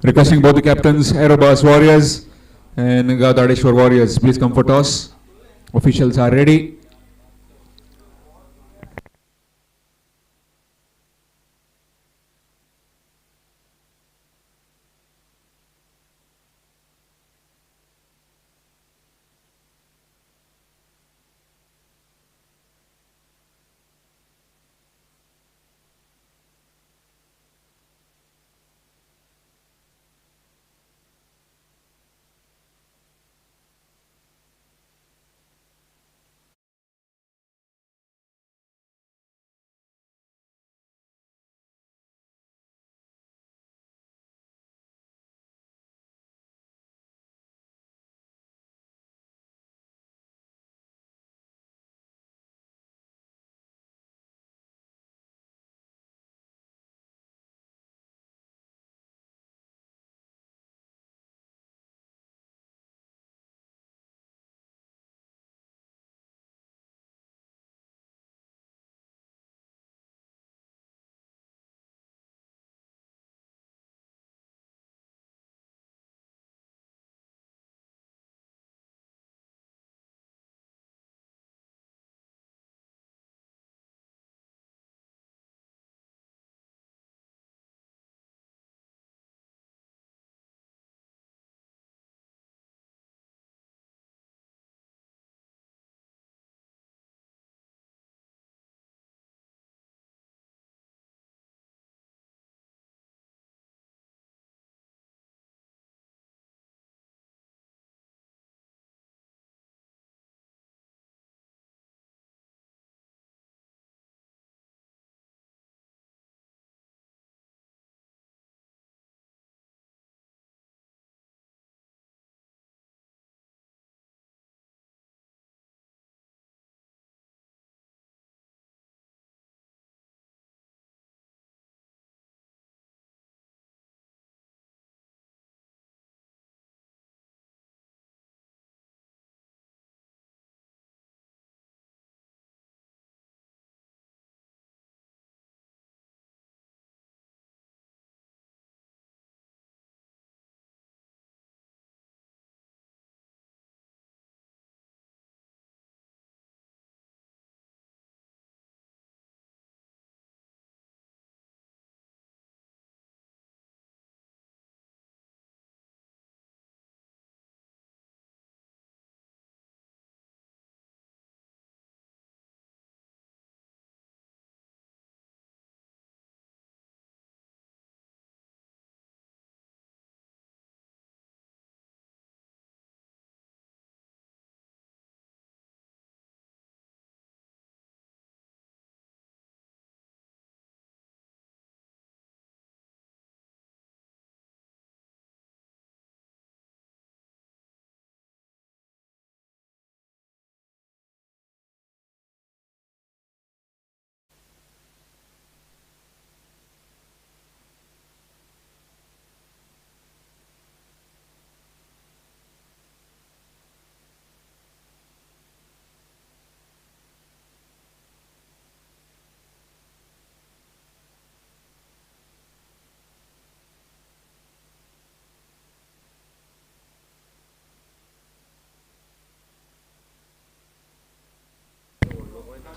Requesting both the captains, Aerobus Warriors and Gadadeshwar Warriors, please come for toss. Officials are ready.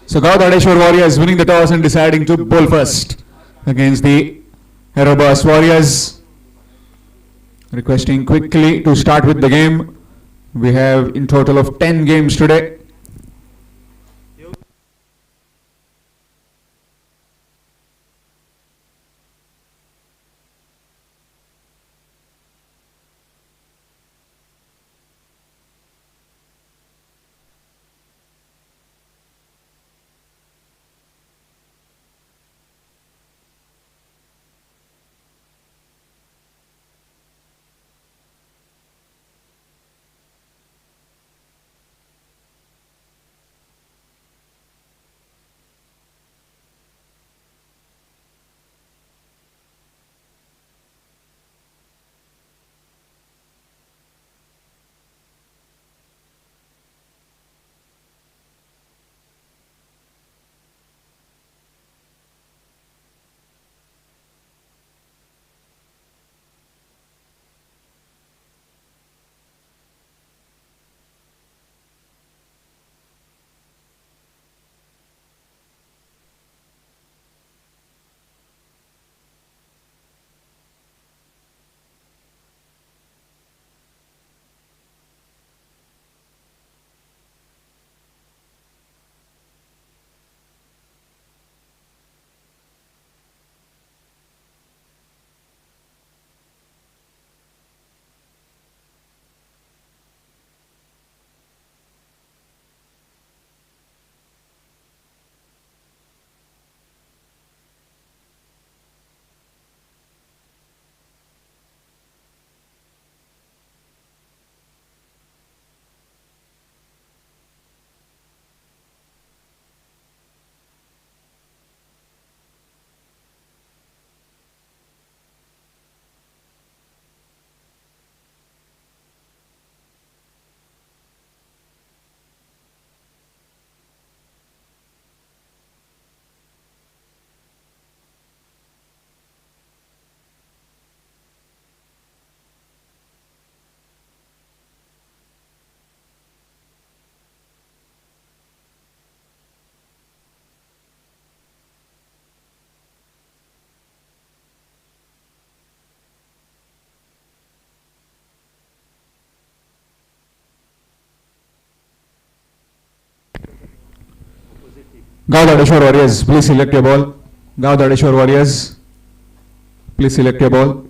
So Gadadeshwar Warriors winning the toss and deciding to bowl first against the Aerobus Warriors. Requesting quickly to start with the game. We have in total of 10 games today. Gaudadeshwar Warriors, please select your ball. Gaudadeshwar Warriors, please select your ball.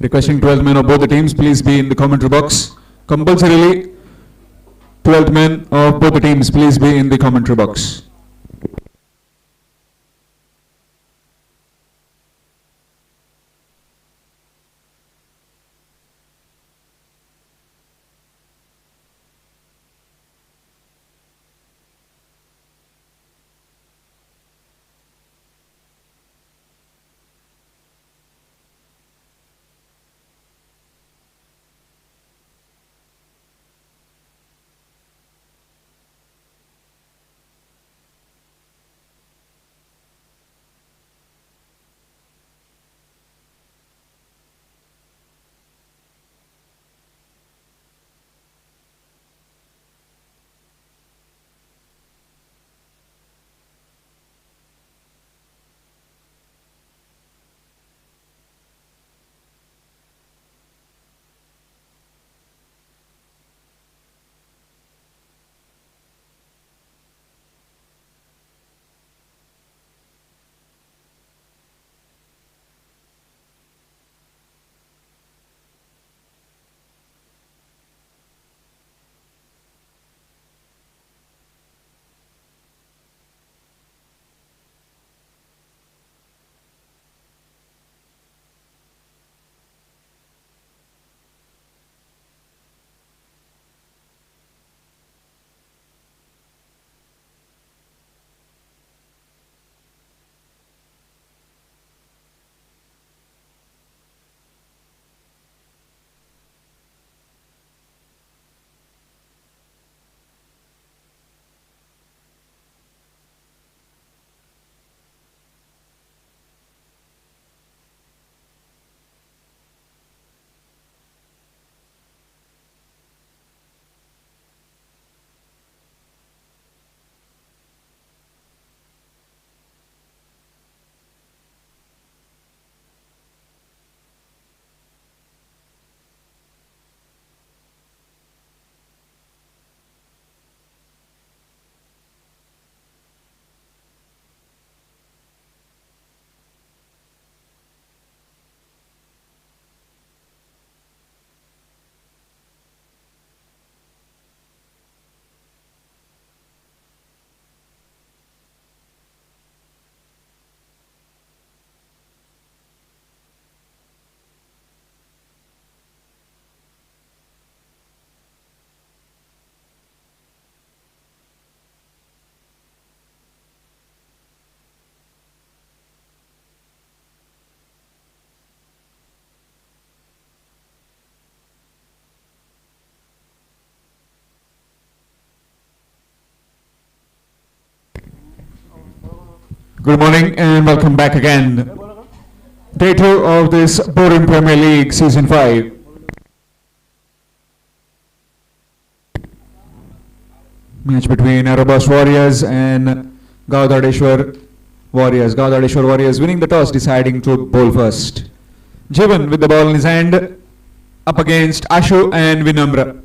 Requesting 12th men of both the teams, please be in the commentary box. Compulsorily, 12th men of both the teams, please be in the commentary box. Good morning and welcome back again. Day 2 of this Borim Premier League Season 5. Match between Arobas Warriors and Gaudadeshwar Warriors. Gaudadeshwar Warriors winning the toss, deciding to bowl first. Jivan with the ball in his hand, up against Ashu and Vinamra.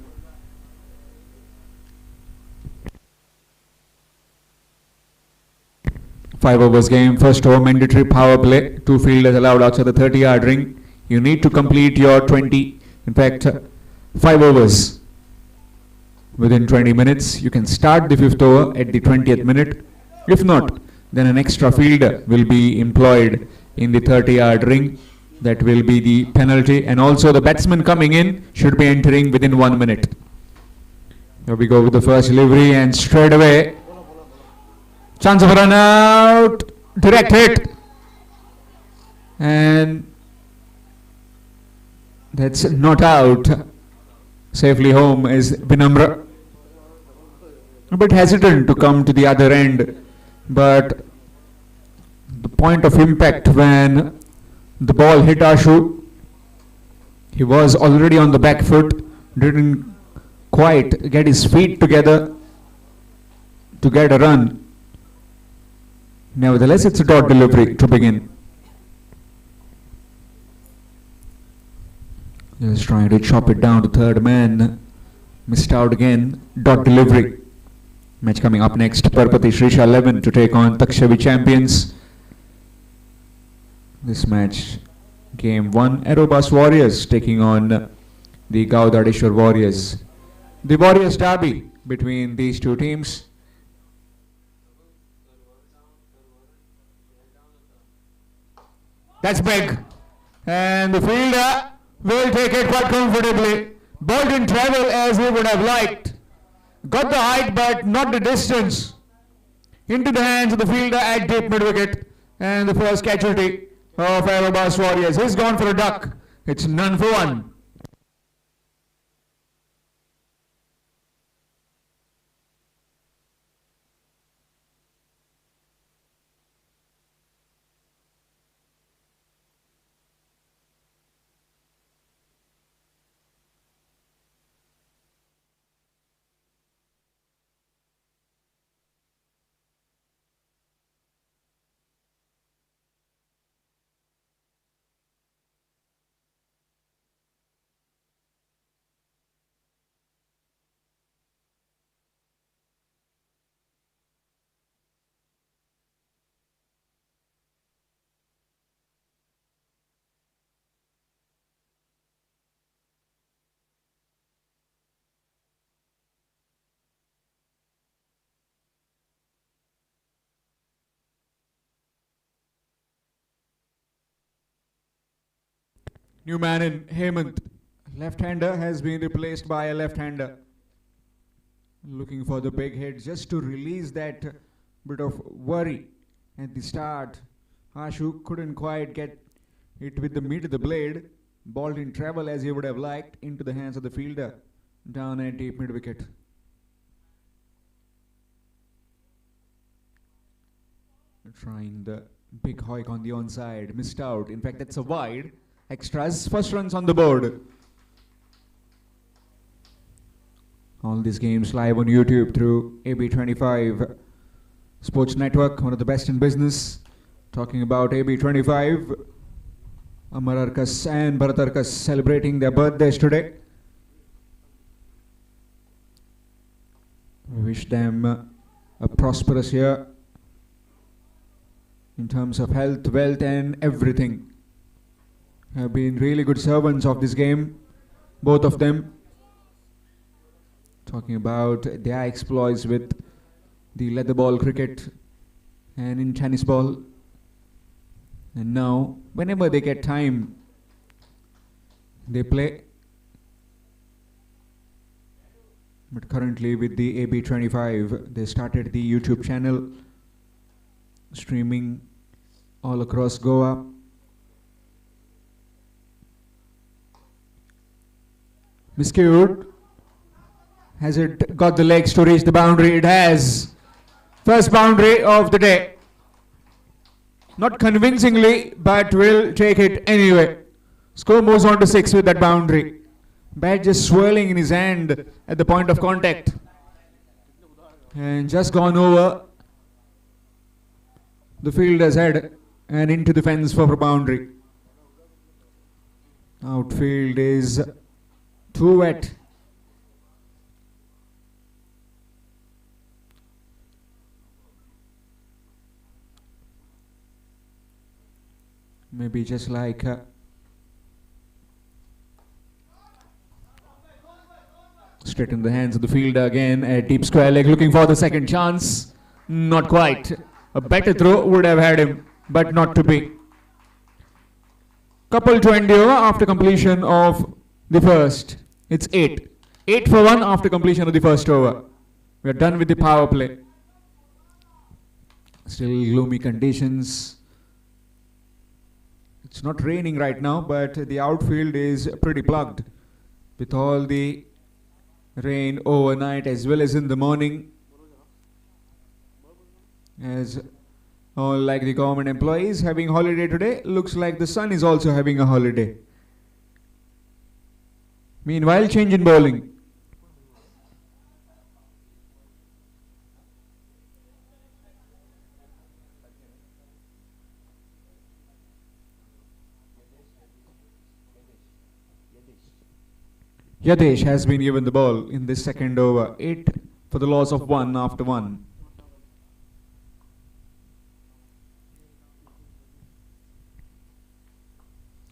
Five overs game, first over mandatory power play. Two fielders allowed outside the 30-yard ring. You need to complete your 20, in fact, 5 overs within 20 minutes. You can start the 5th over at the 20th minute. If not, then an extra fielder will be employed in the 30-yard ring. That will be the penalty. And also the batsman coming in should be entering within 1 minute. Here we go with the first delivery and straight away. Chance of a run out. Direct hit. And that's not out. Safely home is Vinamra. A bit hesitant to come to the other end, but the point of impact when the ball hit Ashu, he was already on the back foot, didn't quite get his feet together to get a run. Nevertheless, it's a dot delivery to begin. Just trying to chop it down to third man. Missed out again. Dot delivery. Match coming up next. Parpati Shrisha 11 to take on Takshavi champions. This match, game 1, Aerobus Warriors taking on the Gaudadeshwar Warriors. The Warriors derby between these two teams. That's big. And the fielder will take it quite comfortably. Ball didn't travel as we would have liked. Got the height but not the distance. Into the hands of the fielder at deep mid-wicket. And the first casualty of Aerobus Warriors. He's gone for a duck. It's none for one. New man in Hemant. Left-hander has been replaced by a left-hander. Looking for the big hit just to release that bit of worry at the start. Ashu couldn't quite get it with the meat of the blade. Ball didn't travel as he would have liked into the hands of the fielder down at deep mid-wicket. Trying the big hoik on the onside. Missed out. In fact, that's a wide. Extras, first runs on the board. All these games live on YouTube through AB25 Sports Network, one of the best in business. Talking about AB25, Bharat Arkas and Bharat Arkas celebrating their birthdays today. We wish them a prosperous year in terms of health, wealth and everything. Have been really good servants of this game, both of them. Talking about their exploits with the leather ball cricket and in tennis ball. And now, whenever they get time, they play. But currently with the AB25, they started the YouTube channel, streaming all across Goa. Miscued. Has it got the legs to reach the boundary? It has. First boundary of the day. Not convincingly, but will take it anyway. Score moves on to 6 with that boundary. Bat just swirling in his hand at the point of contact. And just gone over the fielder's head and into the fence for a boundary. Outfield is too wet. Maybe just like Straight in the hands of the fielder again. A deep square leg looking for the second chance. Not quite. A better throw would have had him, but not to be. Couple to end over after completion of the first. It's 8. 8 for 1 after completion of the first over. We are done with the power play. Still gloomy conditions. It's not raining right now, but the outfield is pretty plugged with all the rain overnight as well as in the morning. As all like the government employees having holiday today, looks like the sun is also having a holiday. Meanwhile, change in bowling. Yadesh has been given the ball in this second over. 8 for the loss of 1 after 1.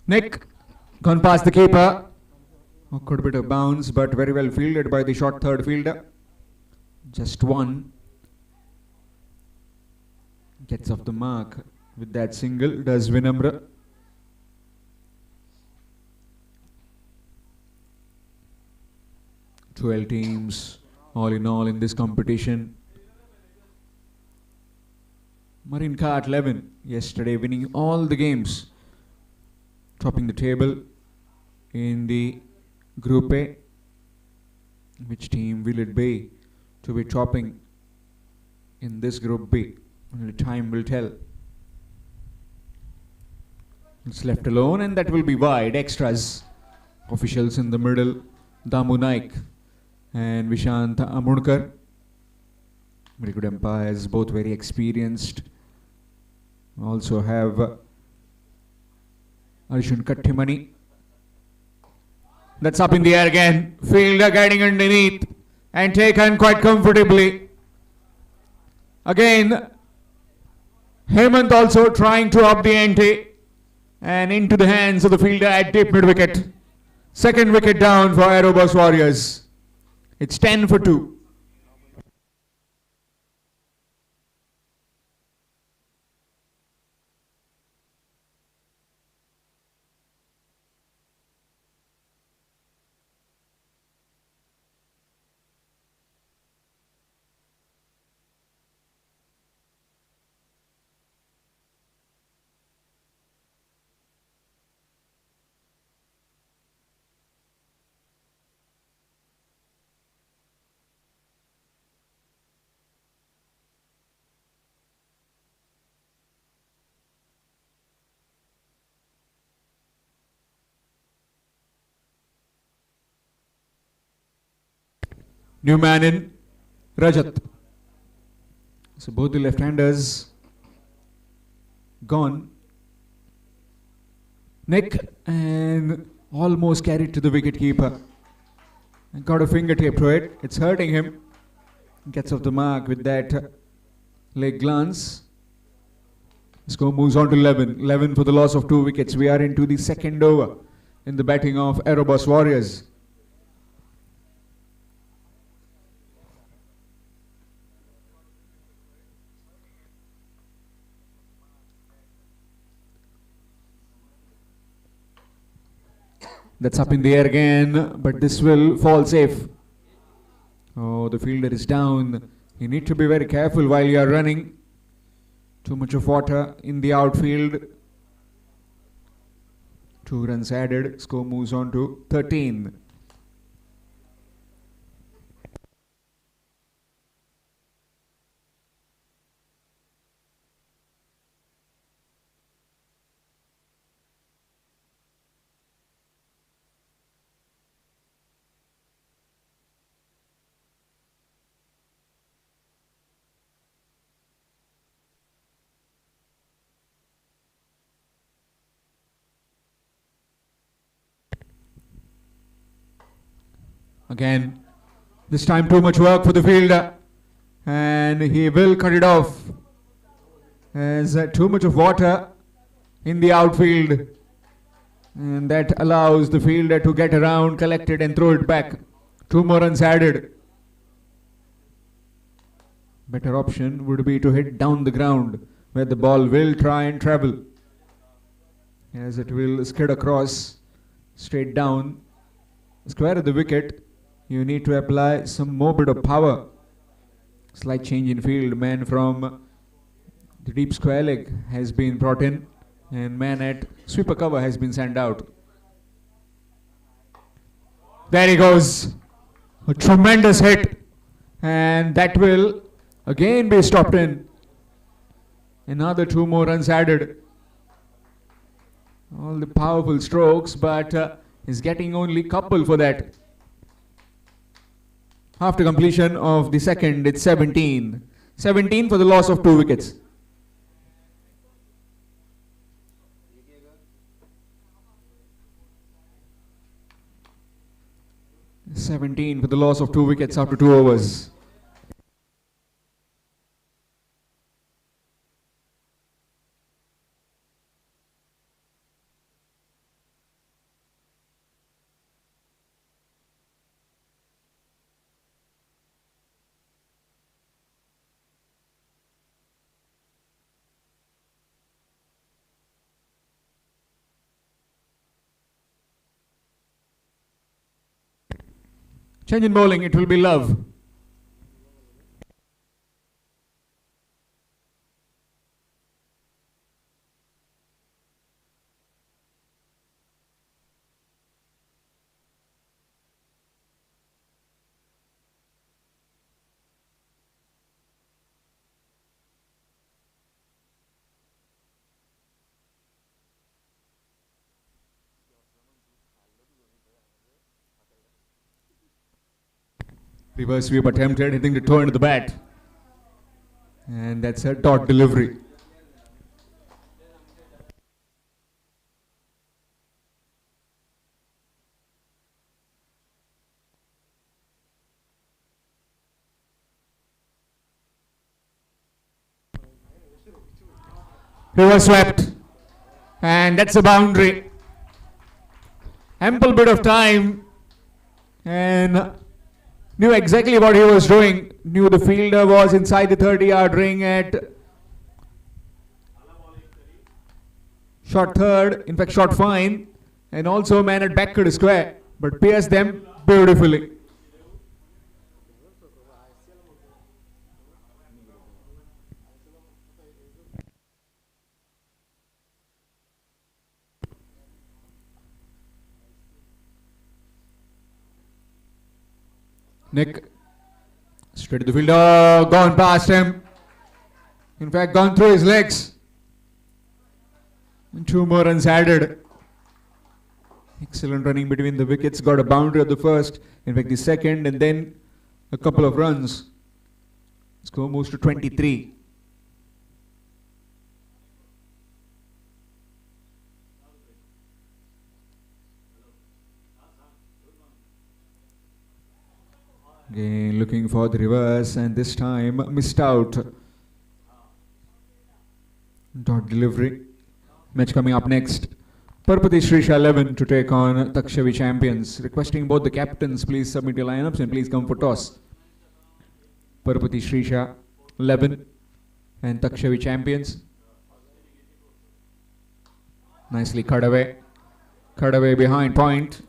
Nick gone past the keeper. Awkward bit of bounce, but very well fielded by the short third fielder. Just one. Gets off the mark with that single. Does Vinamra. Twelve teams all in all in this competition. Marine Cart 11 yesterday winning all the games, topping the table in the Group A. Which team will it be to be topping in this Group B? Only time will tell. It's left alone and that will be wide. Extras. Officials in the middle. Damu Naik and Vishant Amurkar. Very good umpires, both very experienced. Also have Arjun Kattimani. That's up in the air again. Fielder guiding underneath and taken quite comfortably. Again, Hemant also trying to up the ante and into the hands of the fielder at deep mid wicket. Second wicket down for Aerobus Warriors. It's 10 for 2. New man in Rajat. So both the left-handers gone. Nick and almost carried to the wicket keeper. And got a fingertip to it. It's hurting him. Gets off the mark with that leg glance. Score moves on to 11. 11 for the loss of 2 wickets. We are into the second over in the batting of Aerobus Warriors. That's up in the air again, but this will fall safe. Oh, the fielder is down. You need to be very careful while you are running. Too much of water in the outfield. 2 runs added. Score moves on to 13. Again, this time too much work for the fielder and he will cut it off. There's too much of water in the outfield and that allows the fielder to get around, collect it and throw it back 2 more runs added. Better option would be to hit down the ground where the ball will try and travel, as it will skid across straight down square of the wicket. You need to apply some more bit of power. Slight change in field. Man from the deep square leg has been brought in, and man at sweeper cover has been sent out. There he goes. A tremendous hit, and that will again be stopped in. Another 2 more runs added. All the powerful strokes, but is getting only couple for that. After completion of the second, it's 17. 17 for the loss of 2 wickets. (17) for the loss of 2 wickets after 2 overs. Change in bowling, it will be Love. Reverse sweep attempted, hitting the toe into the bat. And that's a dot delivery. Reverse swept. And that's a boundary. Ample bit of time. And knew exactly what he was doing. Knew the fielder was inside the 30-yard ring at shot third, in fact shot fine, and also man at backward square, but pierced them beautifully. Nick, straight to the fielder, gone past him. In fact, gone through his legs. And 2 more runs added. Excellent running between the wickets. Got a boundary of the first, in fact the second, and then a couple of runs. Score moves to 23. Again looking for the reverse, and this time missed out. Dot delivery. Match coming up next. Parpati Shrisha 11 to take on Takshavi champions. Requesting both the captains, please submit your lineups and please come for toss. Parpati Shrisha 11 and Takshavi champions. Nicely cut away. Cut away behind point.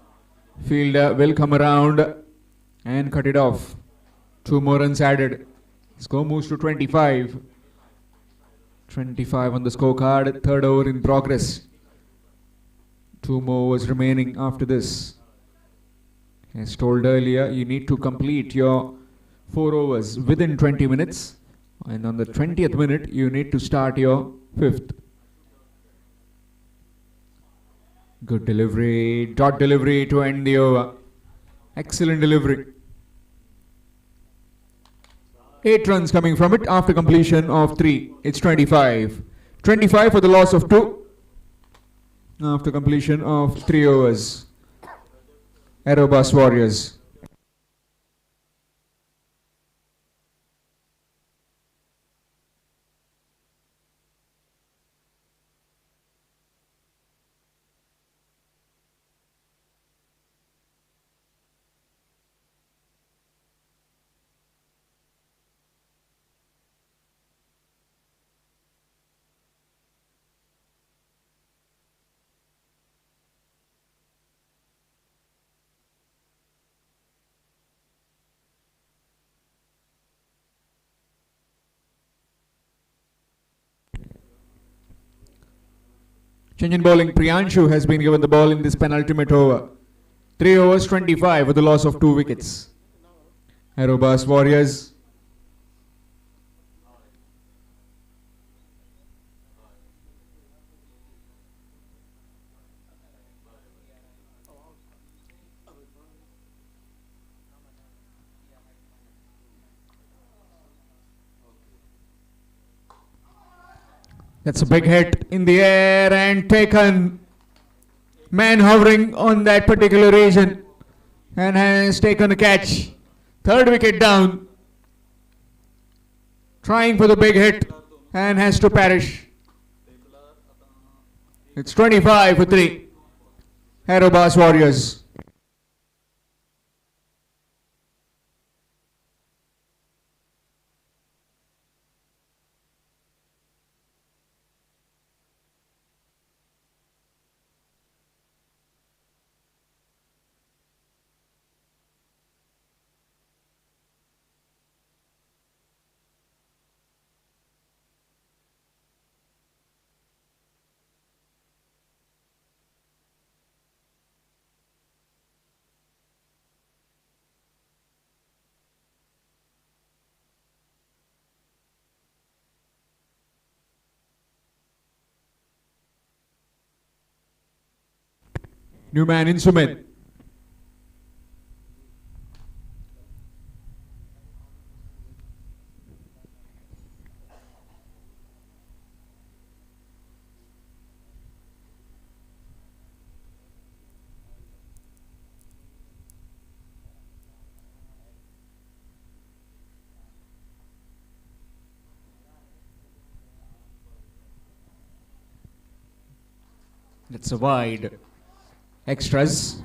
Fielder will come around and cut it off. 2 more runs added. Score moves to 25. 25 on the scorecard. Third over in progress. 2 more overs remaining after this. As told earlier, you need to complete your 4 overs within 20 minutes. And on the 20th minute, you need to start your 5th. Good delivery. Dot delivery to end the over. Excellent delivery. 8 runs coming from it after completion of 3. It's 25. 25 for the loss of 2 after completion of 3 overs. Aerobus Warriors. Change in bowling. Priyanshu has been given the ball in this penultimate over. 3 overs 25 with the loss of 2 wickets. Aerobus Warriors. That's a big hit in the air and taken. Man hovering on that particular region and has taken a catch. Third wicket down. Trying for the big hit and has to perish. It's 25 for 3. Aerobus Warriors. New man in Sumit. That's a wide. Extras.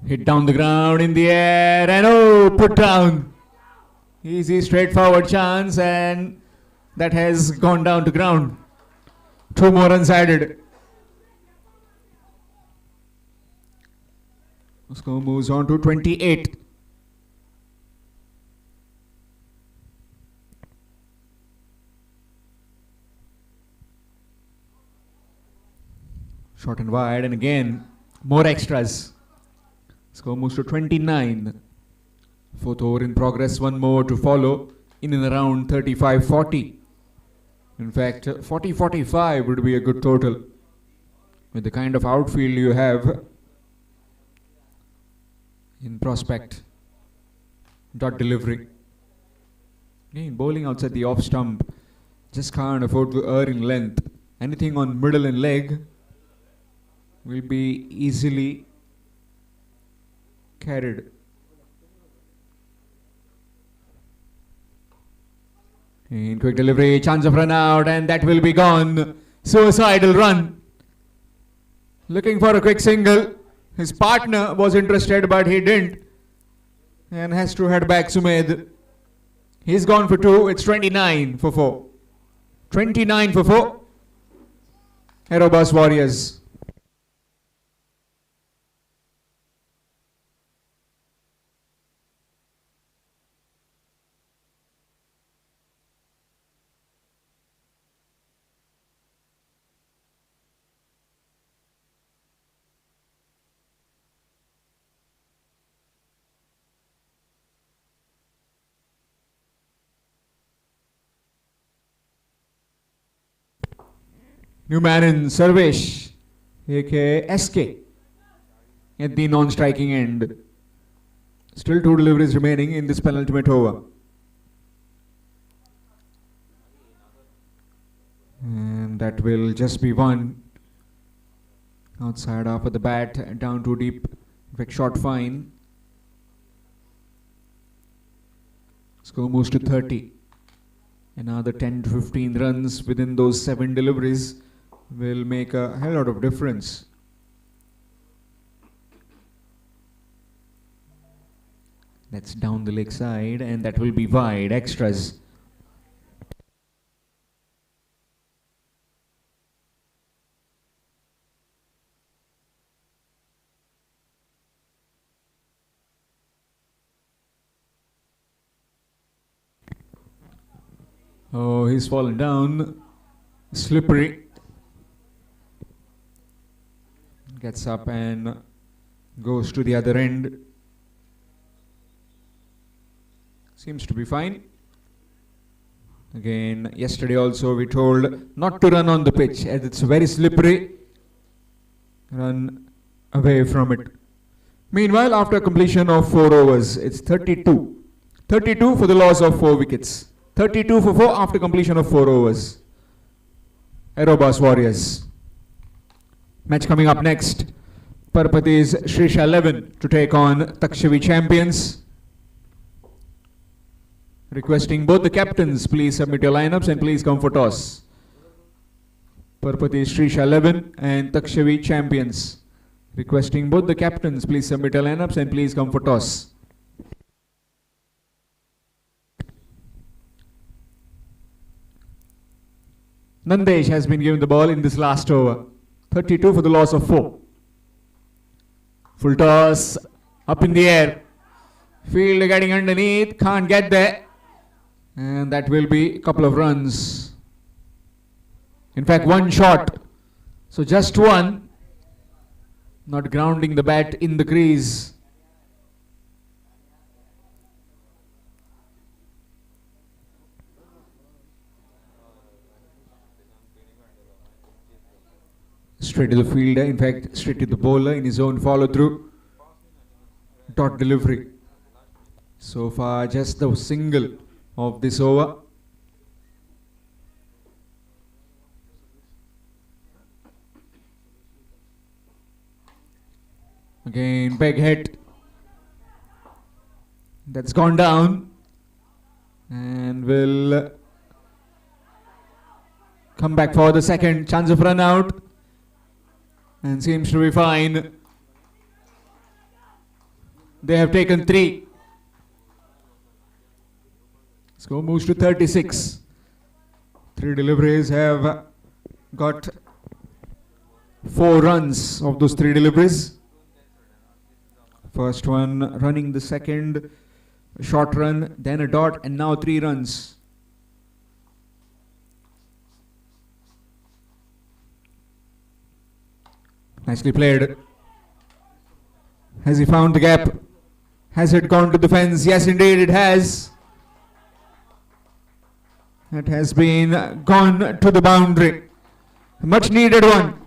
Hit down the ground in the air and oh, put down. Easy, straightforward chance and that has gone down to ground. 2 more runs added. Score moves on to 28. Short and wide and again more extras. Score moves to 29. 4th over in progress, 1 more to follow in and around 35-40. In fact, 40-45 would be a good total with the kind of outfield you have in prospect. Dot delivery. Again, bowling outside the off stump just can't afford to err in length. Anything on middle and leg will be easily carried. In quick delivery, chance of run out and that will be gone. Suicidal run. Looking for a quick single. His partner was interested but he didn't. And has to head back Sumedh. He's gone for 2. It's 29 for 4. 29 for 4. Aerobus Warriors. New man in Sarvesh, aka SK, at the non-striking end. Still 2 deliveries remaining in this penultimate over. And that will just be 1. Outside off of the bat, down too deep. In fact, short fine. Score moves to 30. Another 10 to 15 runs within those 7 deliveries will make a hell lot of difference. That's down the leg side and that will be wide. Extras. Oh, he's fallen down. Slippery. Gets up and goes to the other end. Seems to be fine. Again, yesterday also we told not to run on the pitch as it's very slippery. Run away from it. Meanwhile, after completion of 4 overs, it's 32. 32 for the loss of 4 wickets. 32 for 4 after completion of 4 overs. Aerobus Warriors. Match coming up next. Parpati's Shrisha 11 to take on Takshavi Champions. Requesting both the captains, please submit your lineups and please come for toss. Parpati's Shrisha 11 and Takshavi Champions. Requesting both the captains, please submit your lineups and please come for toss. Nandesh has been given the ball in this last over. 32 for the loss of 4. Full toss, up in the air. Field getting underneath, can't get there. And that will be a couple of runs. In fact, one shot. So just one. Not grounding the bat in the crease. Straight to the fielder, in fact, straight to the bowler in his own follow through. Dot delivery. So far, just the single of this over. Again, big hit. That's gone down. And will come back for the second chance of run out. And seems to be fine. They have taken 3. Score moves to 36. 3 deliveries have got 4 runs of those 3 deliveries. First one running the second, short run, then a dot, and now 3 runs. Nicely played. Has he found the gap? Has it gone to the fence? Yes, indeed it has. It has been gone to the boundary. A much needed one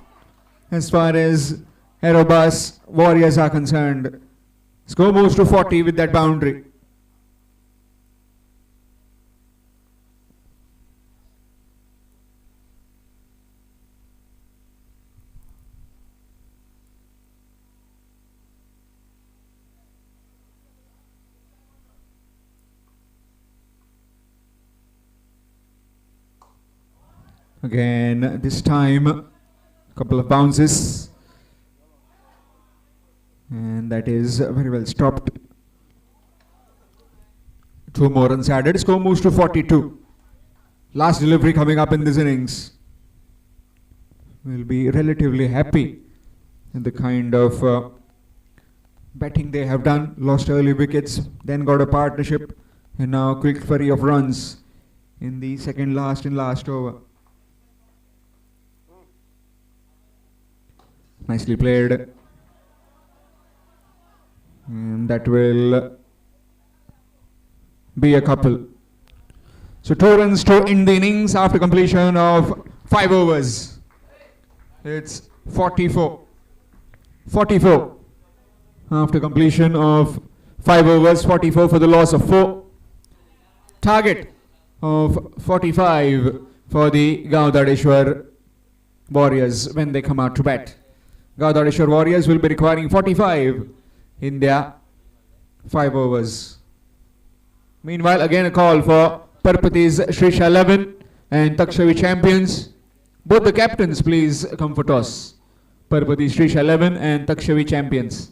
as far as Aerobus Warriors are concerned. Score moves to 40 with that boundary. Again, this time, a couple of bounces. And that is very well stopped. 2 more runs added. Score moves to 42. Last delivery coming up in this innings. Will be relatively happy in the kind of batting they have done. Lost early wickets, then got a partnership, and now quick flurry of runs in the second last over. Nicely played. And that will be a couple. So 2 runs to end the innings after completion of 5 overs. It's 44. 44 after completion of 5 overs. 44 for the loss of 4. Target of 45 for the Gaudadeshwar Warriors when they come out to bat. Gaudadeshwar Warriors will be requiring 45 in their 5 overs. Meanwhile, again a call for Parpati's Shrisha 11 and Takshavi Champions. Both the captains please come for toss. Parpati's Shrisha 11 and Takshavi Champions.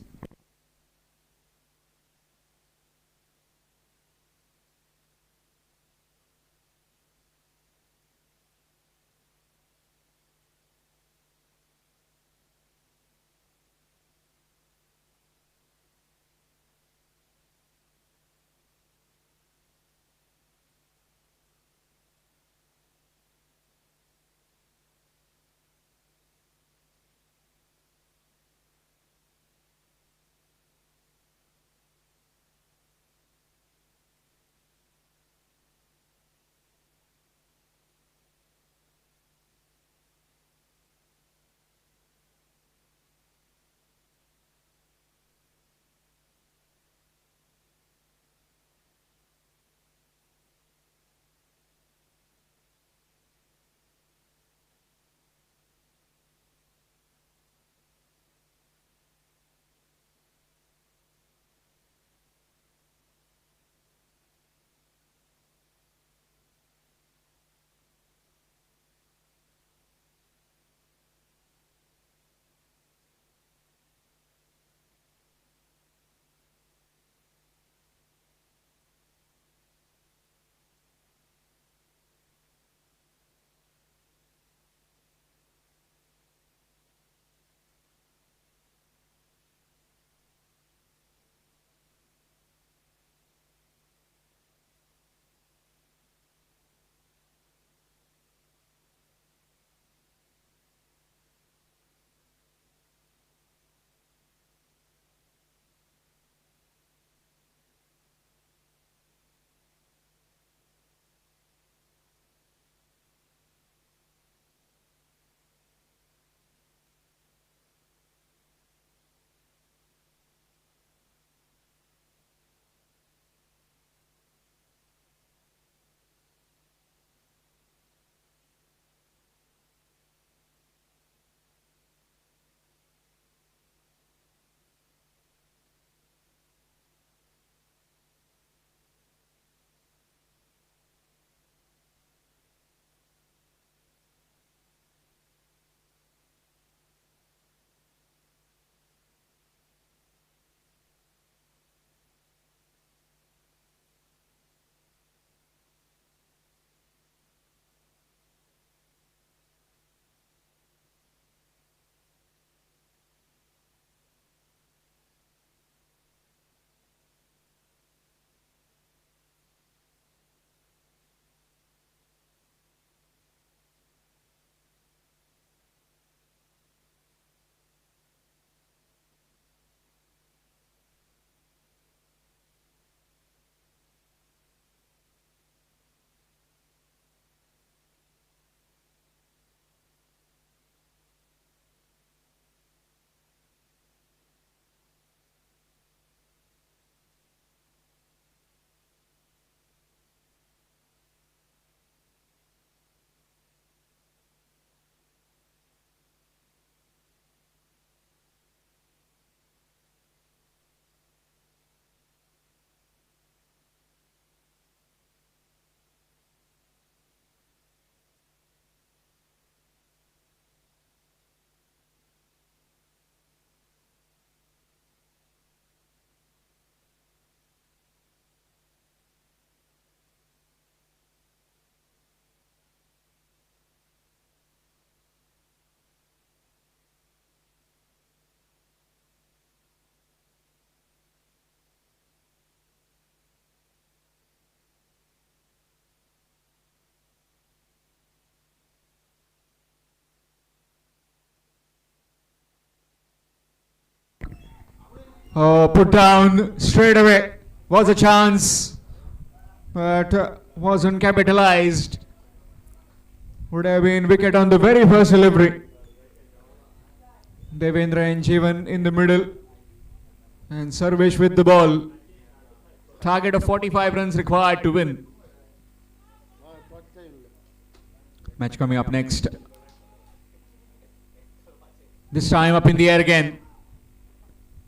Put down straight away. Was a chance, but wasn't capitalized. Would have been wicket on the very first delivery. Devendra and Jeevan in the middle. And Sarvesh with the ball. Target of 45 runs required to win. Match coming up next. This time up in the air again.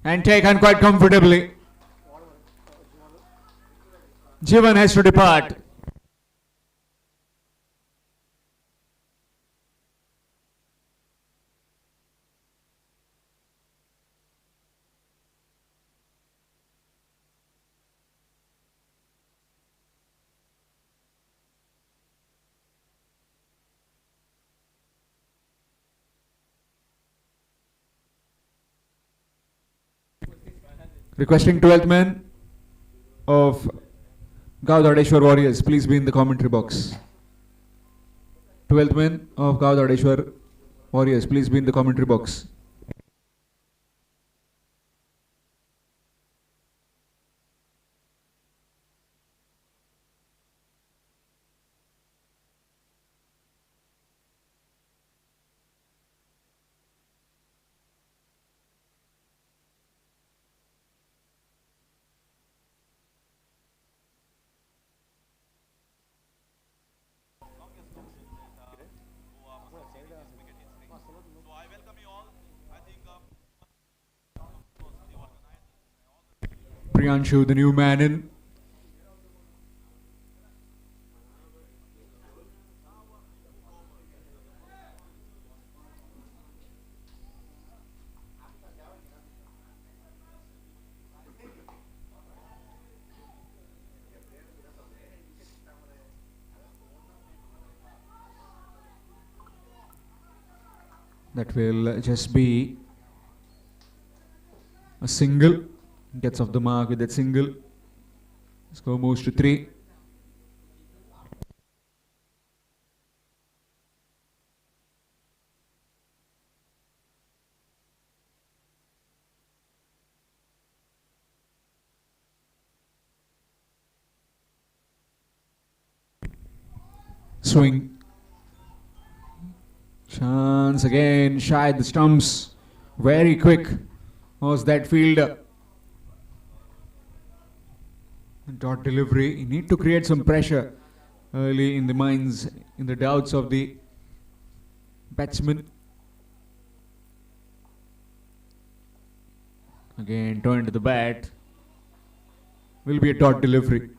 And taken quite comfortably. Jeevan has to depart. Requesting 12th man of Gaudadeshwar Warriors, please be in the commentary box. 12th man of Gaudadeshwar Warriors, please be in the commentary box. Priyanshu, the new man in. That will just be a single. Gets off the mark with that single. Score moves to 3. Swing. Chance again, shy the stumps. Very quick was that fielder. Dot delivery. You need to create some pressure early in the minds, in the doubts of the batsman. Again, turn to the bat. Will be a dot delivery.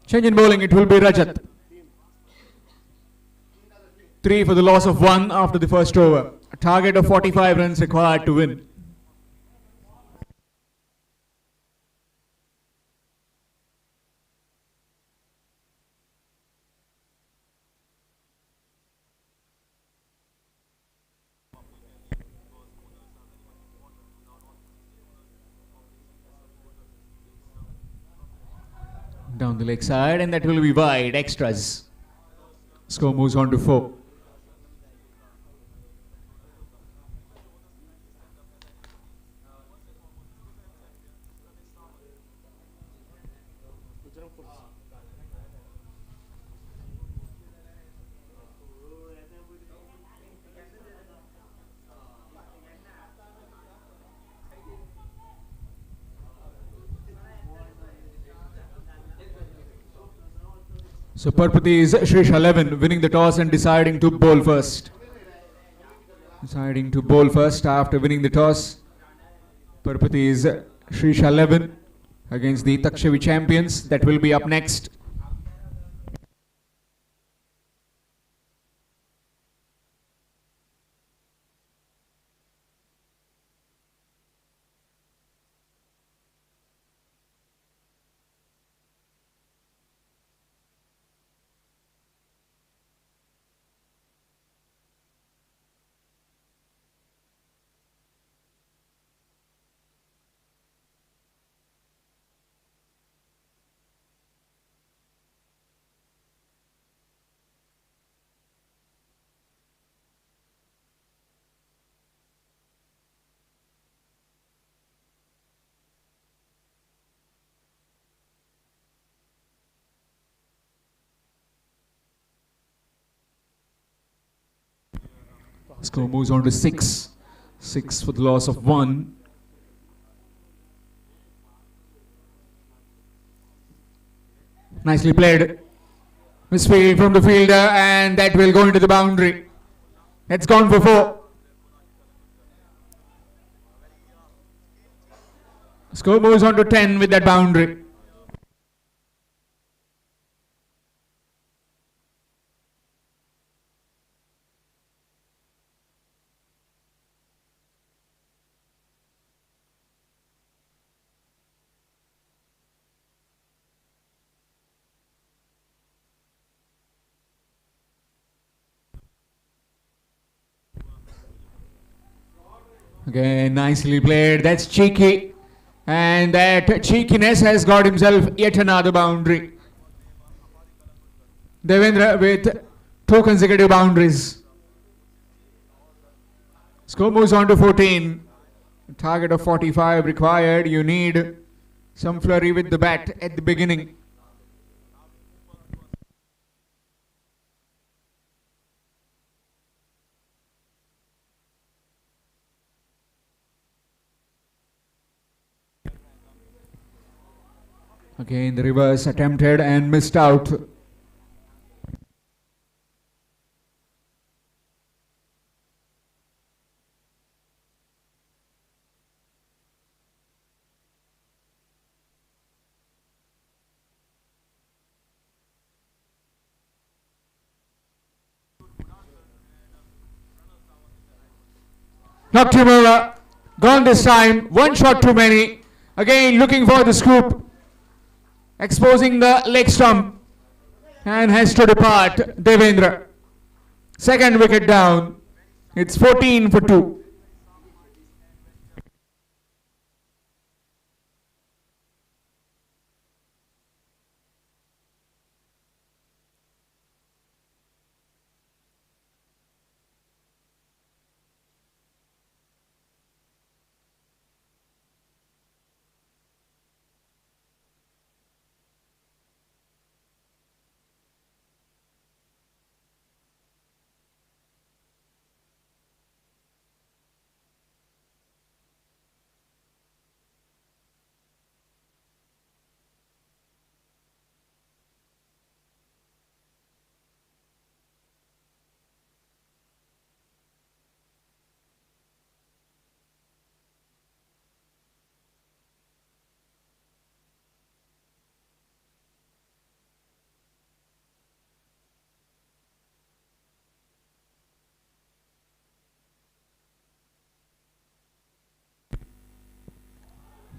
Change in bowling, it will be Rajat. 3 for the loss of 1 after the first over. A target of 45 runs required to win. Down the leg side, and that will be wide. Extras. Score moves on to 4. So Parpati is Shrish 11 winning the toss and deciding to bowl first. Deciding to bowl first after winning the toss. Parpati is Shrish 11 against the Takshavi champions. That will be up next. Score moves on to 6. 6 for the loss of 1. Nicely played. Misfield from the fielder, and that will go into the boundary. That's gone for 4. Score moves on to 10 with that boundary. Again, nicely played. That's cheeky. And that cheekiness has got himself yet another boundary. Devendra with 2 consecutive boundaries. Score moves on to 14. A target of 45 required. You need some flurry with the bat at the beginning. Again, the reverse attempted and missed out. Knocked him over. Gone this time. 1 shot too many. Again, looking for the scoop. Exposing the leg stump. And has to depart. Devendra. Second wicket down. It's 14 for 2.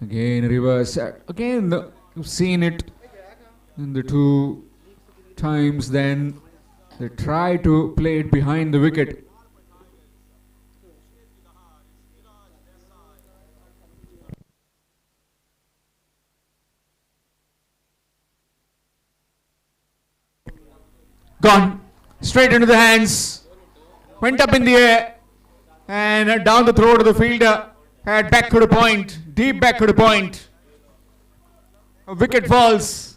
Again, reverse. Again, you've seen it in the 2 times. Then they try to play it behind the wicket. Gone. Straight into the hands. Went up in the air. And down the throat of the fielder. Had back to the point. Deep back to the point. A wicket falls.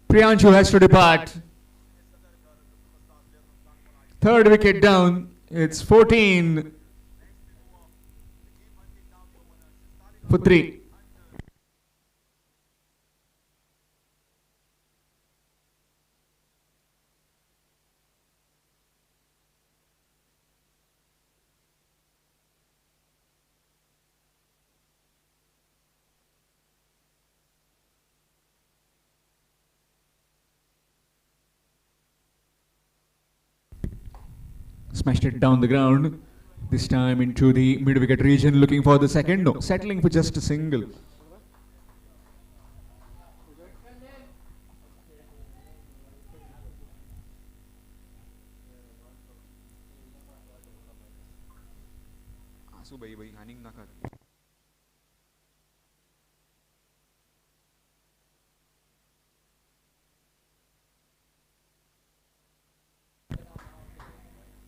Priyanshu has to depart. Third wicket down. It's 14 for 3. Smashed it down the ground. This time into the mid-wicket region, looking for the second. No, settling for just a single.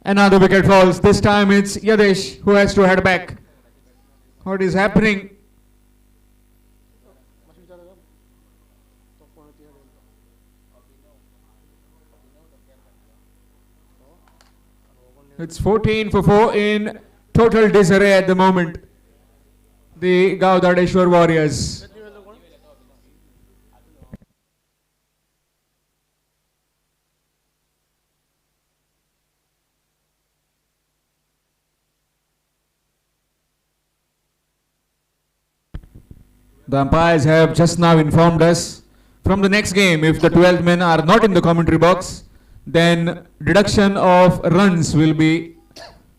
Another wicket falls. This time it's Yadesh who has to head back. What is happening? It's 14 for 4 in total disarray at the moment. The Gaudadeshwar Warriors. The umpires have just now informed us from the next game, if the 12 men are not in the commentary box, then deduction of runs will be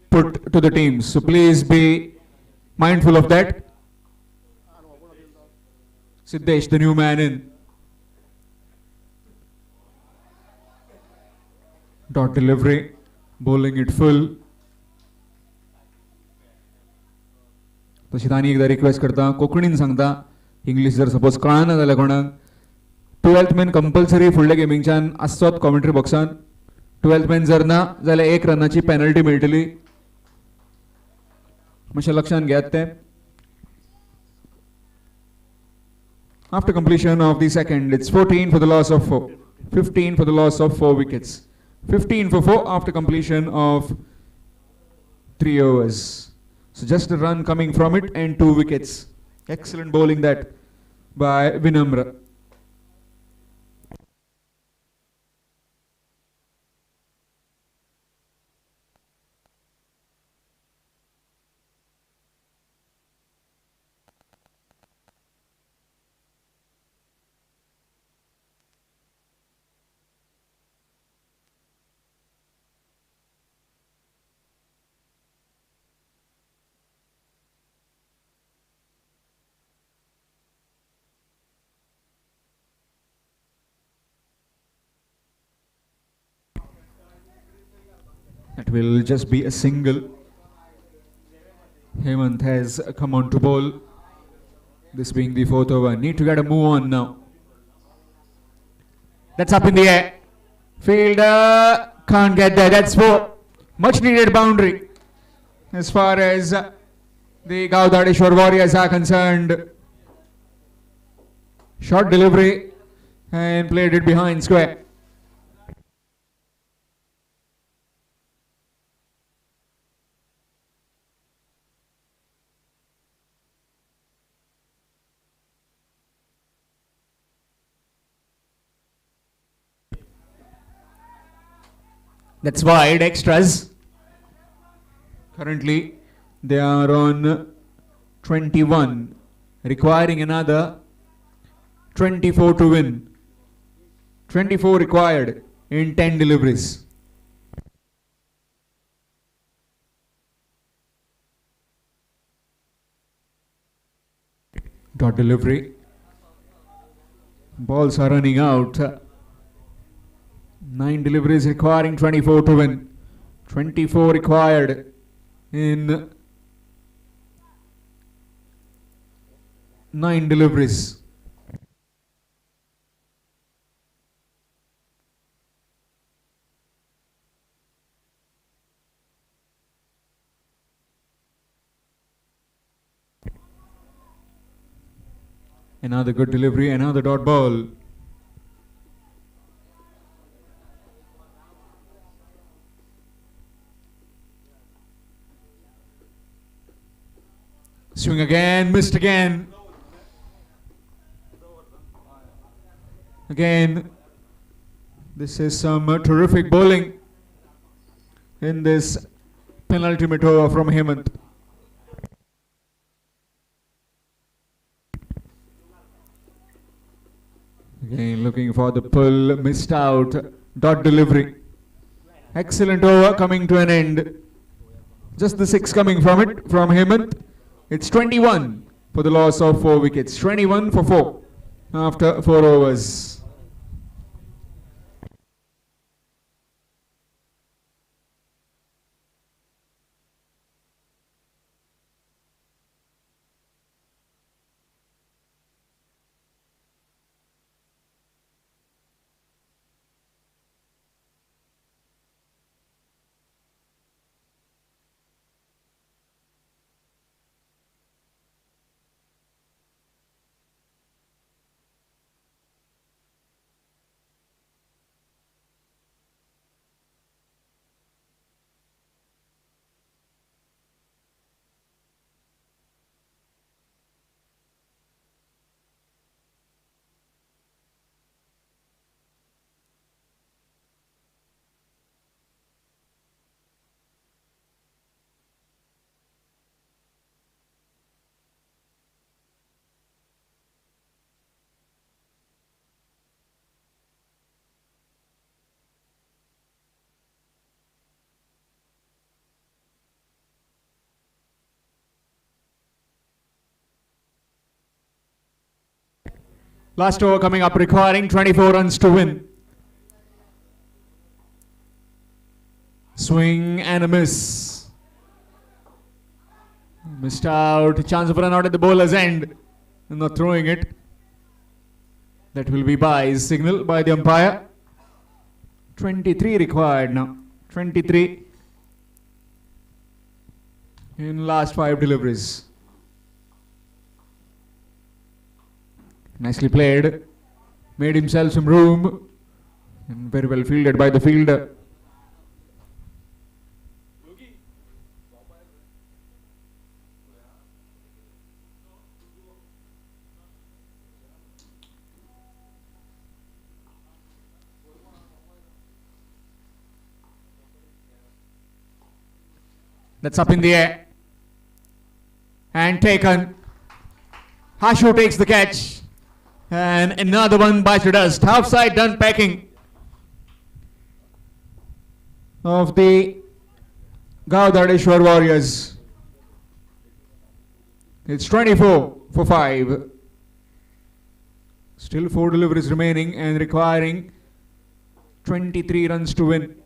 put to the teams. So please be mindful of that. Siddesh, the new man in. Dot delivery, bowling it full. तशी आनी एकदा request करता कोंकणीन सांगता English जर suppose कळना जाल्यार कोणाक 12th मॅन कंपल्सरी फुडल्या गेमींगच्यान आसचोच कॉमेंट्री बॉक्सान 12th मॅन जर ना जाल्यार 1 रनाची पेनल्टी मेळटली मातशें लक्षान घेयात तें after completion of the second it's 14 for the loss of 4 15 for the loss of 4 wickets 15 for 4 after completion of 3 overs. So just a run coming from it and 2 wickets. Excellent bowling that by Vinamra. That will just be a single. Hemant has come on to bowl. This being the 4th over. Need to get a move on now. That's up in the air. Fielder can't get there. That's 4. Much needed boundary. As far as the Gaudadeshwar Warriors are concerned. Short delivery and played it behind square. That's wide, extras. Currently, they are on 21, requiring another 24 to win. 24 required in 10 deliveries. Dot delivery. Balls are running out. 9 deliveries requiring 24 to win. 24 required in 9 deliveries. Another good delivery, another dot ball. Swing again, missed again. Again, this is some terrific bowling in this penultimate over from Hemant. Again, looking for the pull, missed out, dot delivery. Excellent over coming to an end. Just the 6 coming from it, from Hemant. It's 21 for the loss of 4 wickets. 21 for 4 after 4 overs. Last over coming up, requiring 24 runs to win. Swing and a miss. Missed out. Chance of run out at the bowler's end. Not throwing it. That will be by signal by the umpire. 23 required now. 23 in last 5 deliveries. Nicely played. Made himself some room. And very well fielded by the fielder. That's up in the air. And taken. Hashu takes the catch. And another one bites the dust. Half side done packing of the Gaudadeshwar Warriors. It's 24 for 5. Still 4 deliveries remaining and requiring 23 runs to win.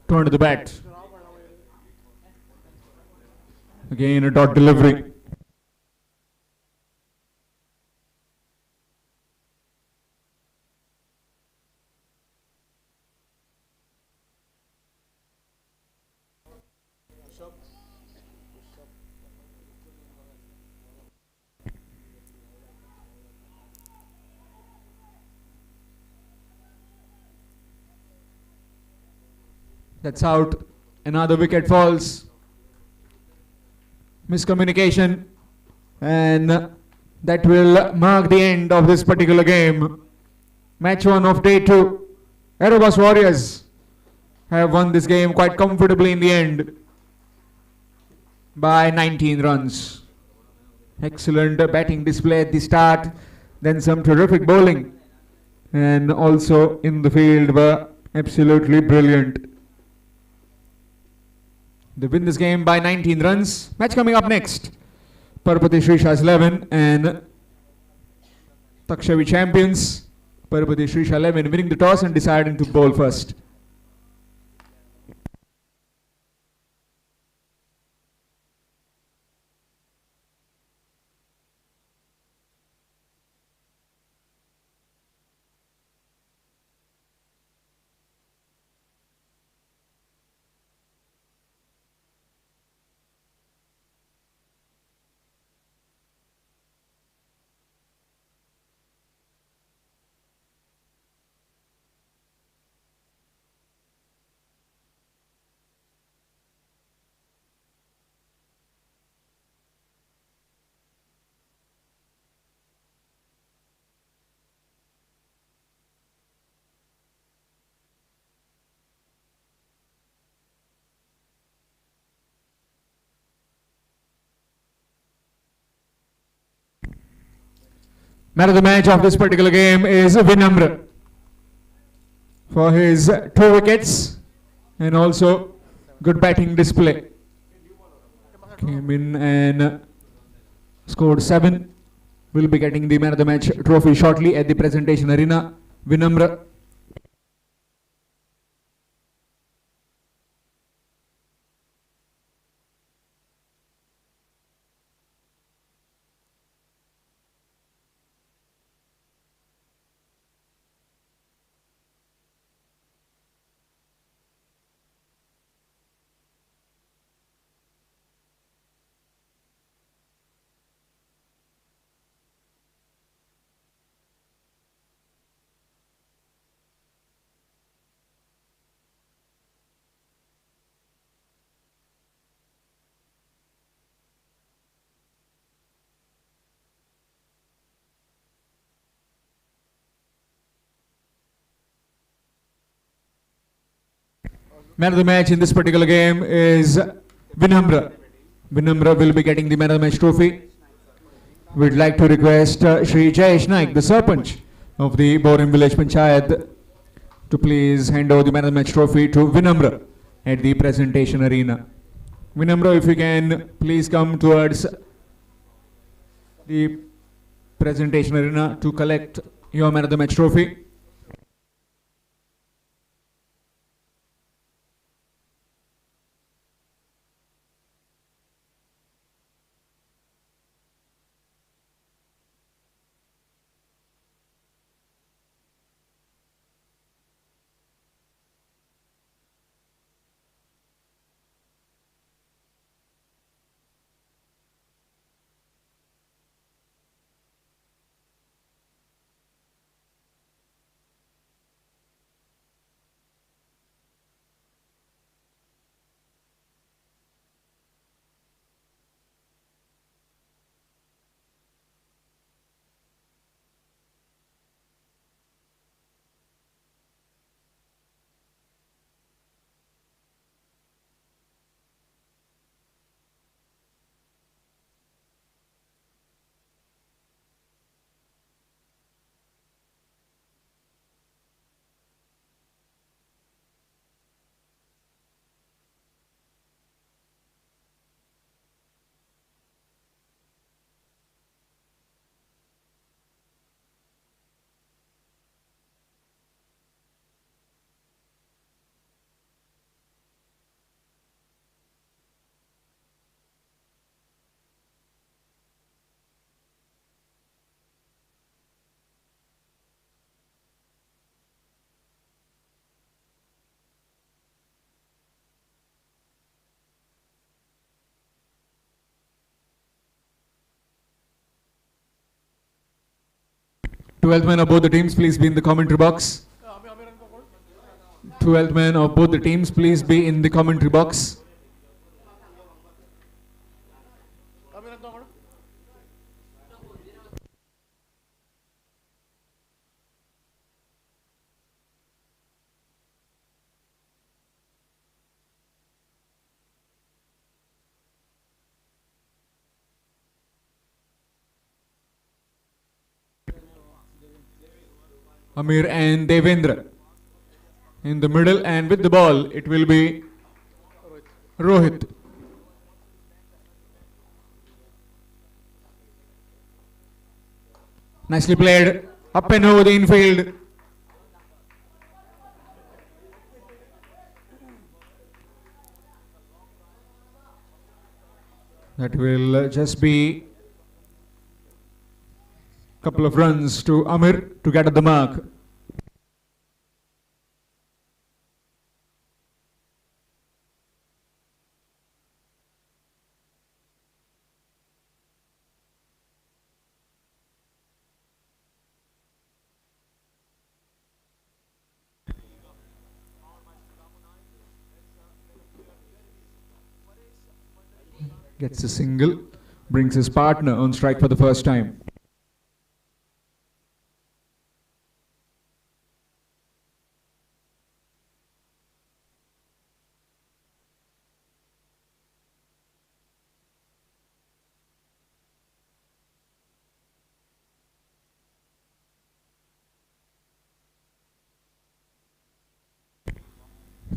Turn to the bat. Again a dot delivery. That's out. Another wicket falls. Miscommunication. And that will mark the end of this particular game. Match 1 of day 2. Erebus Warriors have won this game quite comfortably in the end by 19 runs. Excellent batting display at the start. Then some terrific bowling. And also in the field were absolutely brilliant. They win this game by 19 runs. Match coming up next. Parapati Shrisha's 11 and Takshavi champions. Parapati Shrisha 11 winning the toss and deciding to bowl first. Man of the match of this particular game is Vinamra for his 2 wickets and also good batting display. Came in and scored 7. Will be getting the man of the match trophy shortly at the presentation arena. Vinamra. Man of the match in this particular game is Vinamra. Vinamra will be getting the man of the match trophy. We'd like to request Shri Jayesh Naik, the Sarpanch of the Borim Village Panchayat, to please hand over the man of the match trophy to Vinamra at the presentation arena. Vinamra, if you can please come towards the presentation arena to collect your man of the match trophy. Twelfth man of both the teams, please be in the commentary box. 12th man of both the teams, please be in the commentary box. Amir and Devendra in the middle, and with the ball it will be Rohit. Nicely played, up and over the infield. That will just be couple of runs to Amir to get at the mark. Gets a single, brings his partner on strike for the first time.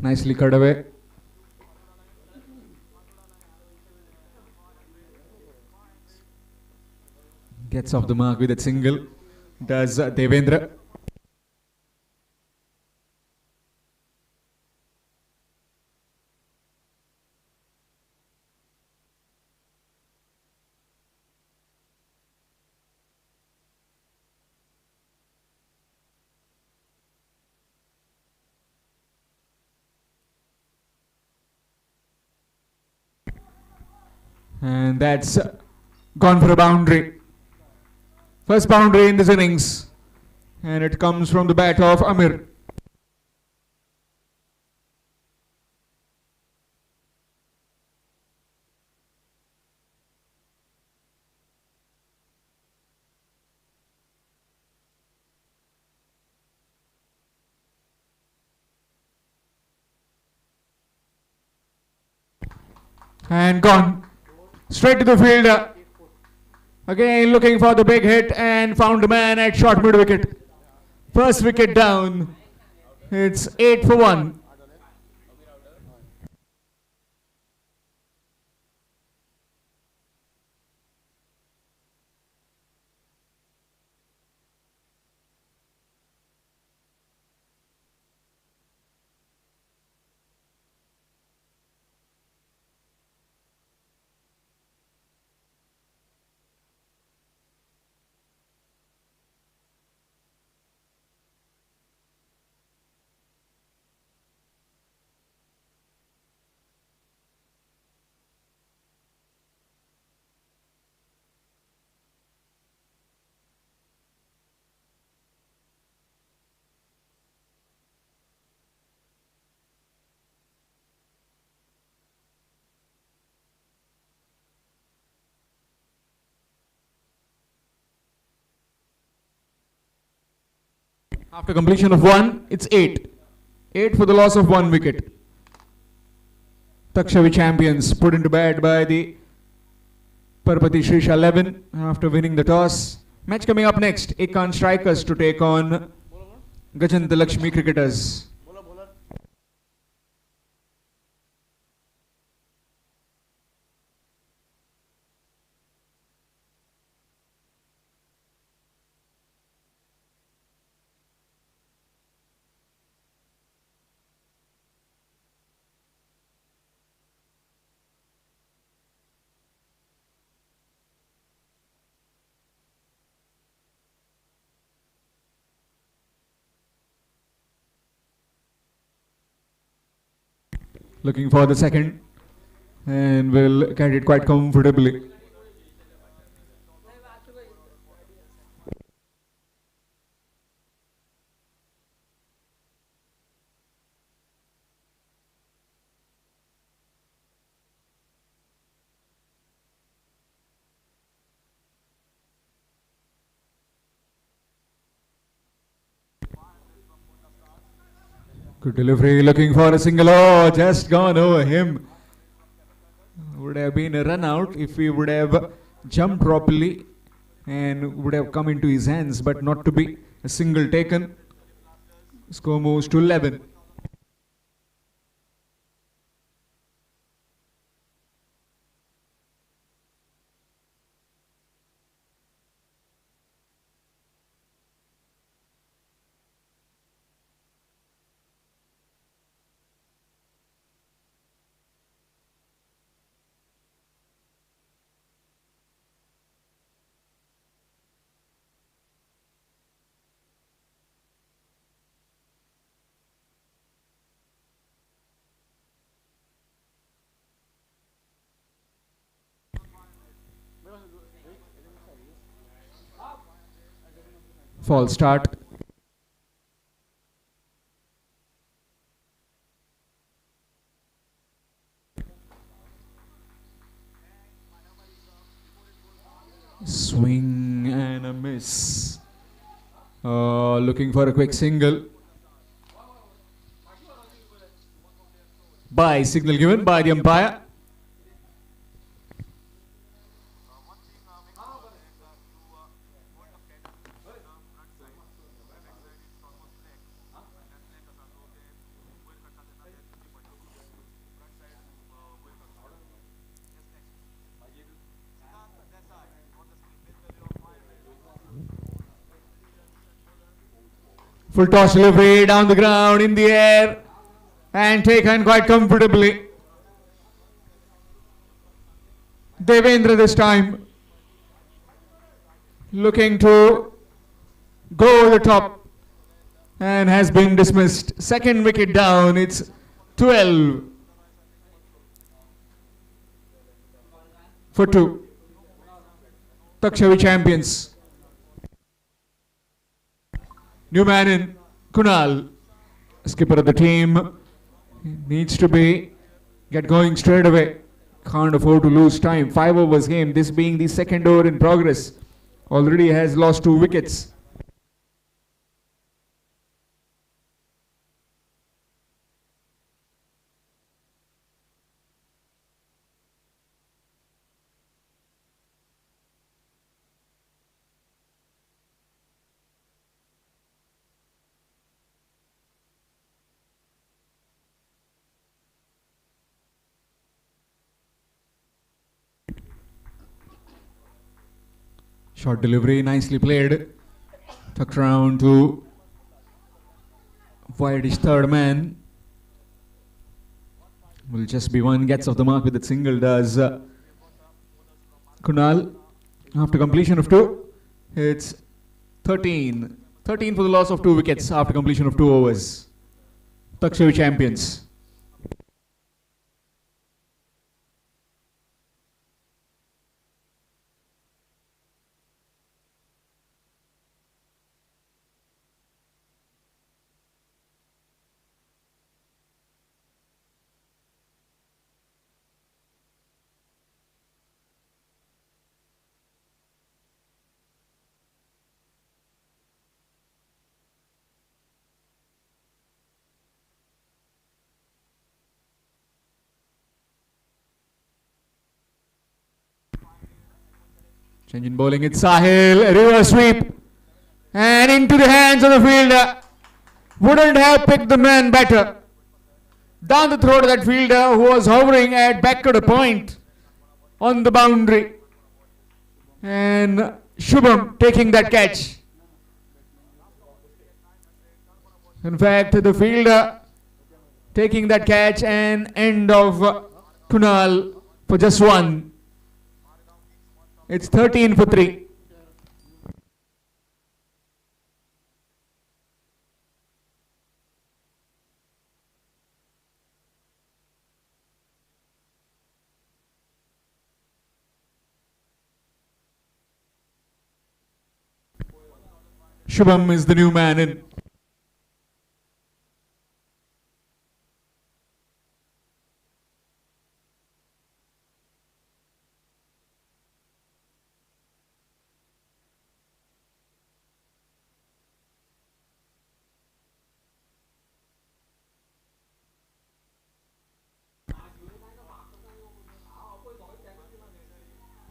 Nicely cut away. Gets off the mark with that single. Does Devendra. And that's gone for a boundary. First boundary in this innings. And it comes from the bat of Amir. And gone. Straight to the fielder. Again looking for the big hit and found a man at short mid wicket. First wicket down. It's 8 for 1. After completion of 1, it's 8. 8 for the loss of 1 wicket. Takshavi champions put into bat by the Parpati Shrisha 11 after winning the toss. Match coming up next. Ekan Strikers to take on Gajanta Lakshmi Cricketers. Looking for the second and will get it quite comfortably. Good delivery, looking for a single. Oh, just gone over him. Would have been a run out if he would have jumped properly and would have come into his hands, but not to be. A single taken. Score moves to 11. False start. Swing and a miss. Looking for a quick single. By signal given by the umpire. Full toss delivery down the ground, in the air, and taken quite comfortably. Devendra this time looking to go over the top and has been dismissed. Second wicket down. It's 12 for 2. Takshavi champions. New man in, Kunal, skipper of the team, needs to get going straight away. Can't afford to lose time. 5 overs game, this being the second over in progress. Already has lost 2 wickets. Short delivery, nicely played. Tucked around to Whitish third man. Will just be one, gets off the mark with that single, does Kunal. After completion of 2, it's 13. 13 for the loss of 2 wickets after completion of 2 overs. Takshavi champions. Change in bowling, it's Sahil, reverse sweep, and into the hands of the fielder. Wouldn't have picked the man better. Down the throat of that fielder who was hovering at back to the point on the boundary. And Shubham taking that catch. In fact, the fielder taking that catch and end of Kunal for just 1. It's 13 for 3. Shubham is the new man in.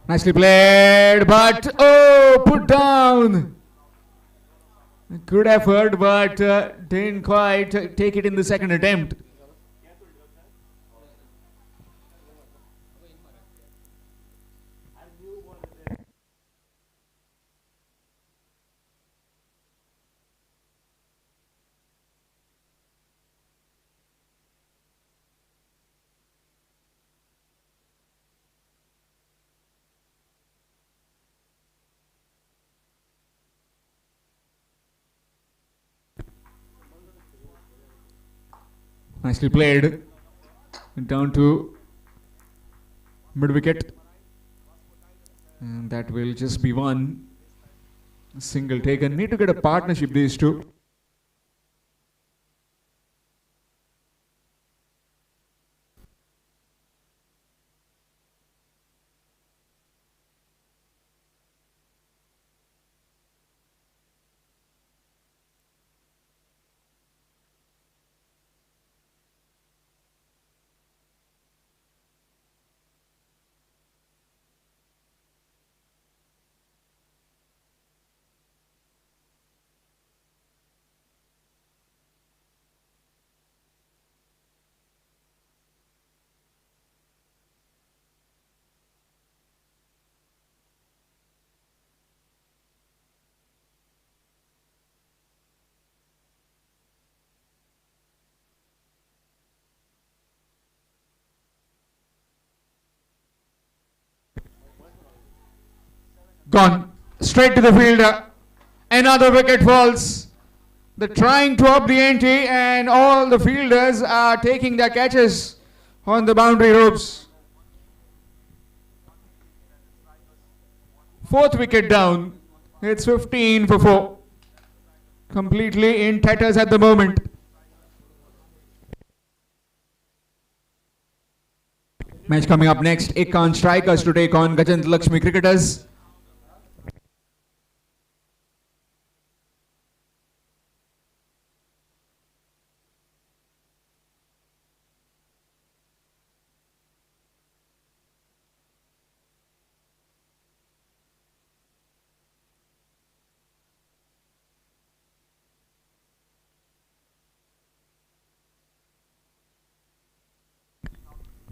Nicely played, but put down. Good effort, but didn't quite take it in the second attempt. Nicely played. Down to mid wicket. And that will just be one. Single taken. Need to get a partnership, these two. Gone straight to the fielder. Another wicket falls. They're trying to up the ante, and all the fielders are taking their catches on the boundary ropes. Fourth wicket down. It's 15 for 4. Completely in tatters at the moment. Match coming up next. Ekan Strikers to take on Gajant Lakshmi Cricketers.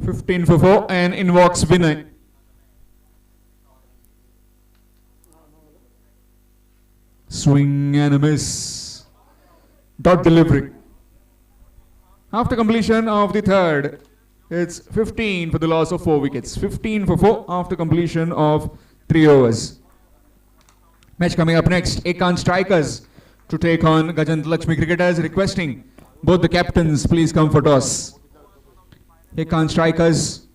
$15 for 4 and in walks Vinay. Swing and a miss. Dot delivery. After completion of the third, it's 15 for the loss of 4 wickets. 15 for 4 after completion of 3 overs. Match coming up next. Ekan Strikers to take on Gajant Lakshmi Cricketers, requesting both the captains please come for toss. Ekan Strikers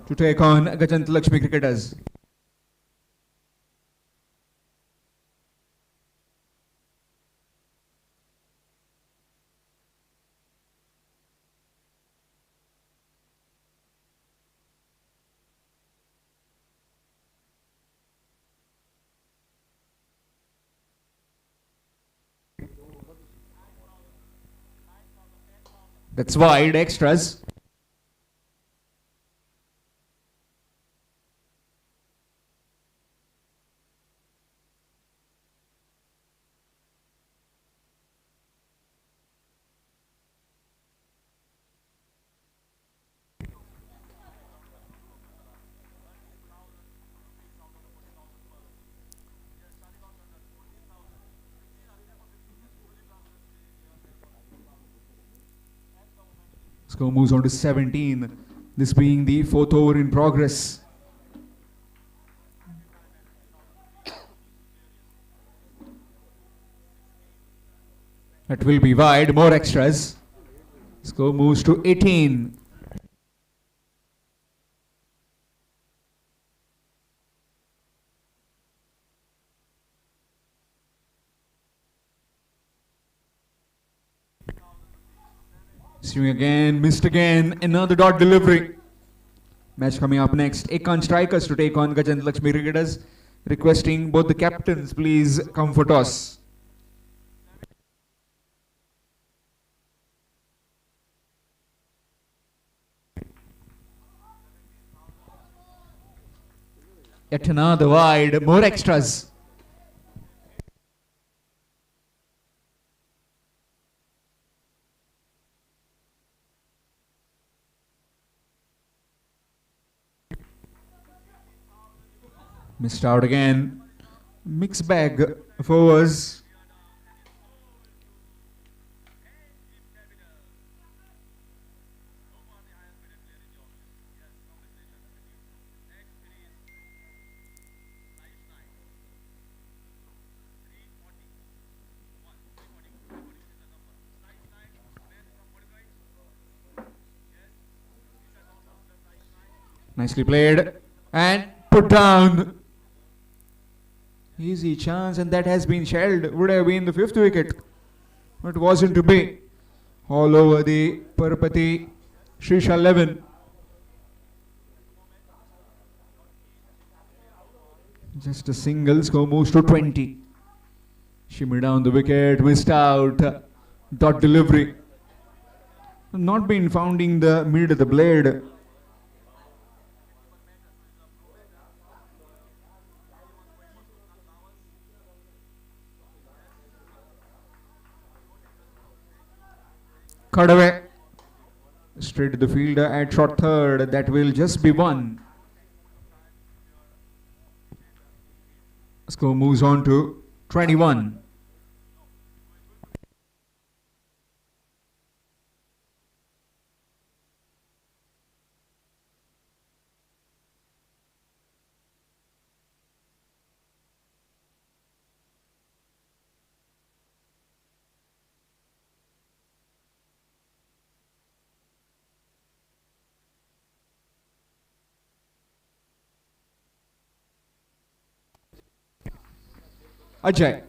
to take on Gajant Lakshmi Cricketers. That's wide, extras. Score moves on to 17. This being the 4th over in progress. That will be wide, more extras. Score moves to 18. Swing again, missed again, another dot delivery. Match coming up next. Ekan Strikers to take on Gajant Lakshmi Cricketers, requesting both the captains please come for toss. Yet another wide, more extras. Missed out again. Mixed bag of overs. Nicely played and put down. Easy chance, and that has been shelled. Would have been the 5th wicket, but it wasn't to be. All over the Parapati Srisha 11. Just a single. Score moves to 20. Shimmy down the wicket, missed out. Dot delivery. Not been finding the mid of the blade. Cut away. Straight to the fielder at short third. That will just be 1. Score moves on to 21. Ajay.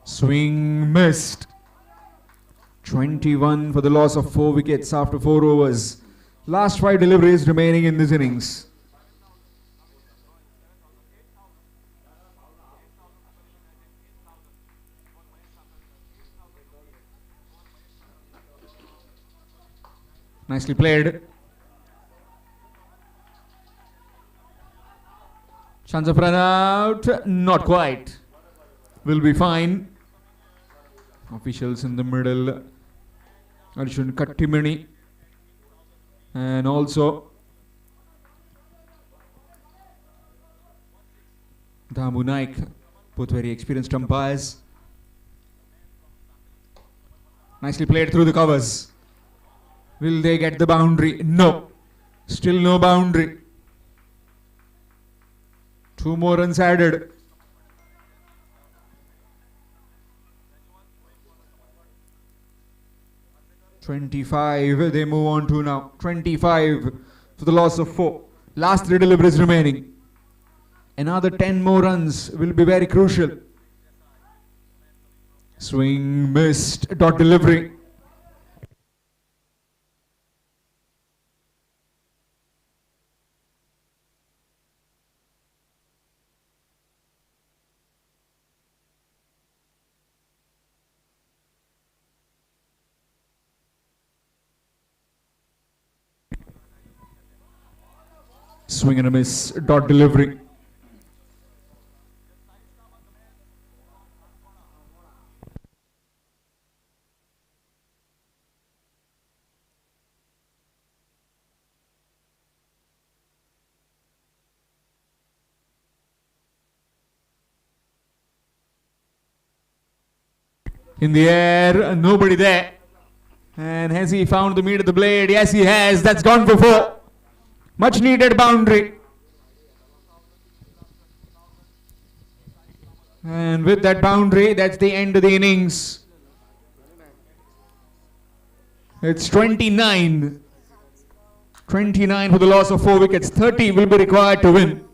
Swing missed. 21 for the loss of 4 wickets after 4 overs. Last 5 deliveries remaining in this innings. Nicely played. Chance of run out. Not quite. Will be fine. Officials in the middle. Arjun Kattimani. And also Damu Naik. Both very experienced umpires. Nicely played through the covers. Will they get the boundary? No. Still no boundary. 2 more runs added. .25 they move on to now. 25 for the loss of 4. Last 3 deliveries remaining. Another 10 more runs will be very crucial. Swing missed. Dot delivery. Swing and a miss. Dot delivery. In the air, nobody there. And has he found the meat of the blade? Yes, he has. That's gone for 4. Much needed boundary. And with that boundary, that's the end of the innings. It's 29. 29 for the loss of 4 wickets. 30 will be required to win.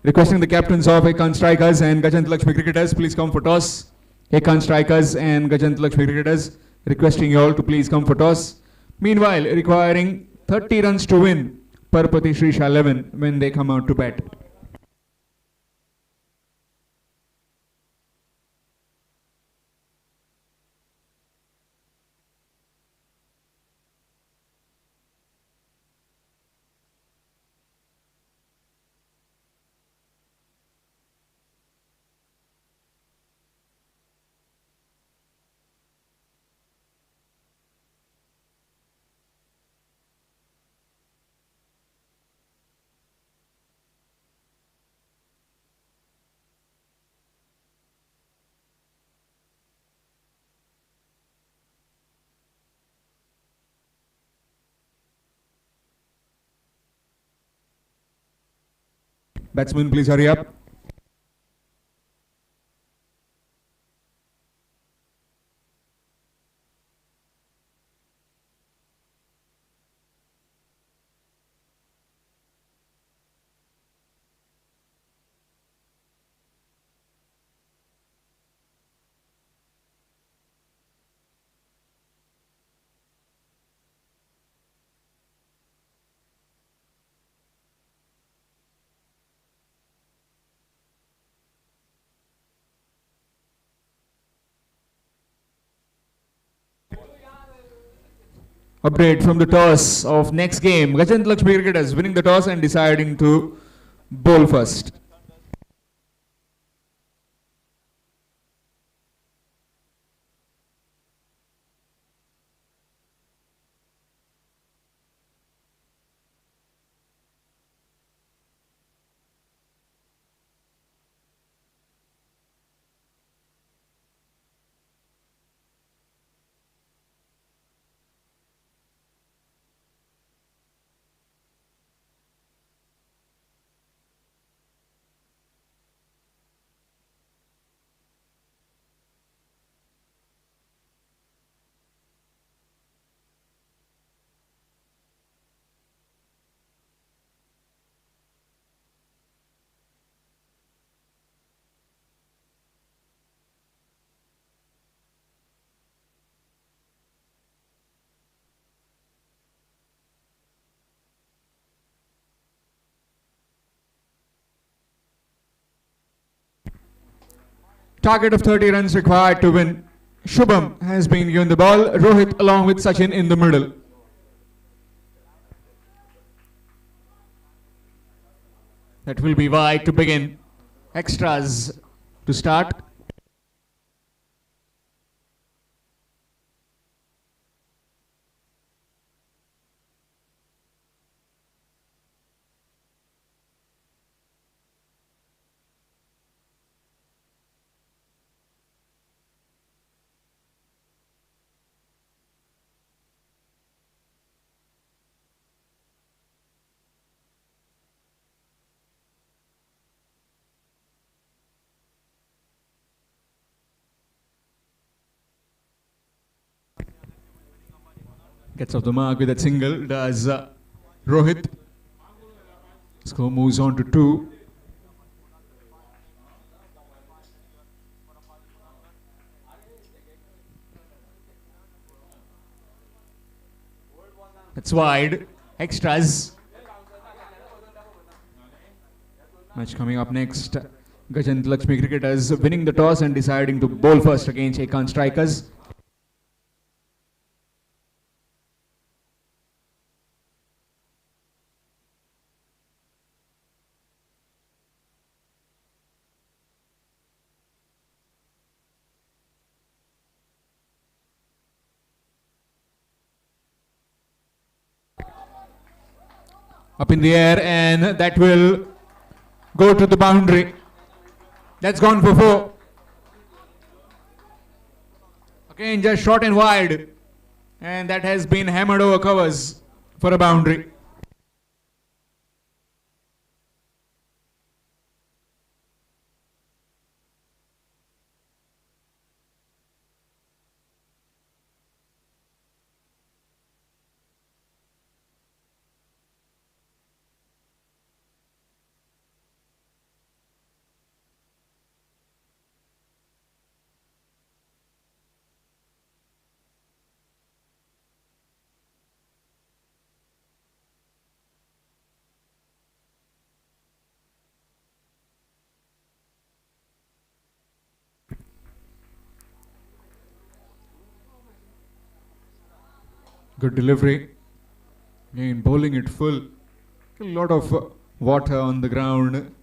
Requesting the captains of Ekan Strikers and Gajant Lakshmi Cricketers, please come for toss. Ekan Strikers and Gajant Lakshmi Cricketers, requesting you all to please come for toss. Meanwhile, requiring 30 runs to win Parpati Shrisha 11 when they come out to bat. Batsman, please hurry up. Update from the toss of next game. Gajant Lakshmi Cricketers winning the toss and deciding to bowl first. Target of 30 runs required to win. Shubham has been given the ball. Rohit along with Sachin in the middle. That will be wide to begin. Extras to start. Gets off the mark with that single. Does Rohit. Score moves on to 2. That's wide. Extras. Match coming up next. Gajant Lakshmi Cricketers winning the toss and deciding to bowl first against Ekan Strikers. Up in the air, and that will go to the boundary. That's gone for 4. Again, just short and wide, and that has been hammered over covers for a boundary. Good delivery. Again, bowling it full. A lot of water on the ground.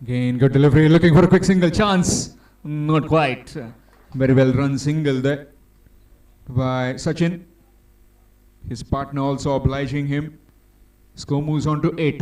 Again, good delivery, looking for a quick single chance. Not quite. Very well run single there by Sachin. His partner also obliging him. Score moves on to 8.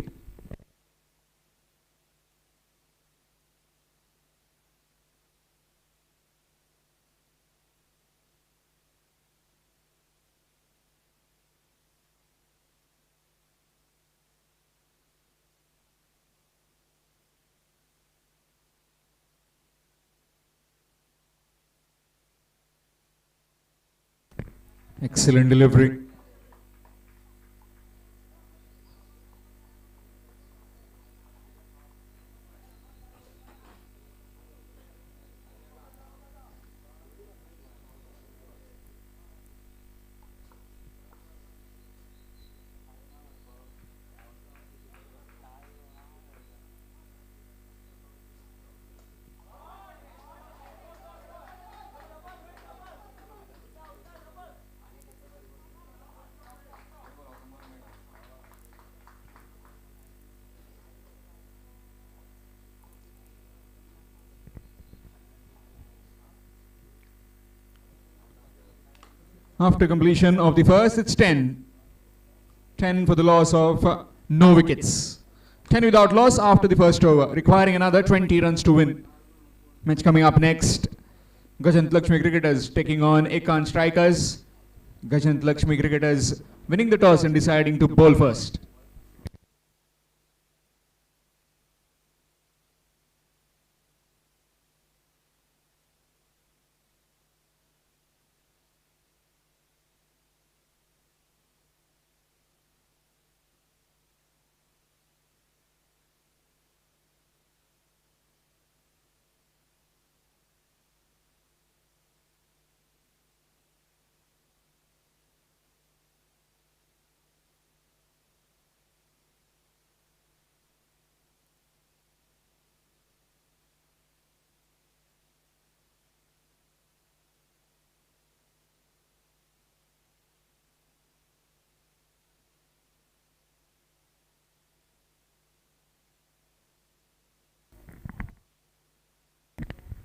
Excellent delivery. After completion of the first, it's 10. 10 for the loss of no wickets. 10 without loss after the first over, requiring another 20 runs to win. Match coming up next. Gajant Lakshmi Cricketers taking on Ekan Strikers. Gajant Lakshmi Cricketers winning the toss and deciding to bowl first.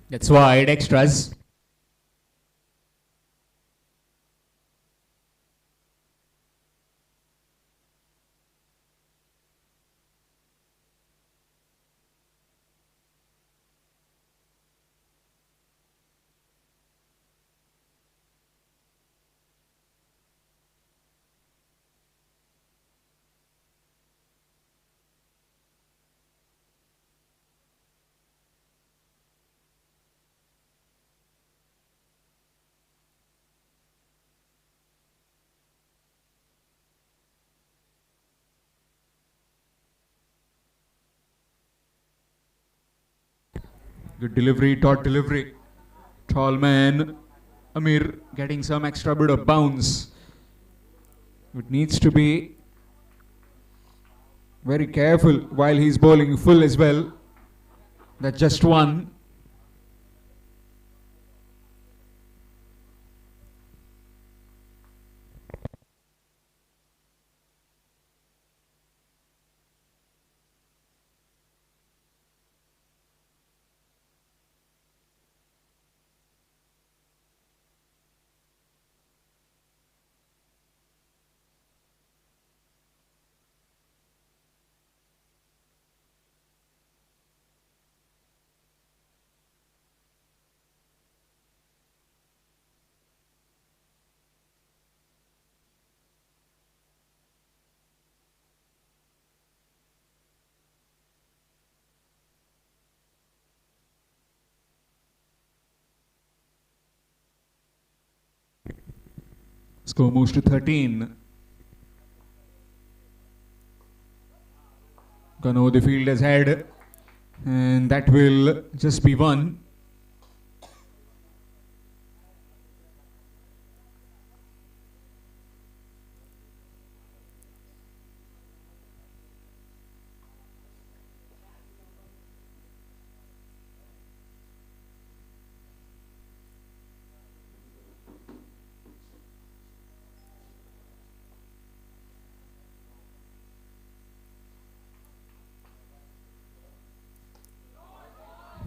That's wide, extras. Good delivery, taut delivery. Tall man, Amir, getting some extra bit of bounce. It needs to be very careful while he's bowling full as well. That's just one. Score moves to 13. Gonna the field as head, and that will just be one.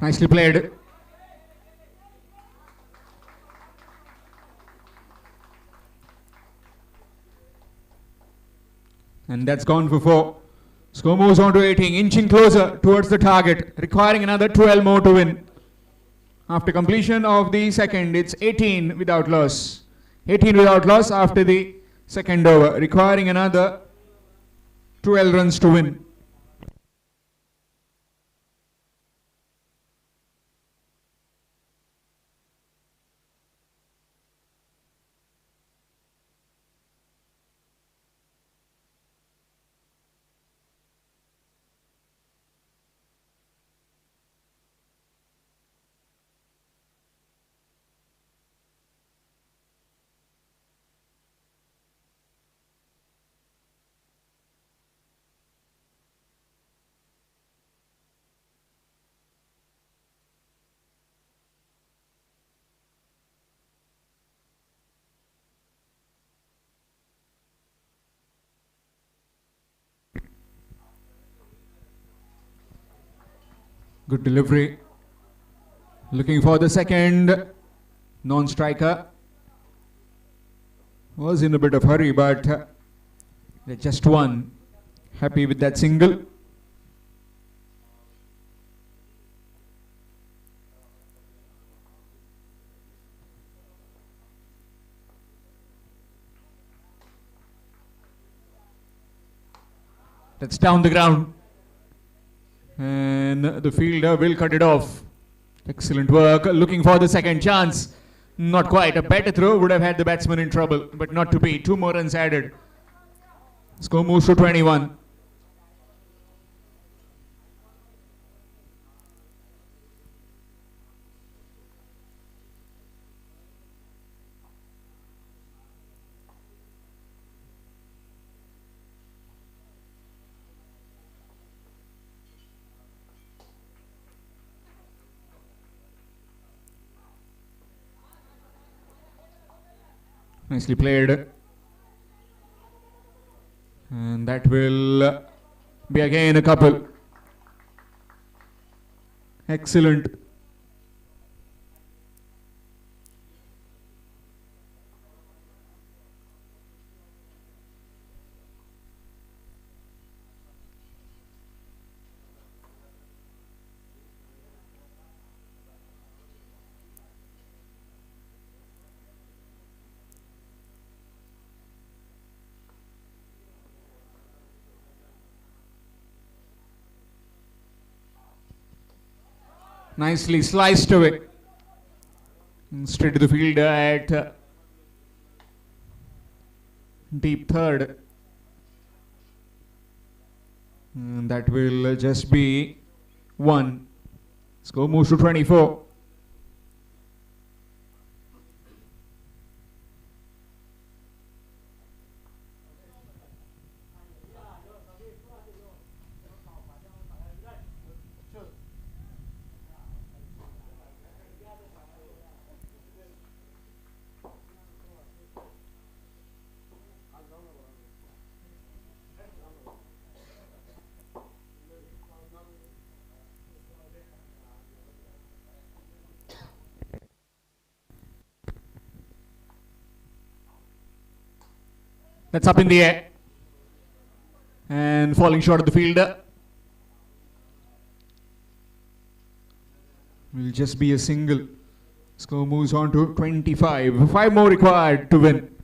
Nicely played. And that's gone for 4. Score moves on to 18, inching closer towards the target, requiring another 12 more to win. After completion of the second, it's 18 without loss. 18 without loss after the second over, requiring another 12 runs to win. Good delivery. Looking for the second. Non-striker. Was in a bit of hurry, but they just won. Happy with that single. That's down the ground. And the fielder will cut it off. Excellent work. Looking for the second chance. Not quite. A better throw would have had the batsman in trouble, but not to be. 2 more runs added. Score moves to 21. Nicely played. And that will be again a couple. Excellent. Nicely sliced away. Straight to the fielder at deep third. And that will just be 1. Score moves to 24. That's up in the air. And falling short of the fielder. Will just be a single. Score moves on to 25. 5 more required to win.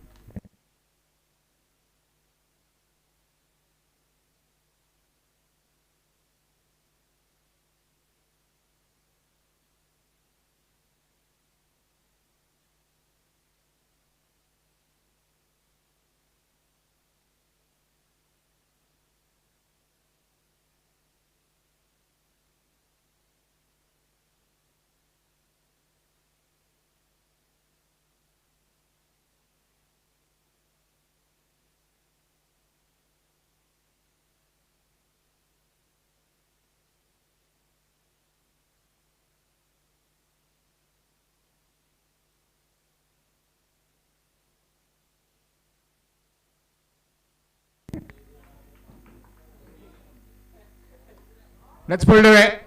That's pulled away.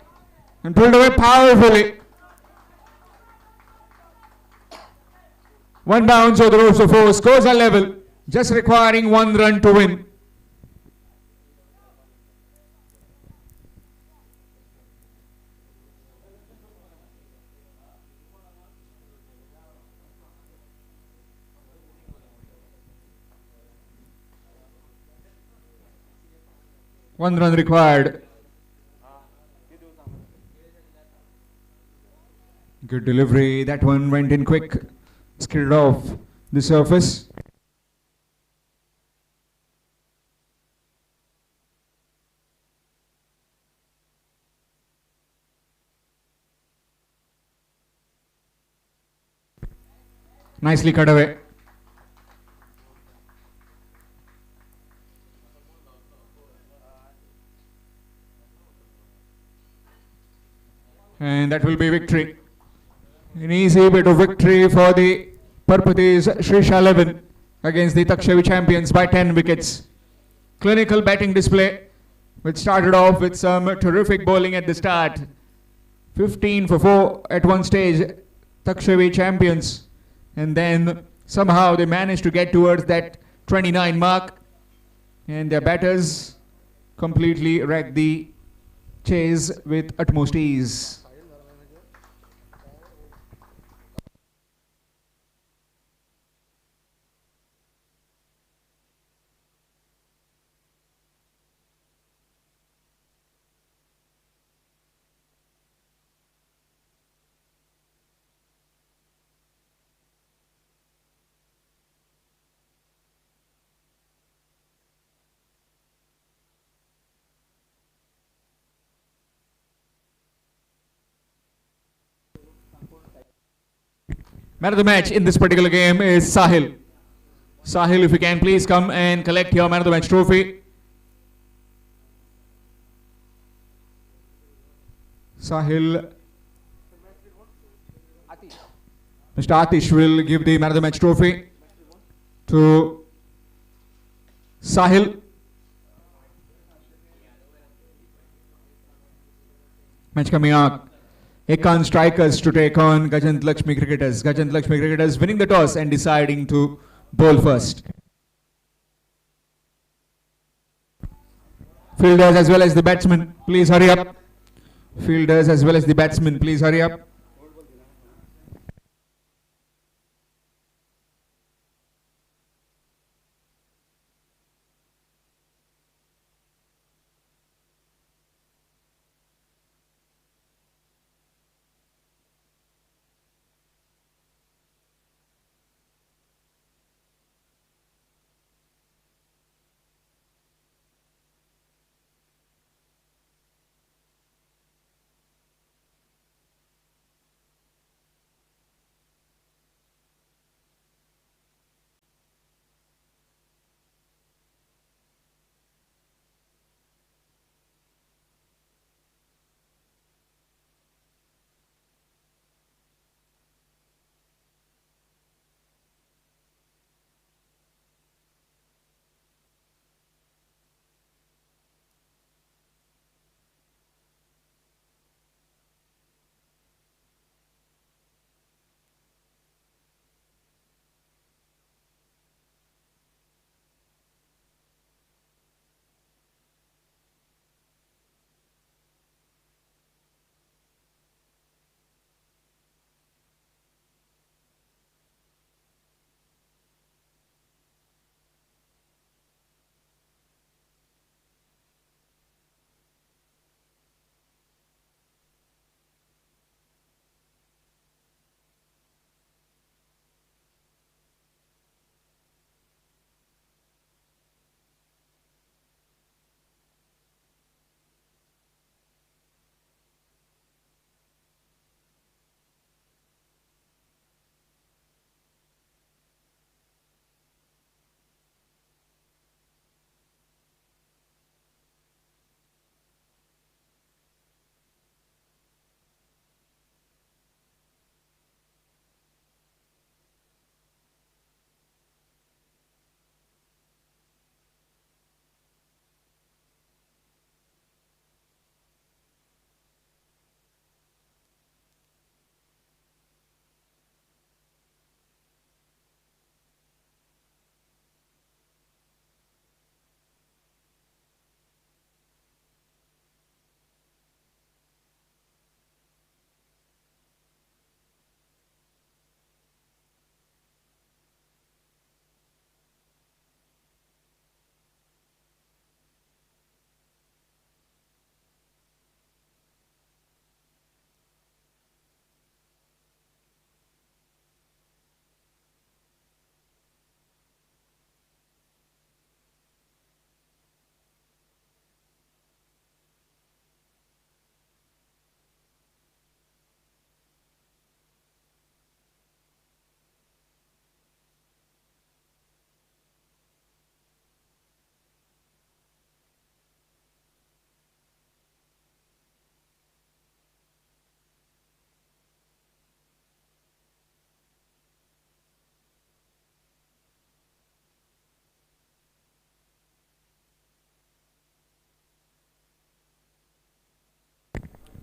And pulled away powerfully. 1 bounce over the ropes of 4. Scores are level. Just requiring 1 run to win. One run required. Good delivery. That one went in quick. Skidded off the surface. Nicely cut away. And that will be victory. An easy bit of victory for the Parpatis Shrisha 11 against the Takshavi champions by 10 wickets. Clinical batting display, which started off with some terrific bowling at the start. 15 for 4 at one stage, Takshavi champions. And then somehow they managed to get towards that 29 mark. And their batters completely wrecked the chase with utmost ease. Man of the match in this particular game is Sahil. Sahil, if you can please come and collect your man of the match trophy. Sahil. Mr. Atish will give the man of the match trophy to Sahil. Match coming up. Ekan strikers to take on Gajant Lakshmi cricketers. Gajant Lakshmi cricketers winning the toss and deciding to bowl first. Fielders as well as the batsmen, please hurry up. Fielders as well as the batsmen, please hurry up.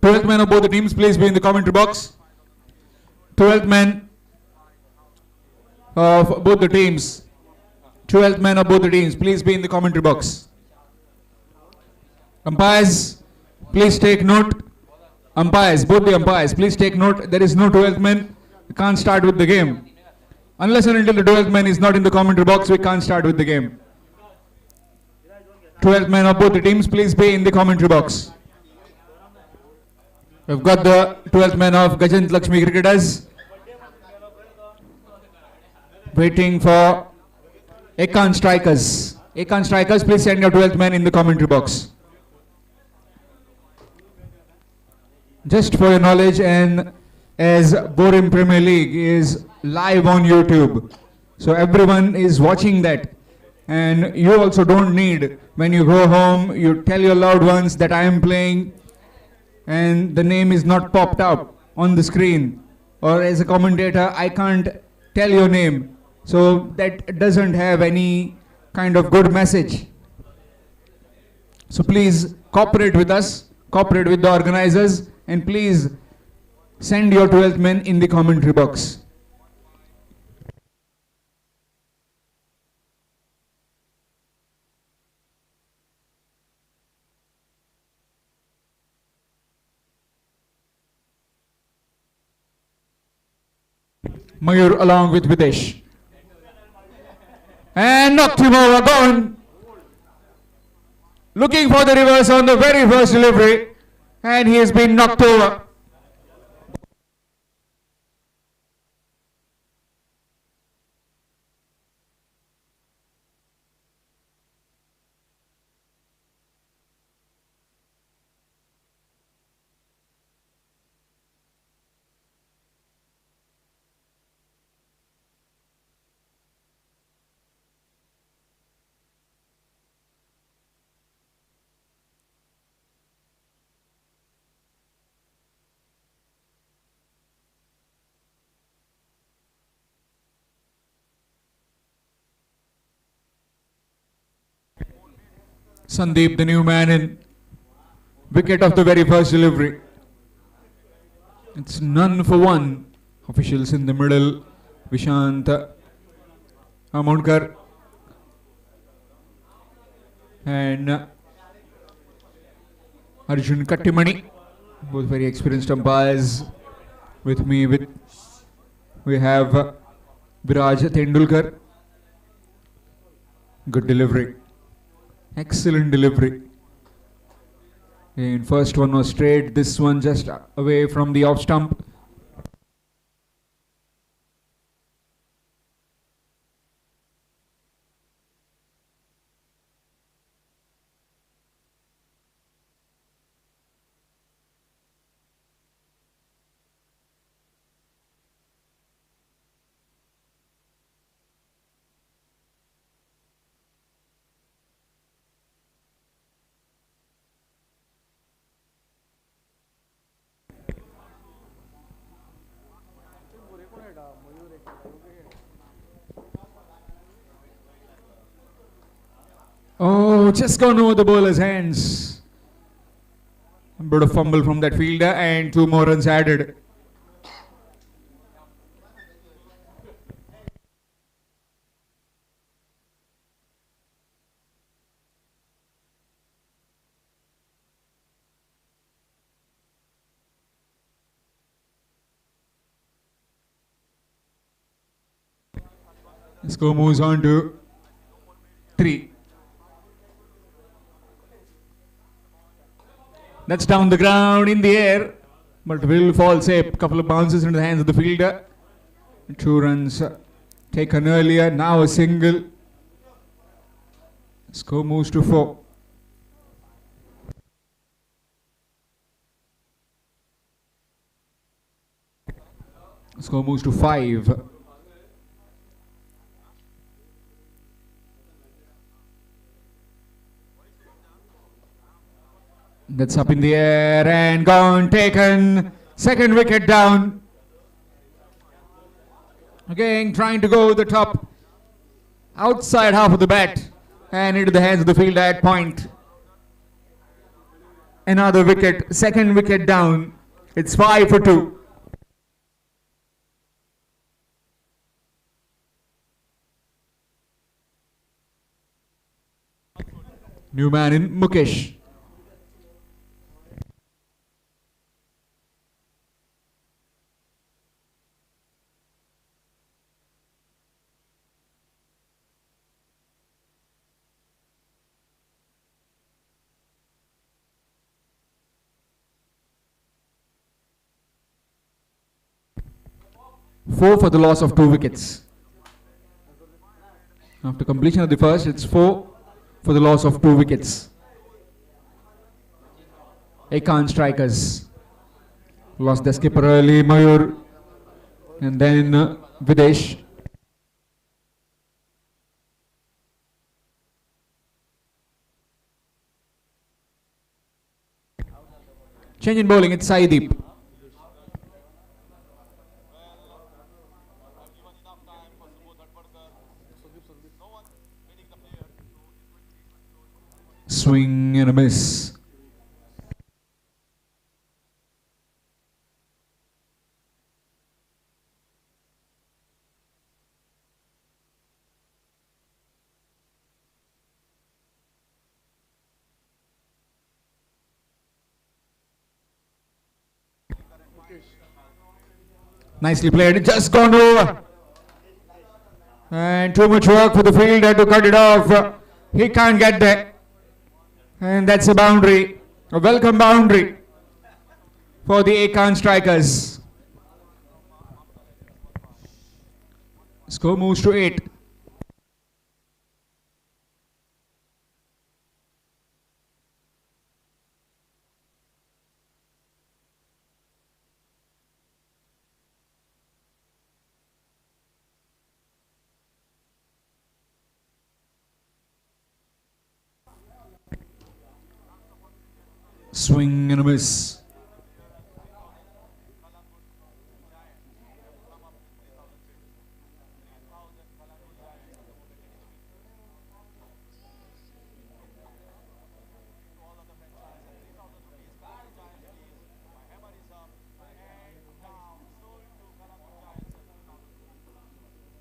12th man of both the teams, please be in the commentary box. 12th man of both the teams. 12th man of both the teams, please be in the commentary box. Umpires, please take note. Umpires, both the umpires, please take note. There is no 12th man. We can't start with the game. Unless and until the 12th man is not in the commentary box, we can't start with the game. 12th man of both the teams, please be in the commentary box. We've got the 12th man of Gajant Lakshmi Cricketers waiting for Ekan Strikers. Ekan Strikers, please send your 12th man in the commentary box. Just for your knowledge, and as Borim Premier League is live on YouTube, so everyone is watching that, and you also don't need, when you go home, you tell your loved ones that I am playing and the name is not popped up on the screen, or as a commentator I can't tell your name, so that doesn't have any kind of good message. So please cooperate with us, cooperate with the organizers, and please send your 12th men in the commentary box. Mayur along with Videsh. And knocked him over, gone. Looking for the reverse on the very first delivery, and he has been knocked over. Sandeep, the new man in wicket of the very first delivery. It's none for one. Officials in the middle. Vishant Amondkar and Arjun Kattimani, both very experienced umpires. With me, we have Viraj Tendulkar. Good delivery. Excellent delivery. And first one was straight, this one just away from the off stump. Oh, just gone over the bowler's hands. A bit of fumble from that fielder and 2 more runs added. The score moves on to 3. That's down the ground in the air, but will fall safe. A couple of bounces into the hands of the fielder. 2 runs taken earlier, now a single. Score moves to 4. Score moves to 5. That's up in the air and gone, taken. Second wicket down. Again, trying to go the top outside half of the bat and into the hands of the fielder at point. Another wicket, second wicket down. It's 5 for 2. New man in Mukesh. Four for the loss of 2 wickets. After completion of the first, it's 4 for the loss of 2 wickets. Ekan strikers. Lost the skipper early, Mayur, and then Videsh. Change in bowling, it's Saideep. Swing and a miss. Nicely played, just gone over. And too much work for the fielder to cut it off. He can't get there. And that's a boundary, a welcome boundary for the Ekan strikers. Score moves to 8. Swing and a miss.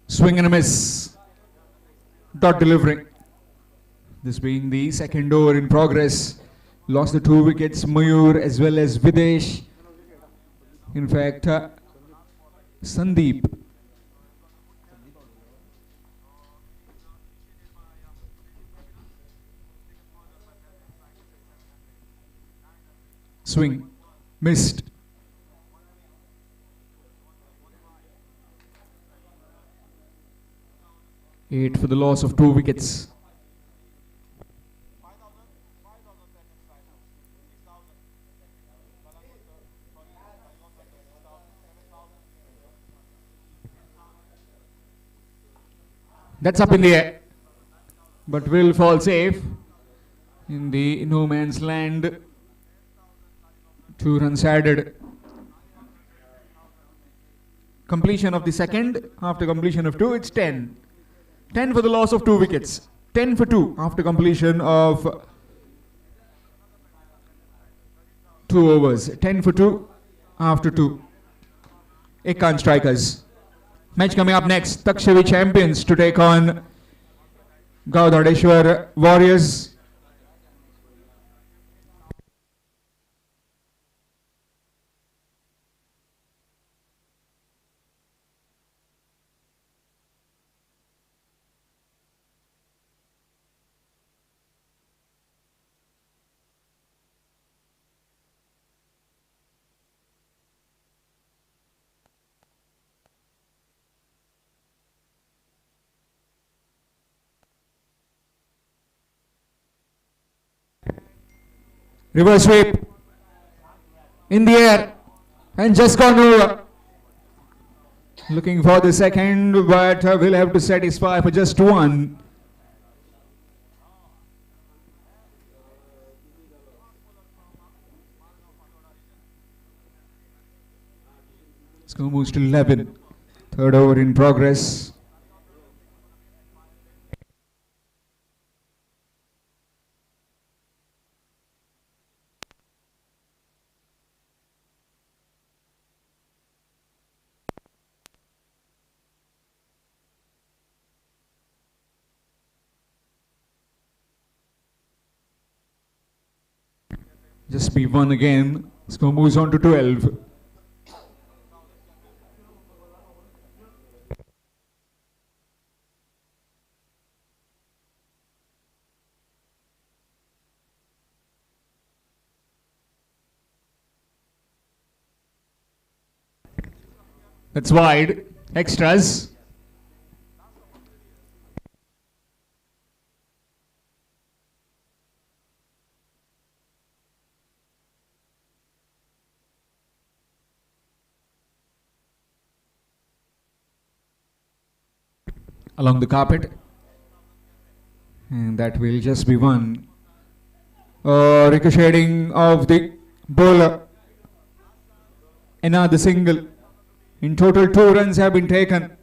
Swing and a miss. Dot delivering. This being the second over in progress. Lost the 2 wickets, Mayur as well as Videsh. In fact, Sandeep. Swing, missed. Eight for the loss of 2 wickets. That's up in the air, but will fall safe in the no man's land. 2 runs added. Completion of the second. After completion of 2, it's 10. 10 for the loss of 2 wickets. 10 for 2 after completion of 2 overs. 10 for 2 after 2. Ekan strikers. Match coming up next, Takshavi champions to take on Gaudadeshwar Warriors. Reverse sweep in the air and just gone over. Looking for the second, but we'll have to satisfy for just 1. Score moves to 11. Third over in progress. just be one again. Score moves on to 12. That's wide. Extras. Along the carpet. And that will just be one. Ricocheting of the bowler. Another single. In total, 2 runs have been taken.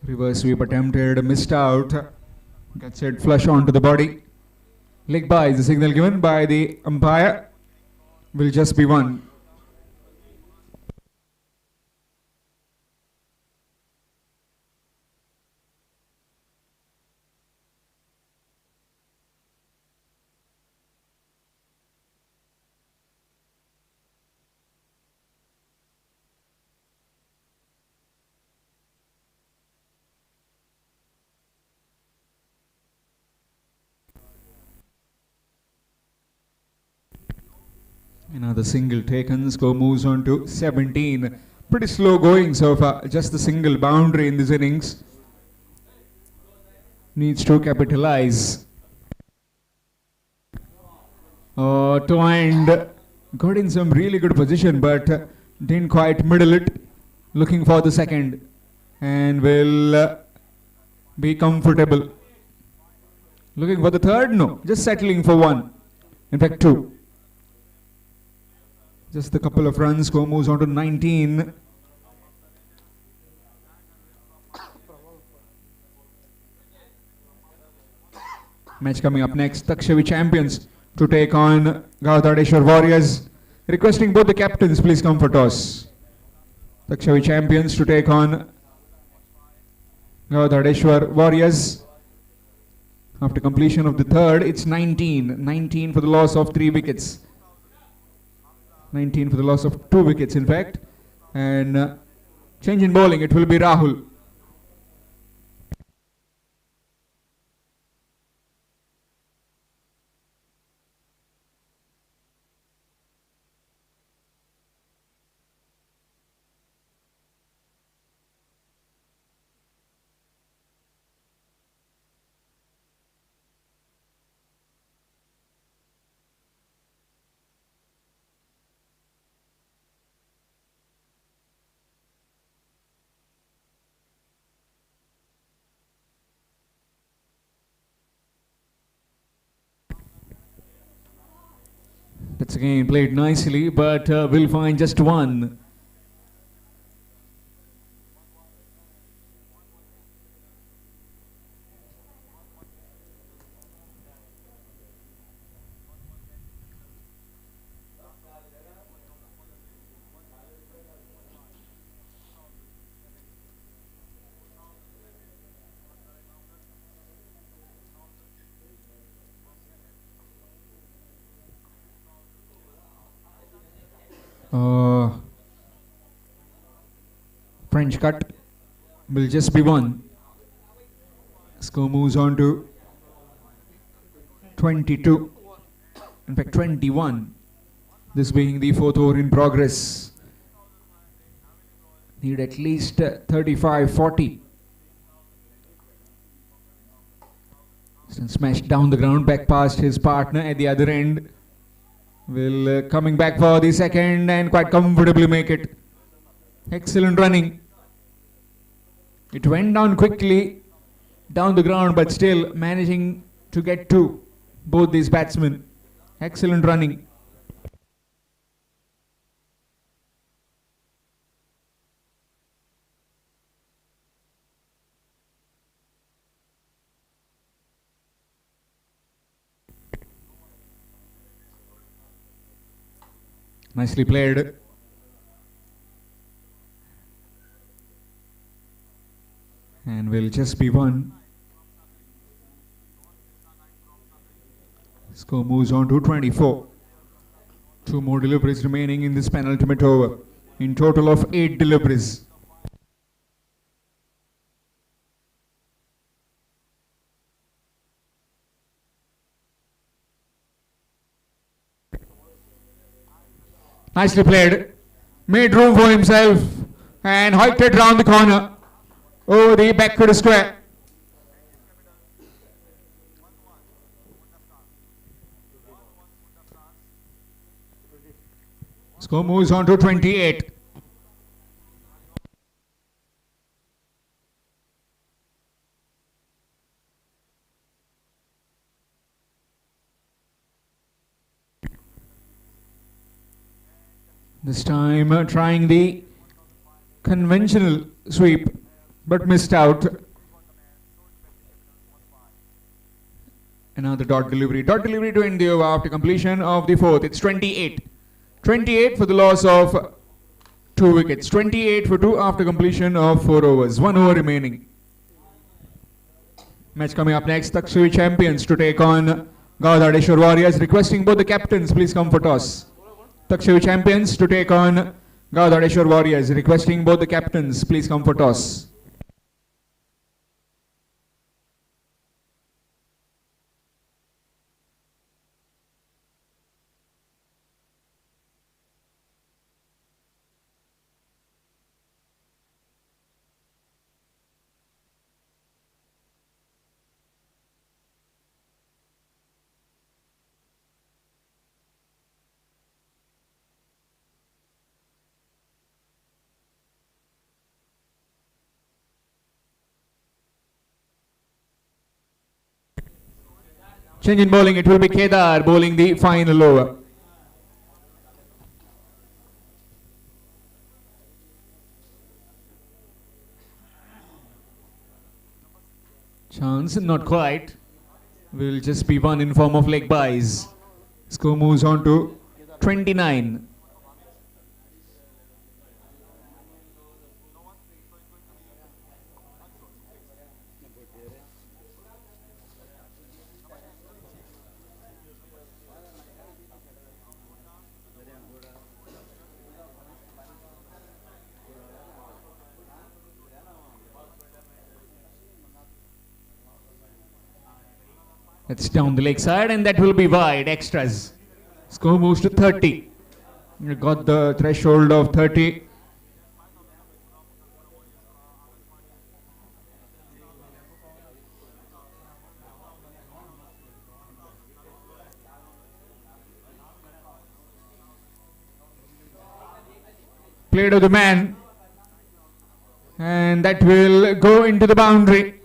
Reverse sweep attempted, missed out. Gets it flush onto the body. Leg by is the signal given by the umpire. Will just be one. Another single taken. Score moves on to 17. Pretty slow going so far. Just the single boundary in this innings. Needs to capitalize. To end. Got in some really good position, but didn't quite middle it. Looking for the second. And will be comfortable. Looking for the third? No. Just settling for one. In fact, two. Just a couple of runs. Score moves on to 19. Match coming up next. Takshavi champions to take on Gauthadeshwar Warriors. Requesting both the captains please come for toss. Takshavi champions to take on Gauthadeshwar Warriors. After completion of the third, it's 19. 19 for the loss of 3 wickets. 19 for the loss of 2 wickets in fact. And change in bowling, it will be Rahul. That's again played nicely, but we'll find just one. French cut will just be one. Score moves on to 22. In fact, 21. This being the 4th over in progress. Need at least 35-40. Smashed down the ground, back past his partner at the other end. Will coming back for the second and quite comfortably make it. Excellent running. It went down quickly down the ground, but still managing to get to both these batsmen. Excellent running. Nicely played. And will just be one. Score moves on to 24. Two more deliveries remaining in this penultimate over. In total of 8 deliveries. Nicely played. Made room for himself and hiked it round the corner. Over the backward square. Score moves on to 28. This time trying the conventional sweep but missed out. Another dot delivery. Dot delivery to end the over after completion of the fourth. It's 28. 28 for the loss of 2 wickets. 28 for 2 after completion of 4 overs. 1 over remaining. Match coming up next. Takshavi champions to take on Gaudadeshwar Warriors. Requesting both the captains please come for toss. Takshavi champions to take on Gaudadeshwar Warriors. Requesting both the captains please come for toss. Change in bowling, it will be Kedar bowling the final over. Chance, not quite. Will just be one in form of leg byes. Score moves on to 29. It's down the leg side and that will be wide, extras. Score moves to 30. You got the threshold of 30. Played of the man. And that will go into the boundary.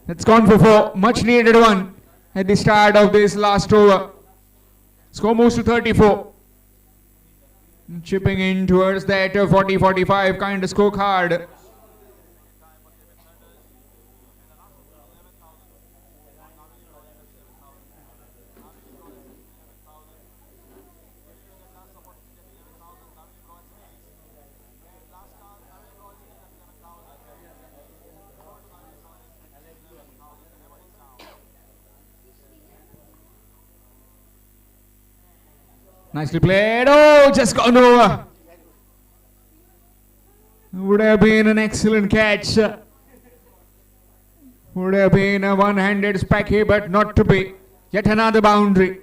It's gone for 4. Much needed one at the start of this last over. Score moves to 34. Chipping in towards that 40-45 kind of scorecard. Nicely played. Oh, just gone over. Would have been an excellent catch. Would have been a one-handed spacky, but not to be. Yet another boundary.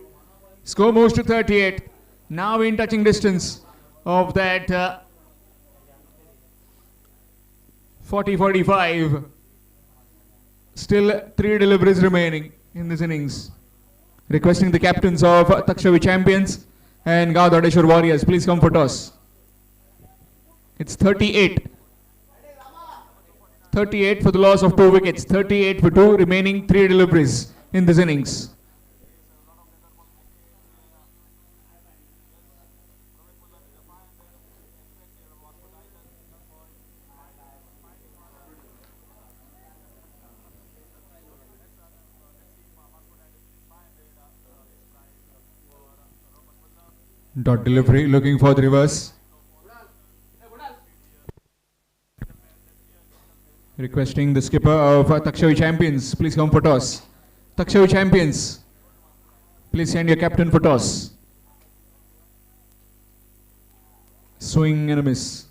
Score moves to 38. Now in touching distance of that 40-45. Still 3 deliveries remaining in this innings. Requesting the captains of Takshavi champions and Gaudadeshwar Warriors, please come for toss. It's 38. 38 for the loss of 2 wickets. 38 for 2 remaining 3 deliveries in this innings. Dot delivery, looking for the reverse. Requesting the skipper of Takshavi Champions, please come for toss. Takshavi Champions, please send your captain for toss. Swing and a miss.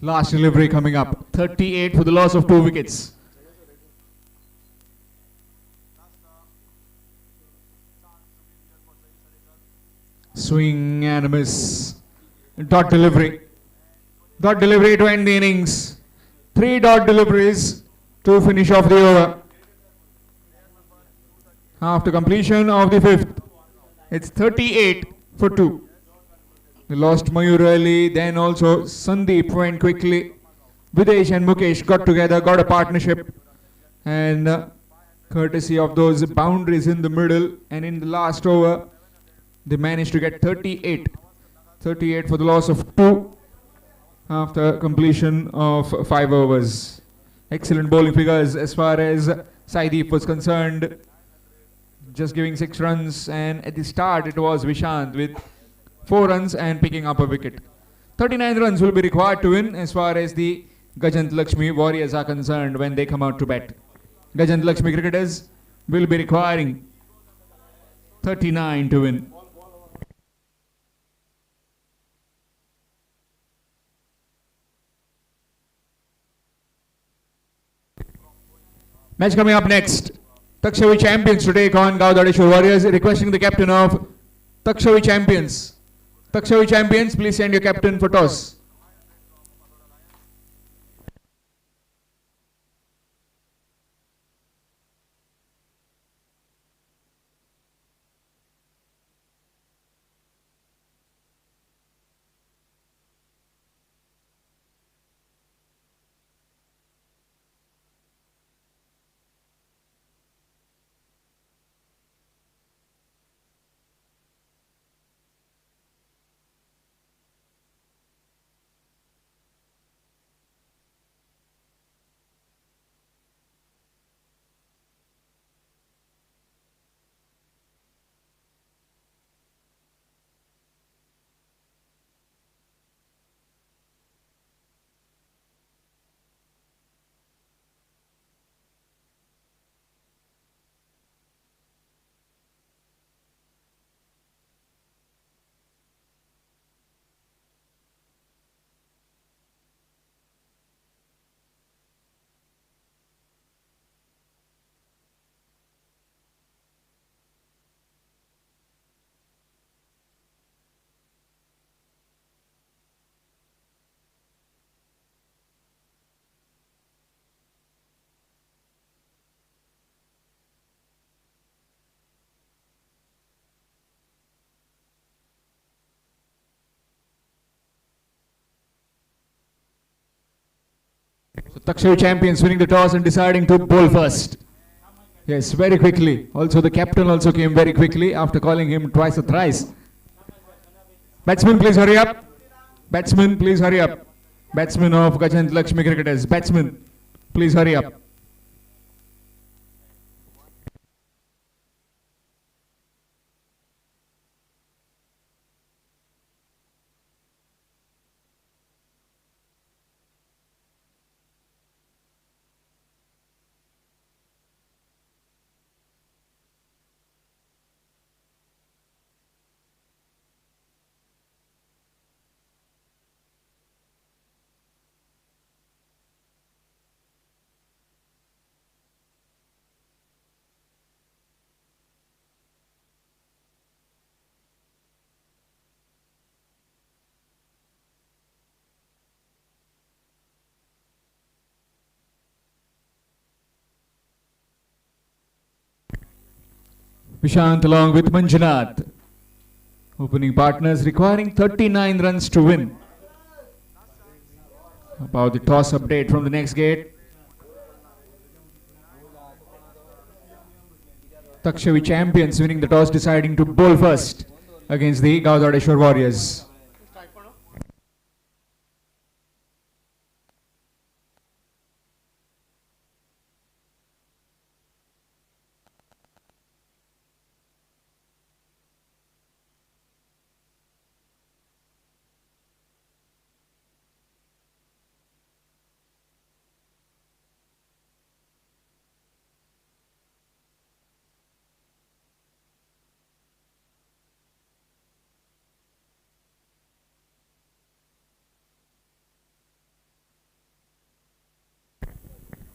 Last delivery coming up. 38 for the loss of 2 wickets. Swing and a miss. Dot delivery. Dot delivery to end the innings. 3 dot deliveries to finish off the over. After completion of the 5th, it's 38 for 2. They lost Mayur early, then also Sandeep went quickly. Videsh and Mukesh got together, got a partnership, and courtesy of those boundaries in the middle and in the last over, they managed to get 38. 38 for the loss of 2 after completion of 5 overs. Excellent bowling figures as far as Saideep was concerned. Just giving 6 runs, and at the start it was Vishant with 4 runs and picking up a wicket. 39 runs will be required to win as far as the Gajant Lakshmi Warriors are concerned when they come out to bat. Gajant Lakshmi cricketers will be requiring 39 to win. Match coming up next. Takshavi Champions to take on Gaudadeshwar Warriors, requesting the captain of Takshavi Champions. Takshavi Champions, please send your captain for toss. So Takshavi Champions winning the toss and deciding to bowl first. Yes, very quickly. Also the captain also came very quickly after calling him twice or thrice. Batsman, please hurry up. Batsman, please hurry up. Batsman of Gajant Lakshmi cricketers. Batsman, please hurry up. Vishant along with Manjunath. Opening partners requiring 39 runs to win. About the toss update from the next gate. Takshavi Champions winning the toss, deciding to bowl first against the Gaudadeshwar Warriors.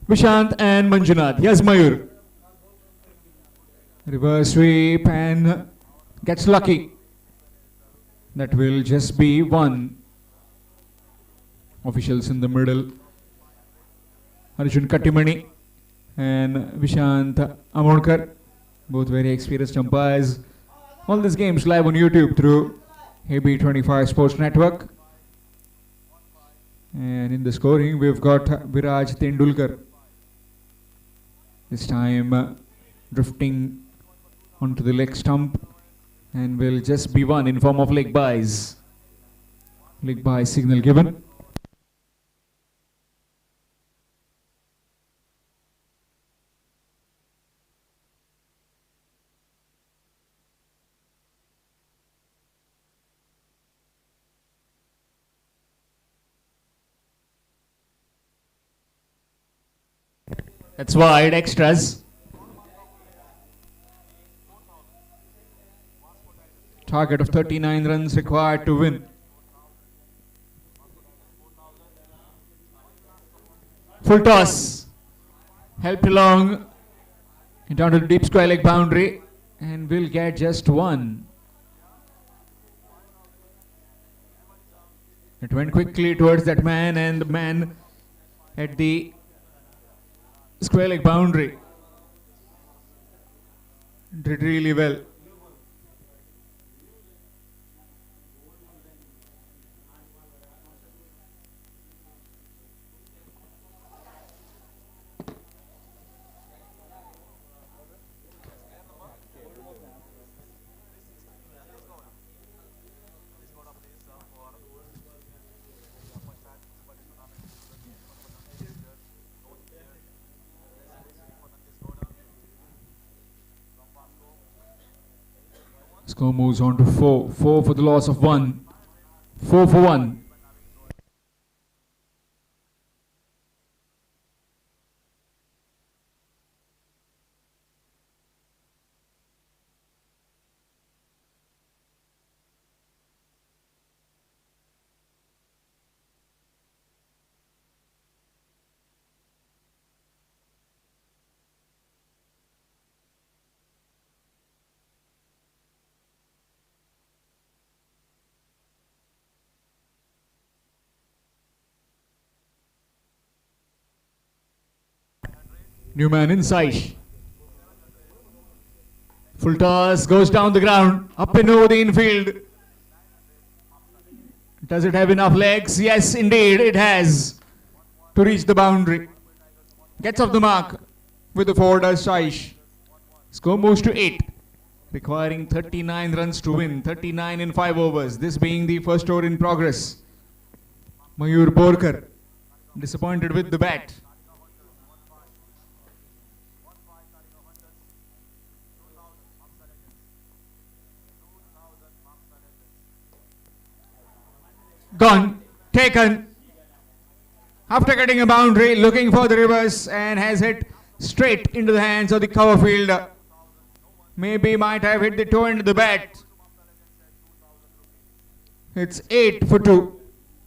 Vishant and Manjunath. Here's Mayur. Reverse sweep and gets lucky. That will just be one. Officials in the middle. Arjun Kattimani and Vishant Amodkar. Both very experienced umpires. All these games live on YouTube through AB25 Sports Network. And in the scoring, we've got Viraj Tendulkar. This time drifting onto the leg stump and will just be one in form of leg byes. Leg bye signal given. That's wide, extras. Target of 39 runs required to win. Full toss. Helped along down to the deep square leg boundary and will get just one. It went quickly towards that man and the man at the square leg boundary did really well. Score moves on to 4. 4 for the loss of 1. 4 for 1. New man inside. Full toss goes down the ground, up and over the infield. Does it have enough legs? Yes, indeed, it has to reach the boundary. Gets off the mark with the forward as Saish. Score moves to 8, requiring 39 runs to win. 39 in 5 overs. This being the first over in progress. Mayur Borkar disappointed with the bat. Gone, taken. After getting a boundary, looking for the reverse and has hit straight into the hands of the cover fielder. Maybe might have hit the toe end of the bat. It's 8 for 2.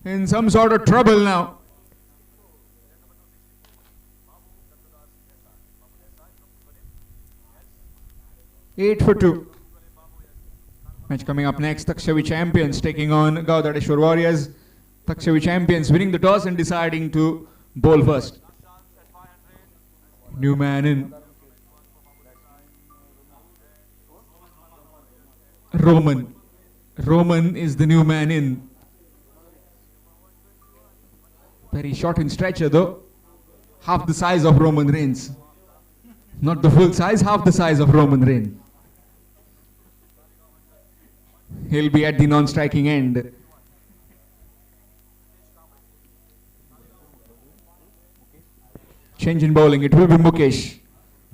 In some sort of trouble now. Eight for 2. Match coming up next, Takshavi Champions taking on Gaudadeshwar Warriors. Takshavi Champions winning the toss and deciding to bowl first. New man in. Roman. Roman is the new man in. Very short in stature though. Half the size of Roman Reigns. Not the full size, half the size of Roman Reigns. He'll be at the non-striking end. Change in bowling, it will be Mukesh.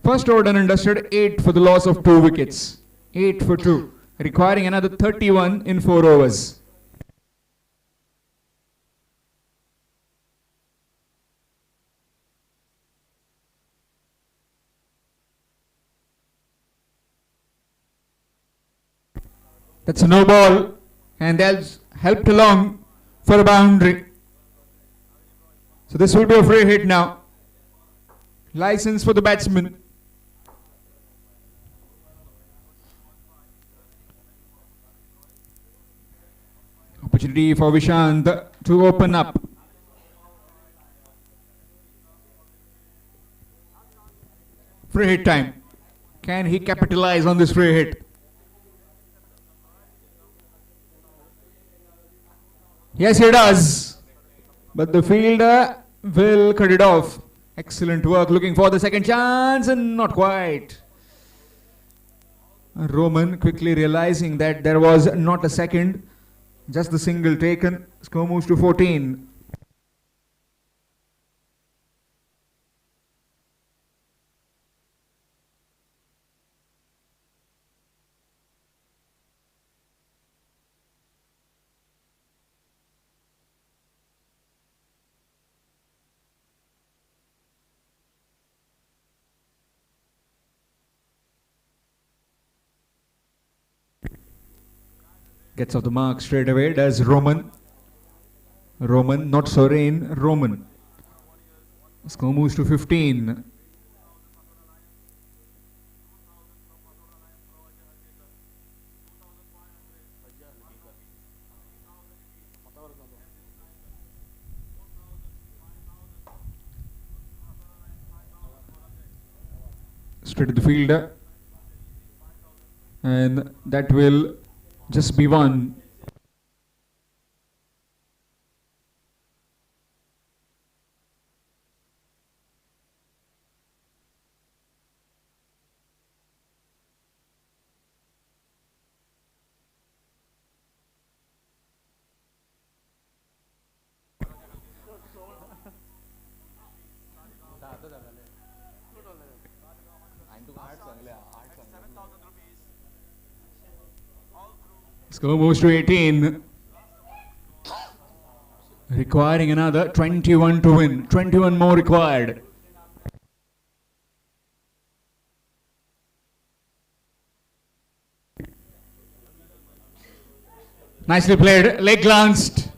First over done and dusted, 8 for the loss of 2 wickets. 8 for 2, requiring another 31 in 4 overs. That's a no ball, and that's helped along for a boundary. So this will be a free hit now. License for the batsman. Opportunity for Vishant to open up. Free hit time. Can he capitalize on this free hit? Yes, he does. But the fielder will cut it off. Excellent work, looking for the second chance, and not quite. Roman quickly realizing that there was not a second, just the single taken. Score moves to 14. Gets off the mark straight away, does Roman. Roman, not Soren, Roman. Score moves to 15. Straight to the fielder. And that will just be one. Score moves to 18. Requiring another 21 to win. 21 more required. Nicely played. Leg glanced.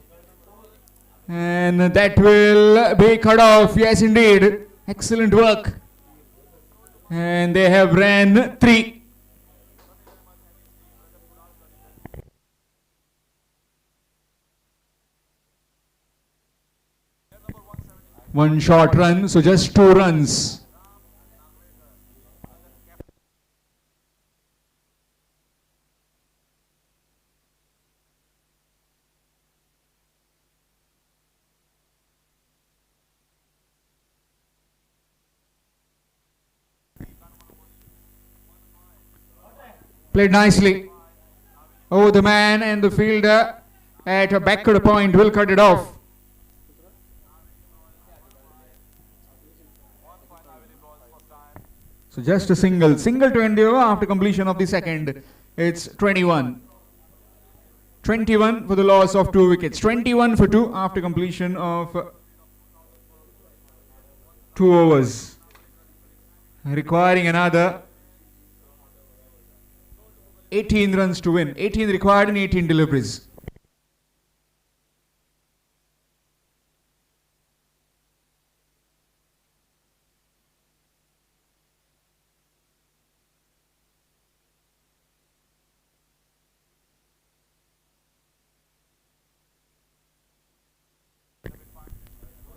And that will be cut off. Yes, indeed. Excellent work. And they have ran 3. One short run, so just 2 runs. Played nicely. Oh, the man and the fielder at a backward point will cut it off. So just a single to end over after completion of the second. It's 21. 21 for the loss of 2 wickets. 21 for 2 after completion of 2 overs. Requiring another 18 runs to win. 18 required and 18 deliveries.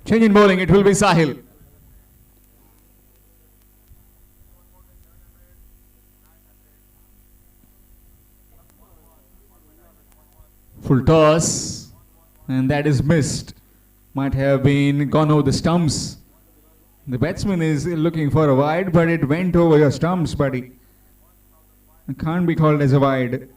Change in bowling, it will be Sahil. Full toss, and that is missed. Might have been gone over the stumps. The batsman is looking for a wide, but it went over your stumps, buddy. It can't be called as a wide.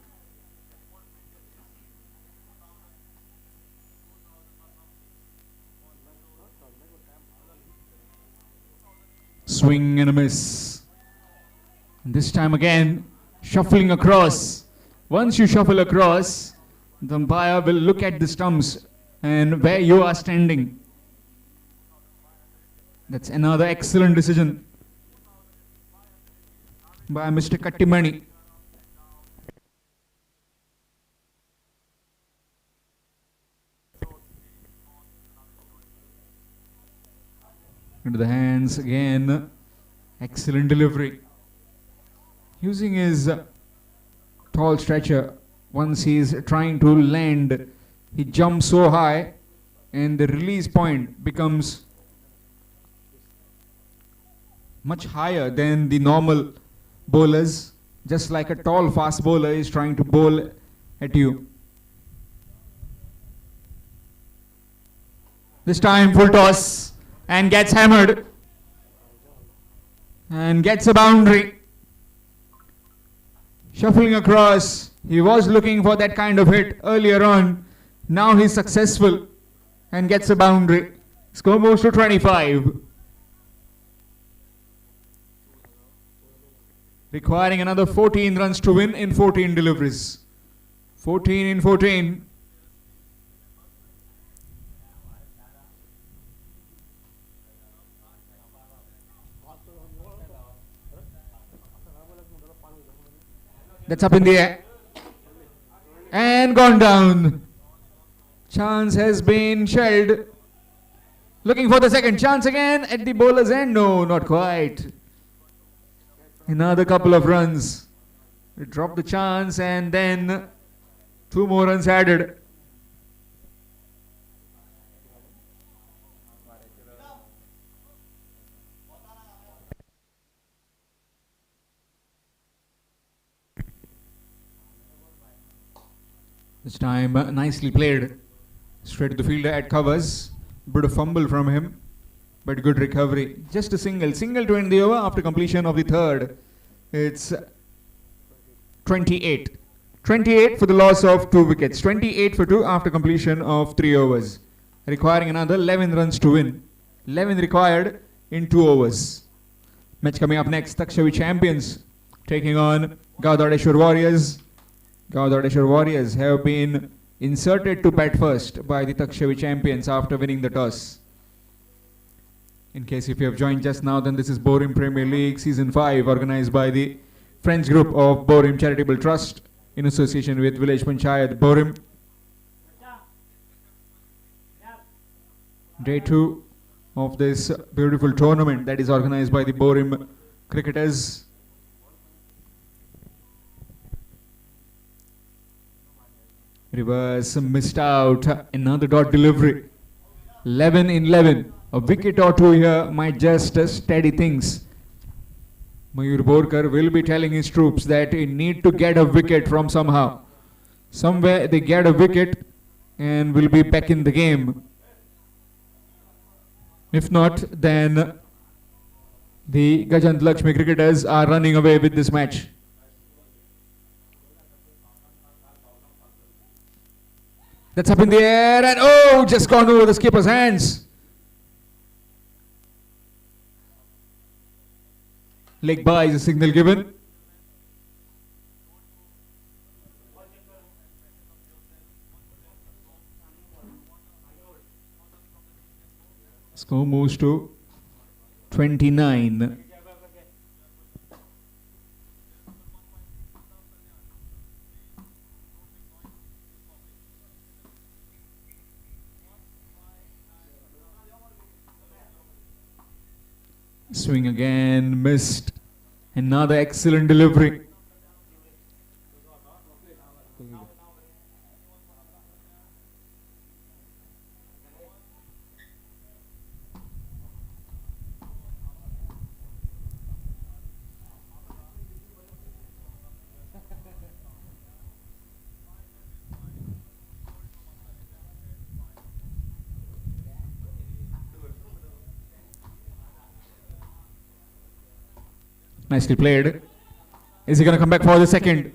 Swing and a miss. And this time again, shuffling across. Once you shuffle across, the umpire will look at the stumps and where you are standing. That's another excellent decision by Mr. Kattimani. Into the hands again. Excellent delivery. Using his tall stretcher, once he's trying to land, he jumps so high and the release point becomes much higher than the normal bowlers, just like a tall fast bowler is trying to bowl at you. This time full toss and gets hammered and gets a boundary. Shuffling across, he was looking for that kind of hit earlier on. Now he's successful and gets a boundary. Score moves to 25. Requiring another 14 runs to win in 14 deliveries. 14 in 14. That's up in the air. And gone down. Chance has been shelled. Looking for the second chance again at the bowler's end. No, not quite. Another couple of runs. We dropped the chance and then 2 more runs added. This time nicely played. Straight to the fielder at covers. Bit of fumble from him, but good recovery. Just a single to end the over after completion of the third. It's 28. 28 for the loss of 2 wickets. 28 for 2 after completion of 3 overs. Requiring another 11 runs to win. 11 required in 2 overs. Match coming up next. Takshavi champions taking on Gaudadeshwar Warriors. Gaudadeshwar Warriors have been inserted to bat first by the Takshavi champions after winning the toss. In case if you have joined just now, then this is Borim Premier League Season 5 organized by the Friends Group of Borim Charitable Trust in association with Village Panchayat Borim. Day 2 of this beautiful tournament that is organized by the Borim cricketers. Reverse missed out. Another dot delivery. 11 in 11. A wicket or 2 here might just steady things. Mayur Borkar will be telling his troops that he need to get a wicket from somehow. Somewhere they get a wicket and will be back in the game. If not, then the Gajant Lakshmi cricketers are running away with this match. That's up in the air and oh, just gone over the skipper's hands. Leg by is a signal given. Score moves to 29. Swing again, missed. Another excellent delivery. Nicely played. Is he going to come back for the second?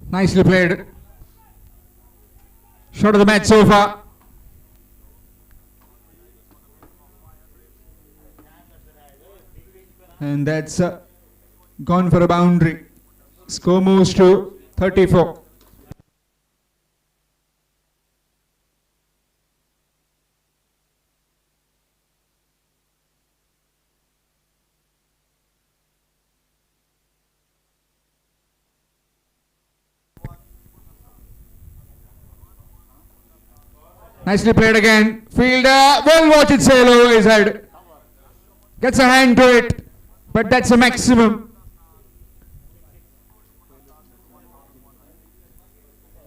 Nicely played. Shot of the match so far. And that's gone for a boundary. Score moves to 34. Nicely played again. Fielder, well watch it sail over his head. Gets a hand to it, but that's a maximum.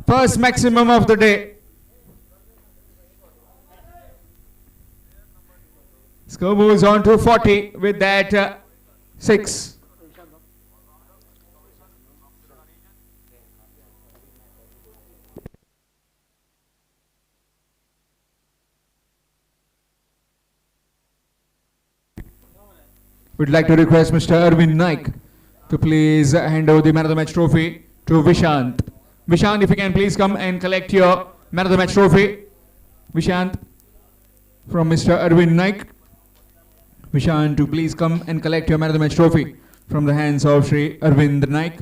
First maximum of the day. Score moves on to 40 with that 6. We'd like to request Mr. Arvind Naik to please hand over the man of the match trophy to Vishant. Vishant, if you can please come and collect your man of the match trophy. Vishant from Mr. Arvind Naik. Vishant to please come and collect your man of the match trophy from the hands of Shri Arvind Naik.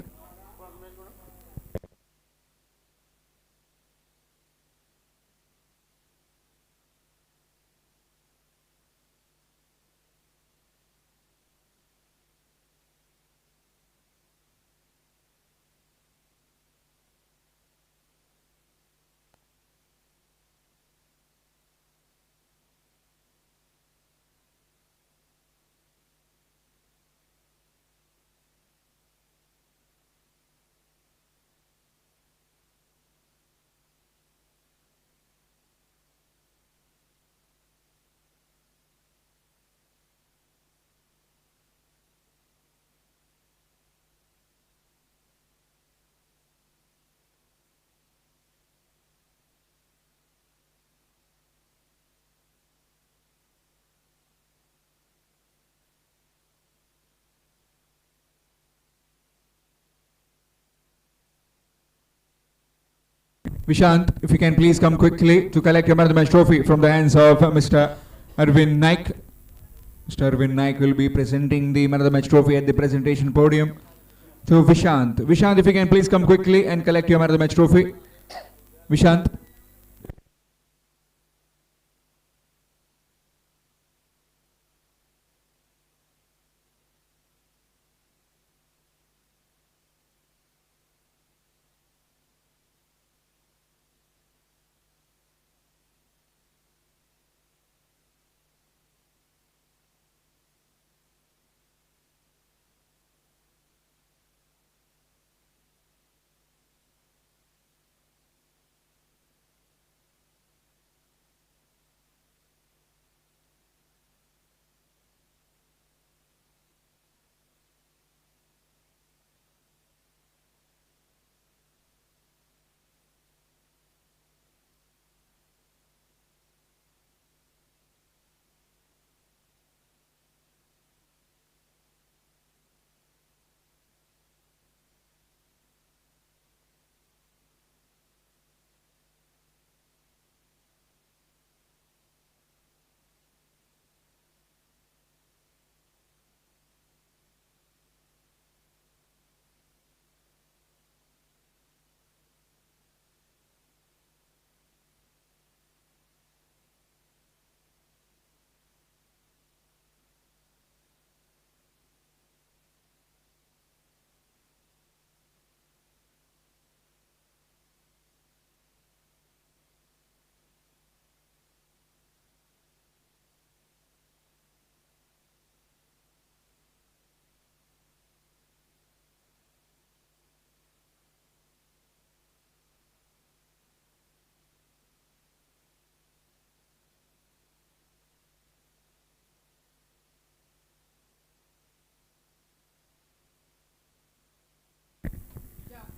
Vishant, if you can please come quickly to collect your man of the match trophy from the hands of Mr. Arvind Naik. Mr. Arvind Naik will be presenting the man of the match trophy at the presentation podium to Vishant. Vishant, if you can please come quickly and collect your man of the match trophy. Vishant.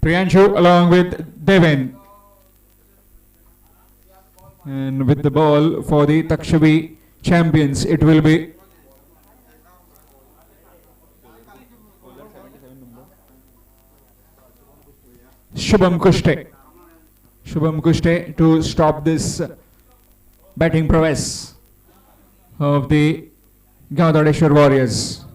Priyanshu along with Devin. And with the ball for the Takshavi champions, it will be Shubham Kushte. Shubham Kushte to stop this batting prowess of the Gaudadeshwar Warriors.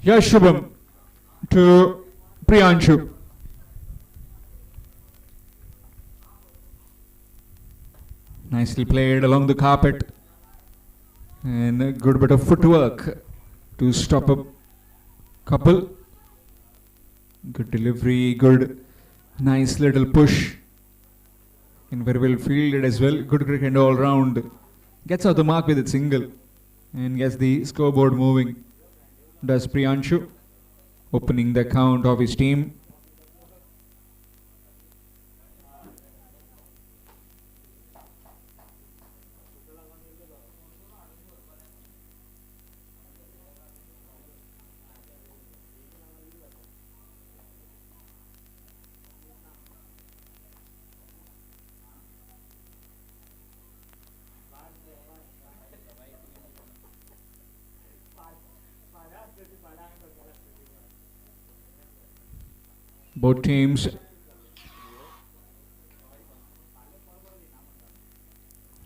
Here's Shubham to Priyanshu. Nicely played along the carpet and a good bit of footwork to stop a couple. Good delivery, good, nice little push. And very well fielded as well. Good cricket all round. Gets out the mark with its single and gets the scoreboard moving. Does Priyanshu, opening the count of his team.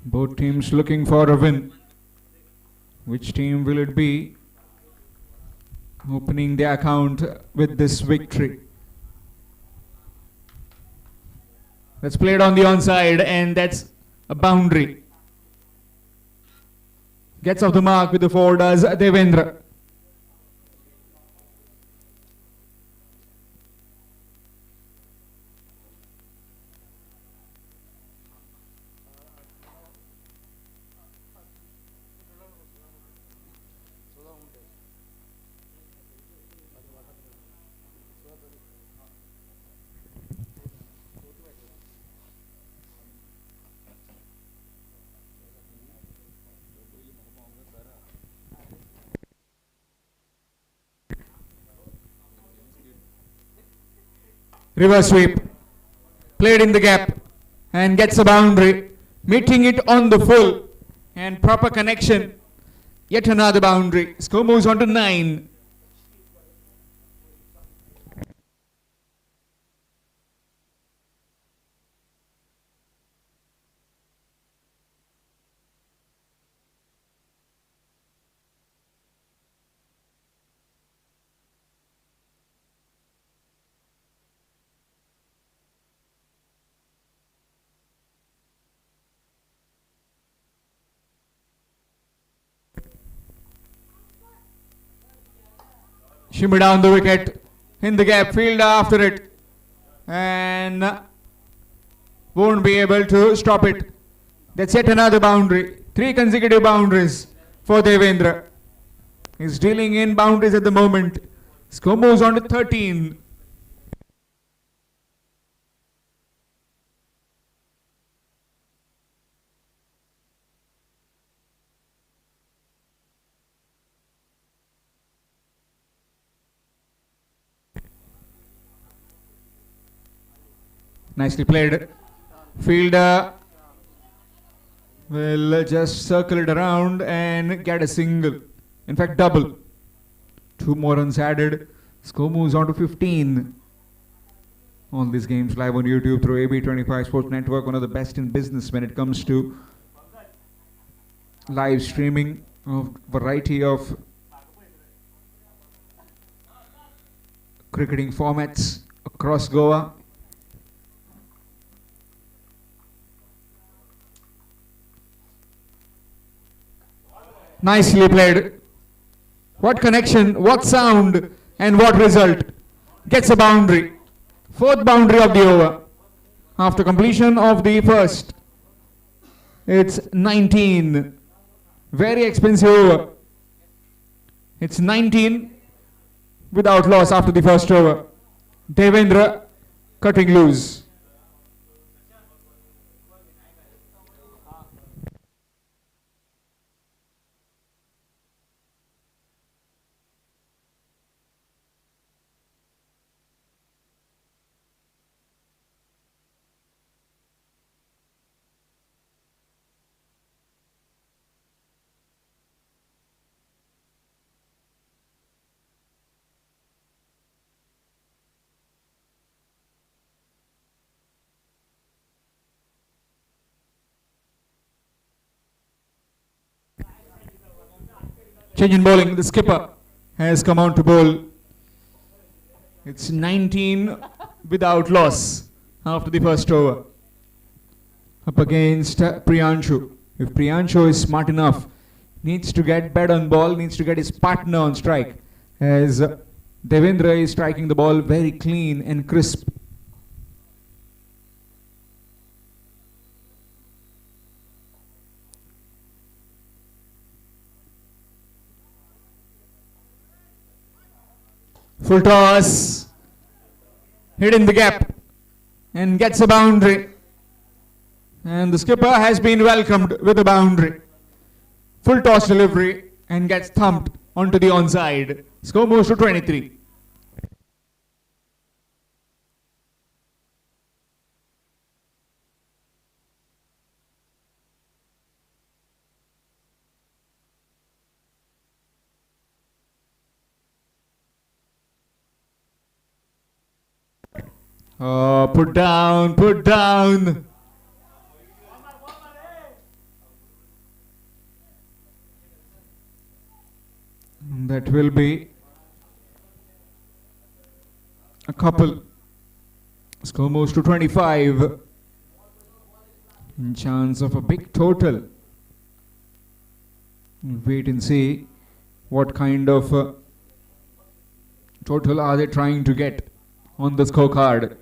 Both teams looking for a win. Which team will it be opening the account with this victory? That's played on the onside and that's a boundary. Gets off the mark with the 4 does Devendra. Reverse sweep, played in the gap and gets a boundary, meeting it on the full and proper connection. Yet another boundary. Score moves on to 9. Shimmy down the wicket, in the gap, fielder after it and won't be able to stop it. That's yet another boundary. 3 consecutive boundaries for Devendra. He's dealing in boundaries at the moment. Score moves on to 13. Nicely played. Fielder will just circle it around and get a single. In fact, double. 2 more runs added. Score moves on to 15. All these games live on YouTube through AB25 Sports Network. One of the best in business when it comes to live streaming of variety of cricketing formats across Goa. Nicely played. What connection, what sound and what result. Gets a boundary. 4th boundary of the over. After completion of the first. It's 19. Very expensive over. It's 19 without loss after the first over. Devendra cutting loose. Change in bowling. The skipper has come out to bowl. It's 19 without loss after the first over. Up against Priyanshu. If Priyanshu is smart enough, needs to get bed on ball, needs to get his partner on strike. As Devendra is striking the ball very clean and crisp. Full toss, hit in the gap and gets a boundary, and the skipper has been welcomed with a boundary. Full toss delivery and gets thumped onto the onside. Score moves to 23. Oh, put down, put down. That will be a couple. Score moves to 25. In chance of a big total. Wait and see what kind of total are they trying to get on the scorecard.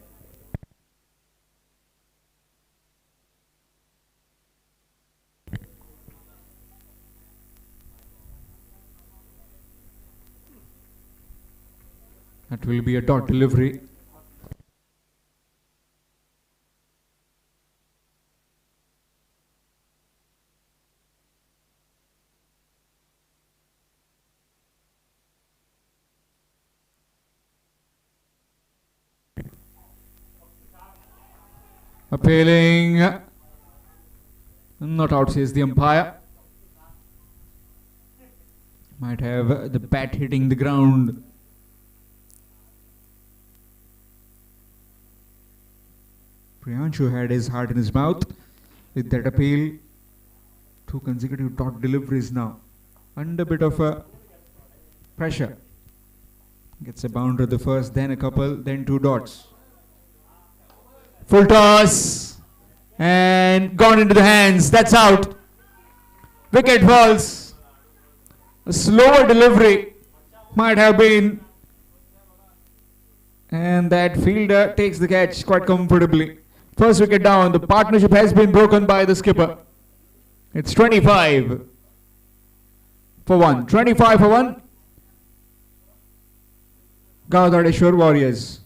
That will be a dot delivery. Appealing. Not out, says the umpire. Might have the bat hitting the ground. Priyanshu had his heart in his mouth with that appeal. 2 consecutive dot deliveries now. Under a bit of pressure. Gets a boundary the first, then a couple, then 2 dots. Full toss and gone into the hands. That's out. Wicket falls. A slower delivery might have been, and that fielder takes the catch quite comfortably. First wicket down. The partnership has been broken by the skipper. It's 25 for 1. 25 for 1. Gaugadeshwar Warriors.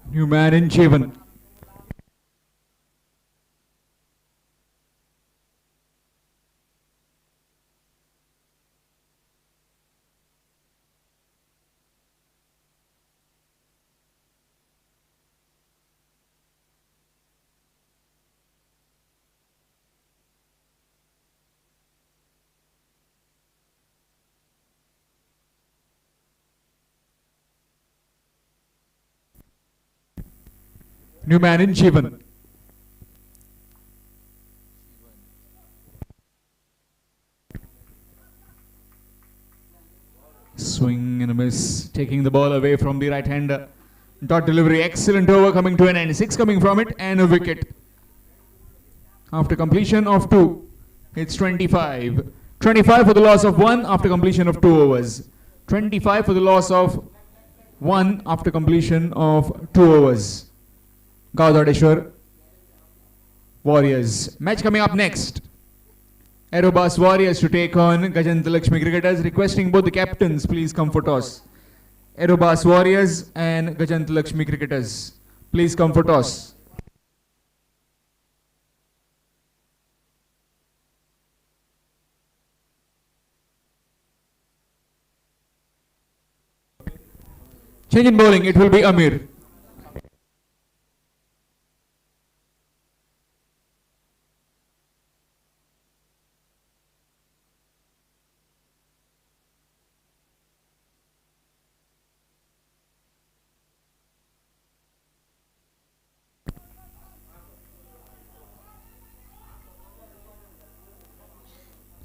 New man in Jeevan. New man in Jeevan. Swing and a miss, taking the ball away from the right hander. Dot delivery, excellent over coming to an end. 6 coming from it and a wicket. After completion of 2, it's 25. 25 for the loss of 1 after completion of 2 overs. 25 for the loss of 1 after completion of 2 overs. Gaudadeshwar Warriors. Match coming up next. Aerobus Warriors to take on Gajant Lakshmi Cricketers. Requesting both the captains, please come for toss. Aerobus Warriors and Gajant Lakshmi Cricketers. Please come for toss. Change in bowling, it will be Amir.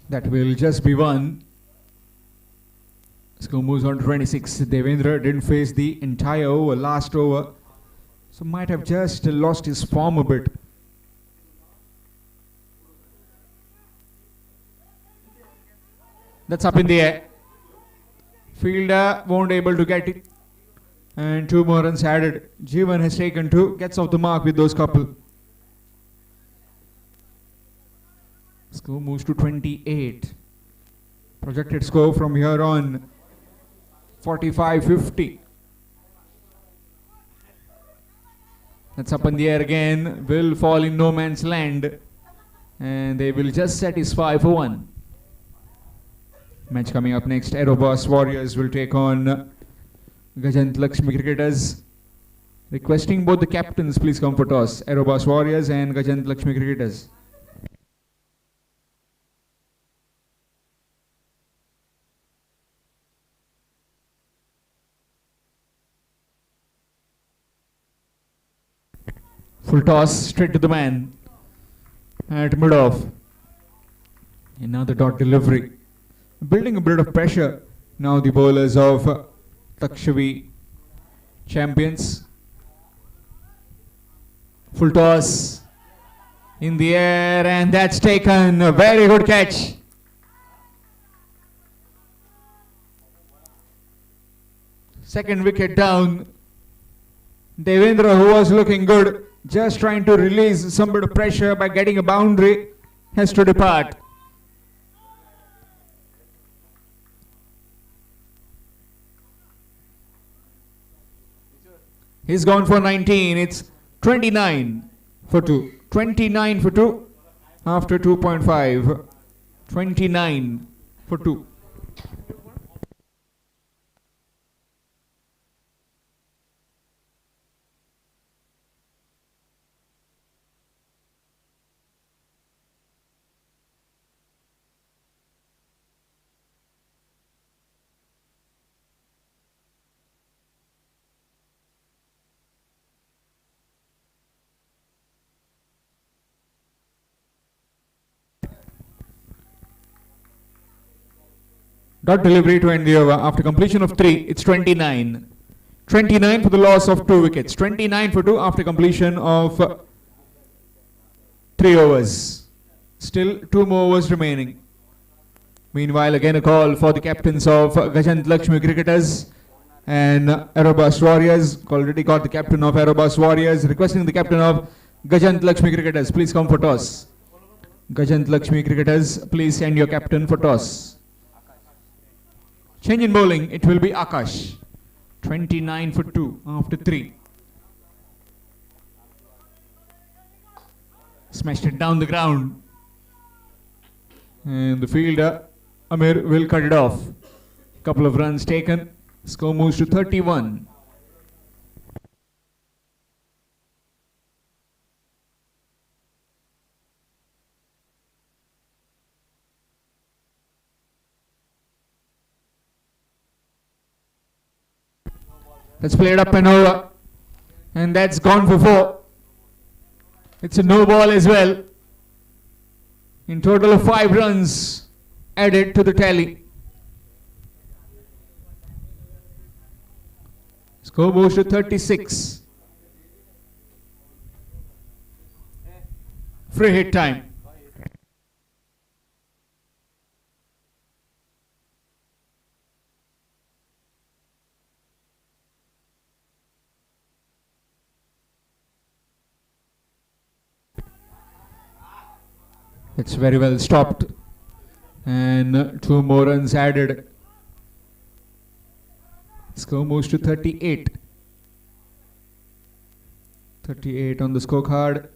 That will just be one. Score moves on to 26. Devendra didn't face the entire over, last over. So might have just lost his form a bit. That's up in the air. Fielder won't able to get it. And 2 more runs added. Jeevan has taken 2. Gets off the mark with those couple. Score moves to 28. Projected score from here on 45-50. That's up in the air again. Will fall in no man's land. And they will just satisfy for 1. Match coming up next. Aerobus Warriors will take on Gajant Lakshmi Cricketers. Requesting both the captains, please come for toss. Aerobus Warriors and Gajant Lakshmi Cricketers. Full toss straight to the man at mid-off. And now the dot delivery. Building a bit of pressure. Now the bowlers of Takshavi champions. Full toss in the air, and that's taken. A very good catch. Second wicket down. Devendra, who was looking good, just trying to release some bit of pressure by getting a boundary, has to depart. He's gone for 19. It's 29 for 2. 29 for 2 after 2.5. 29 for 2. Dot delivery to end the over. After completion of 3, it's 29. 29 for the loss of 2 wickets. 29 for 2 after completion of 3 overs. Still 2 more overs remaining. Meanwhile, again a call for the captains of Gajant Lakshmi Cricketers and Aerobus Warriors. Already got the captain of Aerobus Warriors. Requesting the captain of Gajant Lakshmi Cricketers. Please come for toss. Gajant Lakshmi Cricketers, please send your captain for toss. Change in bowling, it will be Akash. 29 for 2 after 3. Smashed it down the ground. And the fielder, Amir, will cut it off. Couple of runs taken. Score moves to 31. That's played up and over. And that's gone for 4. It's a no ball as well. In total of 5 runs added to the tally. Score moves to 36. Free hit time. It's very well stopped. And 2 more runs added. Score moves to 38. 38 on the scorecard.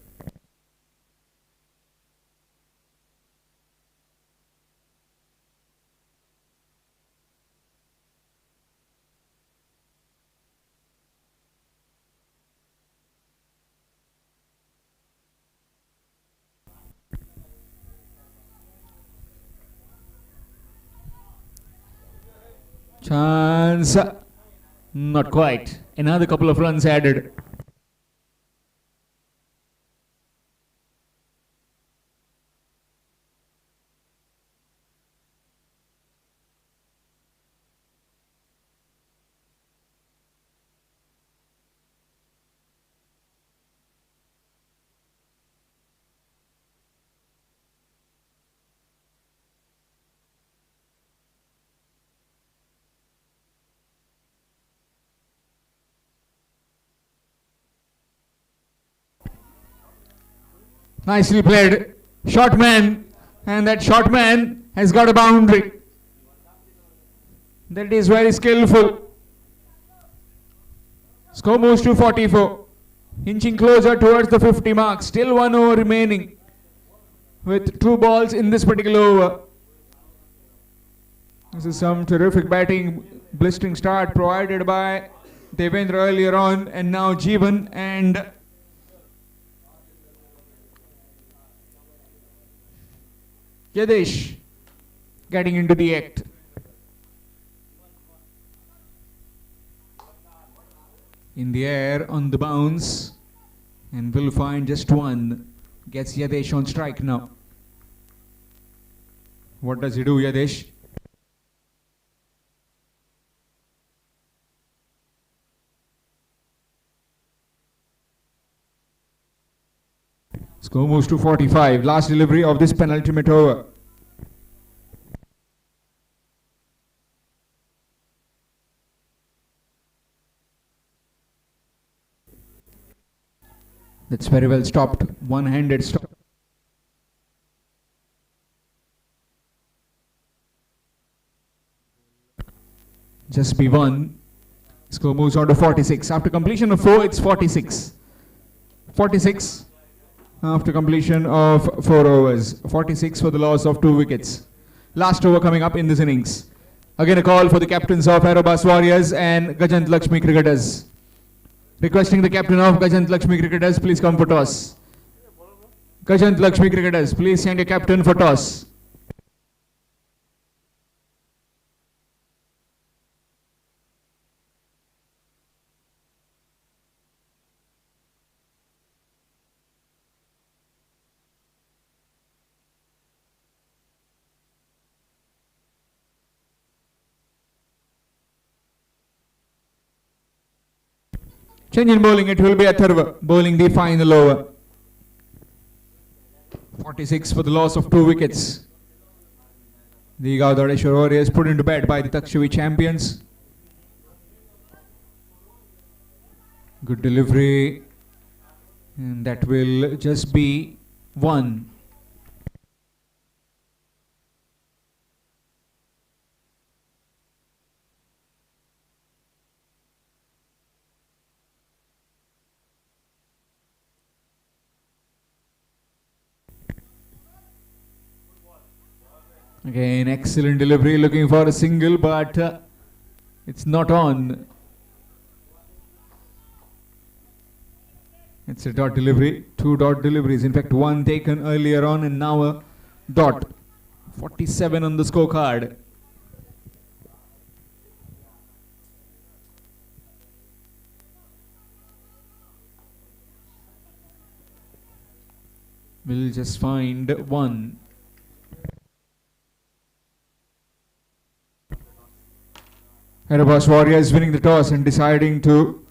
Chance. Not quite. Another couple of runs added. Nicely played. Short man. And that short man has got a boundary. That is very skillful. Score moves to 44. Inching closer towards the 50 mark. Still 1 over remaining. With 2 balls in this particular over. This is some terrific batting. Blistering start provided by Devendra earlier on. And now Jeevan and Yadesh getting into the act. In the air on the bounce, and will find just 1. Gets Yadesh on strike now. What does he do, Yadesh? Score moves to 45. Last delivery of this penultimate over. That's very well stopped. One-handed stop. Just be 1. Score moves on to 46. After completion of 4, it's 46. 46. After completion of 4 overs. 46 for the loss of 2 wickets. Last over coming up in this innings. Again a call for the captains of Aerobus Warriors and Gajant Lakshmi Cricketers. Requesting the captain of Gajant Lakshmi Cricketers, please come for toss. Gajant Lakshmi Cricketers, please send your captain for toss. Change in bowling, it will be Atharva bowling the final over. 46 for the loss of 2 wickets. The Gaudadeshwar Warriors put into bed by the Takshavi champions. Good delivery. And that will just be 1. Again, excellent delivery, looking for a single, but it's not on. It's a dot delivery, 2 dot deliveries. In fact, 1 taken earlier on and now a dot. 47 on the scorecard. We'll just find 1. Aerobus Warriors winning the toss and deciding to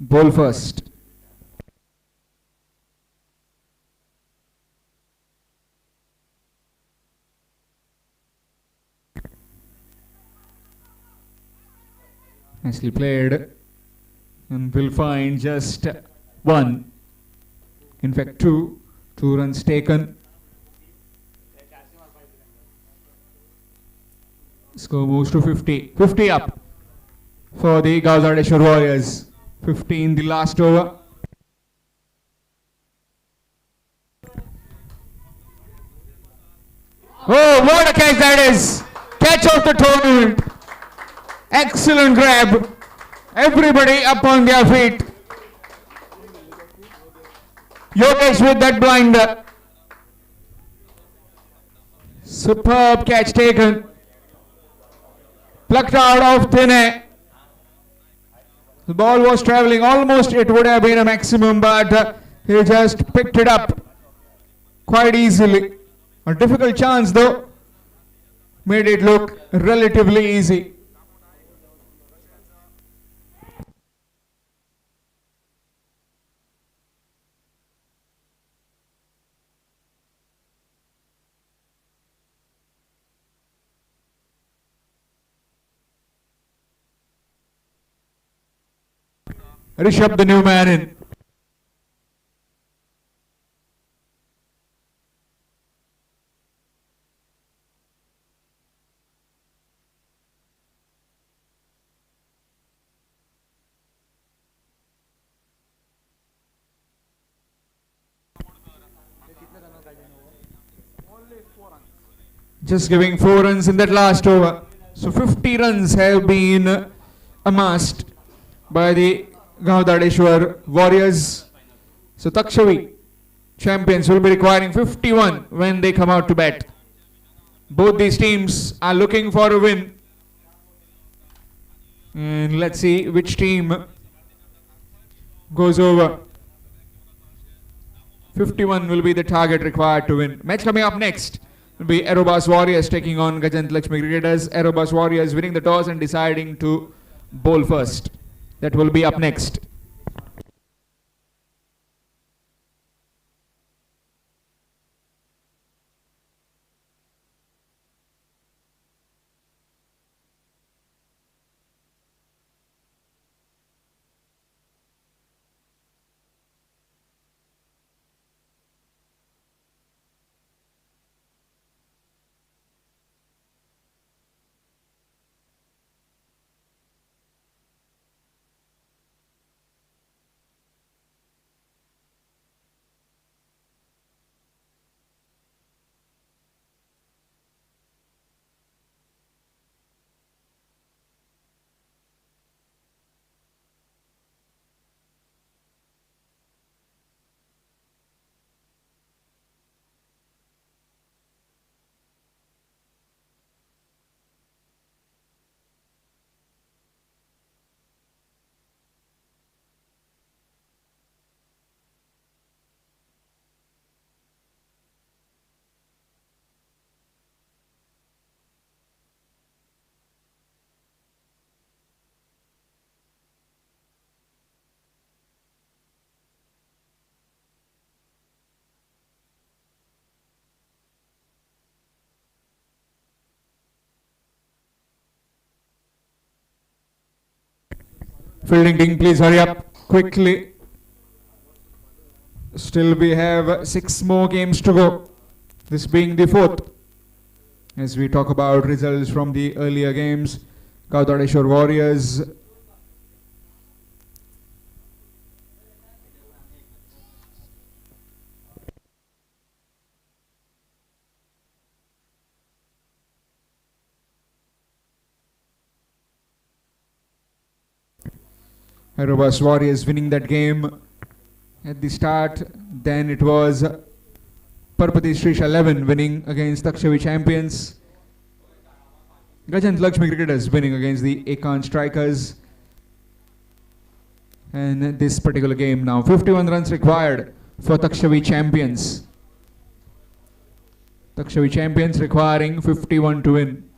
bowl first. Nicely played, and will find just 1. In fact, 2 runs taken. Score moves to 50. 50 up for the Gauzdadeshwar Warriors. 50 in the last over. Oh, what a catch that is! Catch of the tournament. Excellent grab. Everybody up on their feet. Yogesh with that blinder. Superb catch taken. Plucked out of thin air. The ball was travelling almost, it would have been a maximum, but he just picked it up quite easily. A difficult chance though, made it look relatively easy. Rishabh, the new man in. Just giving 4 runs in that last over. So 50 runs have been amassed by the Gauzdadeshwar Warriors. So Takshavi champions will be requiring 51 when they come out to bat. Both these teams are looking for a win. And let's see which team goes over. 51 will be the target required to win. Match coming up next will be Aerobus Warriors taking on Gajant Lakshmi Cricketers. Aerobus Warriors winning the toss and deciding to bowl first. That will be up next. Fielding team, please hurry up quickly. Still we have 6 more games to go. This being the 4th. As we talk about results from the earlier games, Gauzdadeshwar Warriors Aerobus Warriors winning that game at the start. Then it was Parpati Shrisha 11 winning against Takshavi champions. Gajant Lakshmi Cricketers winning against the Ekant Strikers. And this particular game now 51 runs required for Takshavi champions. Takshavi champions requiring 51 to win.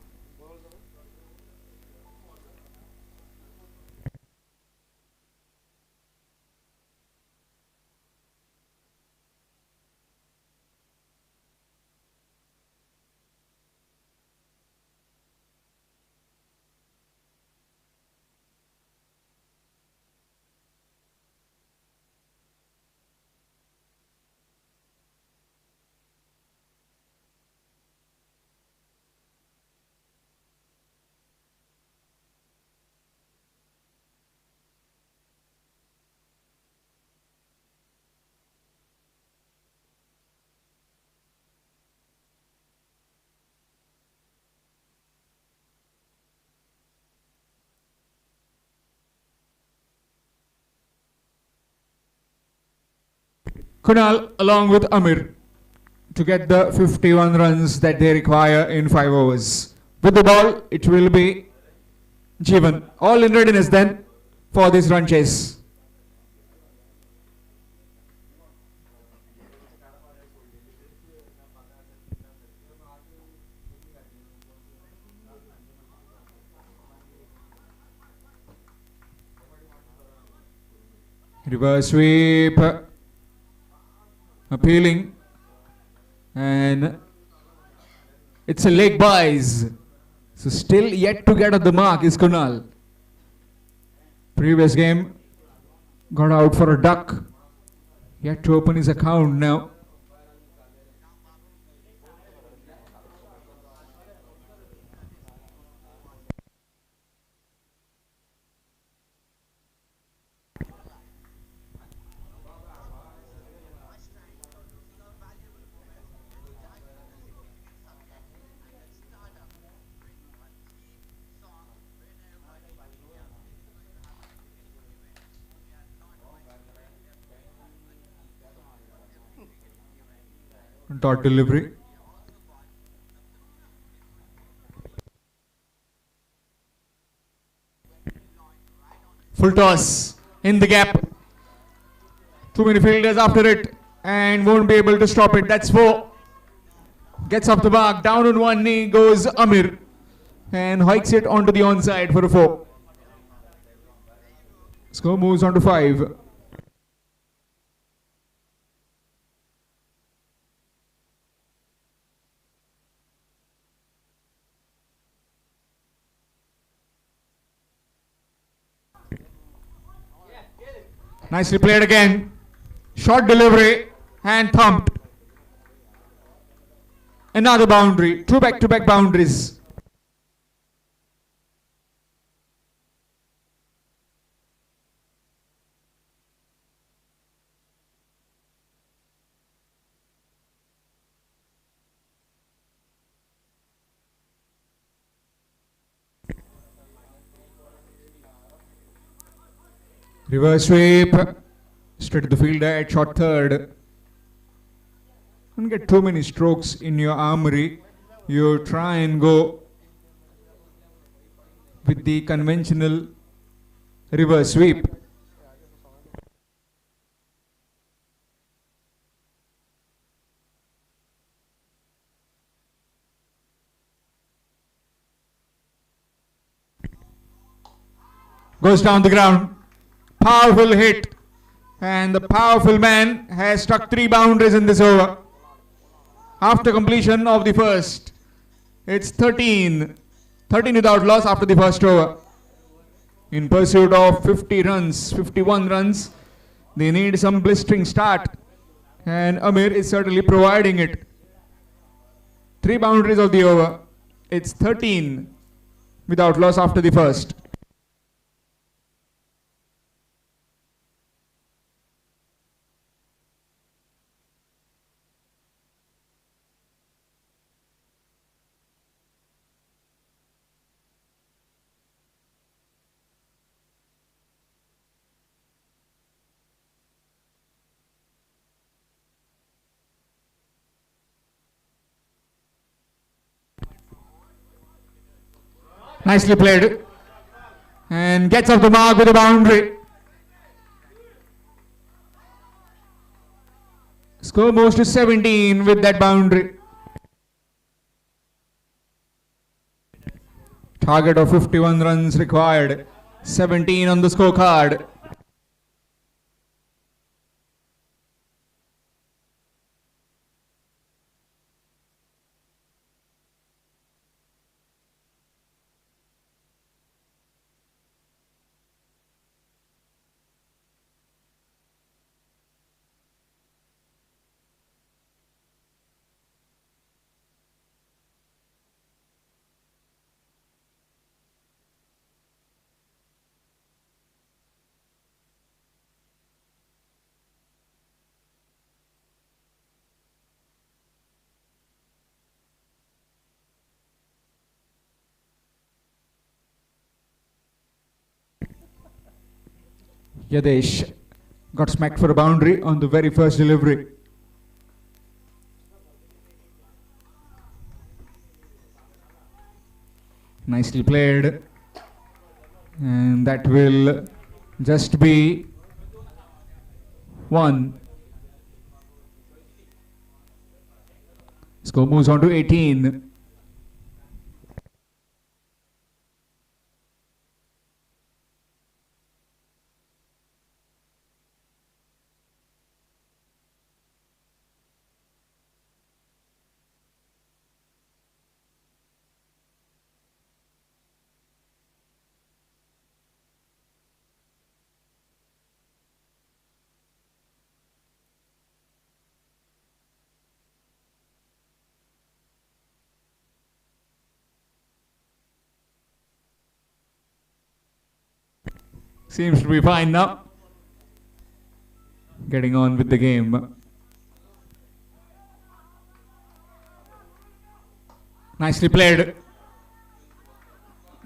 Kunal along with Amir to get the 51 runs that they require in 5 overs. With the ball, it will be Jeevan. All in readiness then for this run chase. Reverse sweep. Appealing. And it's a leg buys. So still yet to get at the mark is Kunal. Previous game got out for a duck. Yet to open his account now. Dot delivery. Full toss in the gap. Too many fielders after it and won't be able to stop it. That's 4. Gets off the mark. Down on one knee goes Amir and hikes it onto the onside for a 4. Score moves on to 5. Nicely played again. Short delivery and thumped. Another boundary. 2 back-to-back boundaries. Reverse sweep. Straight to the fielder at short third. Don't get too many strokes in your armory. You try and go with the conventional reverse sweep. Goes down the ground. Powerful hit, and the powerful man has struck 3 boundaries in this over. After completion of the first, it's 13 without loss after the first over. In pursuit of 50 runs, 51 runs, they need some blistering start, and Amir is certainly providing it. 3 boundaries of the over. It's 13 without loss after the first. Nicely played. And gets off the mark with a boundary. Score moves to 17 with that boundary. Target of 51 runs required. 17 on the scorecard. Yadesh Got smacked for a boundary on the very first delivery. Nicely played. And that will just be 1. Score moves on to 18. Seems to be fine now. Getting on with the game. Nicely played.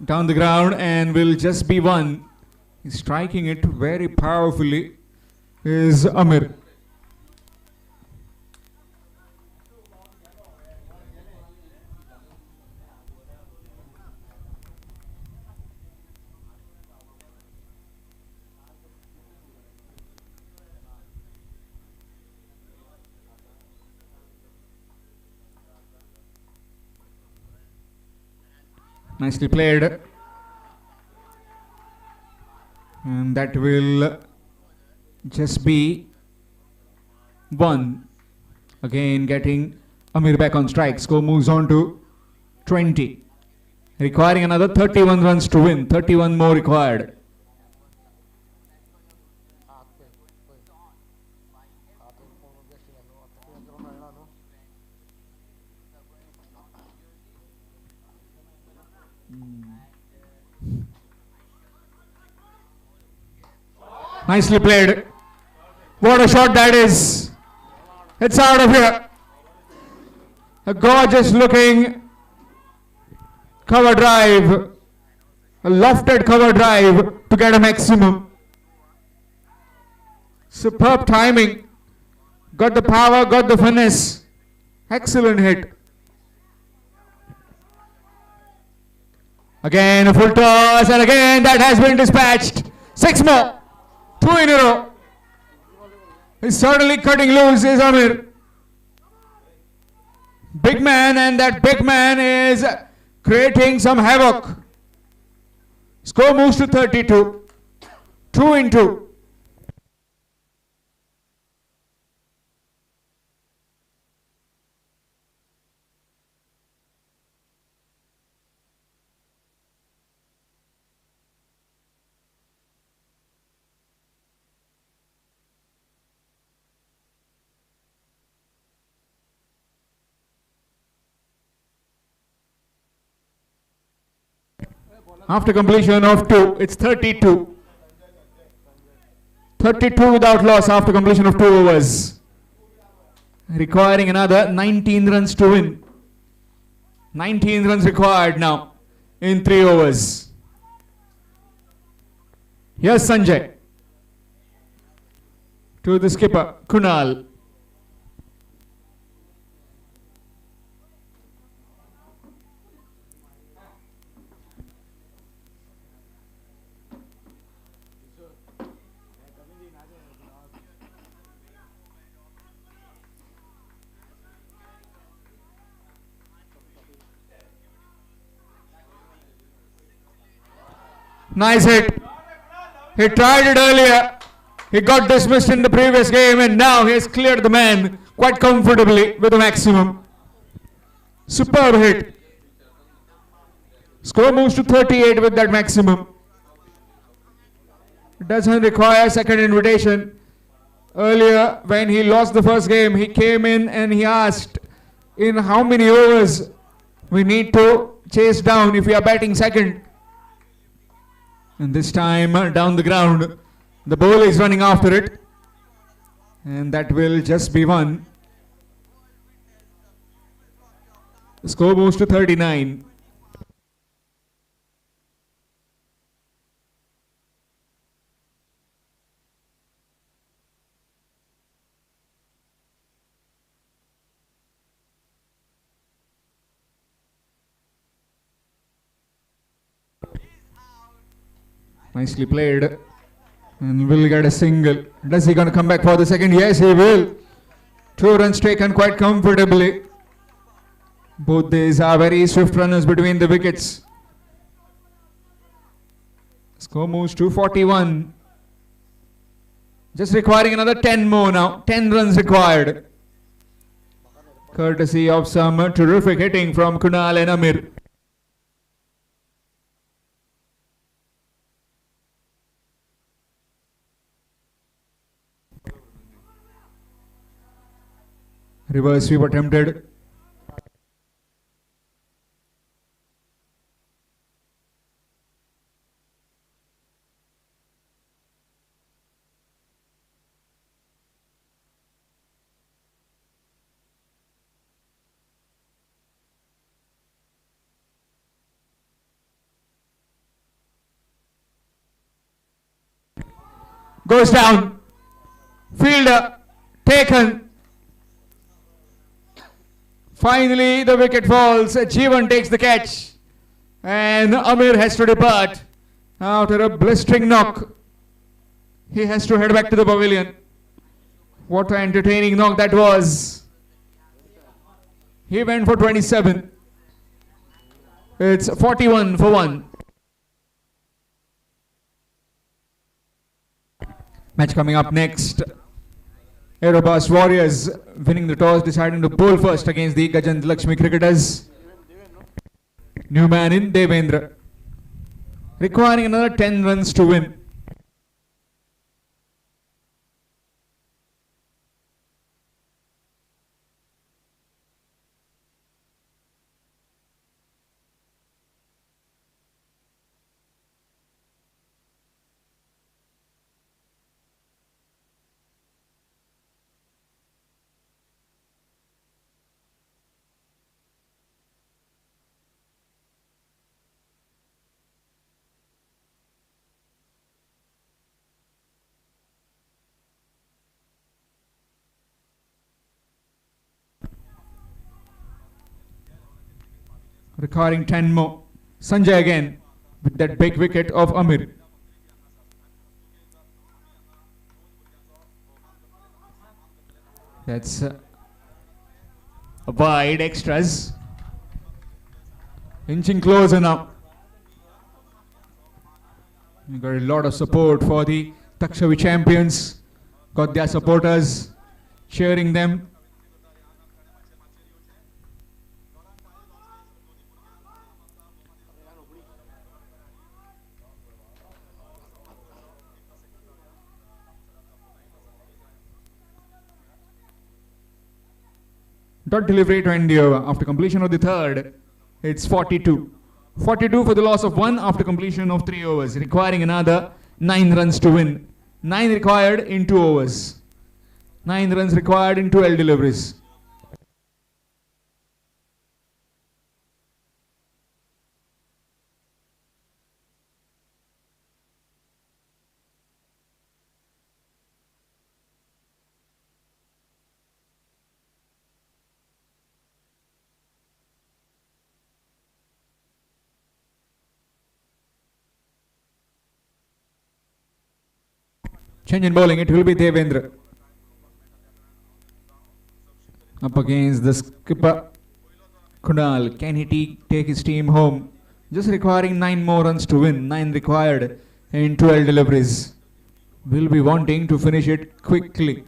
Down the ground and will just be 1. He's striking it very powerfully. Is Amir. Nicely played. And that will just be 1. Again getting Amir back on strike. Score moves on to 20. Requiring another 31 runs to win. 31 more required. Nicely played. What a shot that is. It's out of here. A gorgeous looking cover drive. A lofted cover drive to get a maximum. Superb timing. Got the power, got the finesse. Excellent hit. Again a full toss and again that has been dispatched. 6 more. 2 in a row. He's certainly cutting loose, is Amir. Big man, and that big man is creating some havoc. Score moves to 32. 2 in 2. After completion of 2, it's 32. 32 without loss after completion of 2 overs. Requiring another 19 runs to win. 19 runs required now in 3 overs. Here's Sanjay. To the skipper, Kunal. Nice hit. He tried it earlier. He got dismissed in the previous game and now he has cleared the man quite comfortably with a maximum. Superb hit. Score moves to 38 with that maximum. It doesn't require a second invitation. Earlier when he lost the first game, he came in and he asked in how many overs we need to chase down if we are batting second. And this time down the ground, the ball is running after it. And that will just be 1. The score moves to 39. Nicely played. And will get a single. Does he gonna come back for the second? Yes, he will. 2 runs taken quite comfortably. Both these are very swift runners between the wickets. Score moves to 41. Just requiring another 10 more now. 10 runs required. Courtesy of some terrific hitting from Kunal and Amir. Reverse sweep attempted. Goes down. Fielder taken. Finally, the wicket falls. Jeevan takes the catch. And Amir has to depart after a blistering knock. He has to head back to the pavilion. What an entertaining knock that was. He went for 27. It's 41 for 1. Match coming up next. Aerobus Warriors winning the toss, deciding to bowl first against the Gajant Lakshmi cricketers. New man in Devendra. Requiring another 10 runs to win. Requiring 10 more. Sanjay again with that big wicket of Amir. That's a wide extras. Inching closer now. We got a lot of support for the Takshavi champions. Got their supporters cheering them. Dot delivery to end the over. After completion of the third, it's 42. 42 for the loss of 1 after completion of 3 overs, requiring another 9 runs to win. 9 required in 2 overs. 9 runs required in 12 deliveries. Change in bowling, it will be Devendra. Up against the skipper, Kunal. Can he take his team home? Just requiring 9 more runs to win. 9 required in 12 deliveries. Will be wanting to finish it quickly.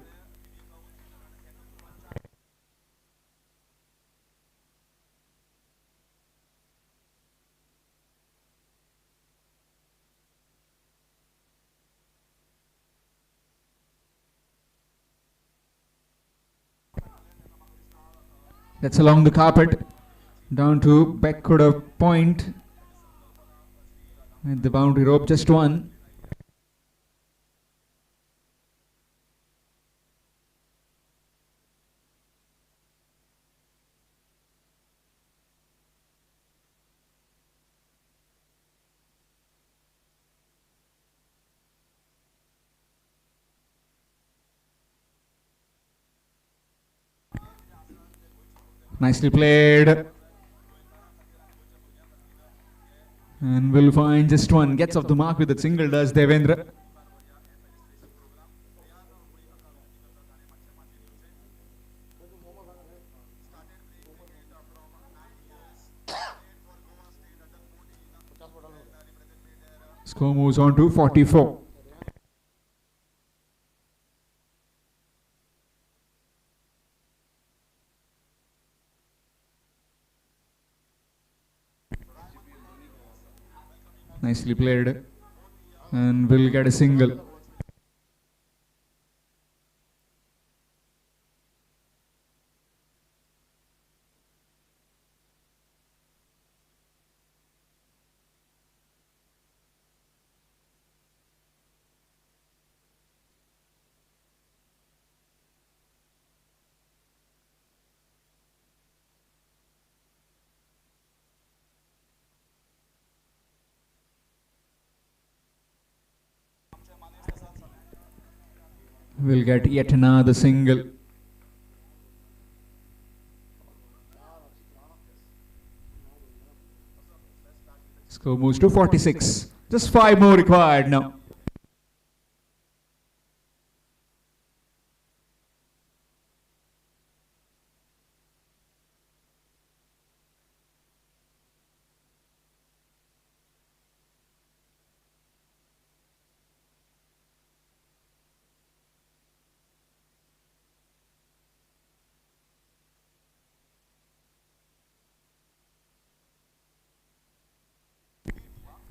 That's along the carpet, down to backward of point. And the boundary rope, just one. Nicely played. And will find just one. Gets off the mark with a single, does Devendra. Score moves on to 44. Nicely played. And will get a single. Will get yet another single. Score moves to 46. Just 5 more required now.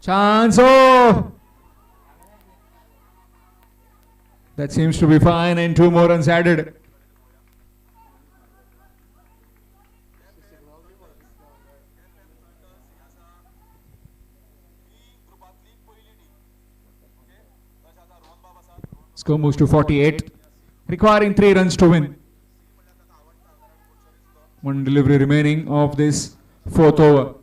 Chance, oh! That seems to be fine, and 2 more runs added. Score moves to 48, requiring 3 runs to win. 1 delivery remaining of this 4th over.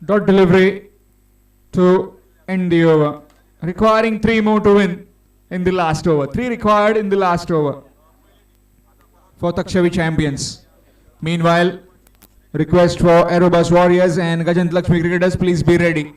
Dot delivery to end the over, requiring 3 more to win in the last over. 3 required in the last over for Takshavi champions. Meanwhile, request for Aerobus Warriors and Gajant Lakshmi cricketers, please be ready.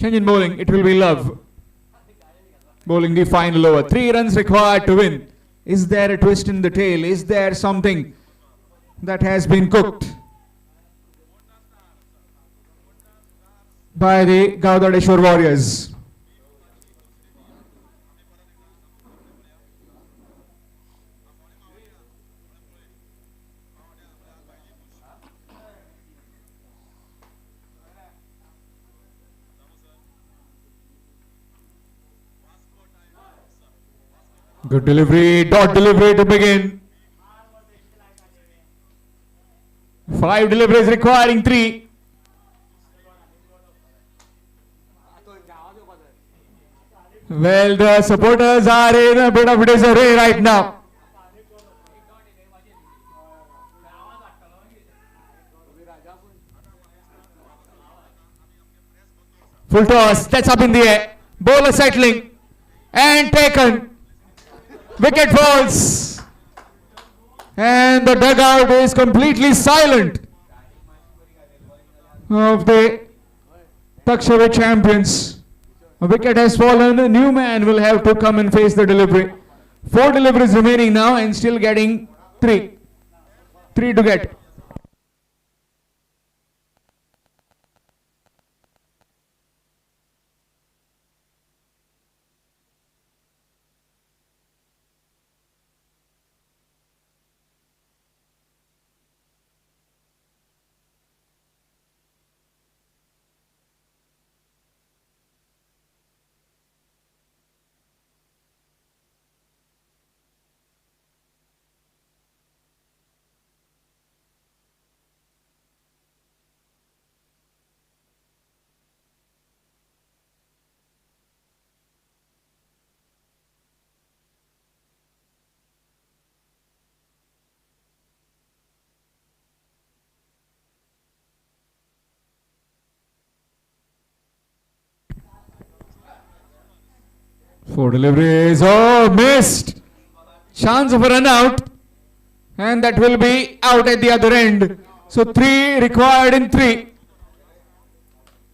Change in bowling, it will be Love. Bowling the final over. 3 runs required to win. Is there a twist in the tail? Is there something that has been cooked by the Gaudadeshwar Warriors? Good delivery, dot delivery to begin. 5 deliveries requiring 3. Well, the supporters are in a bit of disarray right now. Full toss, that's up in the air. Bowler settling and taken. Wicket falls. And the dugout is completely silent of the Takshavi champions. A wicket has fallen. A new man will have to come and face the delivery. 4 deliveries remaining now and still getting 3. 3 to get. Four deliveries. Oh, missed. Chance of a run out. And that will be out at the other end. So three required in three.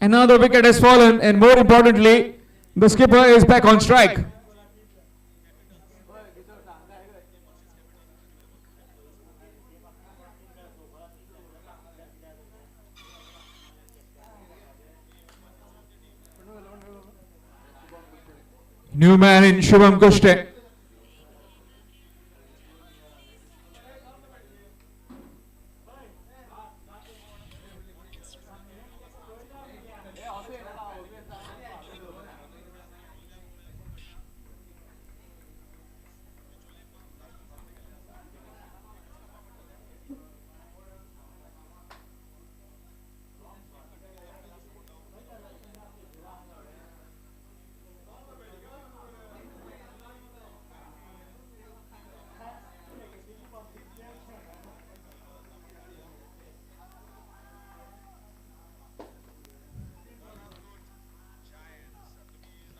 Another wicket has fallen, and more importantly, the skipper is back on strike. New man in Shubham Kushte.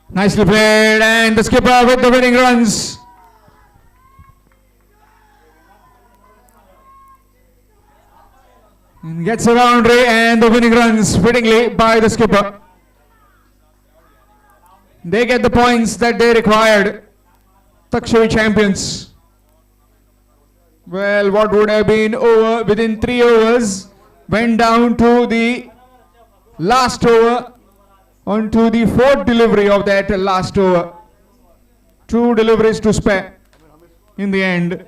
Nicely played, and the skipper with the winning runs. And gets a boundary and the winning runs fittingly by the skipper. They get the points that they required. Takshavi champions. Well, what would have been over within 3 overs went down to the last over, onto the fourth delivery of that last over. 2 deliveries to spare in the end.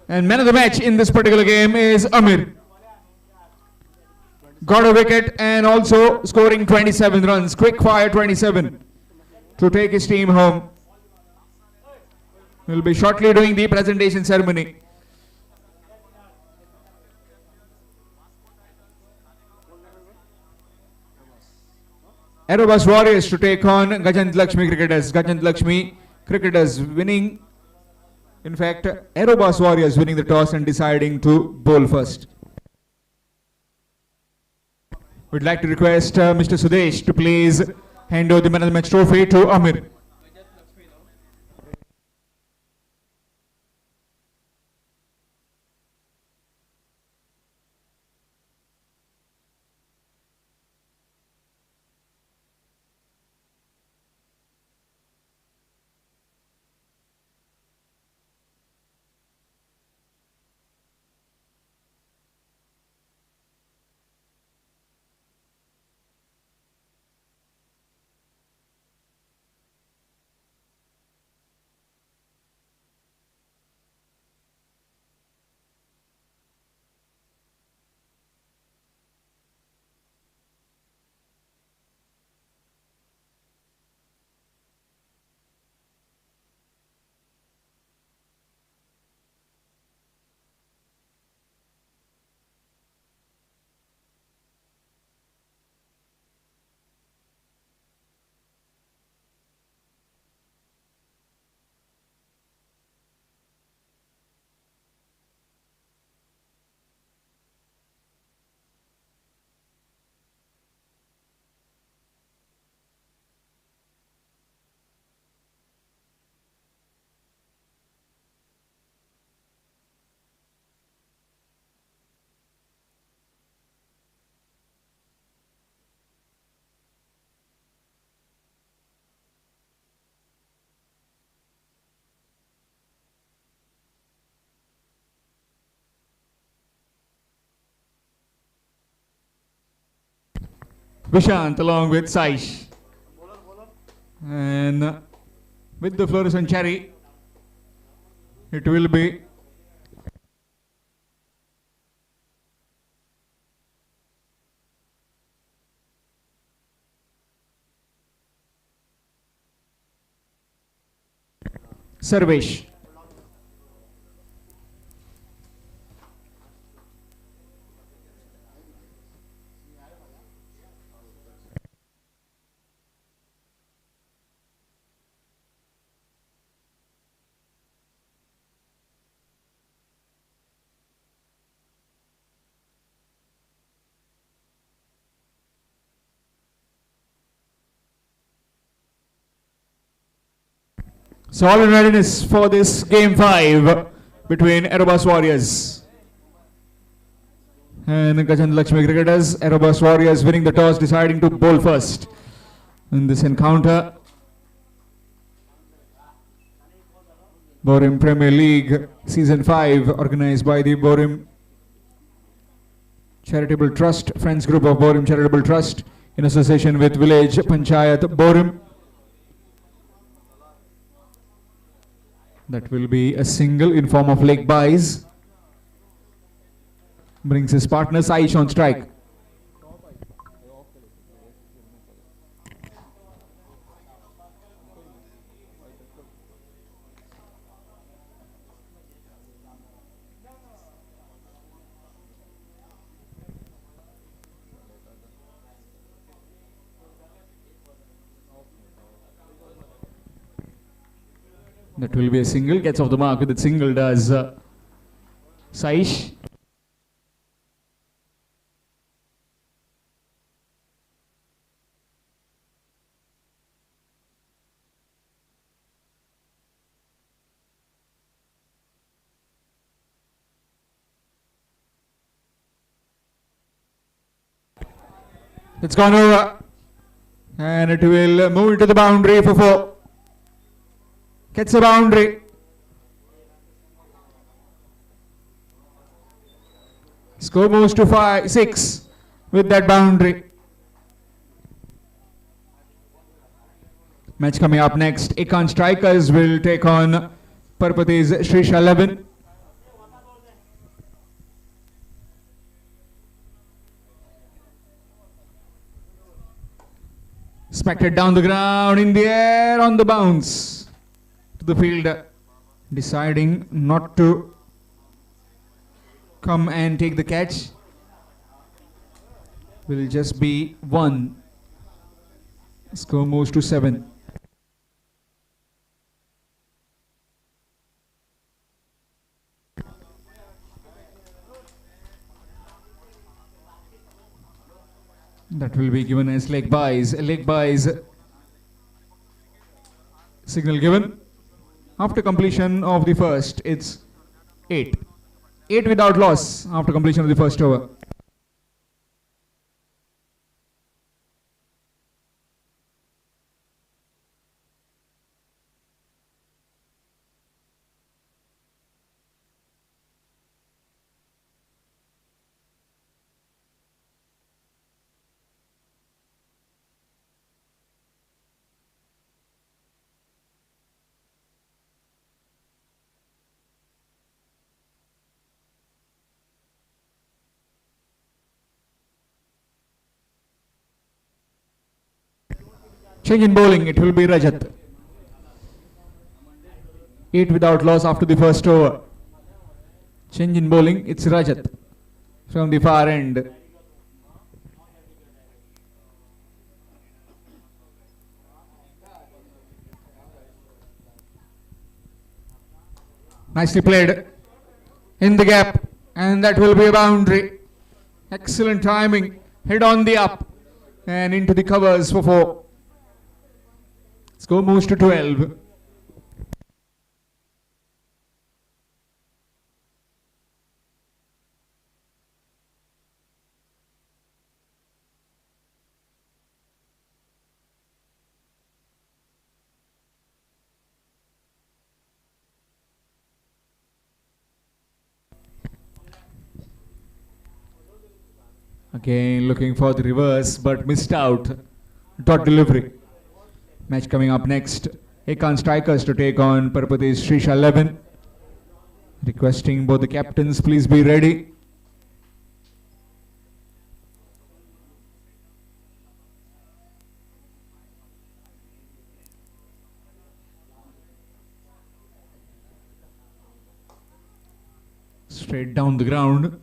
And man of the match in this particular game is Amir. Got a wicket and also scoring 27 runs. Quick fire 27 to take his team home. Will be shortly doing the presentation ceremony. Aerobus Warriors to take on Gajant Lakshmi cricketers. Gajant Lakshmi cricketers winning. In fact, Aerobus Warriors winning the toss and deciding to bowl first. We'd like to request Mr. Sudesh to please hand over the man of the match trophy to Amir. Vishant along with Saish. And with the fluorescent cherry, it will be Sarvesh. So all in readiness for this game 5 between Aerobus Warriors and Gajant Lakshmi cricketers. Aerobus Warriors winning the toss, deciding to bowl first in this encounter. Borim Premier League Season 5 organized by the Borim Charitable Trust, Friends Group of Borim Charitable Trust in association with Village Panchayat Borim. That will be a single in form of leg buys. Brings his partner Saish on strike. That will be a single, gets off the mark with the single does Saish. It's gone over and it will move into the boundary for 4. Gets a boundary. Score moves to 6 with that boundary. Match coming up next. Ekan Strikers will take on Parpati's Shrish 11. Smacked it down the ground, in the air, on the bounce. To the fielder, deciding not to come and take the catch. Will just be 1. Score moves to 7. That will be given as leg buys. Leg buys signal given. After completion of the first, it's 8. 8 without loss after completion of the first over. Change in bowling, it will be Rajat. 8 without loss after the first over. Change in bowling, it's Rajat from the far end. Nicely played in the gap, and that will be a boundary. Excellent timing, head on the up and into the covers for 4. Score moves to 12. Again looking for the reverse but missed out. Dot delivery. Match coming up next. Ekan Strikers to take on Parpati's Shrish 11. Requesting both the captains, please be ready. Straight down the ground.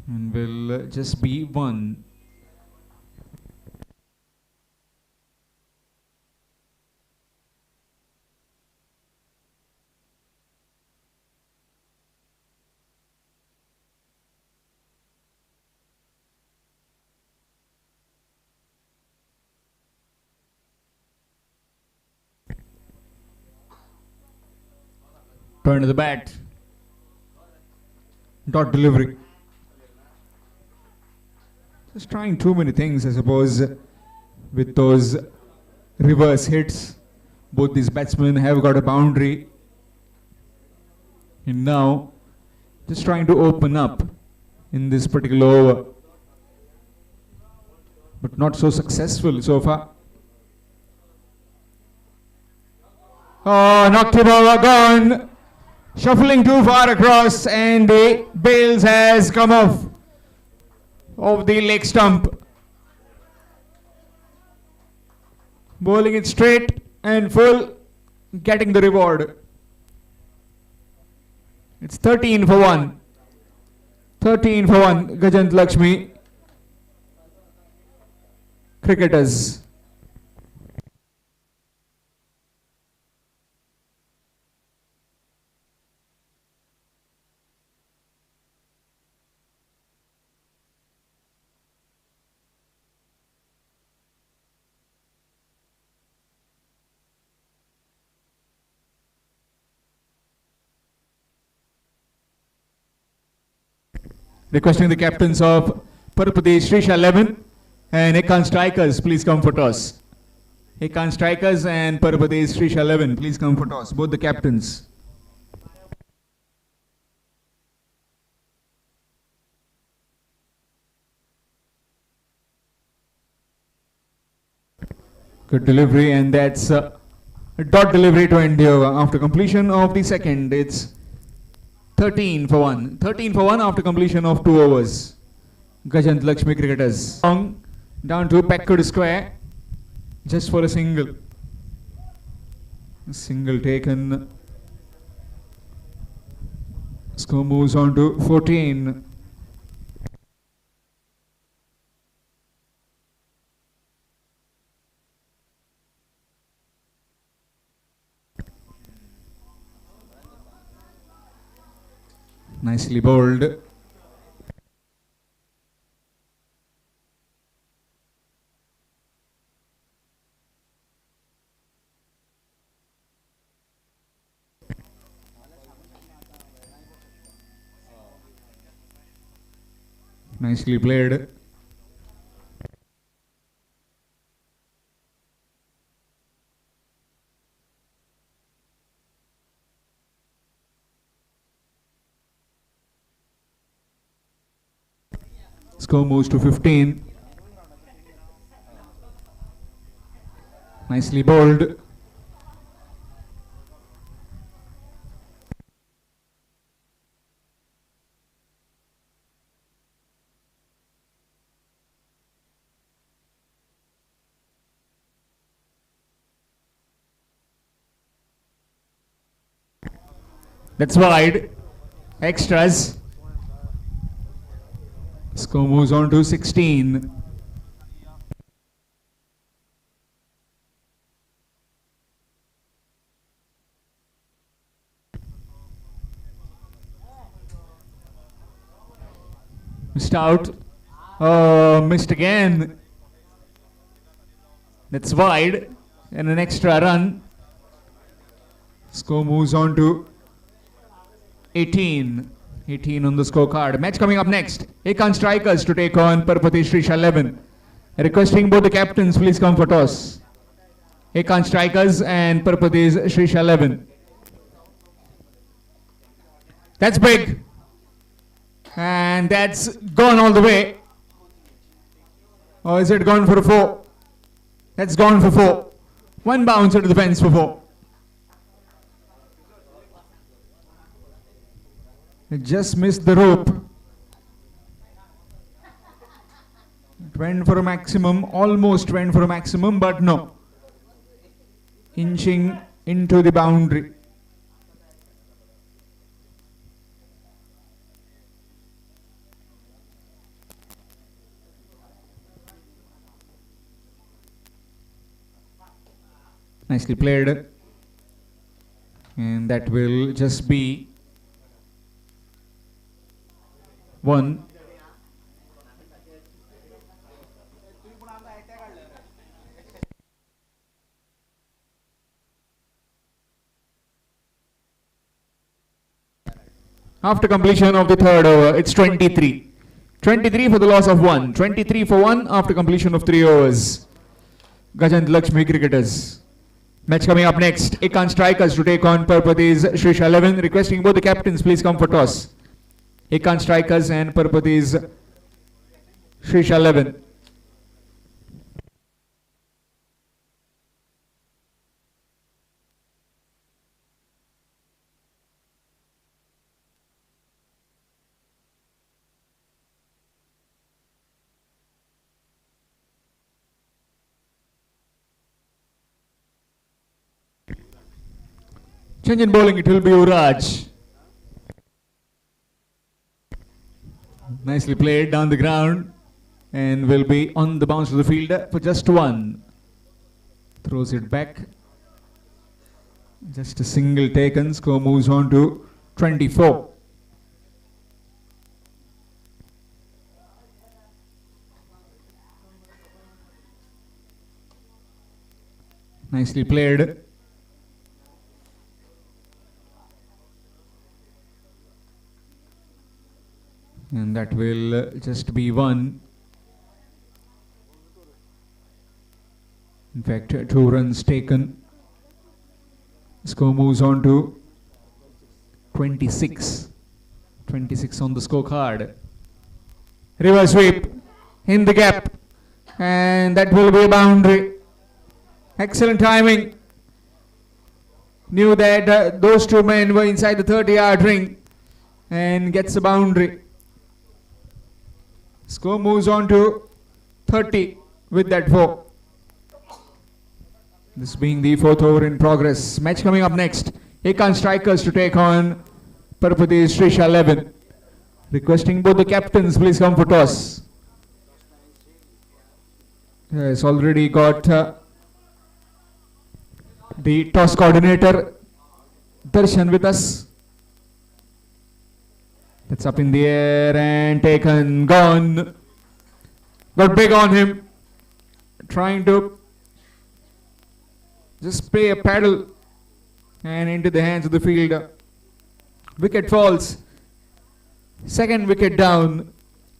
And will just be 1. Turn to the bat. Dot delivery. Just trying too many things, I suppose, with those reverse hits. Both these batsmen have got a boundary. And now, just trying to open up in this particular over. But not so successful so far. Oh, knocked him over, gone. Shuffling too far across, and the bails has come off of the leg stump. Bowling it straight and full, getting the reward. It's 13 for 1. 13 for 1, Gajant Lakshmi cricketers. Requesting the captains of Parapati Srisha 11 and Ekan Strikers, please come for toss. Ekan Strikers and Parapati Srisha 11, please come for toss. Both the captains. Good delivery, and that's a dot delivery to end the over. After completion of the second, it's 13 for 1. 13 for 1 after completion of 2 overs. Gajant Lakshmi cricketers. Down to Packard square. Just for a single. Single taken. Score moves on to 14. Nicely bowled. Nicely played. Score moves to 15. Nicely bowled. That's wide. Extras. Score moves on to 16. Missed out. Oh, missed again. That's wide. And an extra run. Score moves on to 18. 18 on the scorecard. Match coming up next. Ekan Strikers to take on Parapati Srisha 11. Requesting both the captains, please come for toss. Ekan Strikers and Parapati Srisha 11. That's big. And that's gone all the way. Or is it gone for a 4? That's gone for 4. One bounce into the fence for 4. It just missed the rope. It went for a maximum, almost went for a maximum, but no. Inching into the boundary. Nicely played. And that will just be 1. After completion of the third over, it's 23. 23 for the loss of 1. 23 for 1 after completion of 3 overs. Gajant Lakshmi cricketers. Match coming up next. Ekan Strikers to take on Parpati's Shrish 11. Requesting both the captains please come for toss. Ekan Strikers and Parpati's Shrish 11. Change in bowling, it will be Uraj. Nicely played down the ground and will be on the bounce to the fielder for just 1. Throws it back. Just a single taken. Score moves on to 24. Nicely played. And that will just be 1. In fact, 2 runs taken. Score moves on to 26. 26 on the scorecard. Reverse sweep in the gap. And that will be a boundary. Excellent timing. Knew that those 2 men were inside the 30-yard ring. And gets a boundary. Score moves on to 30 with that 4. This being the 4th over in progress. Match coming up next. Ekan Strikers to take on Parpati's Shrish 11. Requesting both the captains please come for toss. Has already got the toss coordinator Darshan with us. That's up in the air and taken, gone. Got big on him. Trying to just play a paddle and into the hands of the fielder. Wicket falls. Second wicket down.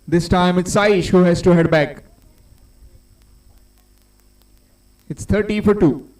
This time it's Saish who has to head back. It's 30 for 2.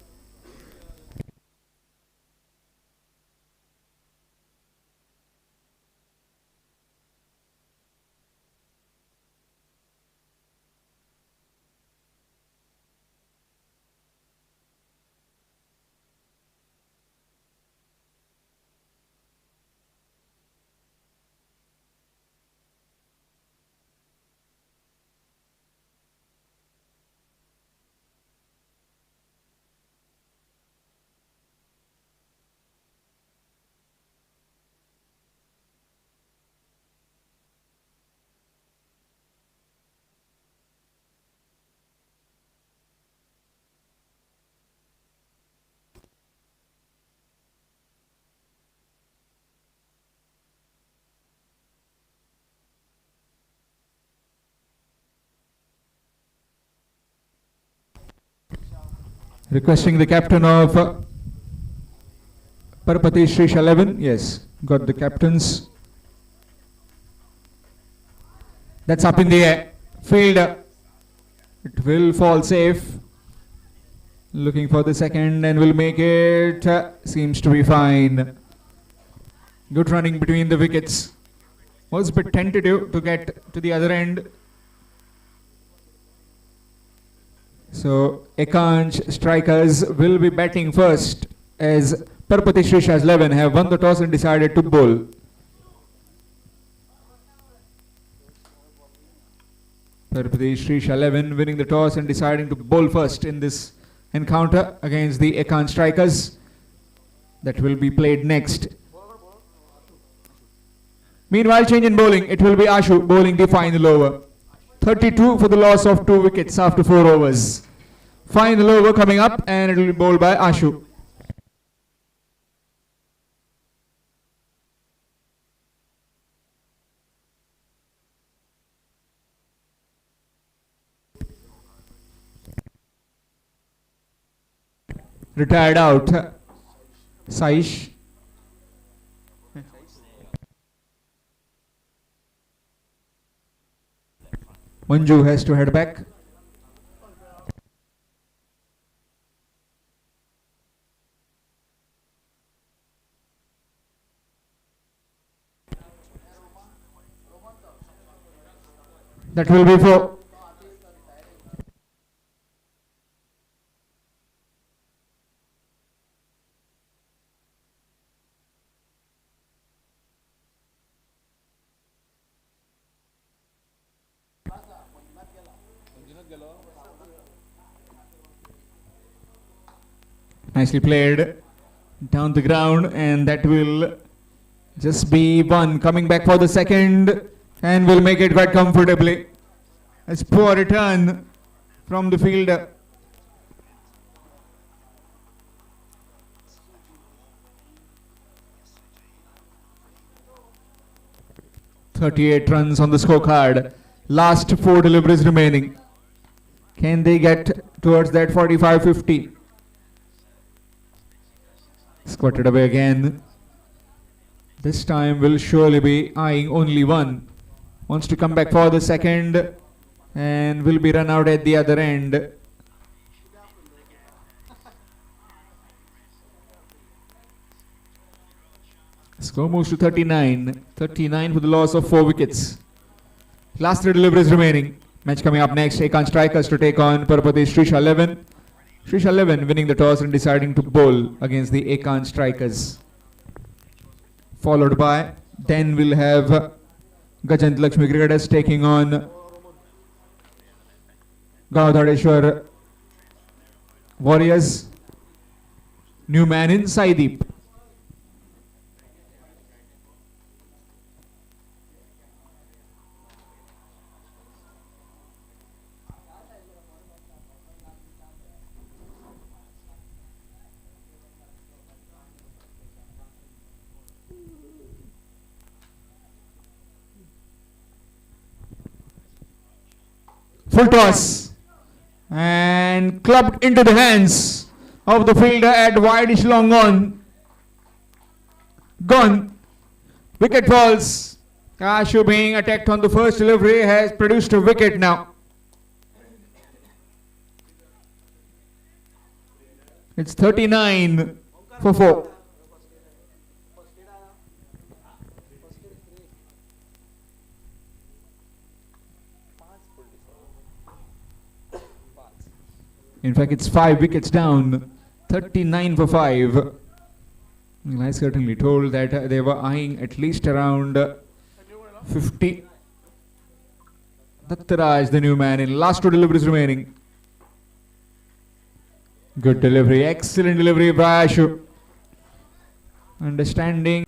Requesting the captain of Parpati Shrish 11. Yes, got the captains. That's up in the air. Fielder. It will fall safe. Looking for the second and will make it. Seems to be fine. Good running between the wickets. Was a bit tentative to get to the other end. So Ekan Strikers will be batting first as Parpati Shrish 11 have won the toss and decided to bowl. Parpati Shrish 11 winning the toss and deciding to bowl first in this encounter against the Ekan Strikers. That will be played next. Meanwhile, change in bowling. It will be Ashu bowling the final over. 32 for the loss of 2 wickets after 4 overs. Final over coming up and it will be bowled by Ashu. Retired out. Saish. Manju has to head back. That will be for nicely played down the ground, and that will just be one. Coming back for the second, and will make it quite comfortably. It's poor return from the fielder. .38 runs on the scorecard. Last 4 deliveries remaining. Can they get towards that 45-50? Squatted away again. This time will surely be eyeing only one. Wants to come back for the second and will be run out at the other end. Score moves to 39. 39 for the loss of 4 wickets. Last 3 deliveries remaining. Match coming up next. Ekan Strikers to take on Parapati Srisha 11. Srisha 11 winning the toss and deciding to bowl against the Ekan Strikers. Followed by, then we'll have Gajant Lakshmi Cricketers taking on Gaudadeshwar Warriors. New man in Saideep. Full toss and clubbed into the hands of the fielder at wideish long on. Gone. Wicket falls. Kashu being attacked on the first delivery has produced a wicket now. It's 39 for 4. In fact, it's 5 wickets down. 39 for 5. Well, I certainly told that they were eyeing at least around 50. Dattaraj, the new man, in last 2 deliveries remaining. Good delivery, excellent delivery by Ashu. Understanding.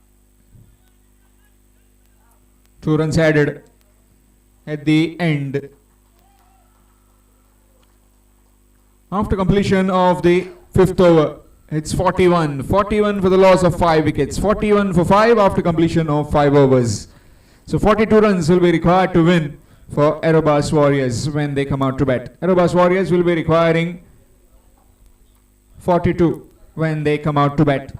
2 runs added at the end. After completion of the 5th over, it's 41. 41 for the loss of 5 wickets. 41 for 5 after completion of 5 overs. So 42 runs will be required to win for Aerobus Warriors when they come out to bat. Aerobus Warriors will be requiring 42 when they come out to bat.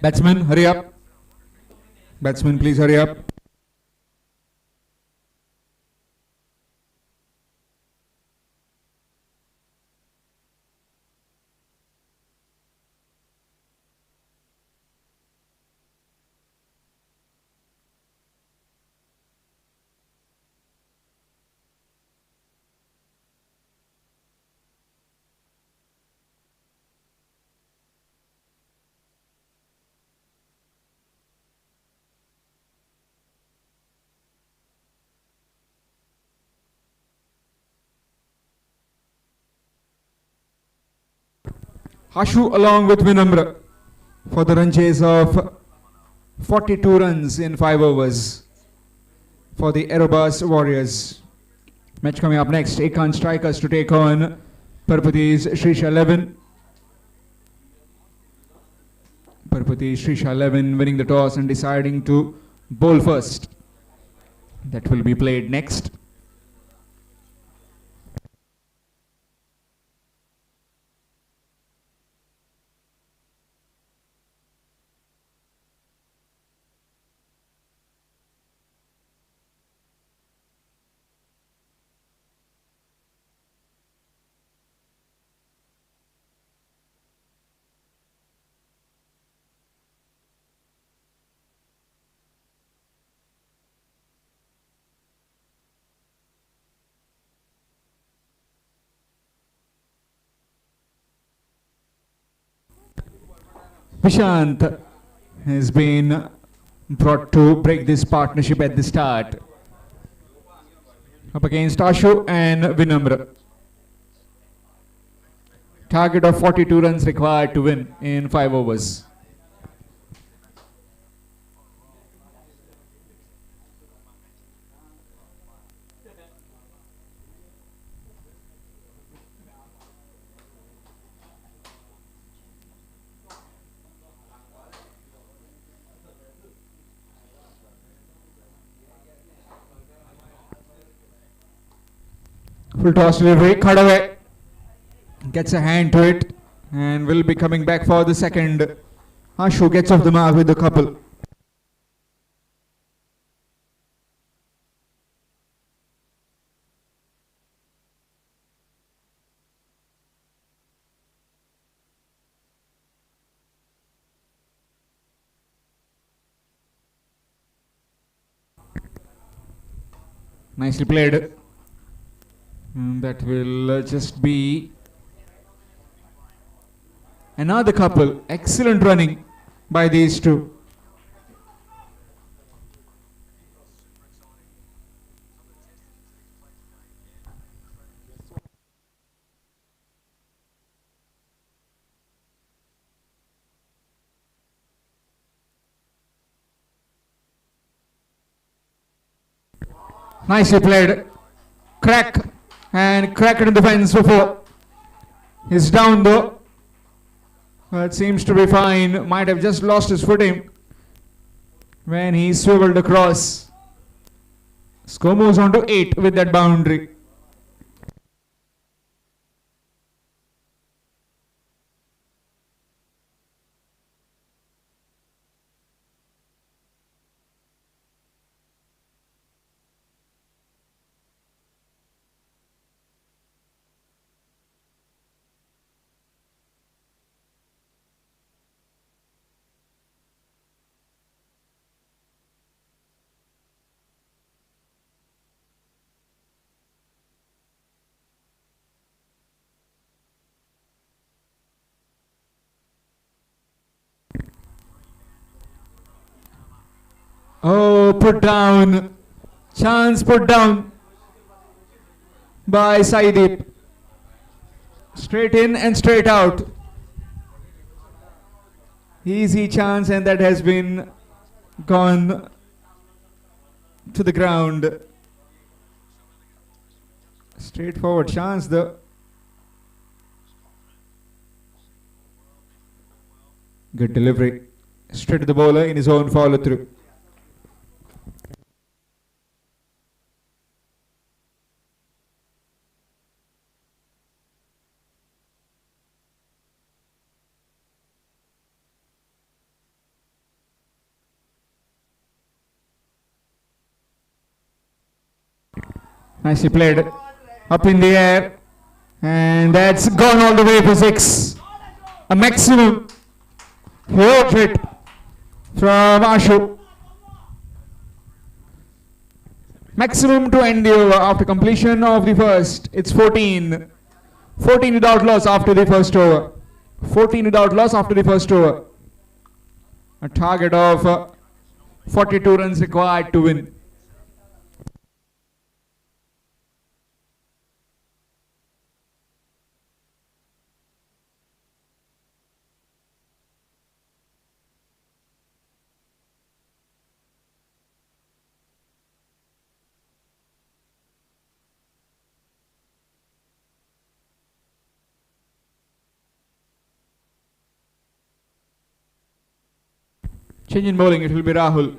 Batsman, hurry up. Batsman, please hurry up. Hashu along with Vinamra for the run chase of 42 runs in 5 overs for the Aerobus Warriors. Match coming up next. Ekan Strikers to take on Parpati's Srisha 11. Parpati Srisha 11 winning the toss and deciding to bowl first. That will be played next. Vishant has been brought to break this partnership at the start. Up against Ashu and Vinamra. Target of 42 runs required to win in 5 overs. Full toss delivery, cut away. Gets a hand to it and will be coming back for the second. Ashu gets off the mark with the couple. Nicely played. That will just be another couple. Excellent running by these two. Nicely played. Crack and crack it in the fence for 4. He's down though. It seems to be fine. Might have just lost his footing when he swiveled across. Score moves on to 8 with that boundary. Oh, put down. Chance put down by Saideep. Straight in and straight out. Easy chance, and that has been gone to the ground. Straightforward chance though. Good delivery. Straight to the bowler in his own follow through. Nicely played. Up in the air. And that's gone all the way for 6. A maximum. Huge hit from Ashu. Maximum to end the over after completion of the first. It's 14. 14 without loss after the first over. 14 without loss after the first over. A target of 42 runs required to win. Change in bowling, it will be Rahul.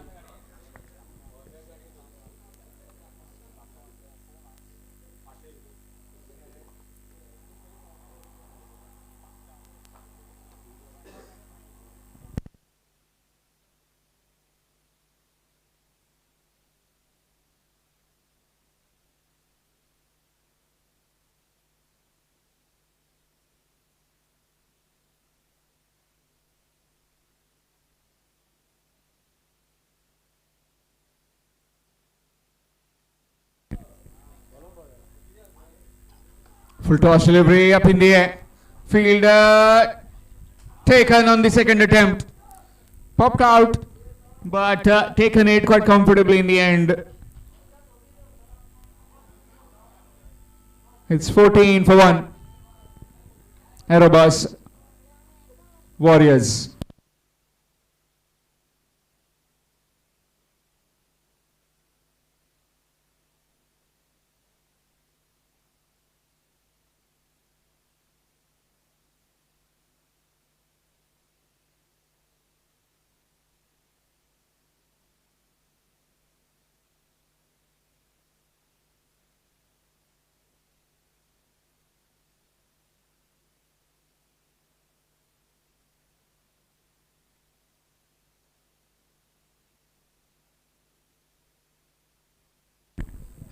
Full toss delivery up in the air. Fielder taken on the second attempt. Popped out, but taken it quite comfortably in the end. It's 14 for 1. Aerobus Warriors.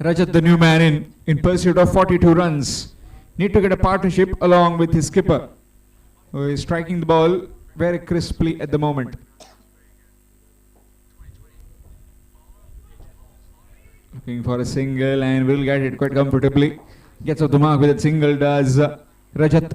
Rajat, the new man in pursuit of 42 runs. Need to get a partnership along with his skipper, who is striking the ball very crisply at the moment. Looking for a single and will get it quite comfortably. Gets off the mark with a single, does Rajat.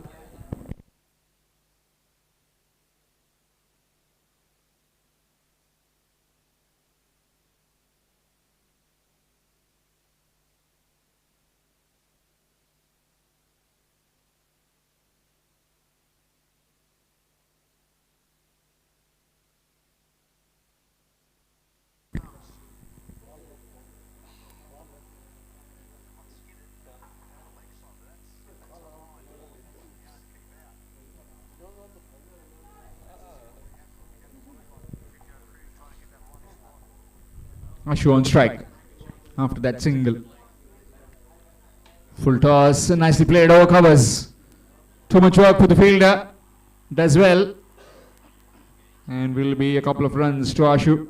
Ashu on strike after that single. Full toss, nicely played over covers. Too much work for the fielder. Does well. And will be a couple of runs to Ashu.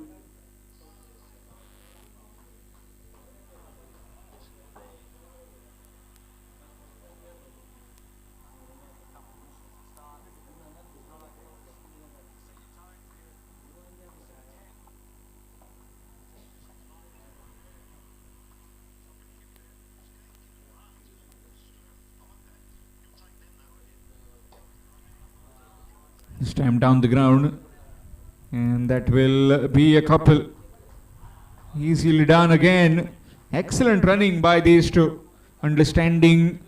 This time down the ground, and that will be a couple. Easily done again. Excellent running by these two, understanding,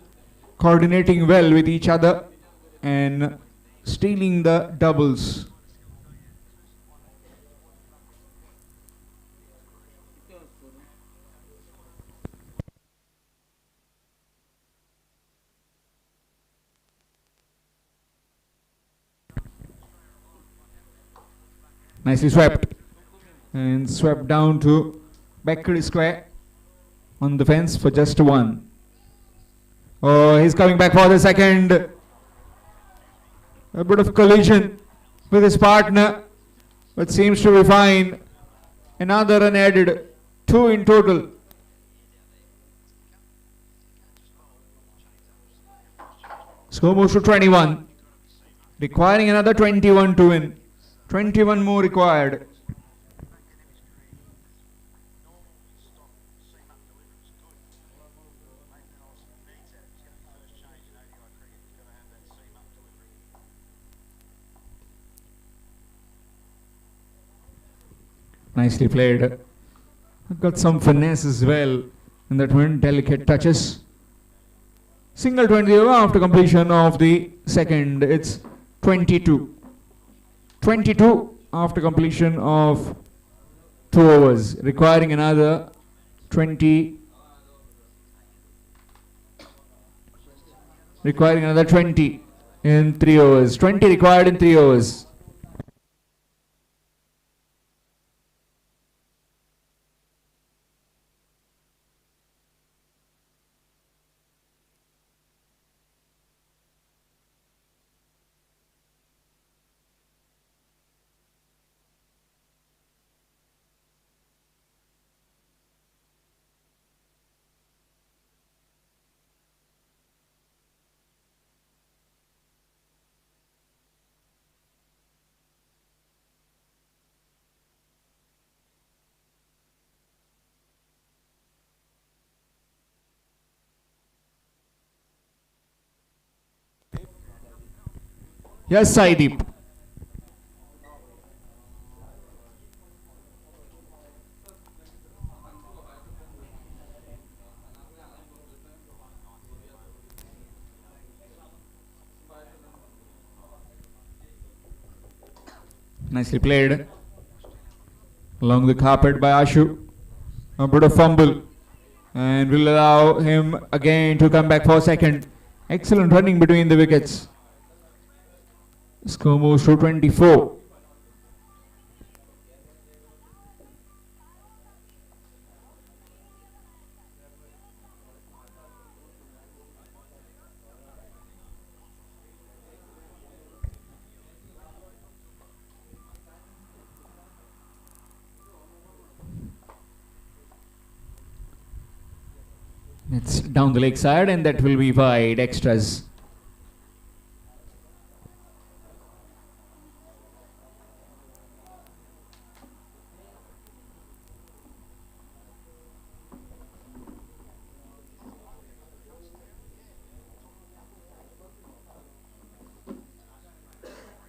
coordinating well with each other and stealing the doubles. Nicely swept and swept down to backward square on the fence for just one. Oh, he's coming back for the second. A bit of collision with his partner, but seems to be fine. Another run added, 2 in total. Score moves to 21. Requiring another 21 to win. 21 more required. Nicely played. Got some finesse as well in that one. Delicate touches. Single 20 after completion of the second. It's 22. 22 after completion of 2 overs. Requiring another 20. Requiring another 20 in 3 overs. 20 required in 3 overs. Yes, Saideep. Nicely played. Along the carpet by Ashu. A bit of fumble. And will allow him again to come back for a second. Excellent running between the wickets. Score moves to 24. It's down the leg side and that will be wide extras.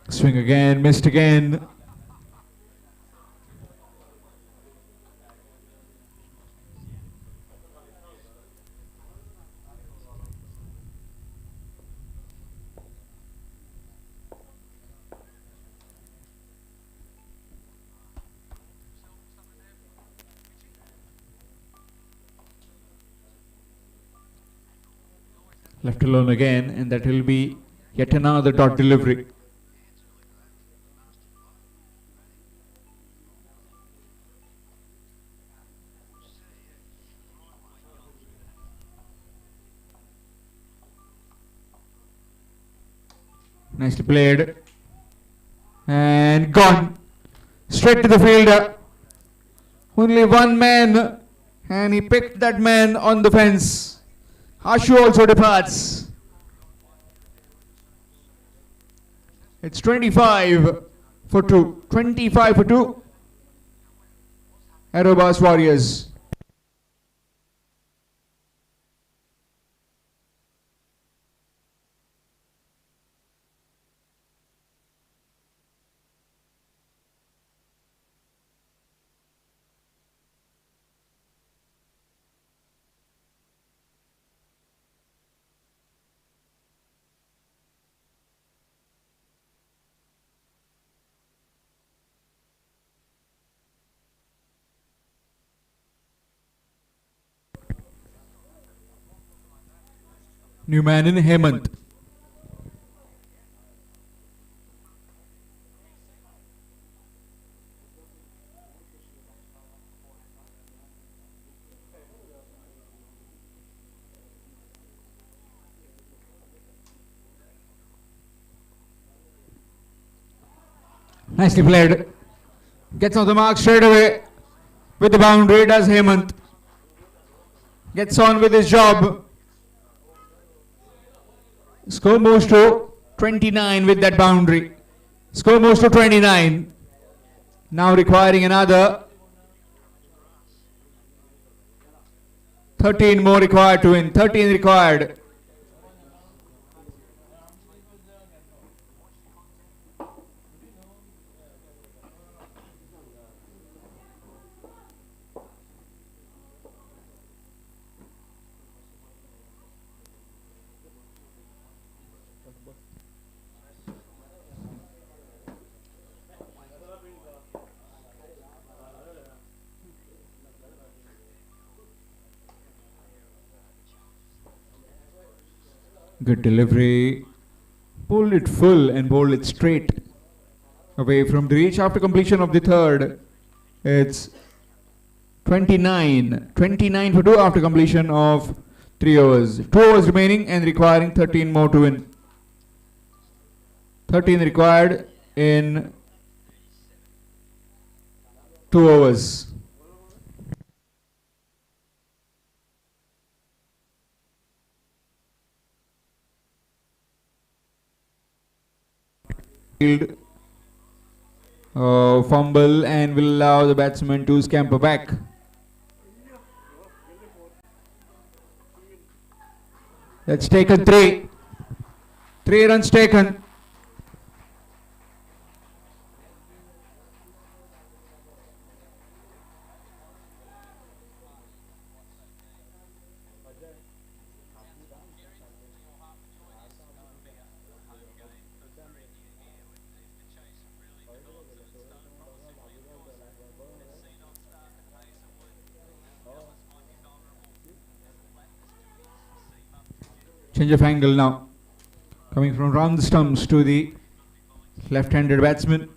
Swing again, missed again. Left alone again, and that will be yet another dot delivery. Nicely played. And gone. Straight to the fielder. Only one man. And he picked that man on the fence. Ashu also departs. It's 25 for 2. 25 for 2. Aerobas Warriors. New man in Hemant. Nicely played. Gets on the mark straight away with the boundary. Does Hemant. Gets on with his job. Score moves to 29 with that boundary. Score moves to 29. Now requiring another 13 more required to win. 13 required. Good delivery. Pulled it full and bowled it straight away from the reach after completion of the third. It's 29. 29 for 2 after completion of 3 overs. 2 overs remaining and requiring 13 more to win. 13 required in 2 overs. Fumble and will allow the batsman to scamper back. That's taken 3. 3 runs taken. Change of angle now. Coming from round the stumps to the left-handed batsman.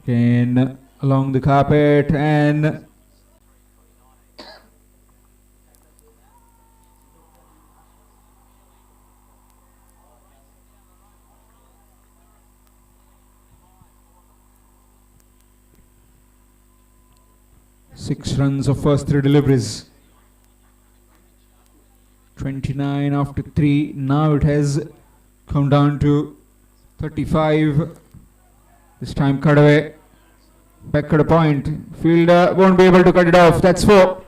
Again along the carpet and six runs of first 3 deliveries. 29 after 3. Now it has come down to 35. This time cut away. Back at a point. Fielder won't be able to cut it off. That's 4.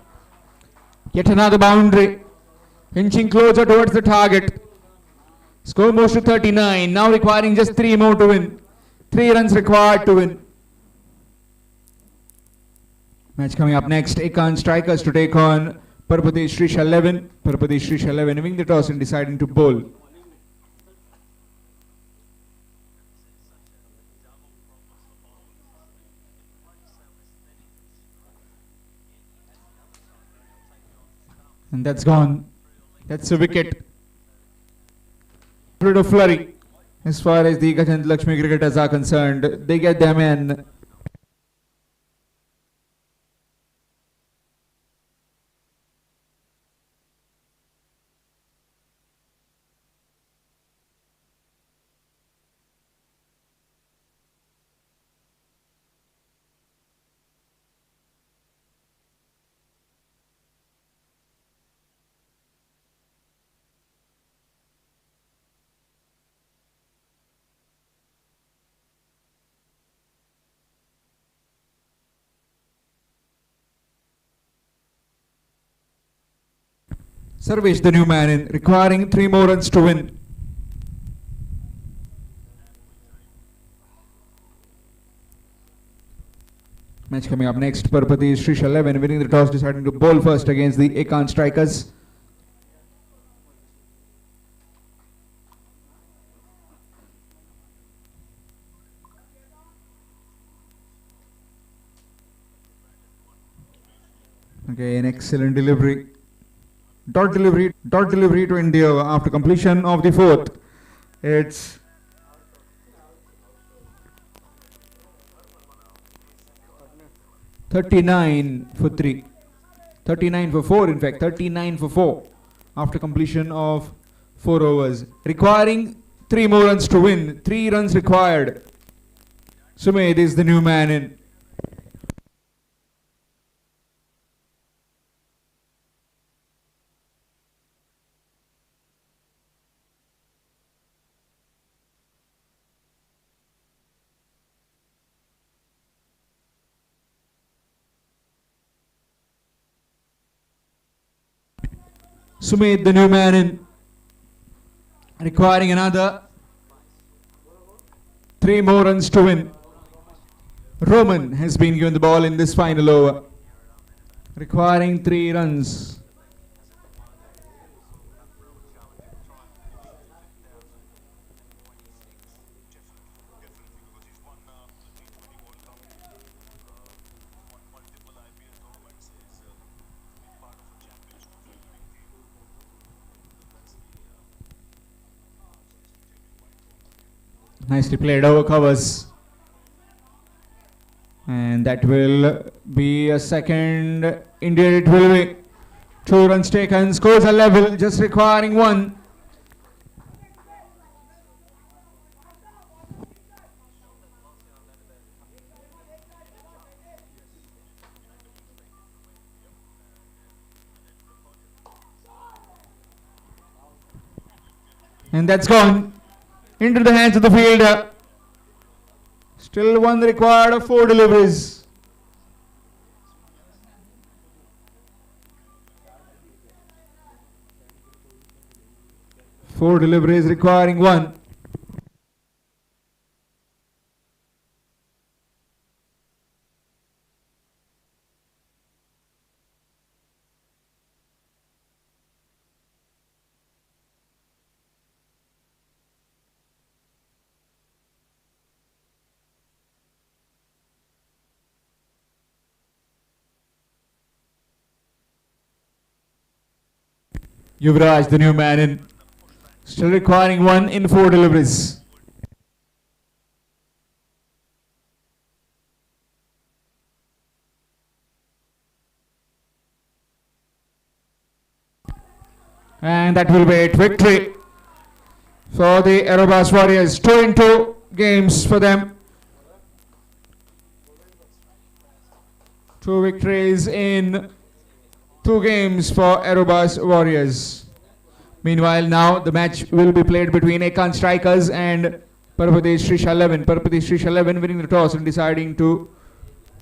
Yet another boundary. Inching closer towards the target. Score moves to 39. Now requiring just 3 more to win. 3 runs required to win. Match coming up next. Ekan Strikers to take on Parapati Shrish 11. Parapati Shrish 11 winning the toss and deciding to bowl. And that's gone. That's a wicket. Rid of flurry. As far as the Gajant Lakshmi cricketers are concerned, they get them in. Sarvesh, the new man in, requiring 3 more runs to win. Match coming up next. Parapati Shrish 11 winning the toss, deciding to bowl first against the Ekan Strikers. Okay, an excellent delivery. Dot delivery to India after completion of the 4th. It's (39 for 3). 39 for 4, in fact. 39 for 4 after completion of 4 overs. Requiring 3 more runs to win. 3 runs required. Sumedh is the new man in. Sumit, the new man in, requiring another 3 more runs to win. Roman has been given the ball in this final over, requiring 3 runs. Nicely played over covers. And that will be a second. Indeed, it will be. 2 runs taken. Scores are level, just requiring 1. And that's gone into the hands of the fielder. Still 1 required of 4 deliveries. Four deliveries requiring 1. Yuvraj, the new man in, still requiring 1 in 4 deliveries. And that will be it. Victory for the Aerobas Warriors. 2 in 2 games for them. 2 victories in 2 games for Aerobas Warriors. Meanwhile, now the match will be played between Ekan Strikers and Parpadesh Shrisha 11. Parpadesh Shrisha 11 winning the toss and deciding to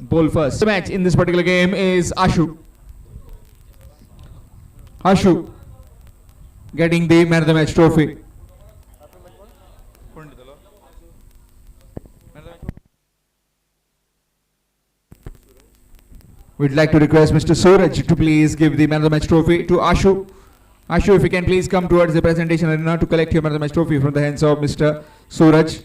bowl first. The match in this particular game is Ashu. Ashu getting the man of the match trophy. We'd like to request Mr. Suraj to please give the man of the match trophy to Ashu. Ashu, if you can please come towards the presentation arena to collect your man of the match trophy from the hands of Mr. Suraj.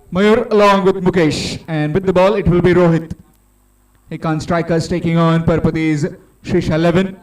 Mayur along with Mukesh, and with the ball it will be Rohit. Ekan Strikers taking on Parpade's Shrisha 11.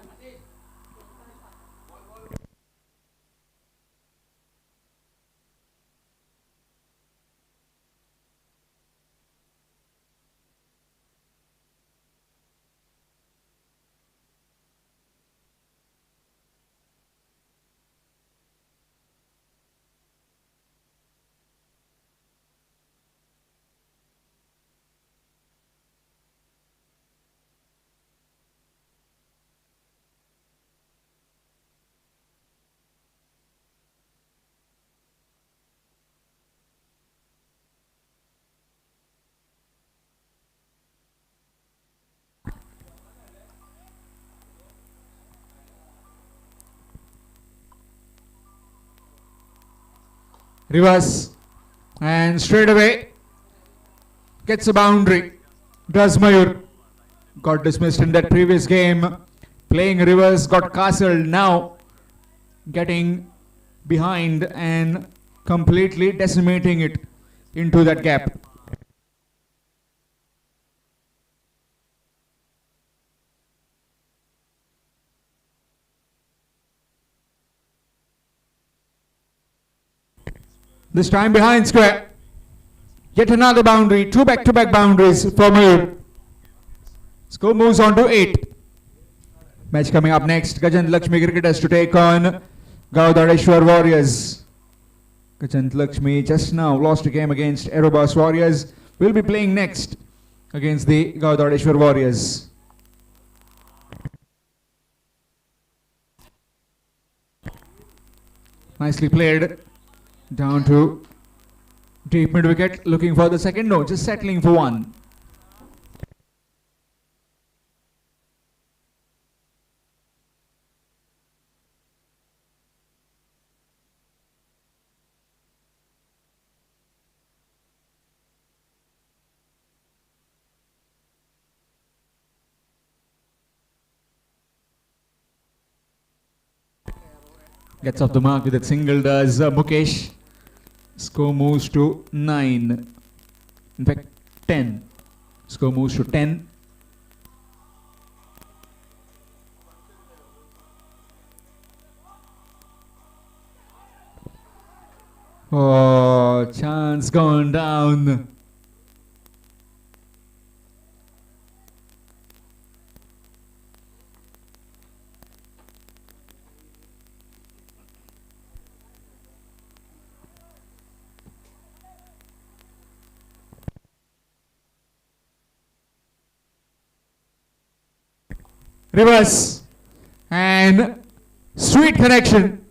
Reverse. And straight away gets a boundary. Does Mayur. Got dismissed in that previous game. Playing reverse, got castled. Now getting behind and completely decimating it into that gap. This time behind square. Yet another boundary. Two back-to-back boundaries for Mayur. Score moves on to 8. Match coming up next. Gajant Lakshmi Cricketers to take on Gaudadeshwar Warriors. Gajant Lakshmi just now lost a game against Aerobus Warriors. Will be playing next against the Gaudadeshwar Warriors. Nicely played. Down to deep mid wicket. Looking for the second. No, just settling for one. Gets off the mark with that single, does Mukesh. Score moves to 9. In fact, 10. Score moves to 10. Oh, chance gone down. Reverse and sweet connection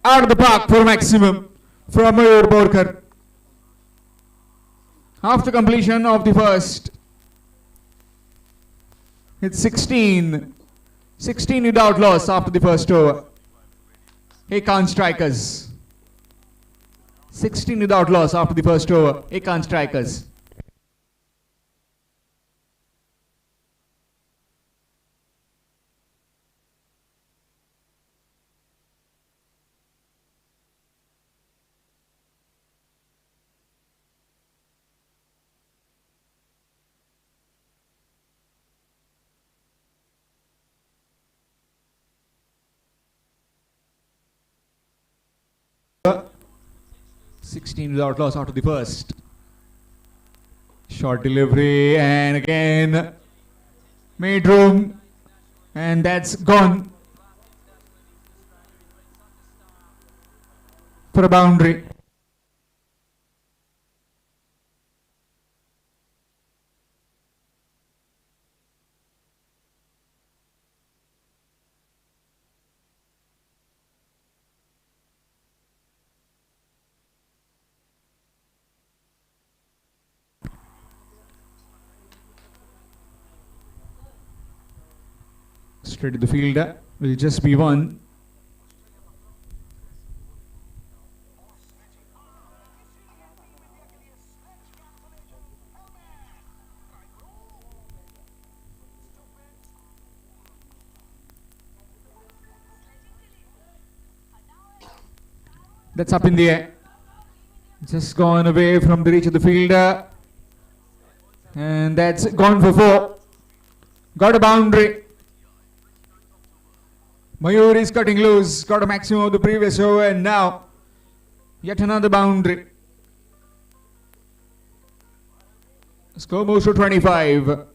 out of the park for maximum from Mayur Borkar. After completion of the first, it's 16 without loss after the first over. Ekan strikers. 16 without loss after the first over. Ekan strikers. Without loss after the first. Short delivery and again made room and that's gone for a boundary. Straight to the fielder will just be one. That's up in the air. Just gone away from the reach of the fielder. And that's gone for 4. Got a boundary. Mayur is cutting loose, got a maximum of the previous over and now yet another boundary. Score moves to 25.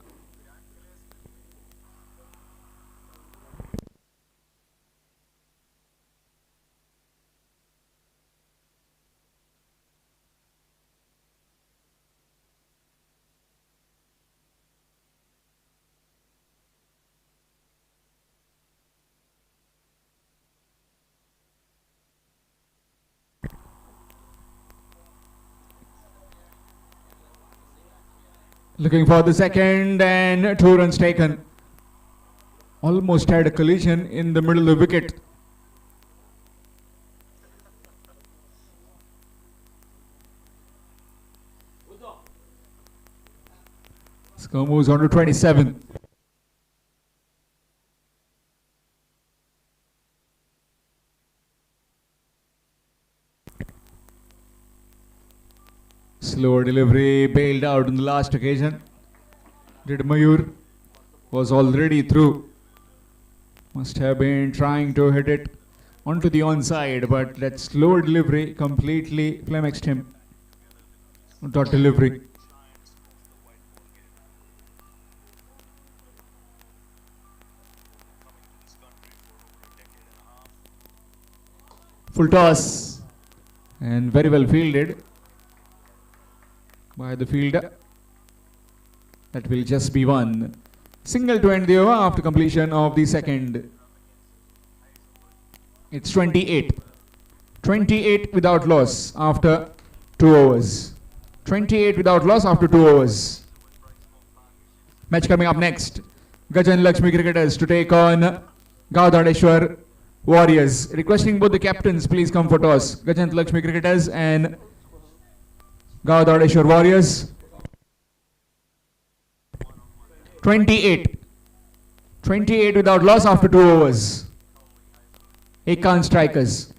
Looking for the second and 2 runs taken. Almost had a collision in the middle of the wicket. Score moves on to 27. Slow delivery bailed out in the last occasion. Did Mayur was already through. Must have been trying to hit it onto the onside, but that slow delivery completely flummoxed him. Dot delivery. Full toss and very well fielded by the fielder. That will just be one. Single to end the over after completion of the second. It's 28. 28 without loss after 2 overs. 28 without loss after 2 overs. Match coming up next. Gajan Lakshmi cricketers to take on Gaudadeshwar Warriors. Requesting both the captains please come for toss. Gajan Lakshmi cricketers and Gaudadeshwar Warriors. 28. 28 without loss after 2 overs. Ekan strikers.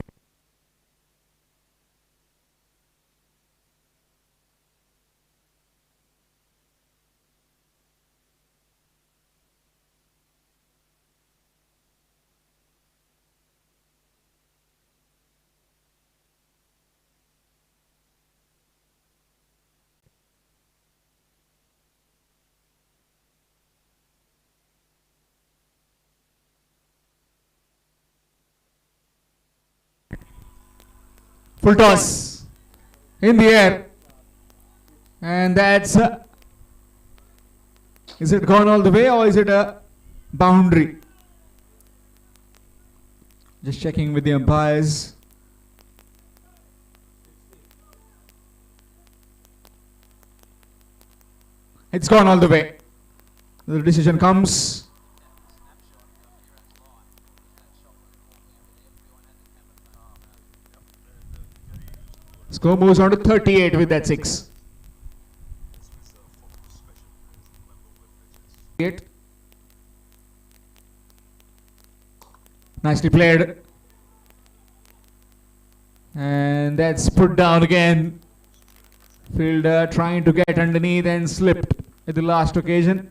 Full toss in the air, and that's is it gone all the way or is it a boundary? Just checking with the umpires. It's gone all the way. The decision comes. Score moves on to 38 with that 6. Nicely played. And that's put down again. Fielder trying to get underneath and slipped at the last occasion.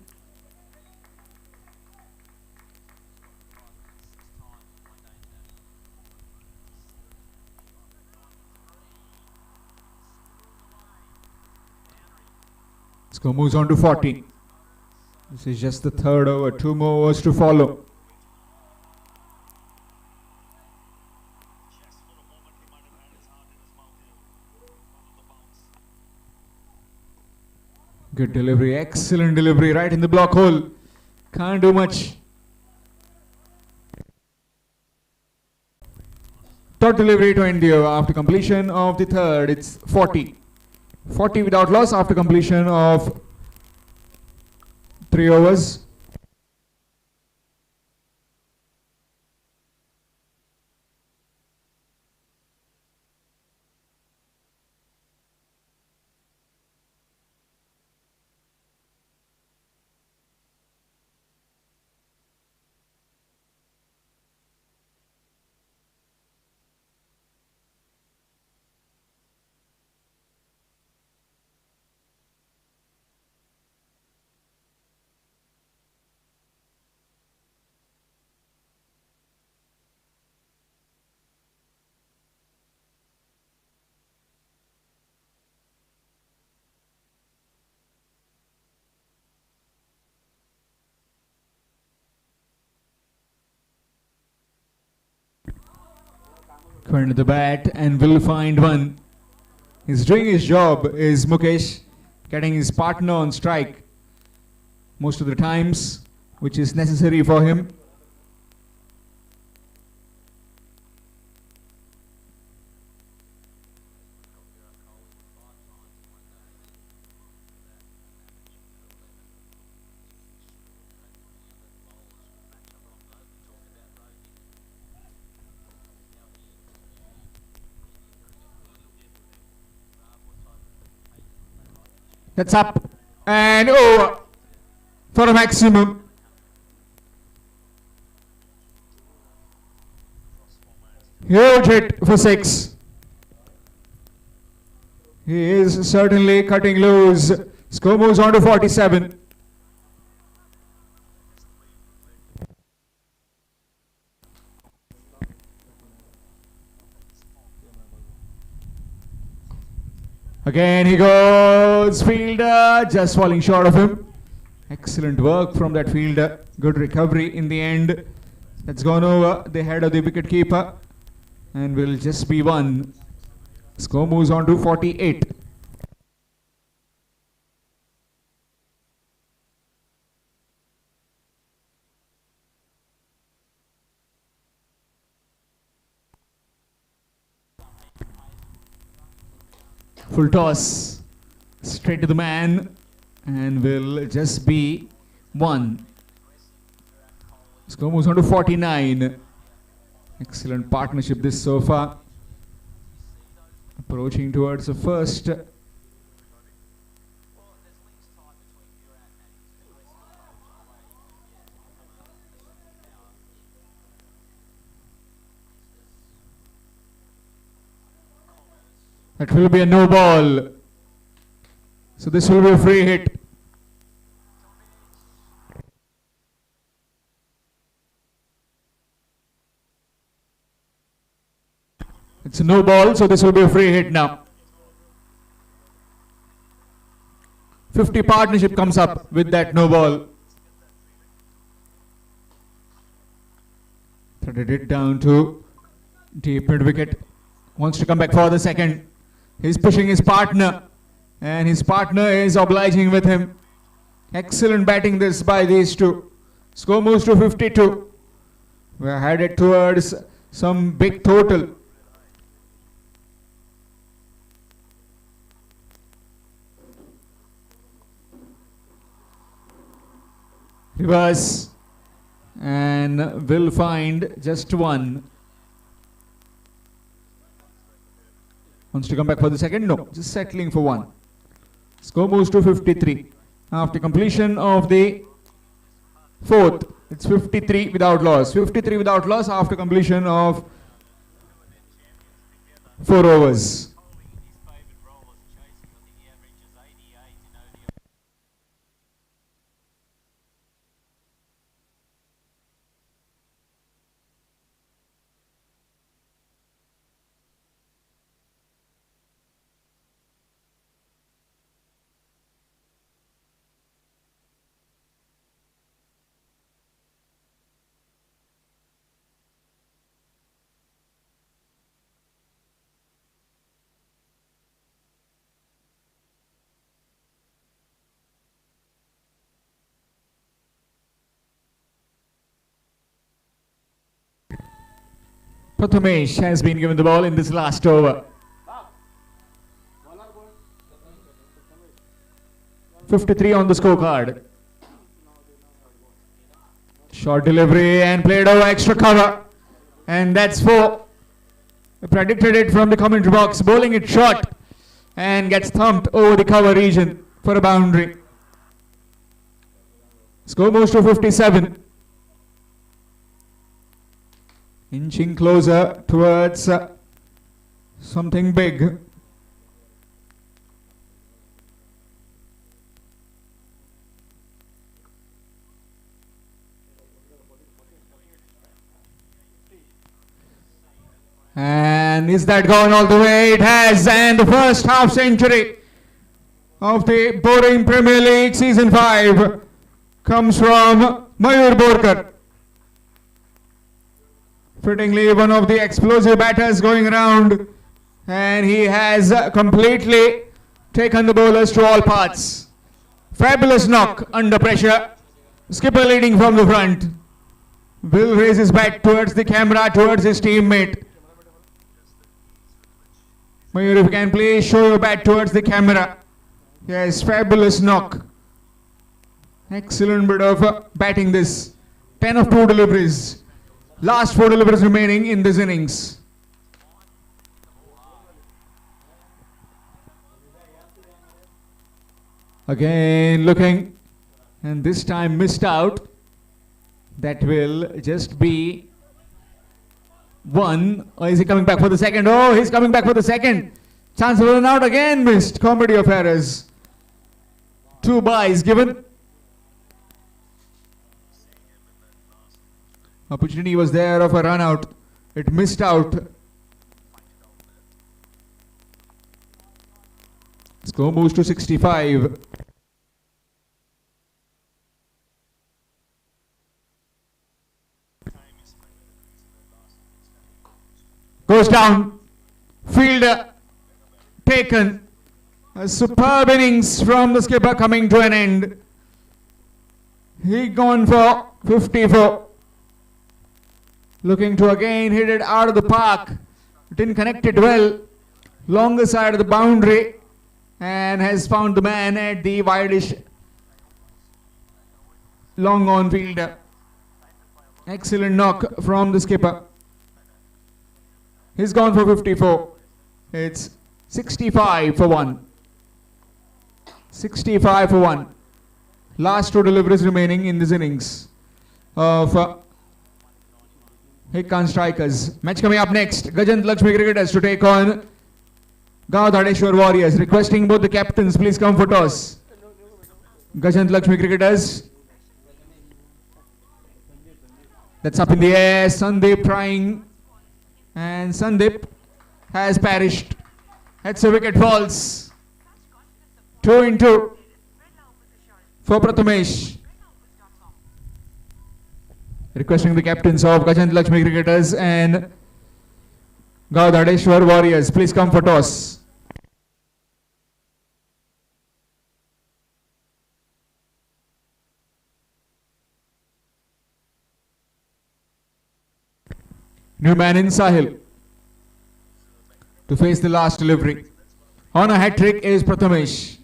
Score moves on to 40. This is just the third over. 2 more overs to follow. Good delivery. Excellent delivery right in the block hole. Can't do much. Third delivery to end the over after completion of the third. It's 40. 40 without loss after completion of 3 overs. Going to the bat and will find one. He's doing his job, is Mukesh, getting his partner on strike most of the times, which is necessary for him. That's up and over. for a maximum. Huge hit for 6. He is certainly cutting loose. Score moves on to 47. Again he goes, fielder just falling short of him. Excellent work from that fielder. Good recovery in the end. That's gone over the head of the wicket keeper and will just be one. Score moves on to 48. Full toss, straight to the man, and will just be one. Score moves on to 49. Excellent partnership this so far. Approaching towards the first. That will be a no ball. So this will be a free hit. It's a no ball, so this will be a free hit now. 50 partnership comes up with that no ball. Threaded it down to deep mid wicket. Wants to come back for the second. He's pushing his partner, and his partner is obliging with him. Excellent batting this by these two. Score moves to 52. We're headed towards some big total. Reverse, and will find just one. Wants to come back for the second? No, just settling for one. Score moves to 53. After completion of the fourth, it's 53 without loss. 53 without loss after completion of 4 overs. Prathamesh has been given the ball in this last over. 53 on the scorecard. Short delivery and played over extra cover. And that's 4. We predicted it from the commentary box. Bowling it short and gets thumped over the cover region for a boundary. Score moves to 57. Inching closer towards something big. And is that gone all the way? It has. And the first half century of the Borim Premier League Season 5 comes from Mayur Borkar. Fittingly one of the explosive batters going around, and he has completely taken the bowlers to all parts. Fabulous knock under pressure. Skipper leading from the front. Will raise his bat towards the camera, towards his teammate. Mayur, if you can please show your bat towards the camera. Yes, fabulous knock. Excellent bit of batting this. 10 of 2 deliveries. Last 4 deliveries remaining in this innings. Again looking And this time missed out. That will just be one. Or is he coming back for the second? Oh, he's coming back for the second. Chance of run out again missed. Comedy of errors. 2 byes given. Opportunity was there of a run out. It missed out. Score moves to 65. Goes down. Fielder taken. A superb innings from the skipper coming to an end. He gone for 54. Looking to again hit it out of the park. Didn't connect it well. Longer side of the boundary. And has found the man at the wideish long on fielder. Excellent knock from the skipper. He's gone for 54. It's 65 for 1. 65 for 1. Last 2 deliveries remaining in this innings of Hikkan Strikers. Match coming up next. Gajant Lakshmi Cricketers to take on Gaon Dhadeshwar Warriors. Requesting both the captains, please come for toss. Gajant Lakshmi Cricketers. That's up in the air. Sandeep trying. And Sandeep has perished. That's a wicket falls. 2 in 2 for Prathamesh. Requesting the captains of Gajant Lakshmi Cricketers and Gaon Dhadeshwar Warriors, please come for toss. New man in Sahil to face the last delivery. On a hat-trick is Prathamesh.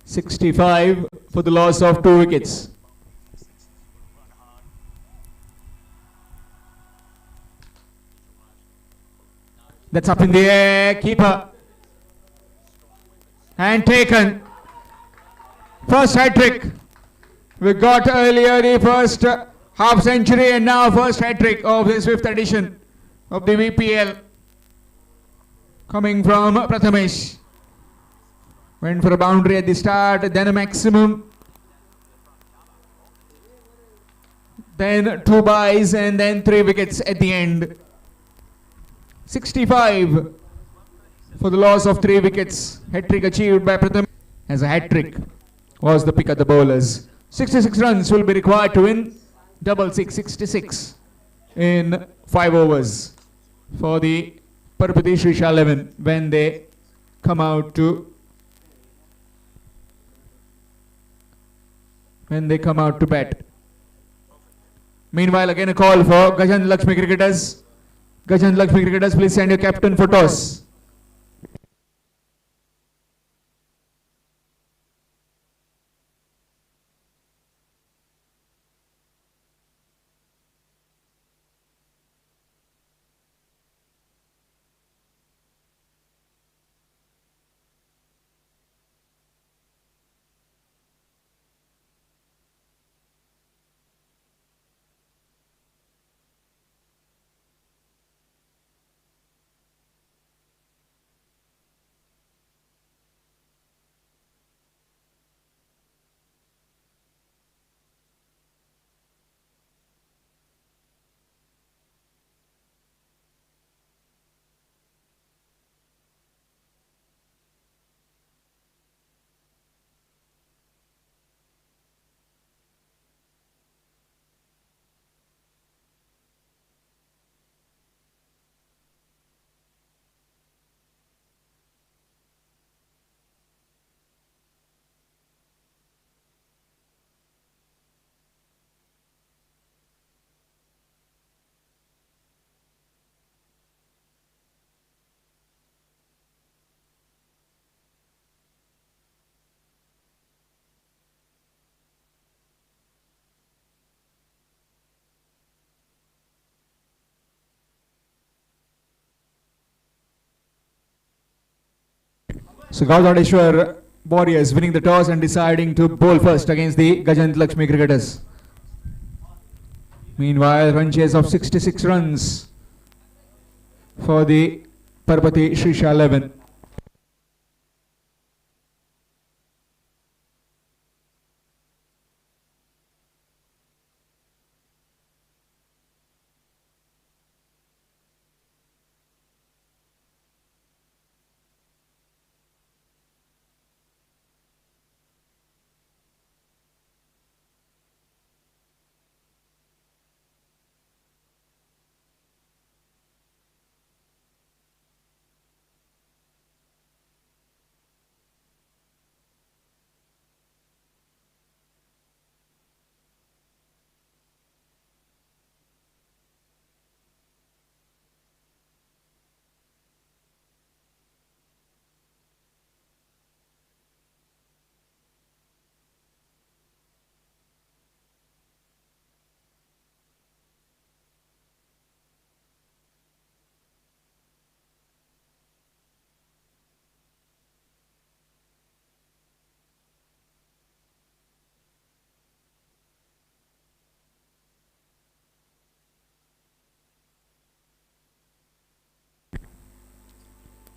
65 for the loss of 2 wickets. That's up in the air. Keeper. And taken. First hat-trick. We got earlier the first half century and now first hat-trick of this 5th edition of the VPL. Coming from Prathamesh. Went for a boundary at the start, then a maximum. Then 2 byes and then 3 wickets at the end. 65 for the loss of 3 wickets. Hat-trick achieved by Prathamesh. As a hat-trick was the pick of the bowlers. 66 runs will be required to win. 66 in 5 overs for the Parapati Shrisha 11 when they come out to bat. Meanwhile, again a call for Gajant Lakshmi Cricketers. Gajant Lakshmi Cricketers, please send your captain for toss. So Gaon Dhadeshwar Warriors winning the toss and deciding to bowl first against the Gajant Lakshmi cricketers. Meanwhile, run chase of 66 runs for the Parpati Srisha 11.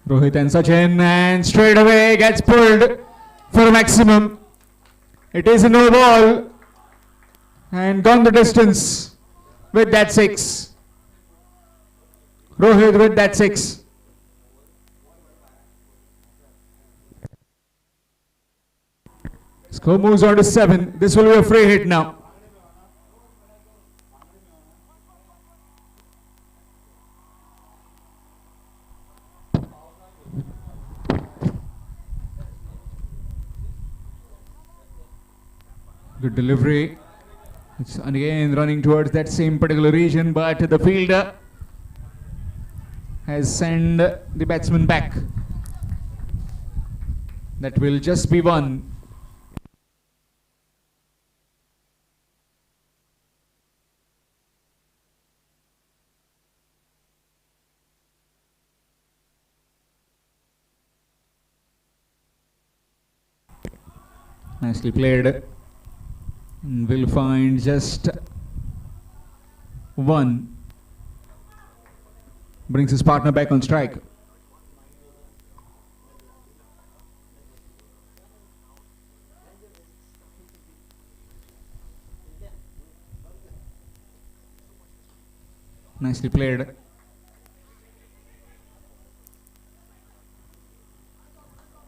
Rohit and Sachin, and straight away gets pulled for a maximum. It is a no ball and gone the distance with that 6. Rohit with that 6. Score moves on to 7. This will be a free hit now. Good delivery. It's again running towards that same particular region, but the fielder has sent the batsman back. That will just be one. Nicely played. Will find just one. Brings his partner back on strike. Nicely played.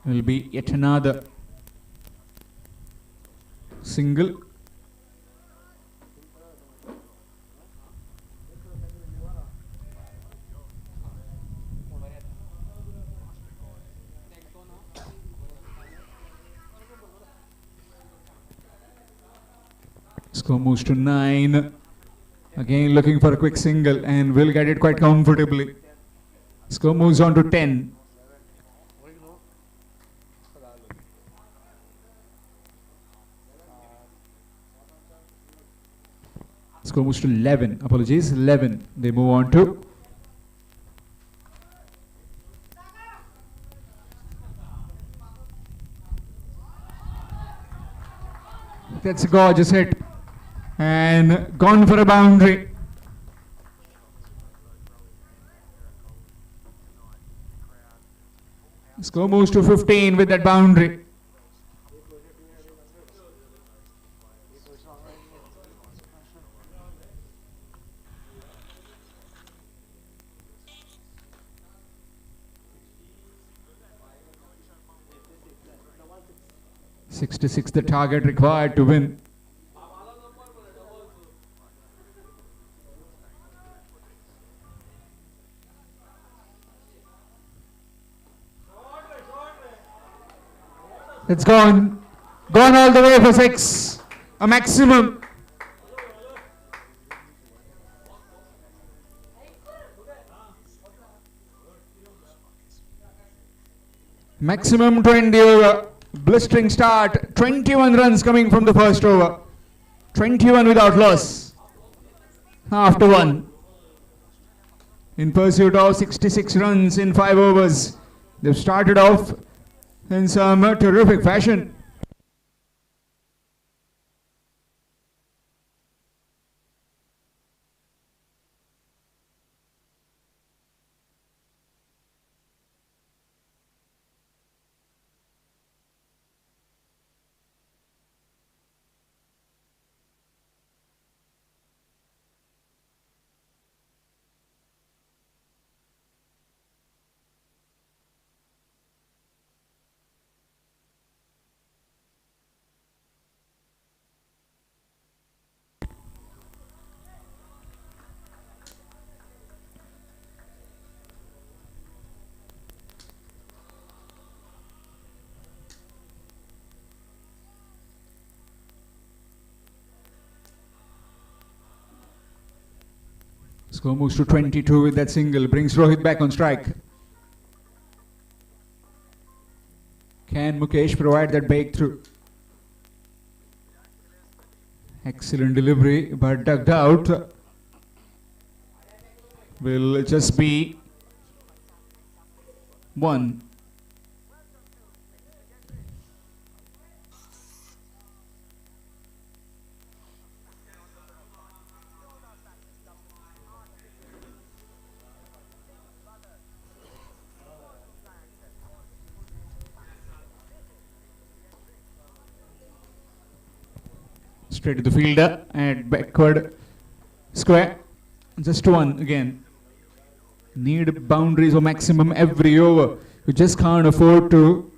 Will be yet another single. Score moves to 9. Again looking for a quick single and will get it quite comfortably. Score moves on to 10. Score moves to 11. Apologies, 11. They move on to. That's a gorgeous hit. And gone for a boundary. Score moves to 15 with that boundary. .66 the target required to win. It's gone. Gone all the way for 6. A maximum. Maximum 20 over. Blistering start. 21 runs coming from the first over. 21 without loss. After 1. In pursuit of 66 runs in 5 overs. They've started off in some terrific fashion. Score moves to 22 with that single, brings Rohit back on strike. Can Mukesh provide that breakthrough? Excellent delivery, but ducked out. Will just be one. Straight to the fielder and backward square. Just one again. Need boundaries or maximum every over. You just can't afford to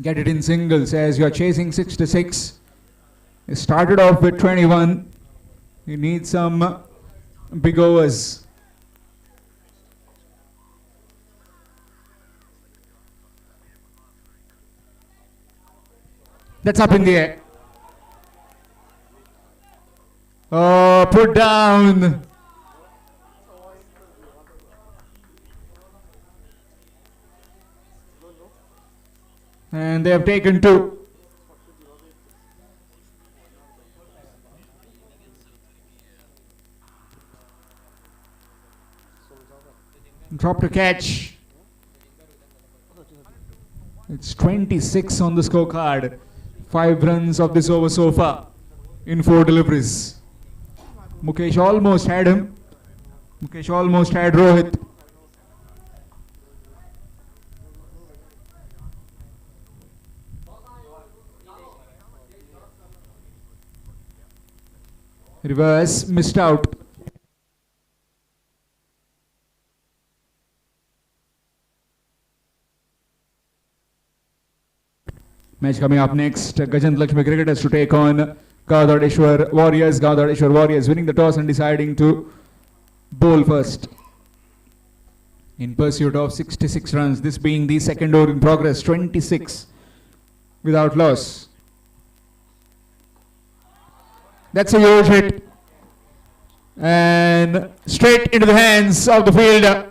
get it in singles as you're chasing 6-6. You started off with 21. You need some big overs. That's up in the air. Oh, put down. And they have taken two. Dropped a catch. It's 26 on the scorecard. 5 runs of this over so far in 4 deliveries. Mukesh almost had him. Mukesh almost had Rohit. Reverse, missed out. Match coming up next. Gajant Lakshmi Cricketers to take on Gaudadeshwar Warriors. Gaudadeshwar Warriors winning the toss and deciding to bowl first. In pursuit of 66 runs, this being the second over in progress, 26 without loss. That's a huge hit. And straight into the hands of the fielder.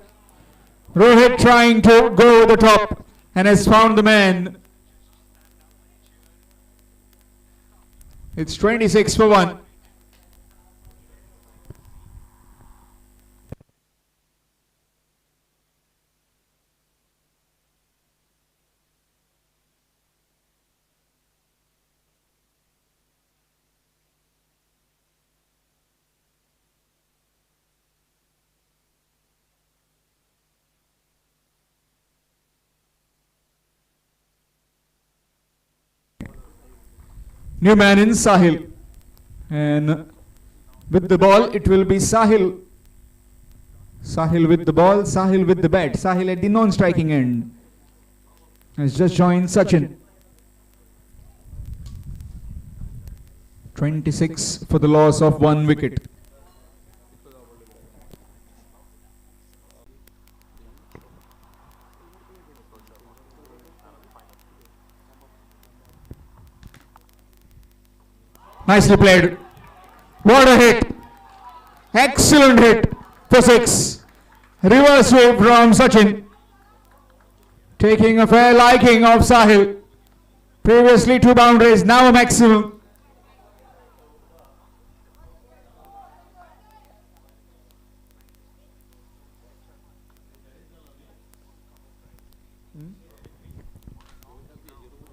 Rohit trying to go over the top and has found the man. It's 26 for 1. New man in Sahil. And with the ball, it will be Sahil. Sahil with the ball, Sahil with the bat. Sahil at the non-striking end. Has just joined Sachin. 26 for the loss of 1 wicket. Nicely played. What a hit. Excellent hit for 6. Reverse sweep from Sachin. Taking a fair liking of Sahil. Previously 2 boundaries, now a maximum.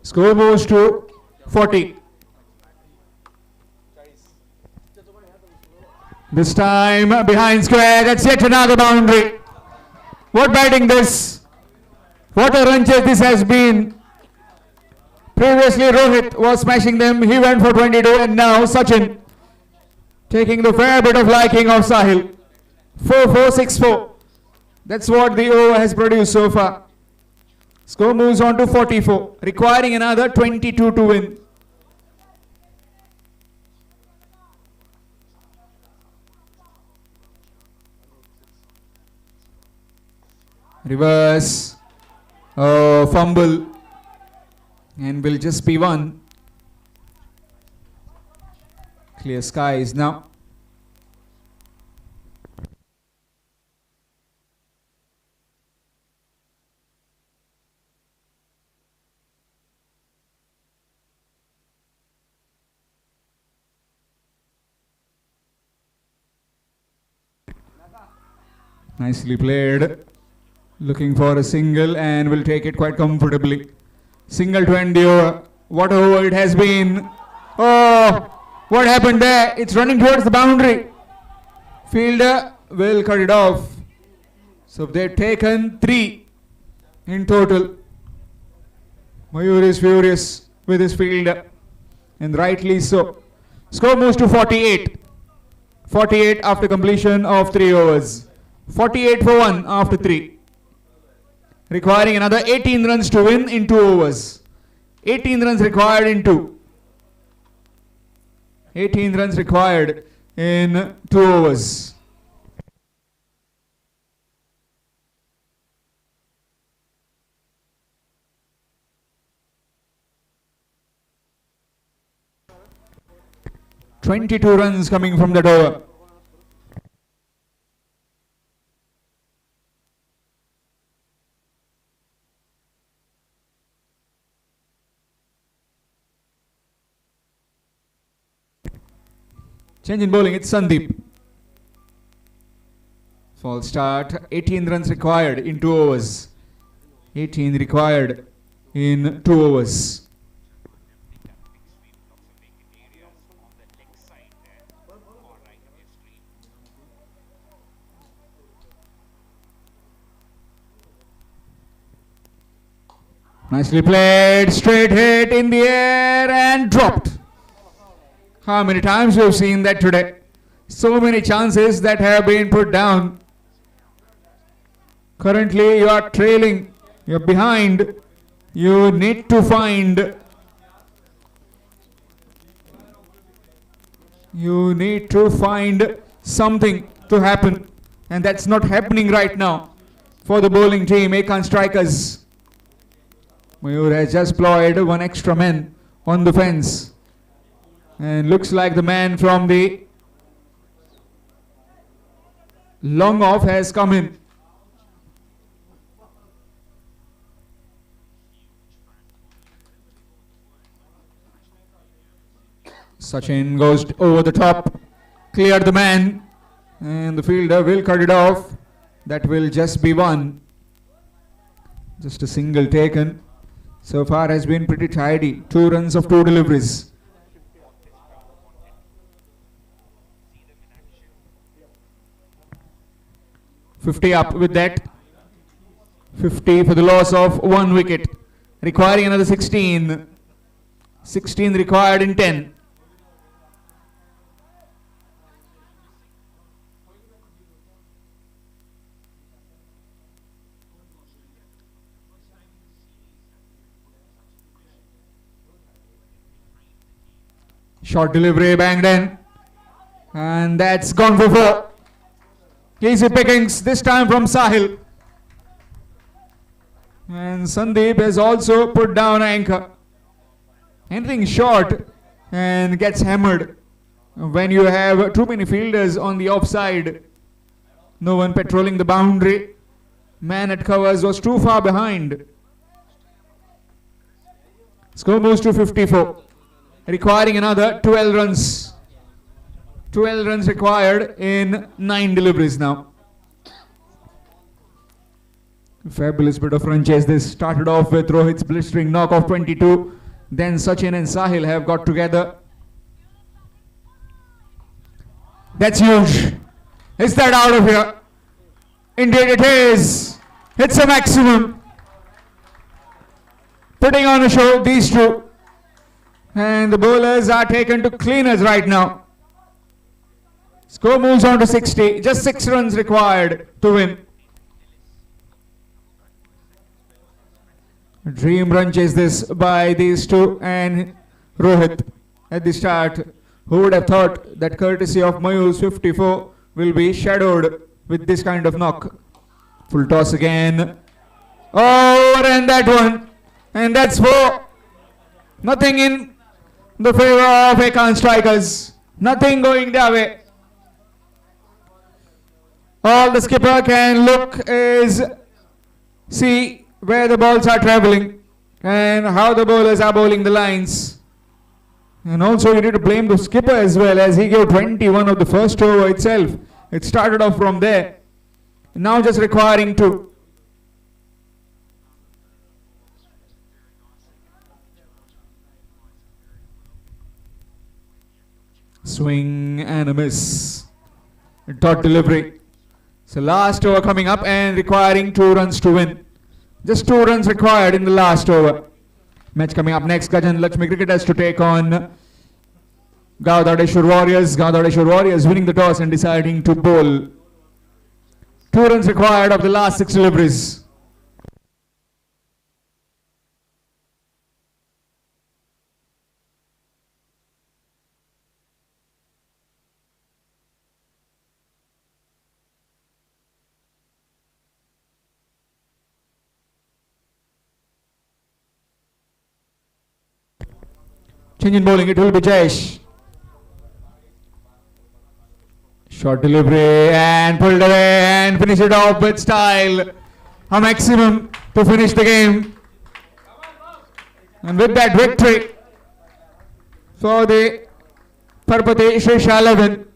Score moves to 40. This time behind square. That's yet another boundary. What batting this? What a run chase this has been. Previously Rohit was smashing them. He went for 22 and now Sachin taking the fair bit of liking of Sahil. 4-4-6-4. That's what the over has produced so far. Score moves on to 44, requiring another 22 to win. Reverse. Oh, fumble. And will just be one. Clear skies now. Nicely played. Looking for a single and will take it quite comfortably. Single to end the over. What over it has been. Oh, what happened there? It's running towards the boundary. Fielder will cut it off. So they've taken 3 in total. Mayur is furious with his fielder. And rightly so. Score moves to 48. 48 after completion of 3 overs. 48 for 1 after 3. Requiring another 18 runs to win in 2 overs. 18 runs required in 2. 18 runs required in 2 overs. "22 runs coming from that over. Change in bowling, it's Sandeep. False start, 18 runs required in 2 overs. 18 required in 2 overs. Nicely played, straight hit in the air and dropped. How many times we have seen that today? So many chances that have been put down. Currently you are trailing, you are behind. You need to find something to happen, and that's not happening right now for the bowling team, Akan strikers. Mayur has just deployed 1 extra man on the fence. And looks like the man from the long off has come in. Sachin goes over the top, cleared the man, and the fielder will cut it off. That will just be 1. Just a single taken. So far has been pretty tidy. 2 runs of 2 deliveries. "50 up with that. 50 for the loss of 1 wicket. Requiring another 16. 16 required in 10. Short delivery banged in. And that's gone for 4. Easy pickings this time from Sahil. And Sandeep has also put down anchor. Anything short and gets hammered when you have too many fielders on the offside. No one patrolling the boundary. Man at covers was too far behind. Score moves to 54. Requiring another 12 runs. 12 runs required in 9 deliveries now. Fabulous bit of run chase. This started off with Rohit's blistering knock of 22. Then Sachin and Sahil have got together. That's huge. Is that out of here? Indeed it is. It's a maximum. Putting on a show, these two. And the bowlers are taken to cleaners right now. Score moves on to 60. Just 6 runs required to win. Dream run chase this by these two and Rohit at the start. Who would have thought that courtesy of Mayur's 54 will be shadowed with this kind of knock. Full toss again. Oh, and that one. And that's 4. Nothing in the favor of Ekan strikers. Nothing going their way. All the skipper can look is see where the balls are travelling and how the bowlers are bowling the lines. And also you need to blame the skipper as well, as he gave 21 of the first over itself. It started off from there. Now just requiring 2. Swing and a miss. Dot delivery. So last over coming up and requiring 2 runs to win. Just 2 runs required in the last over. Match coming up next. Gajan Lakshmi Cricket has to take on Gaudadeshwar Warriors. Gaudadeshwar Warriors winning the toss and deciding to bowl. 2 runs required of the last 6 deliveries. Change in bowling, it will be Jayesh. Short delivery and pulled away and finish it off with style. A maximum to finish the game. And with that victory for the Parpati Shrisha 11,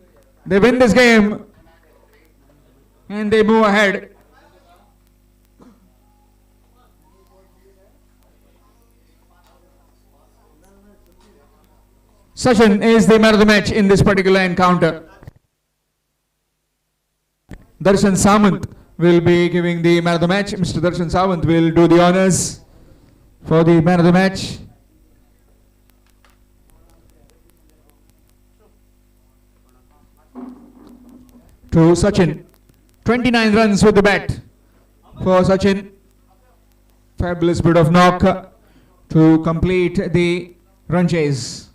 they win this game and they move ahead. Sachin is the man of the match in this particular encounter. Darshan Samant will be giving the man of the match. Mr. Darshan Samant will do the honors for the man of the match. To Sachin. 29 runs with the bat for Sachin. Fabulous bit of knock to complete the run chase.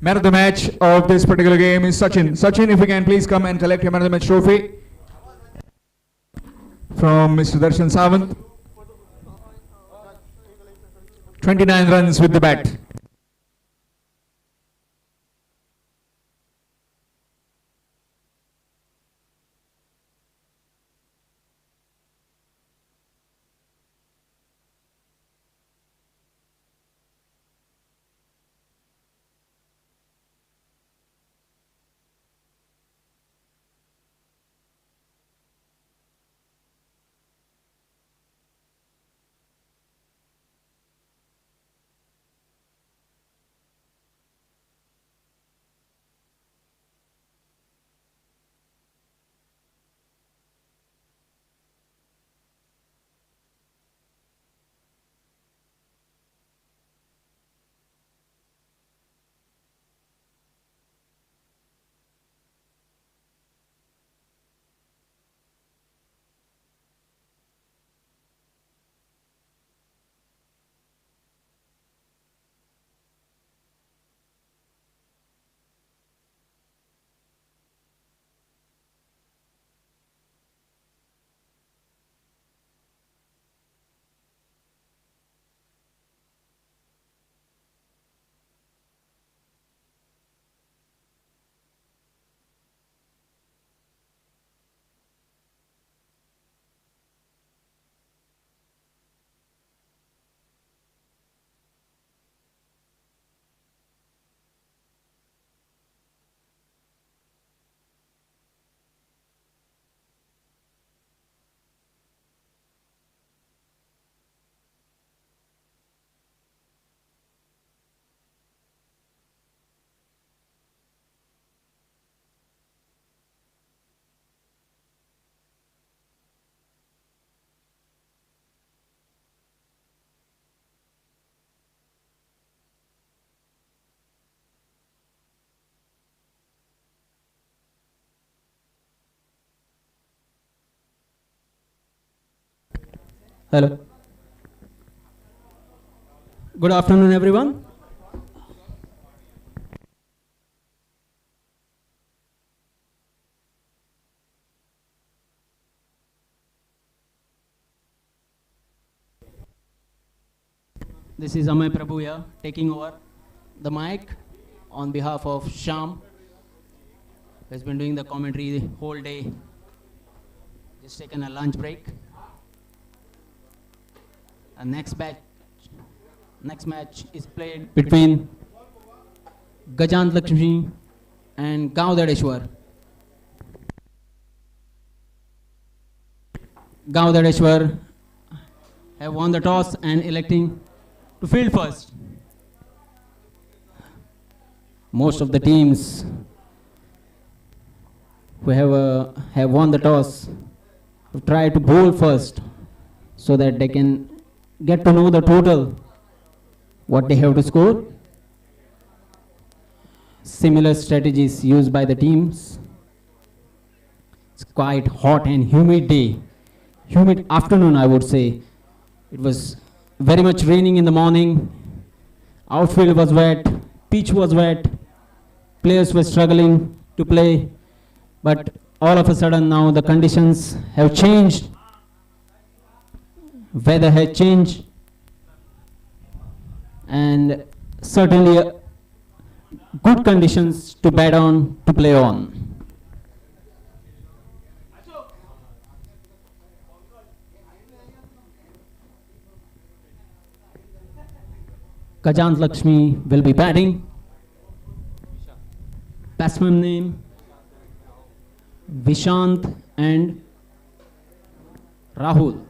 Man of the match of this particular game is Sachin. Sachin, if you can please come and collect your man of the match trophy from Mr. Darshan Samant. 29 runs with the bat. Hello. Good afternoon, everyone. This is Amay Prabhu here, taking over the mic on behalf of Sham, who has been doing the commentary the whole day. Just taken a lunch break. And next match is played between Gajant Lakshmi and Gaudadeshwar. Gaudadeshwar have won the toss and electing to field first. Most of the teams who have won the toss have tried to bowl first so that they can get to know the total, what they have to score. Similar strategies used by the teams. It's quite hot and humid day. Humid afternoon, I would say. It was very much raining in the morning. Outfield was wet. Pitch was wet. Players were struggling to play. But all of a sudden now the conditions have changed. Weather has changed. And certainly good conditions to bat on, to play on. Gajant Lakshmi will be batting. Batsman name Vishant and Rahul.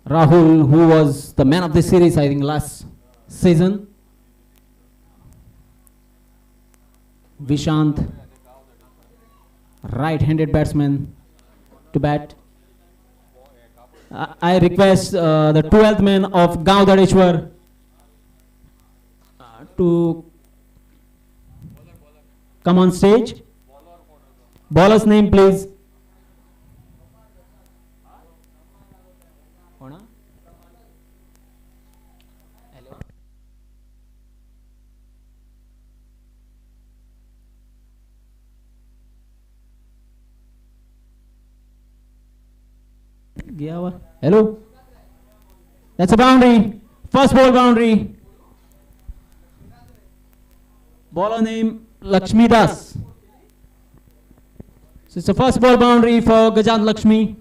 Rahul, who was the man of the series, I think, last season. Vishant, right-handed batsman to bat. I request the 12th man of Gaudadeshwar to come on stage. Bowler's name, please. Hello. That's a boundary. First ball boundary. Bowler name Lakshmi Das. So it's a first ball boundary for Gajant Lakshmi.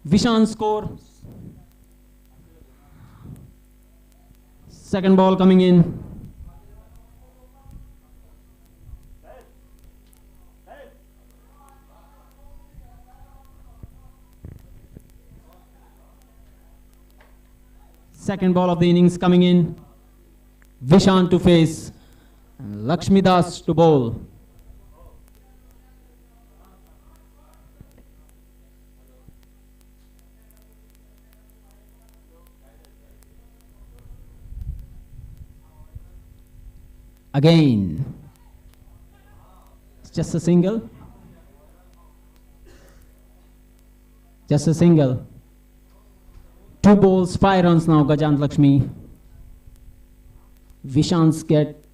Vishan score. Second ball coming in. Second ball of the innings coming in. Vishan to face. And Lakshmi Das to bowl. Again. It's just a single. Just a single. 2 balls, 5 runs now, Gajant Lakshmi. Vishan's get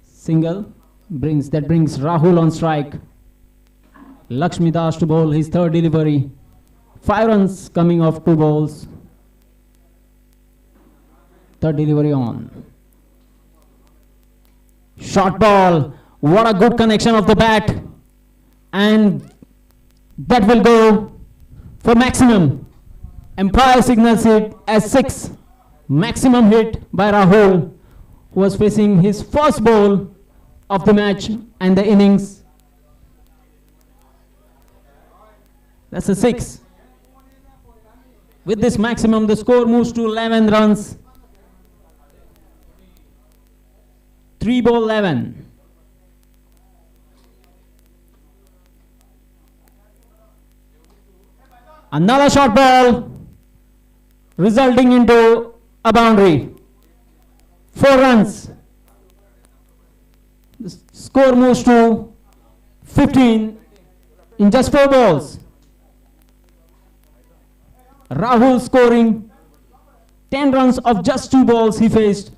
single. Brings Rahul on strike. Lakshmi Das to bowl his third delivery. 5 runs coming off 2 balls. Third delivery on. Short ball. What a good connection of the bat. And that will go for maximum. Empire signals it as 6. Maximum hit by Rahul, who was facing his first ball of the match and the innings. That's a 6. With this maximum, the score moves to 11 runs. 3 ball 11. Another short ball, resulting into a boundary. 4 runs. The score moves to 15 in just 4 balls. Rahul scoring 10 runs of just 2 balls he faced.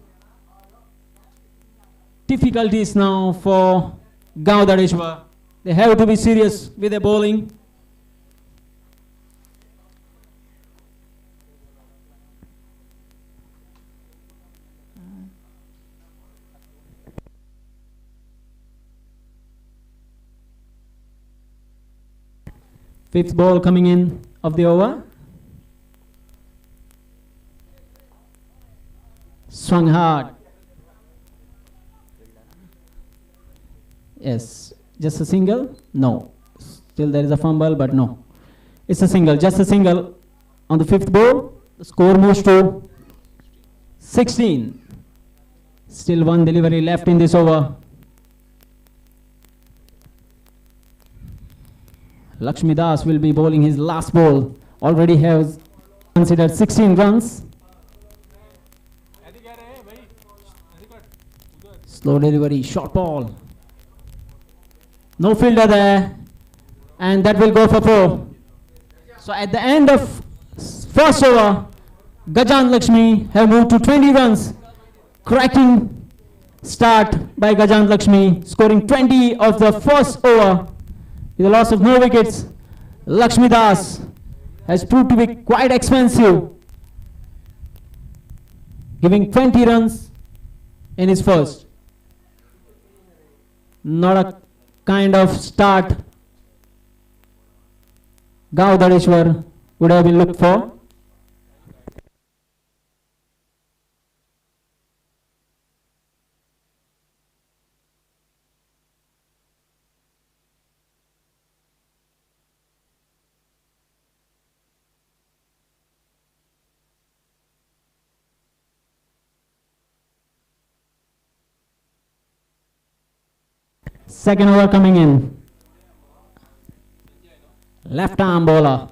Difficulties now for Gaudadeshwar. They have to be serious with their bowling. Fifth ball coming in of the over. Swung hard. Yes, just a single? No. Still there is a fumble, but no. It's a single, just a single on the fifth ball. The score moves to 16. Still one delivery left in this over. Lakshmi Das will be bowling his last ball. Already has considered 16 runs. Slow delivery, short ball. No fielder there. And that will go for 4. So at the end of first over, Gajan Lakshmi have moved to 20 runs. Cracking start by Gajan Lakshmi, scoring 20 of the first over. With a loss of no wickets, Lakshmi Das has proved to be quite expensive, giving 20 runs in his first. Not a kind of start Gaudadeshwar would have been looked for. Second over coming in. Left arm bowler.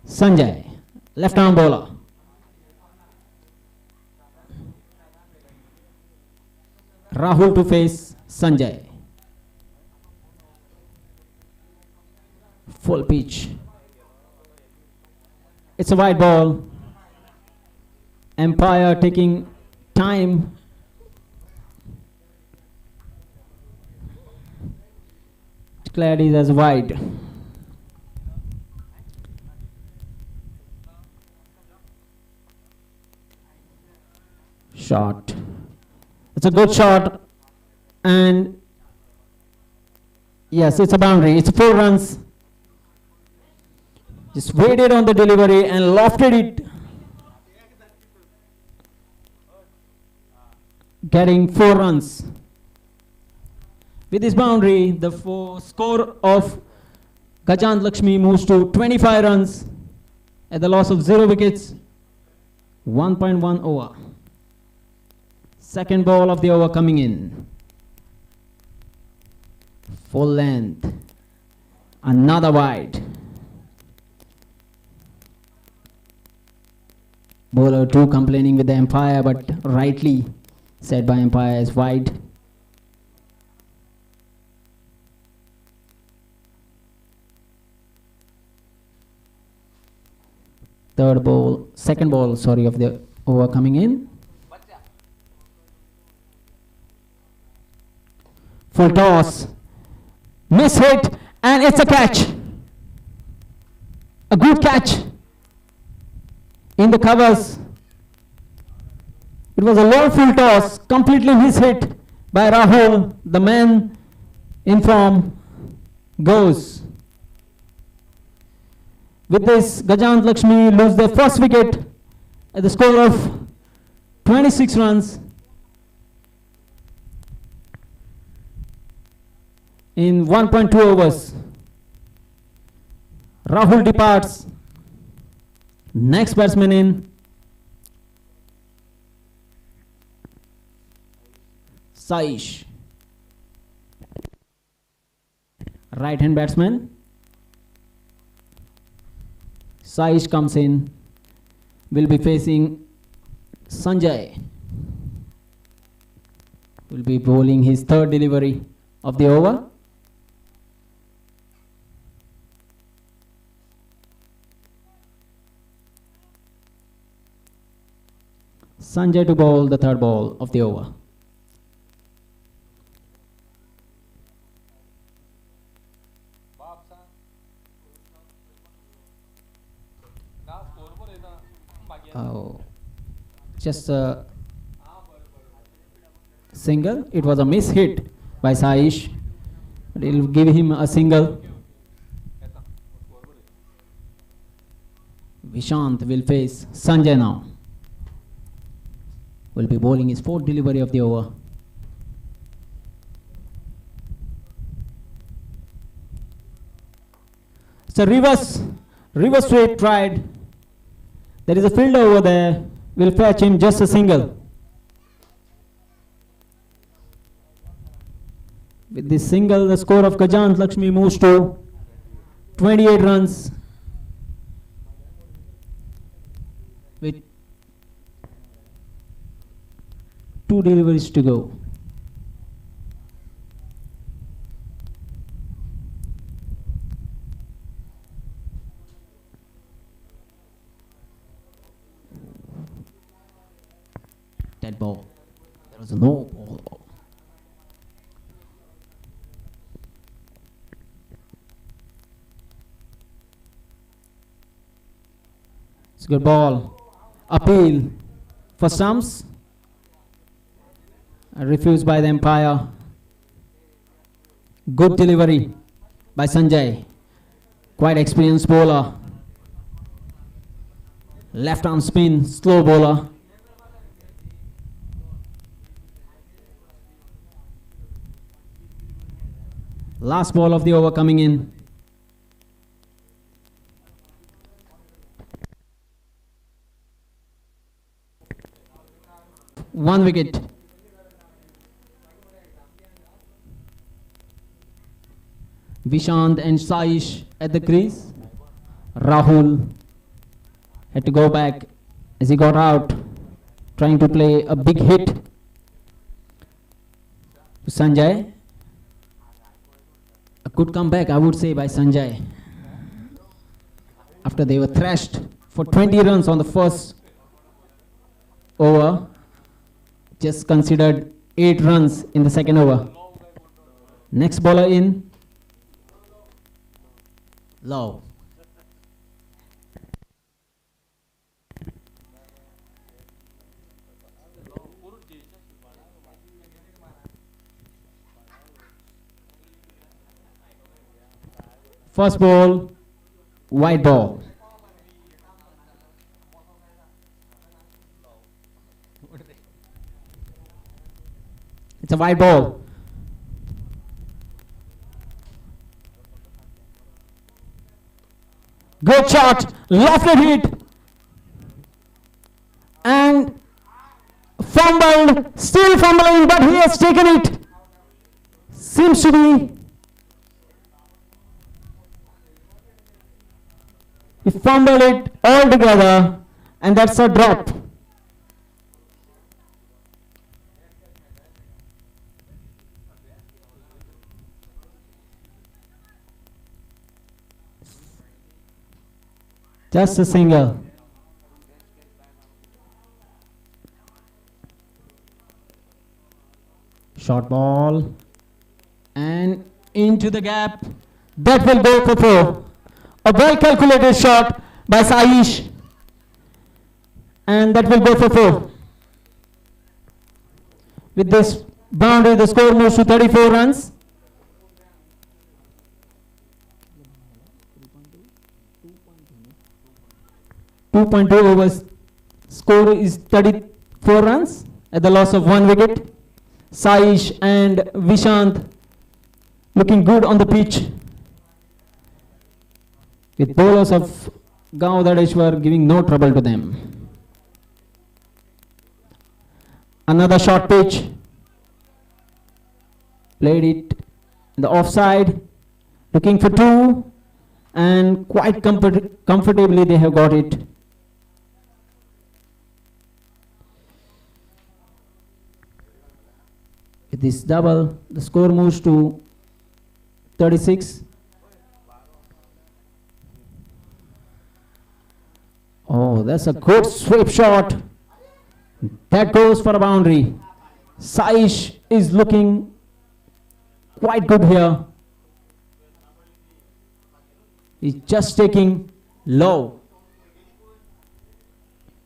Sanjay, left arm bowler. Rahul to face Sanjay. Full pitch. It's a wide ball. Umpire taking time. Declared it as wide. Shot. It's a good shot. And yes, it's a boundary. It's 4 runs. Just waited on the delivery and lofted it. Getting 4 runs. With this boundary, the score of Gajan Lakshmi moves to 25 runs at the loss of 0 wickets. 1.1 over. Second ball of the over coming in. Full length. Another wide. Bowler 2 complaining with the umpire, but rightly said by umpire as wide. Second ball of the over coming in. Full toss. Miss hit, and it's a catch. A good catch in the covers. It was a low full toss, completely mishit by Rahul. The man in form goes. With this, Gajan Lakshmi lose their first wicket at the score of 26 runs in 1.2 overs. Rahul departs. Next batsman in. Saish. Right hand batsman. Saish comes in. will be facing Sanjay. Will be bowling his third delivery of the over. Sanjay to bowl the third ball of the over. Oh, just a single. It was a miss hit by Saish. But he'll give him a single. Vishant will face Sanjay now. Will be bowling his fourth delivery of the over. It's a reverse sweep tried. There is a fielder over there. Will fetch him just a single. With this single, the score of Gajant Lakshmi moves to 28 runs. With 2 deliveries to go. Dead ball. There was a no ball. It's a good ball. Appeal for stumps. Refused by the umpire. Good delivery by Sanjay. Quite experienced bowler. Left arm spin, slow bowler. Last ball of the over coming in. One wicket. Vishant and Saish at the crease. Rahul had to go back as he got out, trying to play a big hit to Sanjay. A good comeback, I would say, by Sanjay. After they were thrashed for 20 runs on the first over, just considered 8 runs in the second over. Next bowler in, Low. First ball, white ball. It's a white ball. Good shot, lofted hit, and fumbled, still fumbling, but he has taken it. Seems to be. He fumbled it all together, and that's a drop. Just a single. Short ball, and into the gap. That will go for 4. A well calculated shot by Saish, and that will go for 4. With this boundary, the score moves to 34 runs. .2 overs. Score is 34 runs at the loss of 1 wicket. Saish and Vishant looking good on the pitch, with bowlers of Gaudadeshwar giving no trouble to them. Another short pitch. Played it in the offside. Looking for 2, and quite comfortably they have got it. With this double, the score moves to 36. Oh, that's a good sweep shot. That goes for a boundary. Saish is looking quite good here. He's just taking low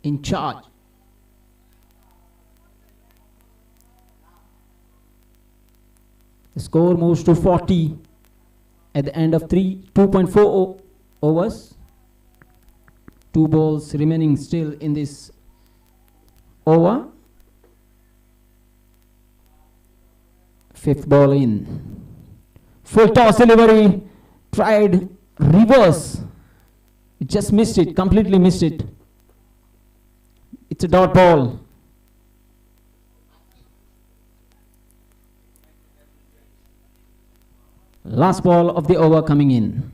in charge. The score moves to 40 at the end of 2.4 overs. 2 balls remaining still in this over. 5th ball in. Full toss delivery. Tried reverse. It just missed it. Completely missed it. It's a dot ball. Last ball of the over coming in.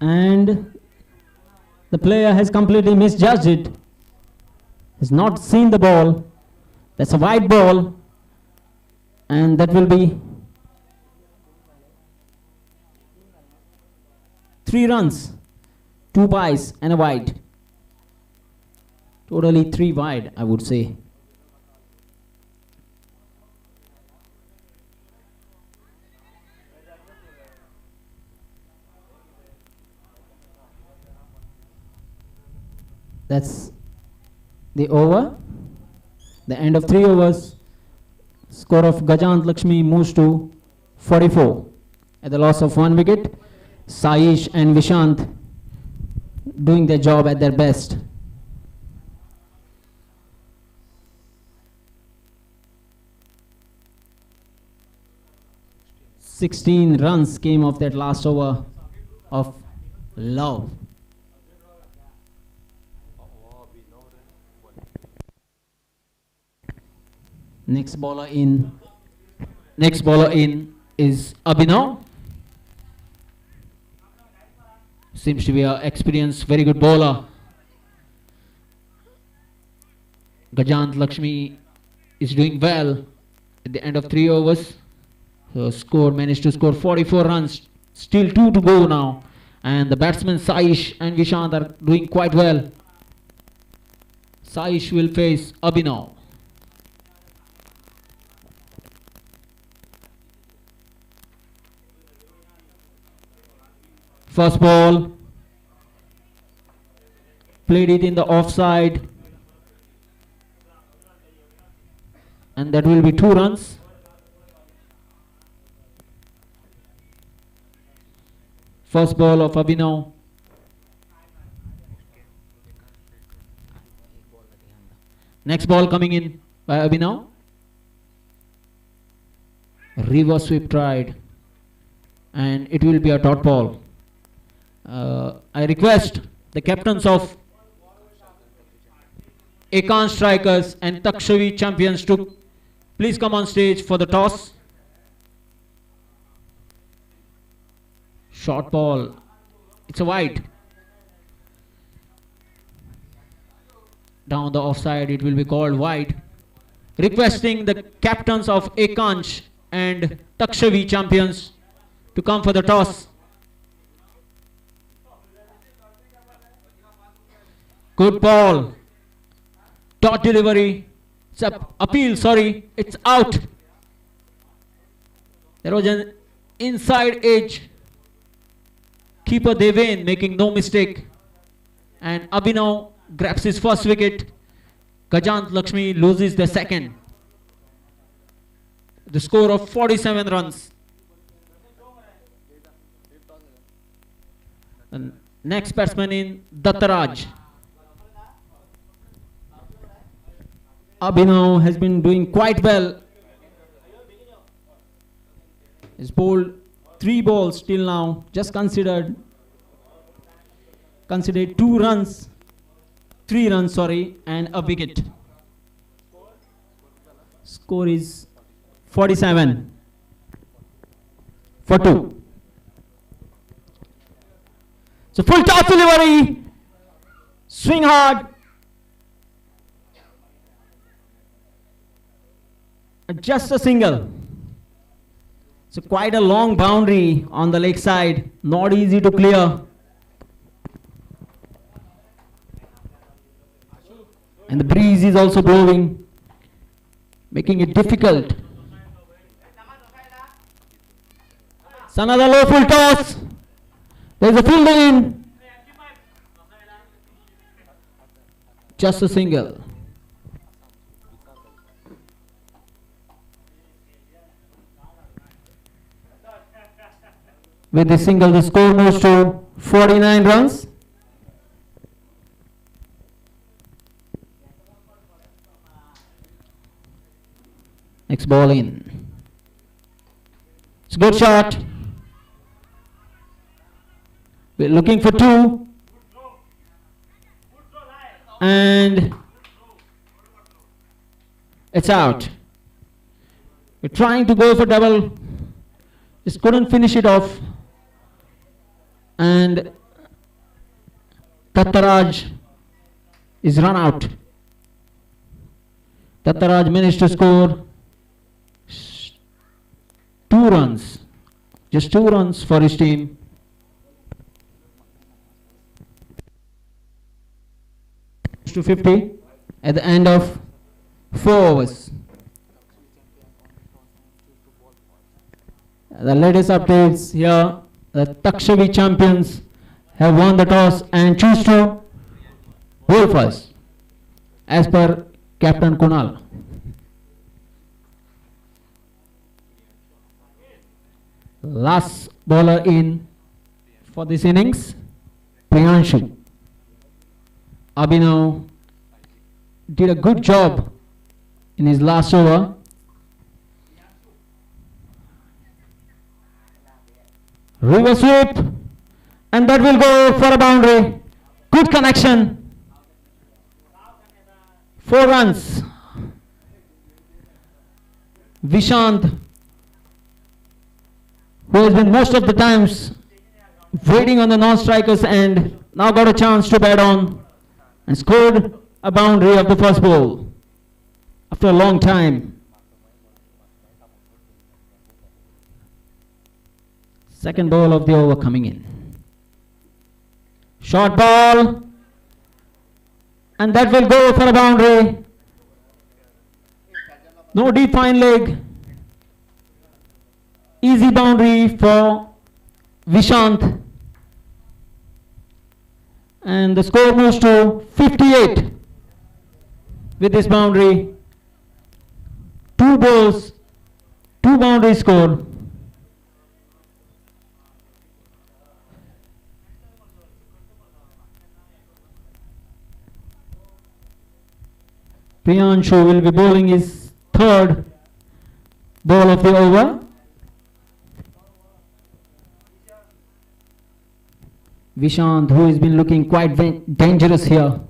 And the player has completely misjudged it. Has not seen the ball. That's a wide ball. And that will be 3 runs. 2 byes and a wide. Totally 3 wide, I would say. That's the over. The end of 3 overs. Score of Gajant Lakshmi moves to 44. At the loss of 1 wicket, Saish and Vishant doing their job at their best. "16 runs came off that last over of Love." Next bowler in is Abhinav. Seems to be an experienced, very good bowler. Gajant Lakshmi is doing well at the end of 3 overs. So managed to score 44 runs. Still 2 to go now. And the batsmen Saish and Vishant are doing quite well. Saish will face Abhinav. First ball, played it in the offside, and that will be 2 runs. First ball of Abhinav. Next ball coming in by Abhinav. Reverse sweep tried, and it will be a dot ball. I request the captains of Ekan Strikers and Takshavi Champions to please come on stage for the toss. Short ball. It's a wide. Down the offside, it will be called wide. Requesting the captains of Ekansh and Takshavi Champions to come for the toss. Good ball. Dot delivery. It's appeal, sorry. It's out. There was an inside edge. Keeper Deven making no mistake. And Abhinav grabs his first wicket. Gajant Lakshmi loses the second. The score of 47 runs. And next batsman in Dattaraj. Abhinav has been doing quite well. He's bowled 3 balls till now. Just considered 2 runs, 3 runs, sorry, and a wicket. Score is 47 for 2. So full toss delivery. Swing hard. Just a single. So quite a long boundary on the leg side. Not easy to clear. And the breeze is also blowing, making it difficult. It's another low full toss. There's a fielder in. Just a single. With the single, the score moves to 49 runs. Next ball in. It's a good shot. We're looking for two. And it's out. We're trying to go for double. Just couldn't finish it off. And Tattaraj is run out. Tattaraj managed to score 2 runs. Just 2 runs for his team. To 50 at the end of 4 overs. The latest updates here, the Takshavi champions have won the toss and choose to bowl first, as per Captain Kunal. Last bowler in for this innings, Priyanshu. Abhinav did a good job in his last over. River sweep, and that will go for a boundary. Good connection. 4 runs. Vishant, who has been most of the times waiting on the non-strikers end, now got a chance to bat on and scored a boundary of the first ball after a long time. Second ball of the over coming in. Short ball, and that will go for a boundary. No deep fine leg. Easy boundary for Vishant. And the score moves to 58 with this boundary. 2 balls, 2 boundary score. Priyanshu will be bowling his 3rd ball of the over. Vishant, who has been looking quite dangerous here.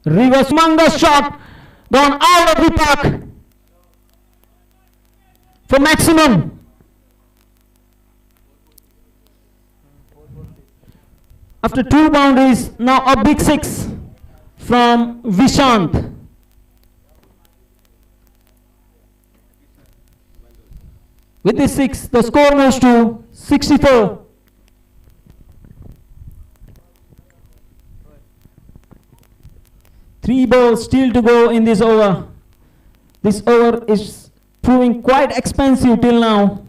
Reverse humongous shot, gone out of the park for maximum. After 2 boundaries, now a big 6 from Vishant. With this 6, the score moves to 64. Three balls still to go in this over. This over is proving quite expensive till now.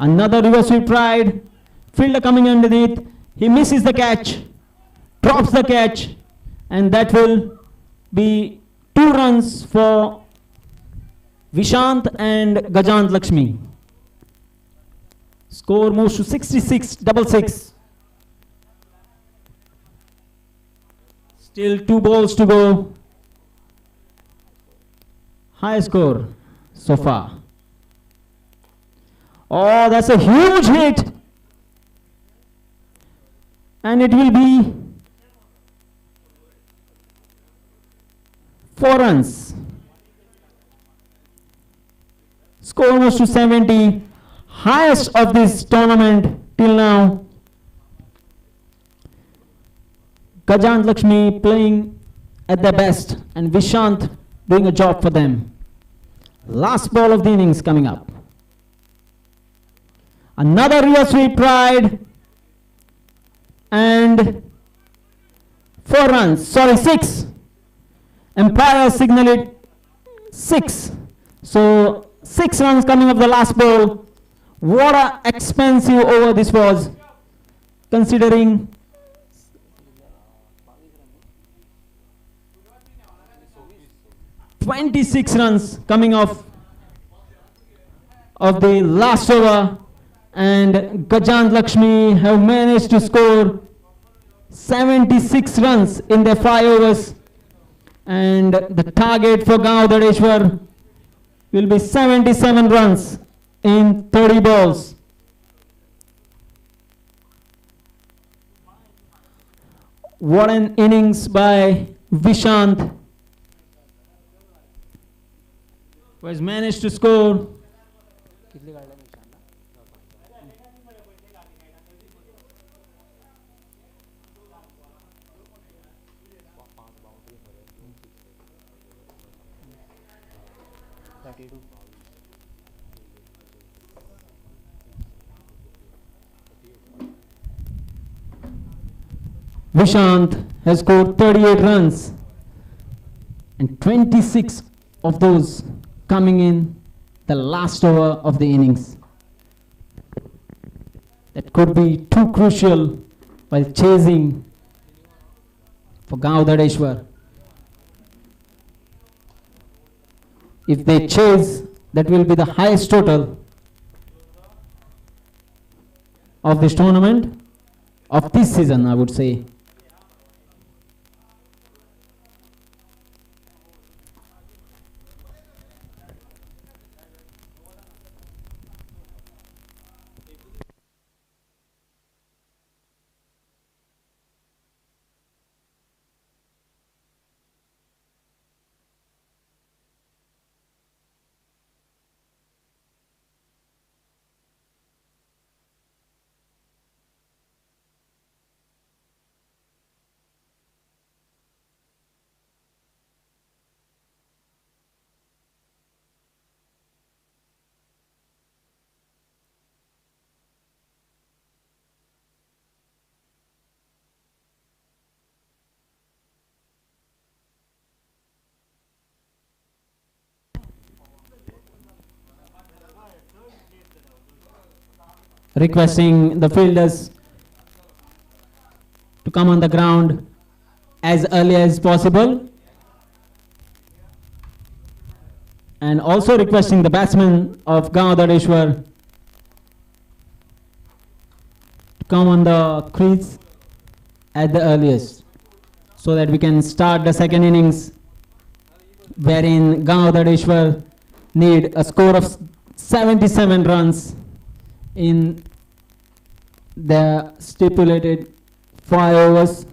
Another reverse sweep tried. Fielder coming underneath. He misses the catch. Drops the catch. And that will be 2 runs for Vishant and Gajant Lakshmi. Score moves to 66, double 6. Still 2 balls to go. High score so far. Oh, that's a huge hit. And it will be 4 runs. almost to 70. Highest of this tournament till now. Gajant Lakshmi playing at their best and Vishant doing a job for them. Last ball of the innings coming up. Another rear sweep tried and 4 runs, sorry 6. Empire signal it 6. So 6 runs coming up the last ball. What a expensive over this was, considering 26 runs coming off of the last over, and Gajant Lakshmi have managed to score 76 runs in their 5 overs, and the target for Gaon Dadeshwar will be 77 runs in 30 balls. What an innings by Vishant, who has managed to score 32. Vishant has scored 38 runs and 26 of those coming in the last over of the innings. That could be too crucial while chasing for Gaon Dadeshwar. If they chase, that will be the highest total of this tournament, of this season, I would say. Requesting the fielders to come on the ground as early as possible, and also requesting the batsmen of Gaon Dadeshwar to come on the crease at the earliest, so that we can start the second innings, wherein Gaon Dadeshwar need a score of 77 runs in the stipulated 5 overs.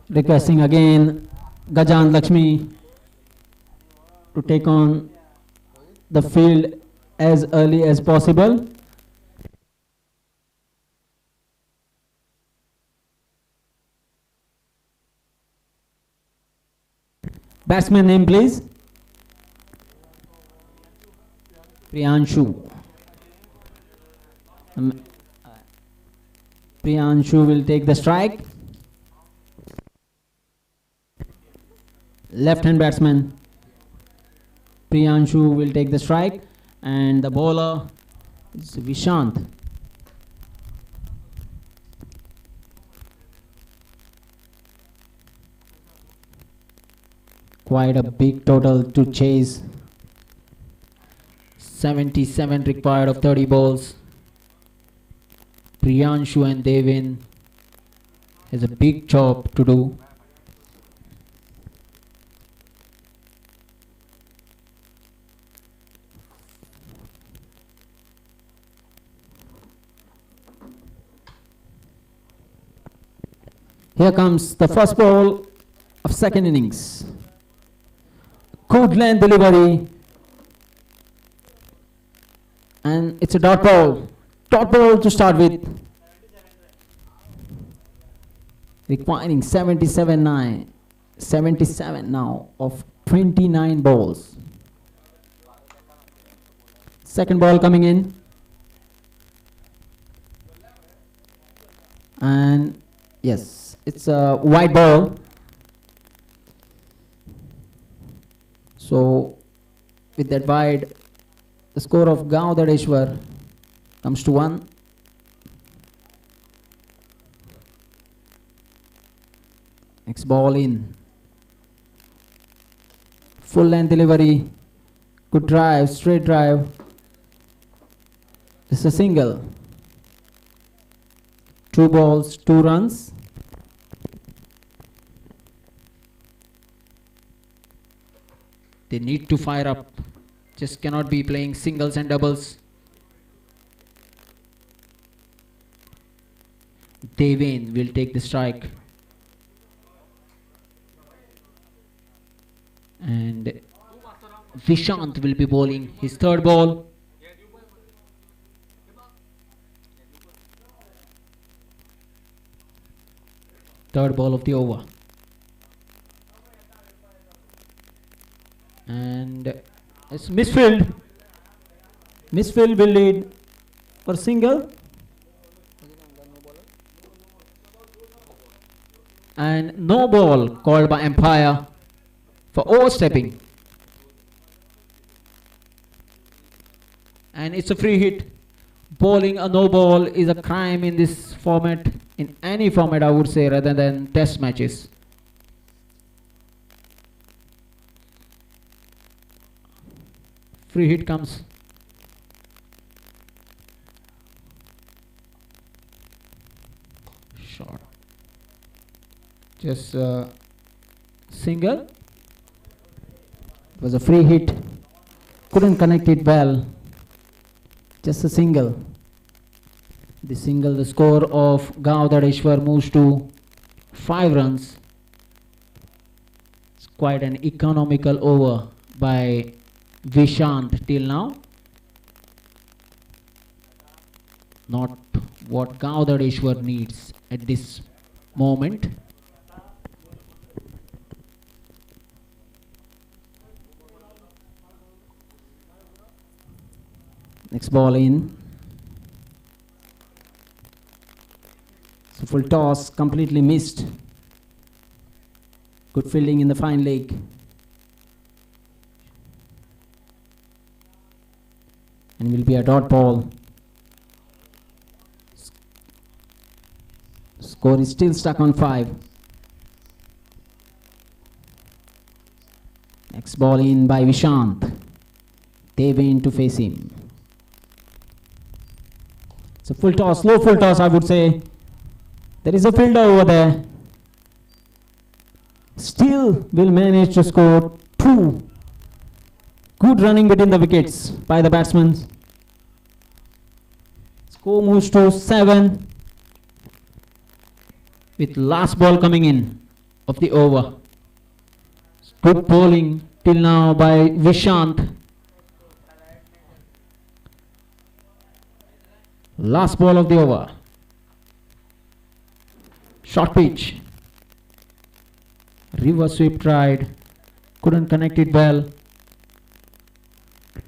Requesting again Gajant Lakshmi to take on the field as early as possible. Batsman name please. Priyanshu. Priyanshu will take the strike. Left-hand batsman Priyanshu will take the strike, and the bowler is Vishant. Quite a big total to chase. 77 required of 30 balls. Priyanshu and Devin has a big job to do. Here comes the first ball of second innings. Good length delivery. And it's a dot ball. Dot ball to start with. Requiring 77 now of 29 balls. Second ball coming in. And yes, it's a wide ball. So with that wide, the score of Gaudadeshwar comes to 1. Next ball in. Full length delivery. Good drive, straight drive. It's a single. 2 balls, 2 runs. They need to fire up. Just cannot be playing singles and doubles. Devin will take the strike. And Vishant will be bowling his third ball. Third ball of the over. And it's misfield. Misfield will lead for single. And no ball called by umpire for overstepping. And it's a free hit. Bowling a no ball is a crime in this format, in any format I would say, rather than test matches. Free hit comes. Short. Just single. It was a free hit. Couldn't connect it well. Just a single. The single, the score of Gaudadeshwar moves to 5 runs. It's quite an economical over by Vishant till now. Not what Gaudadeshwar needs at this moment. Next ball in. So full toss, completely missed. Good fielding in the fine leg. And will be a dot ball. Score is still stuck on 5. Next ball in by Vishant. Devin to face him. It's a full toss, low full toss I would say. There is a fielder over there. Still will manage to score 2. Good running between the wickets by the batsmen. Score moves to 7. With last ball coming in of the over. Good bowling till now by Vishant. Last ball of the over. Short pitch. Reverse sweep tried. Couldn't connect it well.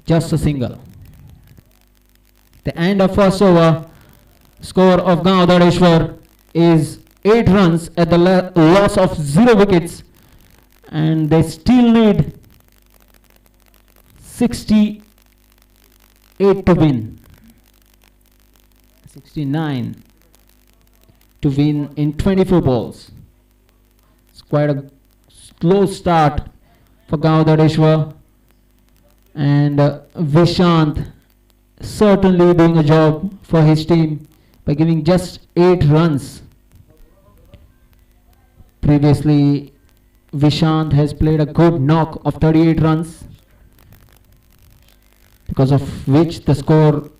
Just a single. The end of first over. Score of Gaudadeshwar is 8 runs at the loss of 0 wickets. And they still need 68 to win. 69 to win in 24 balls. It's quite a slow start for Gaudadeshwar, and Vishant certainly doing a job for his team by giving just 8 runs Previously, Vishant has played a good knock of 38 runs, because of which the score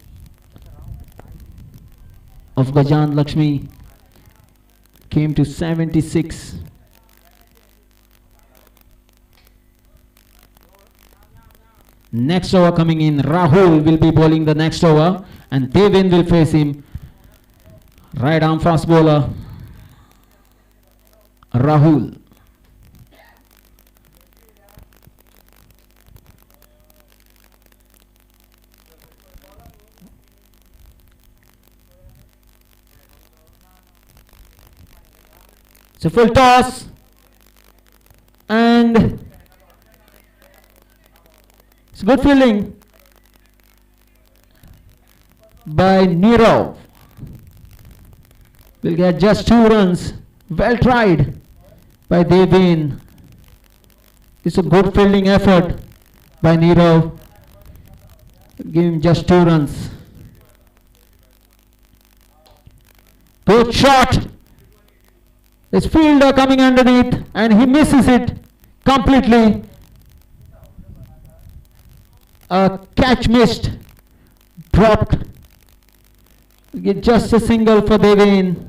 of Gajant Lakshmi came to 76. Next over coming in, Rahul will be bowling the next over, and Devin will face him. Right arm fast bowler, Rahul. It's a full toss, and it's good fielding by Nirav. Will get just 2 runs. Well tried by Devin. It's a good fielding effort by Nirav. Give him just 2 runs. Good shot. His fielder coming underneath, and he misses it completely. A catch missed, dropped. Get just a single for Devin.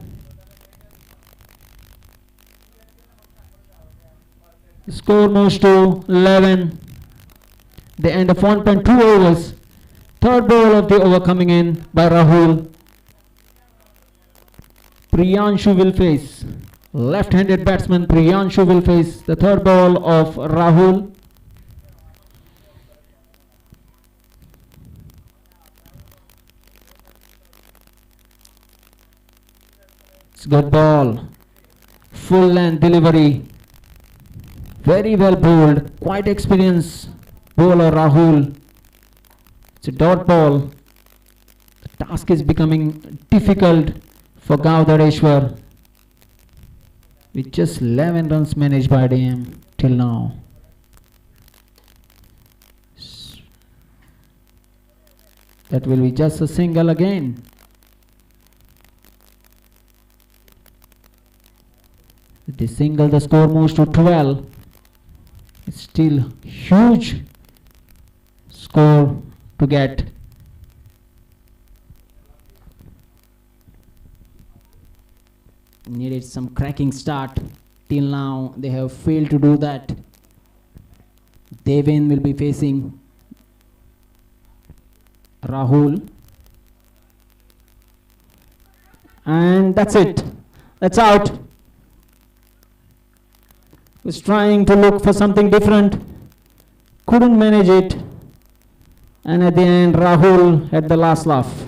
The score moves to 11. The end of 1.2 overs. Third ball of the over coming in by Rahul. Priyanshu will face. Left-handed batsman Priyanshu will face the third ball of Rahul. It's a good ball. Full length delivery. Very well bowled. Quite experienced bowler Rahul. It's a dot ball. The task is becoming difficult for Gaudareshwar, with just 11 runs managed by them till now. That will be just a single again. With the single, the score moves to 12. It's still huge score to get. Needed some cracking start. Till now, they have failed to do that. Devin will be facing Rahul. And that's it. That's out. Was trying to look for something different. Couldn't manage it. And at the end, Rahul had the last laugh.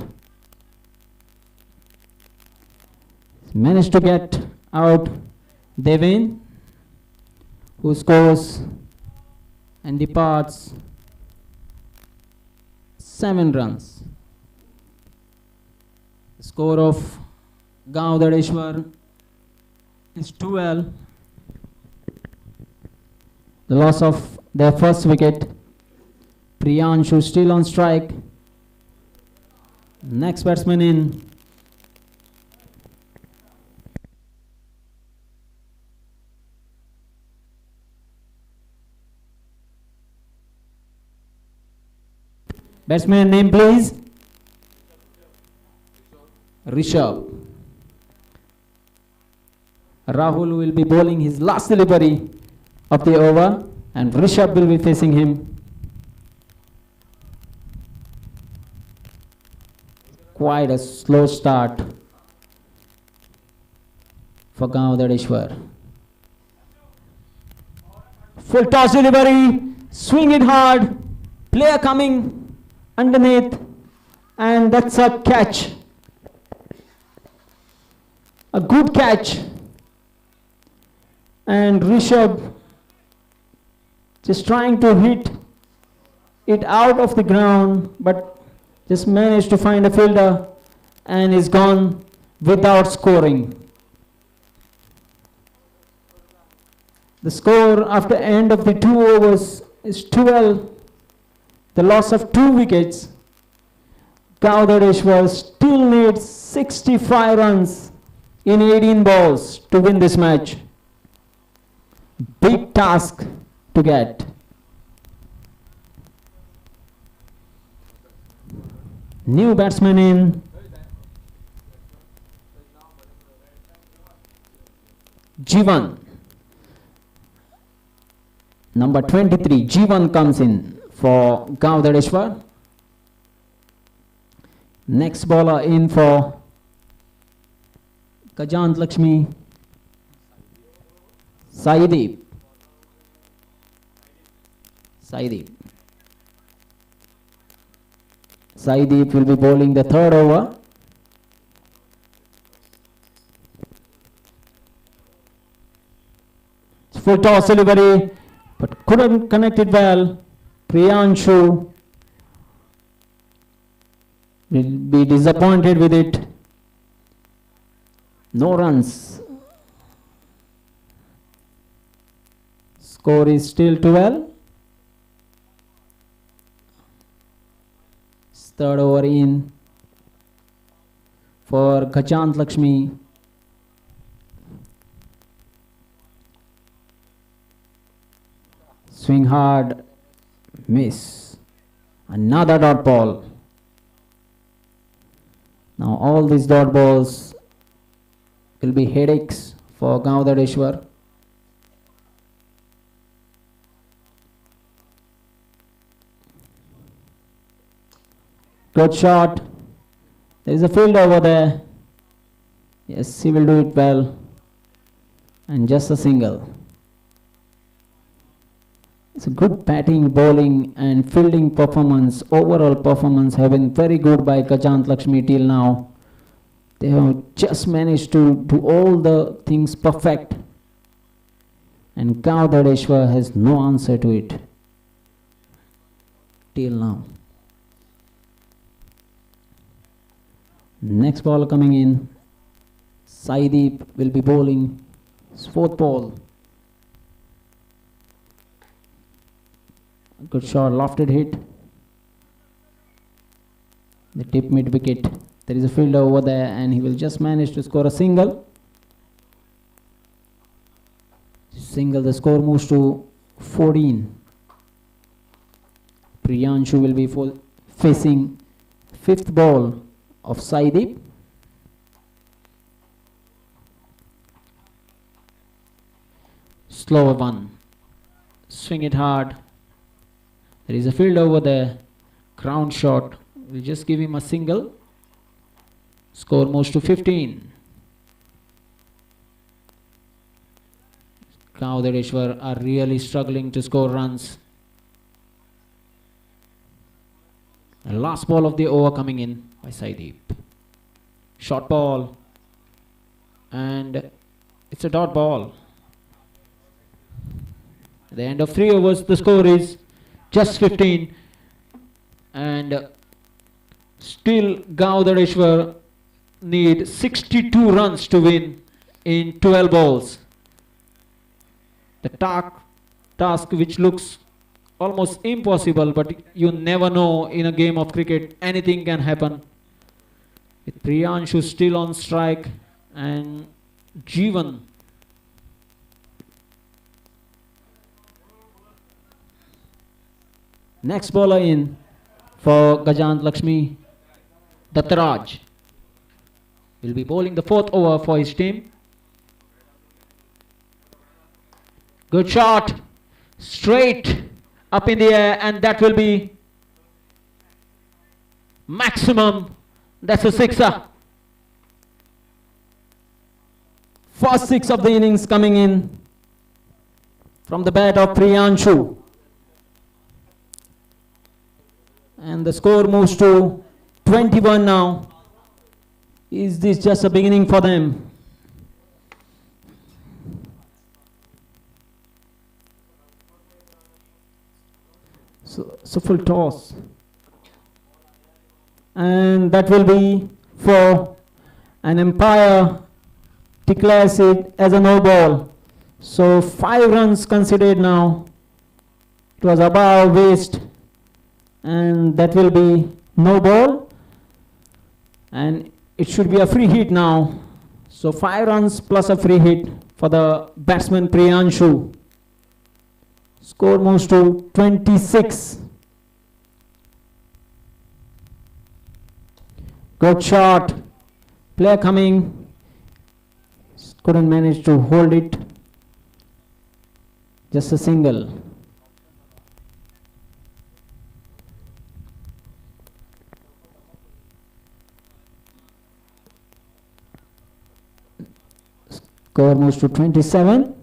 Managed to get out Devin, who scores and departs 7 runs. The score of Gaudareshwar is 12. The loss of their first wicket. Priyanshu still on strike. Next batsman in. Batsman name please. Rishabh. Rahul will be bowling his last delivery of the over, and Rishabh will be facing him. Quite a slow start for Gaudareshwar. Full toss delivery, swing it hard, player coming underneath, and that's a catch. A good catch. And Rishabh just trying to hit it out of the ground, but just managed to find a fielder and is gone without scoring. The score after end of the 2 overs is 12. The loss of 2 wickets. Gaudareshwar still needs 65 runs in 18 balls to win this match. Big task to get. New batsman in. Jivan. Number 23, Jivan comes in for Gaudareshwar. Next bowler in for Kajant Lakshmi. Saideep. Saideep will be bowling the third over. Full toss delivery, but couldn't connect it well. Priyanshu will be disappointed with it. No runs. Score is still 12. Third over in for Kajant Lakshmi. Swing hard, miss. Another dot ball. Now all these dot balls will be headaches for Gaudareshwar. Good shot. There is a field over there. Yes, he will do it well. And just a single. It's a good batting, bowling and fielding performance. Overall performance have been very good by Kajant Lakshmi till now. They have just managed to do all the things perfect. And Gaudareshwar has no answer to it till now. Next ball coming in. Saideep will be bowling his fourth ball. Good shot, lofted hit. The tip mid wicket. There is a fielder over there and he will just manage to score a single. Single, the score moves to 14. Priyanshu will be facing fifth ball of Saideep. Slower one. Swing it hard. There is a field over there. Ground shot. We'll just give him a single. Score moves to 15. Gaudareshwar are really struggling to score runs. The last ball of the over coming in by Saideep. Short ball. And it's a dot ball. At the end of 3 overs, the score is just 15. And still Gaudareshwar need 62 runs to win in 12 balls. The task which looks almost impossible, but you never know in a game of cricket, anything can happen. With Priyanshu still on strike and Jivan. Next bowler in for Kajant Lakshmi, Dattaraj will be bowling the fourth over for his team. Good shot, straight up in the air, and that will be maximum. That's a sixer. First 6 of the innings coming in from the bat of Priyanshu. And the score moves to 21 now. Is this just a beginning for them? So full toss. And that will be for an umpire declares it as a no ball. So 5 runs considered now. It was above waist. And that will be no ball. And it should be a free hit now. So 5 runs plus a free hit for the batsman Priyanshu. Score moves to 26. Good shot. Player coming. Couldn't manage to hold it. Just a single. Score moves to 27.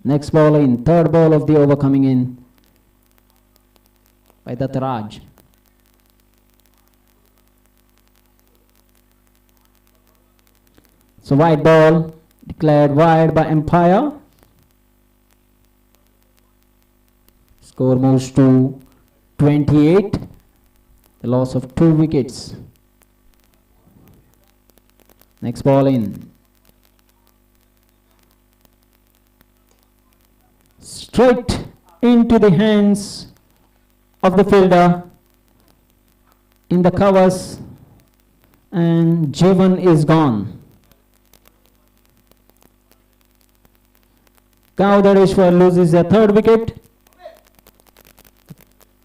Next ball in. Third ball of the over coming in by Dattaraj. So wide ball declared wide by umpire. Score moves to 28. The loss of 2 wickets. Next ball in. Straight into the hands of the fielder in the covers, and Jeevan is gone. Gaudareshwar loses their third wicket.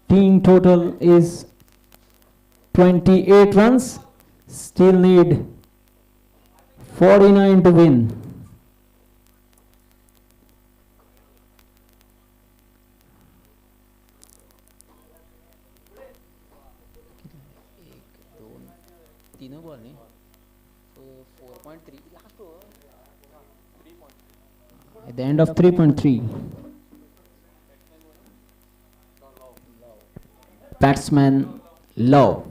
Team total is 28 runs. Still need 49 to win. At the end of 3.3. Batsman Love.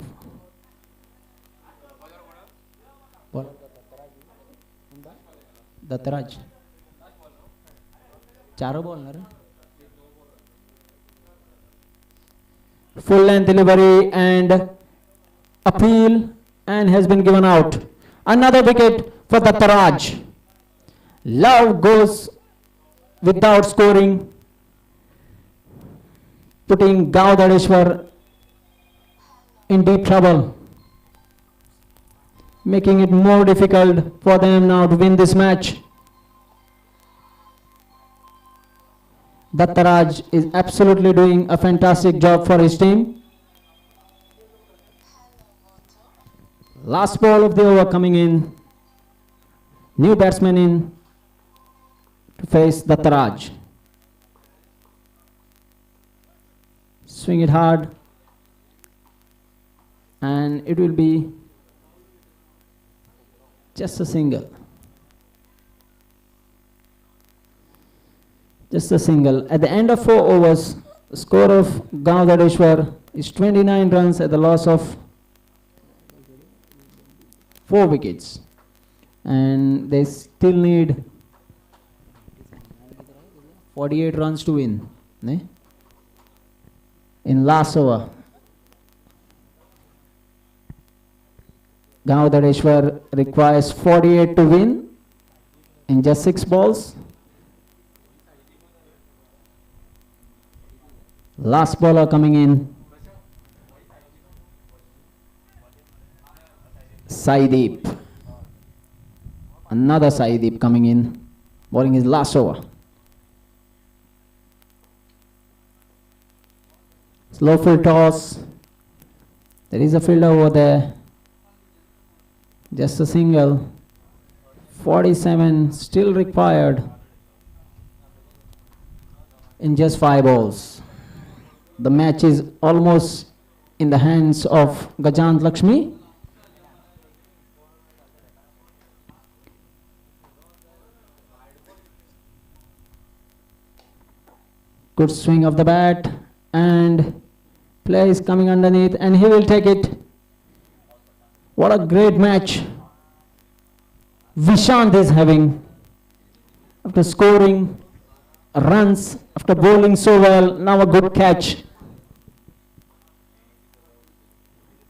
Dattaraj. चारों ball ना रे. Full length delivery and appeal, and has been given out. Another wicket for Dattaraj. Love goes without scoring, putting Gaudareshwar in deep trouble, making it more difficult for them now to win this match. Dattaraj is absolutely doing a fantastic job for his team. Last ball of the over coming in. New batsman in to face Dattaraj. Swing it hard, and it will be just a single. Just a single. At the end of 4 overs, the score of Gaudareshwar is 29 runs at the loss of 4 wickets. And they still need 48 runs to win. In last over, Gaudareshwar requires 48 to win in just 6 balls. Last bowler coming in, Saideep. Another Saideep coming in, bowling his last over. Slow full toss. There is a fielder over there. Just a single. 47 still required in just 5 balls. The match is almost in the hands of Gajant Lakshmi. Good swing of the bat, and player is coming underneath, and he will take it. What a great match Vishant is having. After scoring runs, after bowling so well, now a good catch.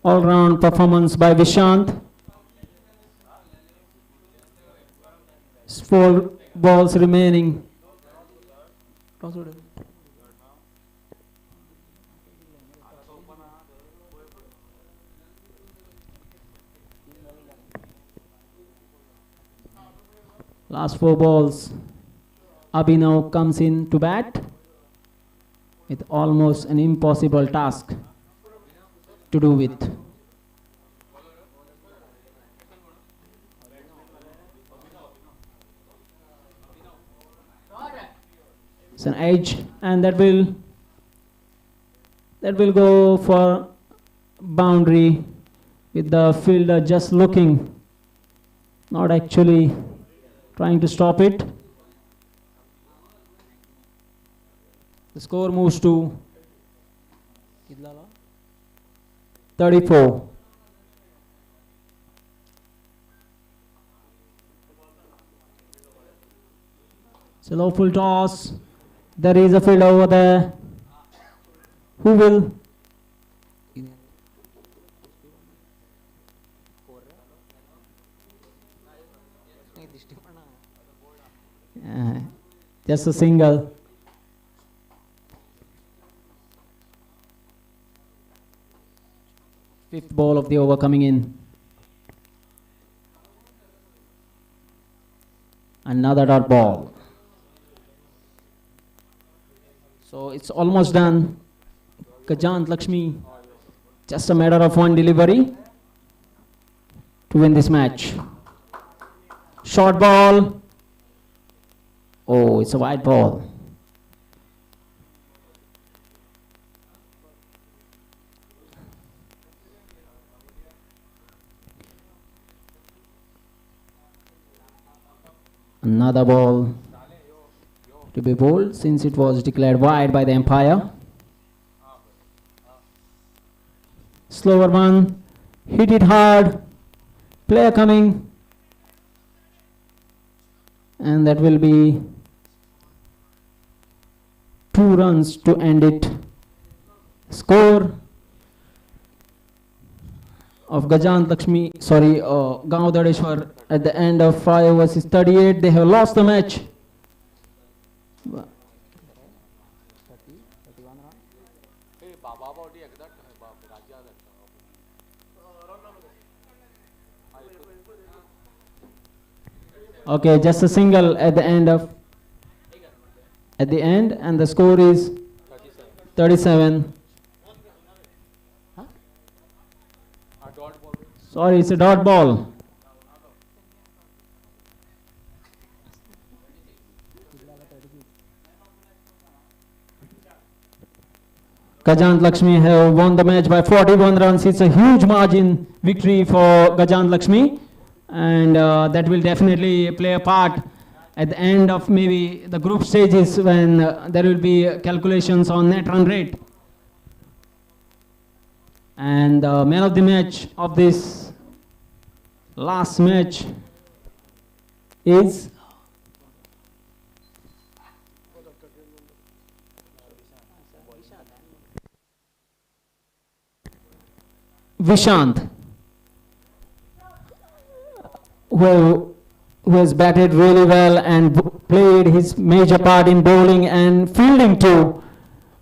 All-round performance by Vishant. 4 balls remaining. Last 4 balls. Abhinav comes in to bat. with almost an impossible task to do with. It's an edge, and that will go for boundary with the fielder just looking, not actually trying to stop it. The score moves to 34. It's a low full toss. There is a fielder over there. Who will? Just a single. Fifth ball of the over coming in. Another dot ball. So it's almost done. Gajant Lakshmi, just a matter of one delivery to win this match. Short ball. Oh, it's a wide ball. Another ball to be bowled since it was declared wide by the umpire. Slower one, hit it hard, player coming, and that will be 2 runs to end it. Score of Gajant Lakshmi, Gaon Dadeshwar at the end of 5 overs is 38. They have lost the match. Okay, just a single at the end, and the score is 37. Sorry, it's a dot ball. Gajant Lakshmi have won the match by 41 runs. It's a huge margin victory for Gajant Lakshmi, and that will definitely play a part at the end of maybe the group stages when there will be calculations on net run rate. And the man of the match of this last match is Vishant, who has batted really well and played his major part in bowling and fielding too,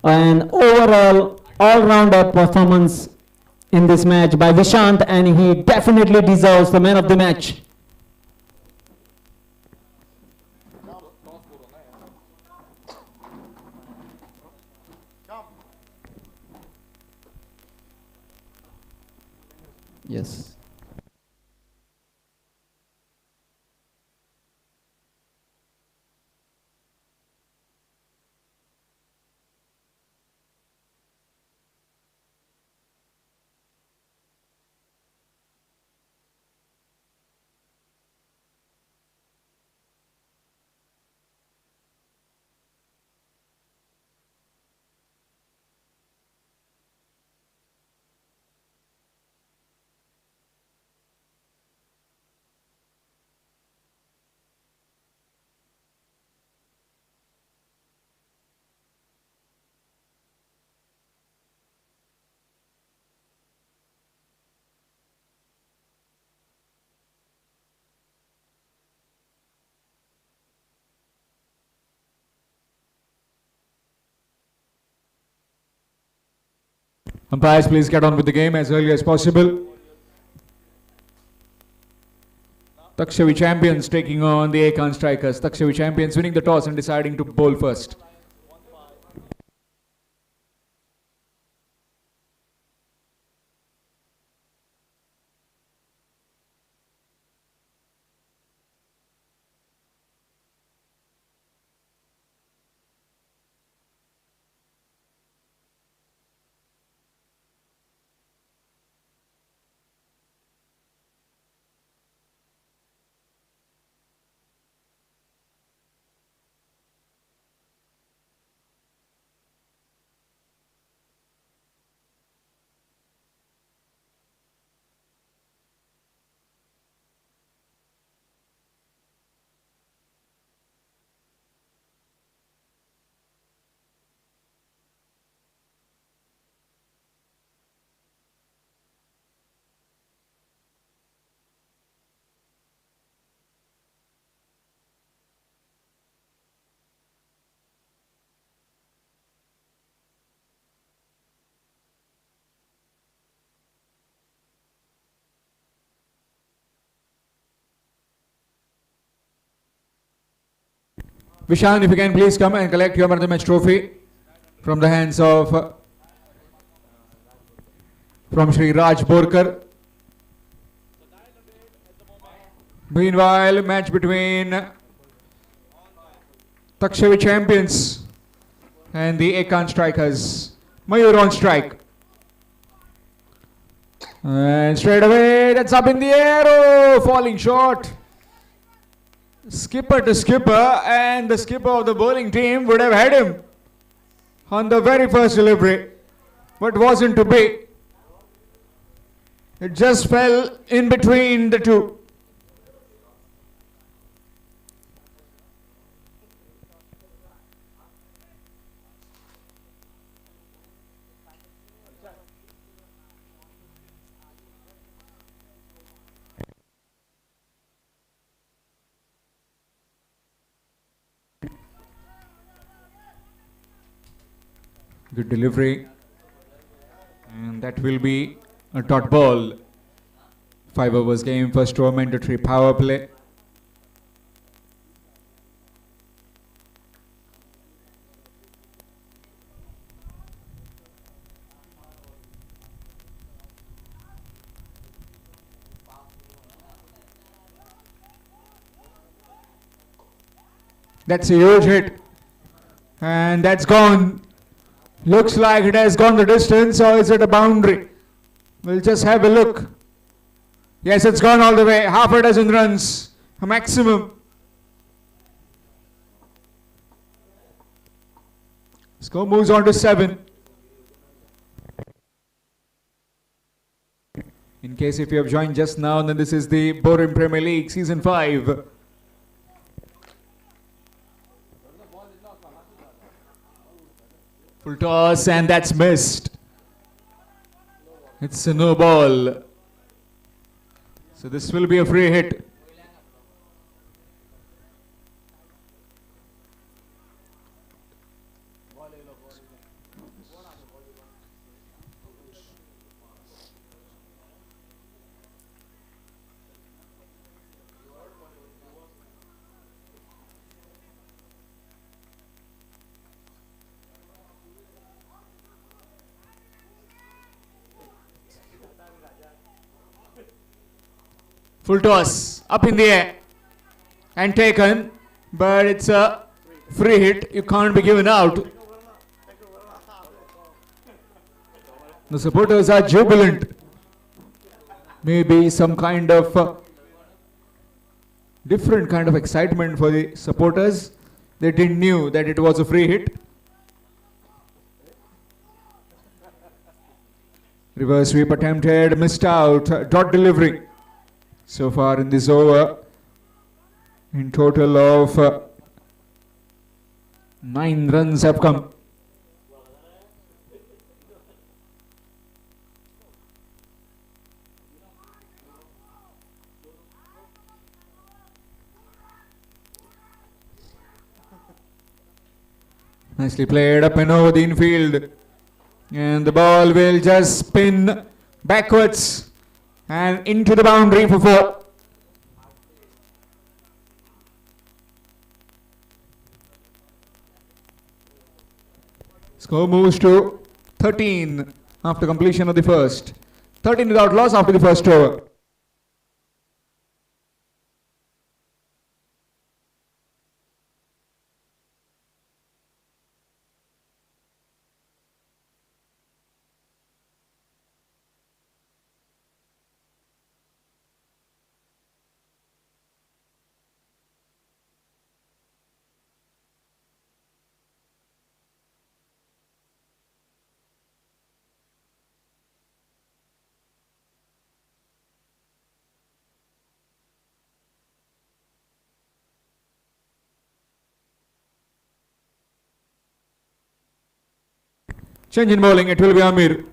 and overall all-rounder performance in this match by Vishant, and he definitely deserves the man of the match. Yes. Umpires, please get on with the game as early as possible. Takshavi champions taking on the Akan strikers. Takshavi champions winning the toss and deciding to bowl first. Vishan, if you can please come and collect your man of the match trophy from the hands of from Shri Raj Borkar. Meanwhile, match between Takshavi champions and the Ekan strikers. Mayur on strike. And straight away, that's up in the air. Oh, falling short. Skipper to skipper, and the skipper of the bowling team would have had him on the very first delivery, but wasn't to be. It just fell in between the two. Good delivery, and that will be a dot ball. 5 overs game, first over mandatory power play. That's a huge hit, and that's gone. Looks like it has gone the distance, or is it a boundary? We'll just have a look. Yes, it's gone all the way. Half a dozen runs, a maximum. Score moves on to 7. In case if you have joined just now, then this is the Borim Premier League Season 5. Full toss, and that's missed. It's a no ball. So this will be a free hit. Full toss, up in the air and taken, but it's a free hit. You can't be given out. The supporters are jubilant. Maybe some kind of different kind of excitement for the supporters. They didn't knew that it was a free hit. Reverse sweep attempted, missed out, dot delivery. So far in this over, in total of 9 runs have come. Nicely played up and over the infield, and the ball will just spin backwards and into the boundary for 4. Score moves to 13 after completion of the first. 13 without loss after the first over. Change in bowling, it will be Amir.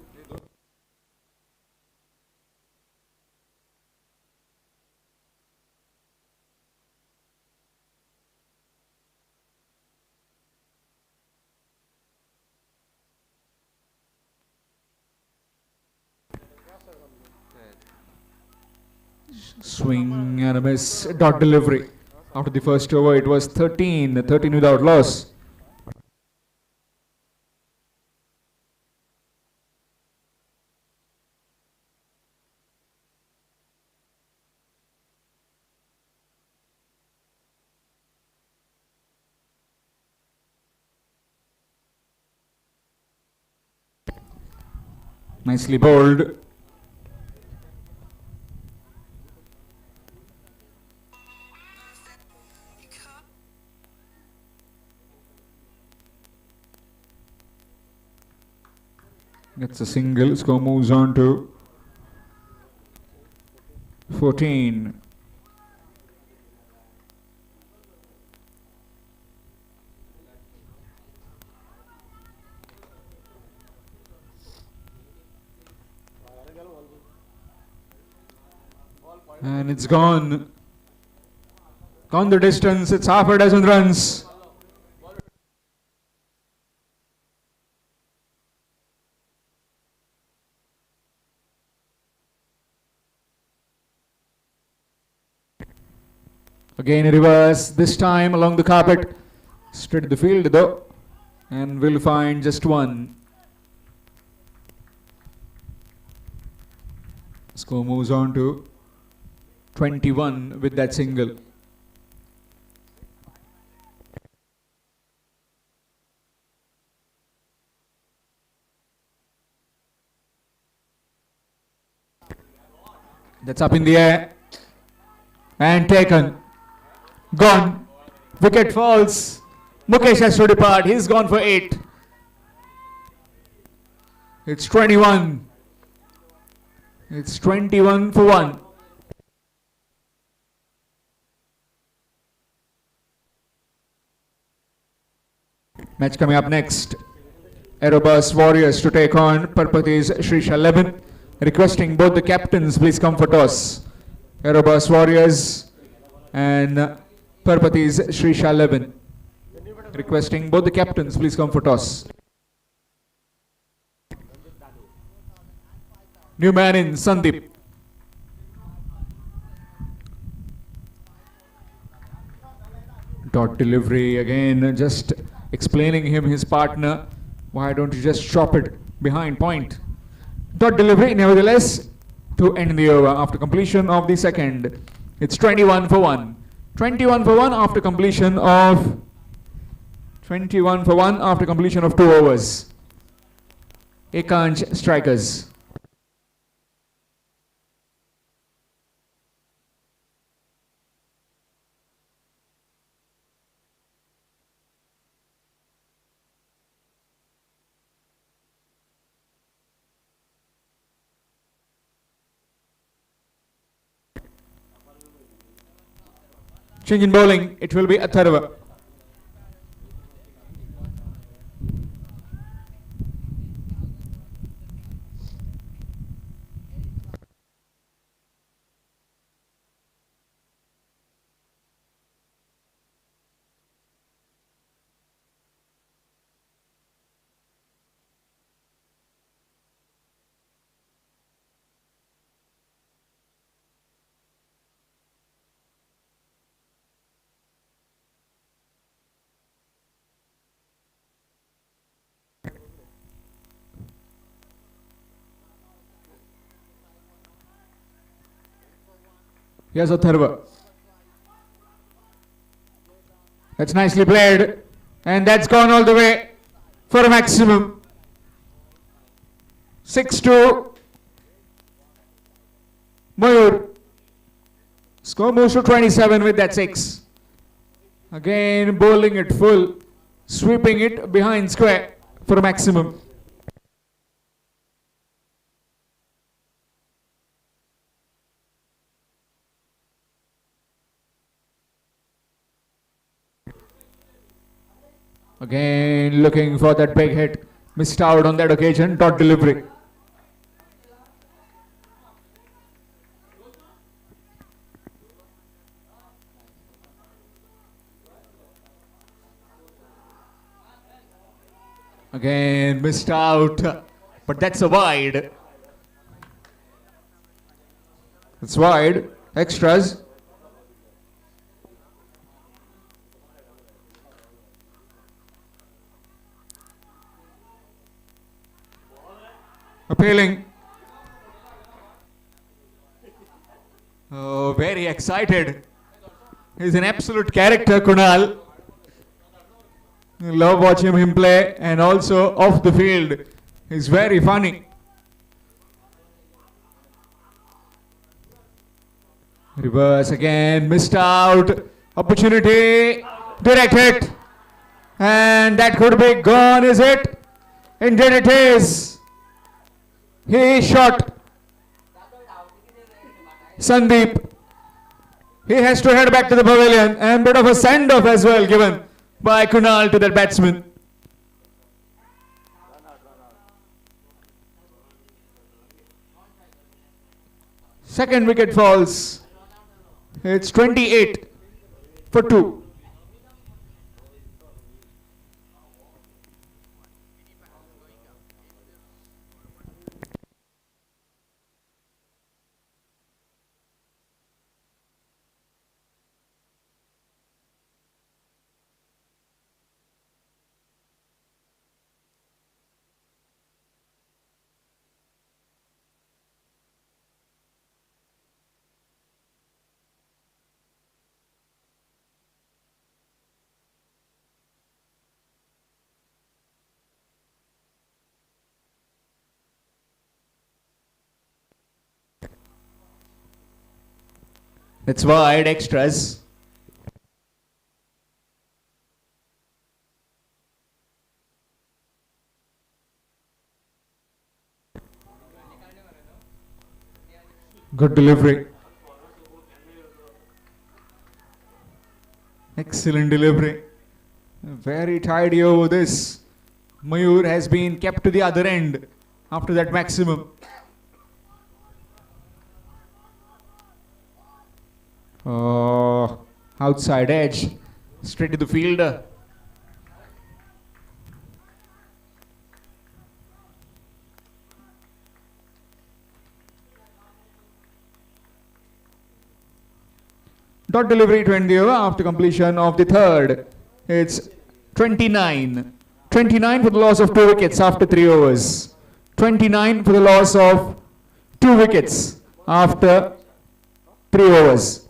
Swing and a miss, dot delivery. After the first over, it was 13 without loss. Nicely bowled. Gets a single. Score moves on to 14. And it's gone. Gone the distance. It's half a dozen runs. Again a reverse, this time along the carpet. Straight to the field though. And we'll find just one. Score moves on to 21 with that single. That's up in the air. And taken. Gone. Wicket falls. Mukesh has to depart. He's gone for 8. It's 21. It's 21 for 1. Match coming up next. Aerobus Warriors to take on Parpati's Shrisha 11. Requesting both the captains please come for toss. Aerobus Warriors and Parpati's Shrisha 11. Requesting both the captains please come for toss. New man in Sandeep. Dot delivery again, just explaining him his partner. Why don't you just chop it behind point? Dot delivery nevertheless to end the over after completion of the second. It's 21 for 1. 21 for 1 after completion of 21 for 1 after completion of 2 overs. Ekansh strikers. Change in bowling, it will be Atharva. Here's Atharva. That's nicely played. And that's gone all the way for a maximum. 6-2. Mayur. Score moves to 27 with that 6. Again bowling it full. Sweeping it behind square for a maximum. Again looking for that big hit. Missed out on that occasion. Dot delivery. Again missed out. But that's a wide. It's wide. Extras. appealing. Oh, very excited. He's an absolute character, Kunal. Love watching him play, and also off the field. He's very funny. Reverse again, missed out. Opportunity, direct hit. And that could be gone, is it? Indeed it is. He shot Sandeep. He has to head back to the pavilion, and bit of a send-off as well given by Kunal to that batsman. Second wicket falls. It's 28 for 2. It's wide, extras. Good delivery. Excellent delivery. Very tidy over this. Mayur has been kept to the other end after that maximum. Oh, outside edge. Straight to the fielder. Dot delivery to end the over after completion of the third. It's 29. 29 for the loss of 2 wickets after 3 overs. 29 for the loss of 2 wickets after 3 overs.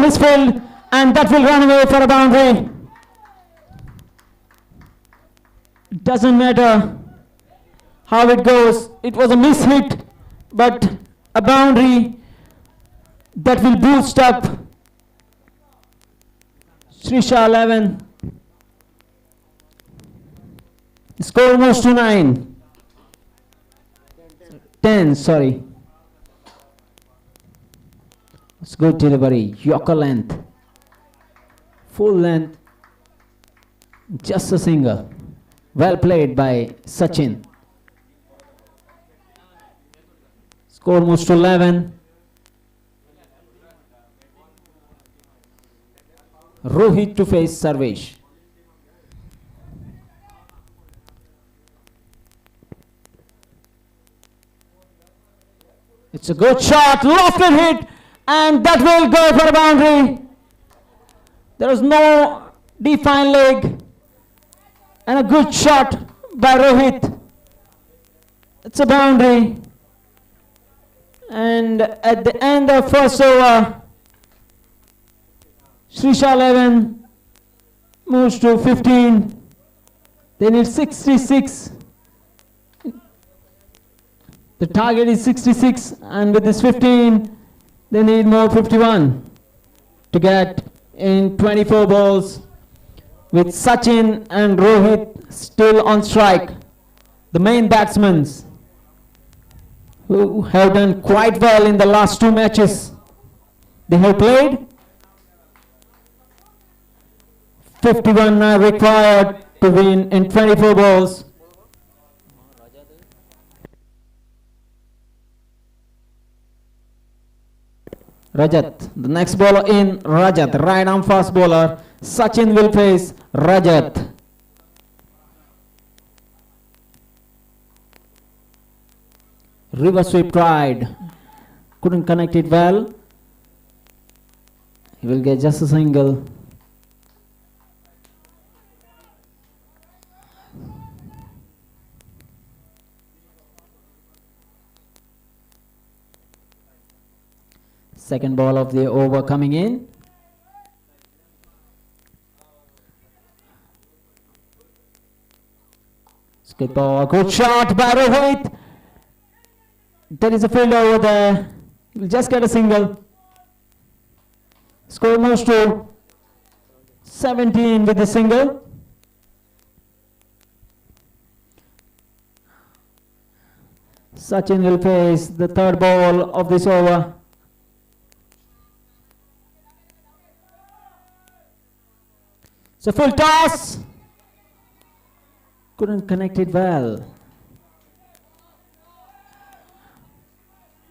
misfield, and that will run away for a boundary. It doesn't matter how it goes. It was a mishit, but a boundary that will boost up Srisha 11. The score moves to 9. 10, sorry. It's good delivery. Yorker length. Full length. Just a single. Well played by Sachin. Score moves to 11. Rohit to face Sarvesh. It's a good shot, lofted hit, and that will go for a boundary. There is no defined leg, and a good shot by Rohit. It's a boundary. And at the end of first over, Srisha 11 moves to 15. They need 66. The target is 66, and with this 15, they need more 51 to get in 24 balls. With Sachin and Rohit still on strike, the main batsmen who have done quite well in the last 2 matches. They have played. 51 are required to win in 24 balls. Rajat, the next bowler in, Rajat, right arm fast bowler. Sachin will face Rajat. River sweep tried, couldn't connect it well. He will get just a single. Second ball of the over coming in. Good ball, good shot by Rohit. There is a field over there. He'll just get a single. Score moves to 17 with the single. Sachin will face the third ball of this over. So full toss. Couldn't connect it well.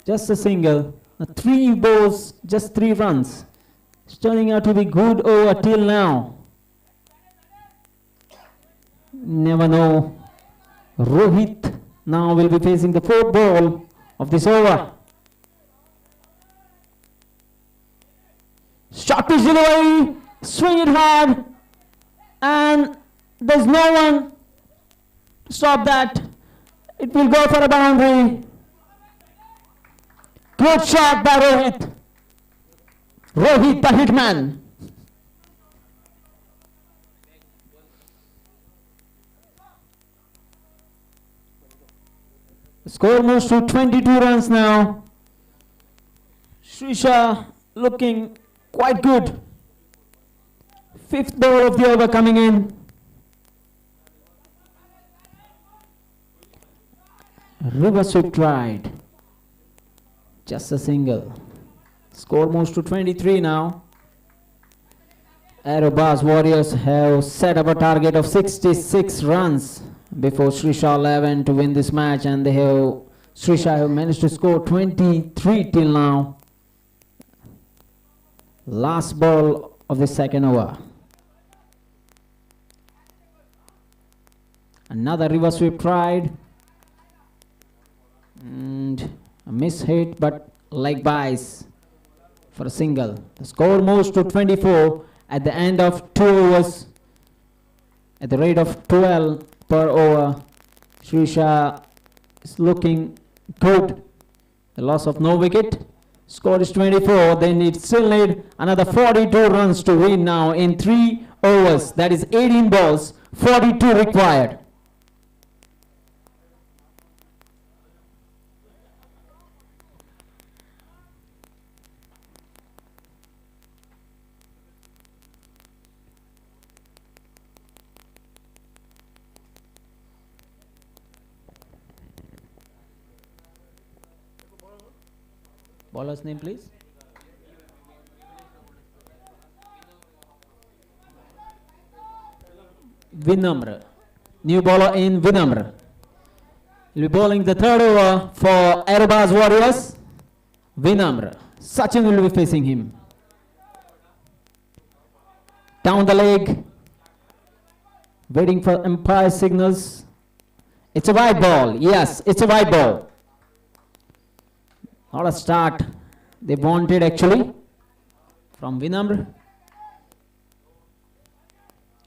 Just a single. 3 balls, just 3 runs. It's turning out to be good over till now. Never know. Rohit now will be facing the 4th ball of this over. Shot pitch delivery. Swing it hard. And there's no one to stop that. It will go for a boundary. Good shot by Rohit. Rohit the hitman. The score moves to 22 runs now. Srisha looking quite good. 5th ball of the over coming in. River sweep tried. Just a single. Score moves to 23 now. Aerobas Warriors have set up a target of 66 runs before Srisha 11 to win this match, and Srisha have managed to score 23 till now. Last ball of the second over. Another river sweep tried. And a miss hit, but leg buys for a single. The score moves to 24 at the end of 2 overs. At the rate of 12 per over. Srisha is looking good. The loss of no wicket. Score is 24. They still need another 42 runs to win now in 3 overs. That is 18 balls, 42 required. Bowler's name, please. Vinamra. New bowler in Vinamra. He'll be bowling the third over for Aerobas Warriors. Vinamra. Sachin will be facing him. Down the leg. Waiting for umpire signals. It's a wide ball. Yes, it's a wide ball. Not a start they wanted actually from Vinamra.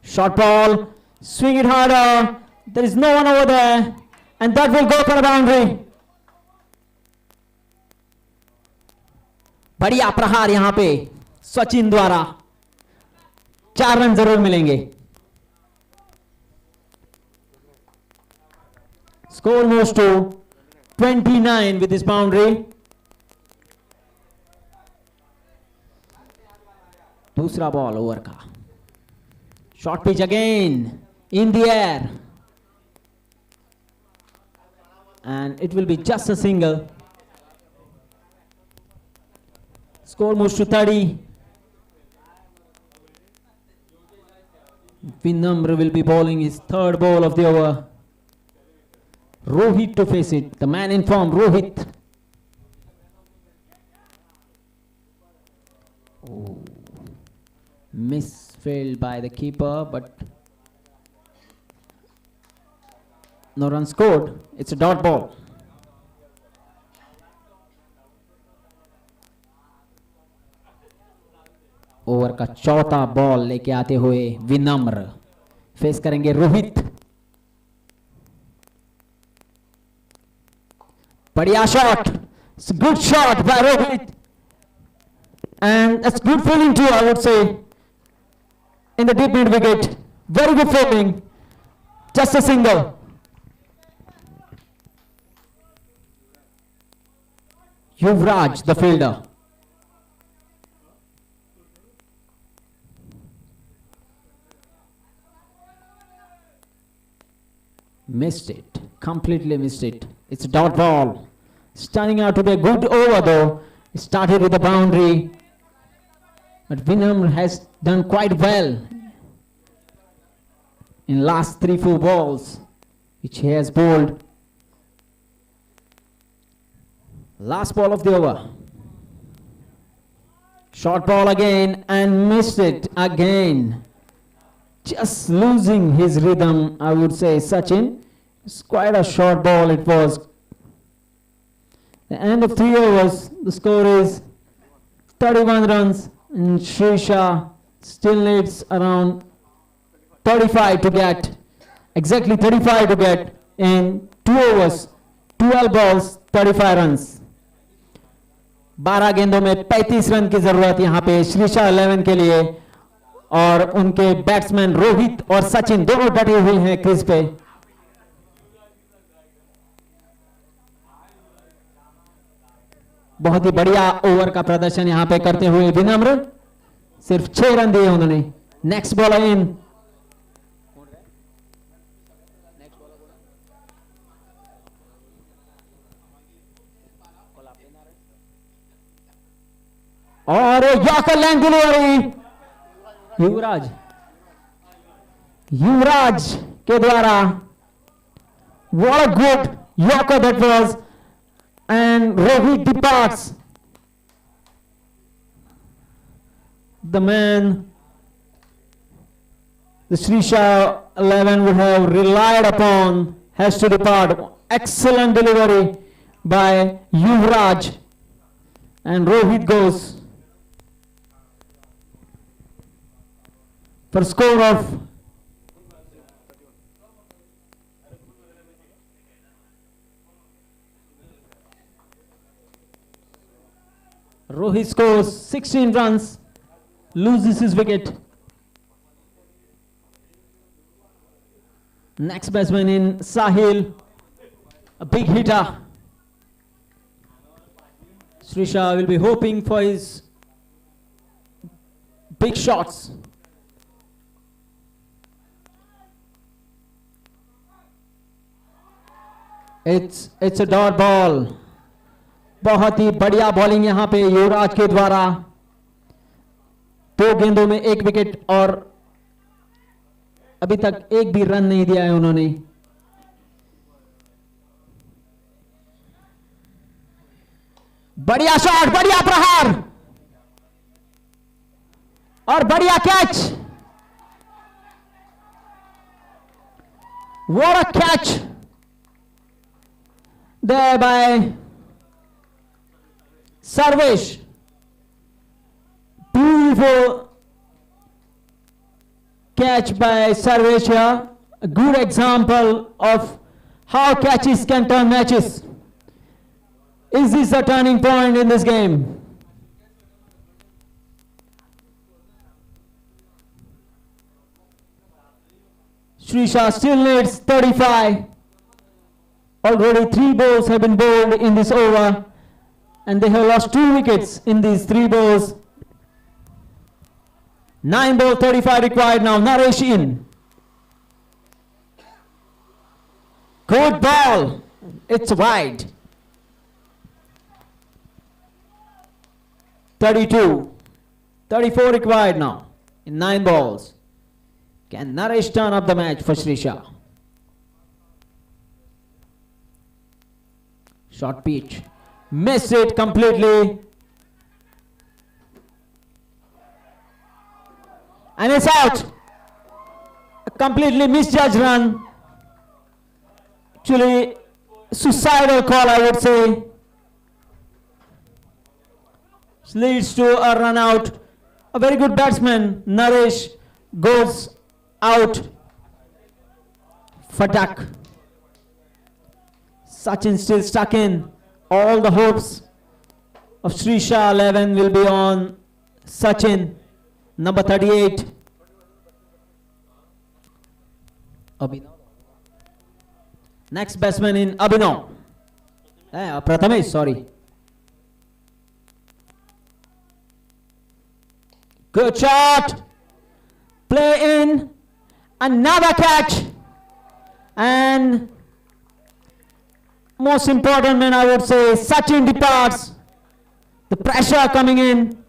Short ball, swing it harder. There is no one over there, and that will go for a boundary. बढ़िया प्रहार यहाँ पे सचिन द्वारा 4 run जरूर मिलेंगे. Score moves to 29 with this boundary. दूसरा ball over का. Short pitch again in the air, and it will be just a single. Score moves to 30. Vinamra will be bowling his third ball of the over. Rohit to face it. The man in form, Rohit. Oh. Misfield by the keeper, but no run scored. It's a dot ball. Over का चौथा ball लेके आते हुए विनम्र face करेंगे रोहित. बढ़िया shot. It's a good shot by Rohit, and that's good fielding too, I would say. In the deep mid wicket, very good fielding. Just a single. Yuvraj, the fielder. Missed it. Completely missed it. It's a dot ball. It's turning out to be a good over though. It started with a boundary. But Vinamra has done quite well in last 3-4 balls which he has bowled. Last ball of the over. Short ball again and missed it again. Just losing his rhythm, I would say, Sachin. It's quite a short ball it was. The end of 3 overs, the score is 31 runs. And Shrisha still needs around 35 to get, exactly 35 to get in 2 overs, 12 balls, 35 runs. 12 गेंदों में 35 run की जरूरत यहां पे श्रीशा 11 के लिए, और उनके बैट्समैन रोहित और सचिन दोनों डटे हुए हैं क्रीज पे. बहुत ही बढ़िया ओवर का प्रदर्शन यहां पे करते हुए विनम्र. सिर्फ 6 रन दिए उन्होंने. नेक्स्ट बॉलर इन. और यॉर्कर लेंथ डिलीवरी युवराज के द्वारा. What a good yorker that was. And Rohit departs. The man the Shrisha 11 would have relied upon has to depart. Excellent delivery by Yuvraj, and Rohit goes for score of Rohit scores 16 runs, loses his wicket. Next batsman in Sahil, a big hitter. Srisha will be hoping for his big shots. It's a dot ball. बहुत ही बढ़िया bowling यहां पे युवराज के द्वारा. 2 गेंदों में 1 wicket और अभी तक एक भी रन नहीं दिया है उन्होंने. बढ़िया शॉट, बढ़िया प्रहार और बढ़िया catch. What a catch there by Sarvesh. Beautiful catch by Sarvesh here. A good example of how catches can turn matches. Is this a turning point in this game? Srisha still needs 35. Already 3 balls have been bowled in this over, and they have lost 2 wickets in these 3 balls. 9 ball 35 required now. Naresh in. Good ball. It's wide. 32. 34 required now in 9 balls. Can Naresh turn up the match for Srisha? Short pitch. Missed it completely. And it's out. A completely misjudged run. Actually, suicidal call, I would say. This leads to a run out. A very good batsman, Naresh, goes out for duck. Sachin still stuck in. All the hopes of Srisha 11 will be on Sachin, number 38. Abhinav. Next batsman in Abhinav. Prathamesh, sorry. Good shot. Play in. Another catch. And most important man, I would say, Sachin departs. The pressure coming in.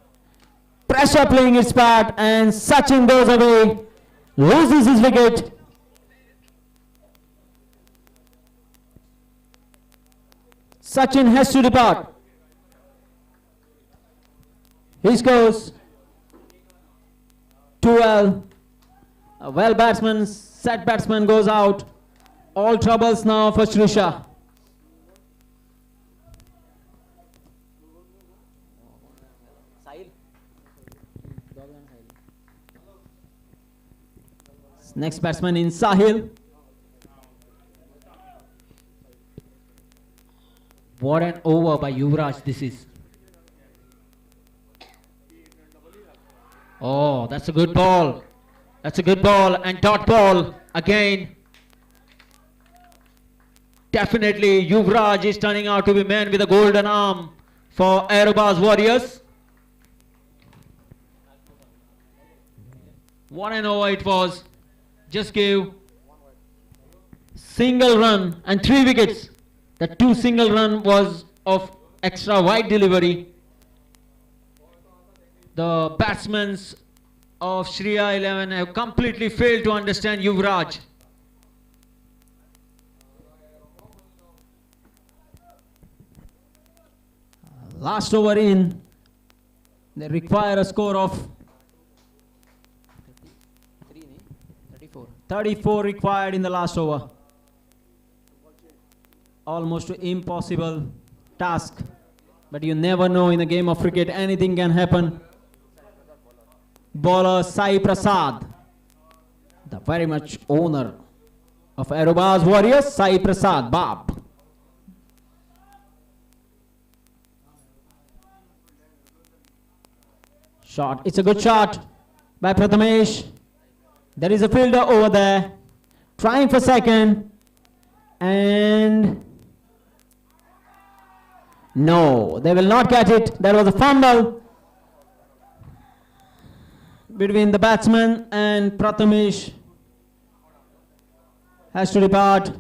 Pressure playing its part. And Sachin goes away. Loses his wicket. Sachin has to depart. He scores 12. A well batsman, set batsman goes out. All troubles now for Srisha. Next batsman in Sahil. What an over by Yuvraj this is. Oh, that's a good ball. That's a good ball, and dot ball again. Definitely Yuvraj is turning out to be man with a golden arm for Aerobas Warriors. What an over it was. Just gave single run and 3 wickets. The 2 single run was of extra wide delivery. The batsmen of Shriya 11 have completely failed to understand Yuvraj. Last over in, they require a score of 34 required in the last over. Almost impossible task, but you never know in a game of cricket, anything can happen. Bowler Sai Prasad, the very much owner of Aerobas Warriors, Sai Prasad, Bab. Shot. It's a good shot by Prathamesh. There is a fielder over there trying for second, and no, they will not get it. There was a fumble between the batsman, and Prathamesh has to depart.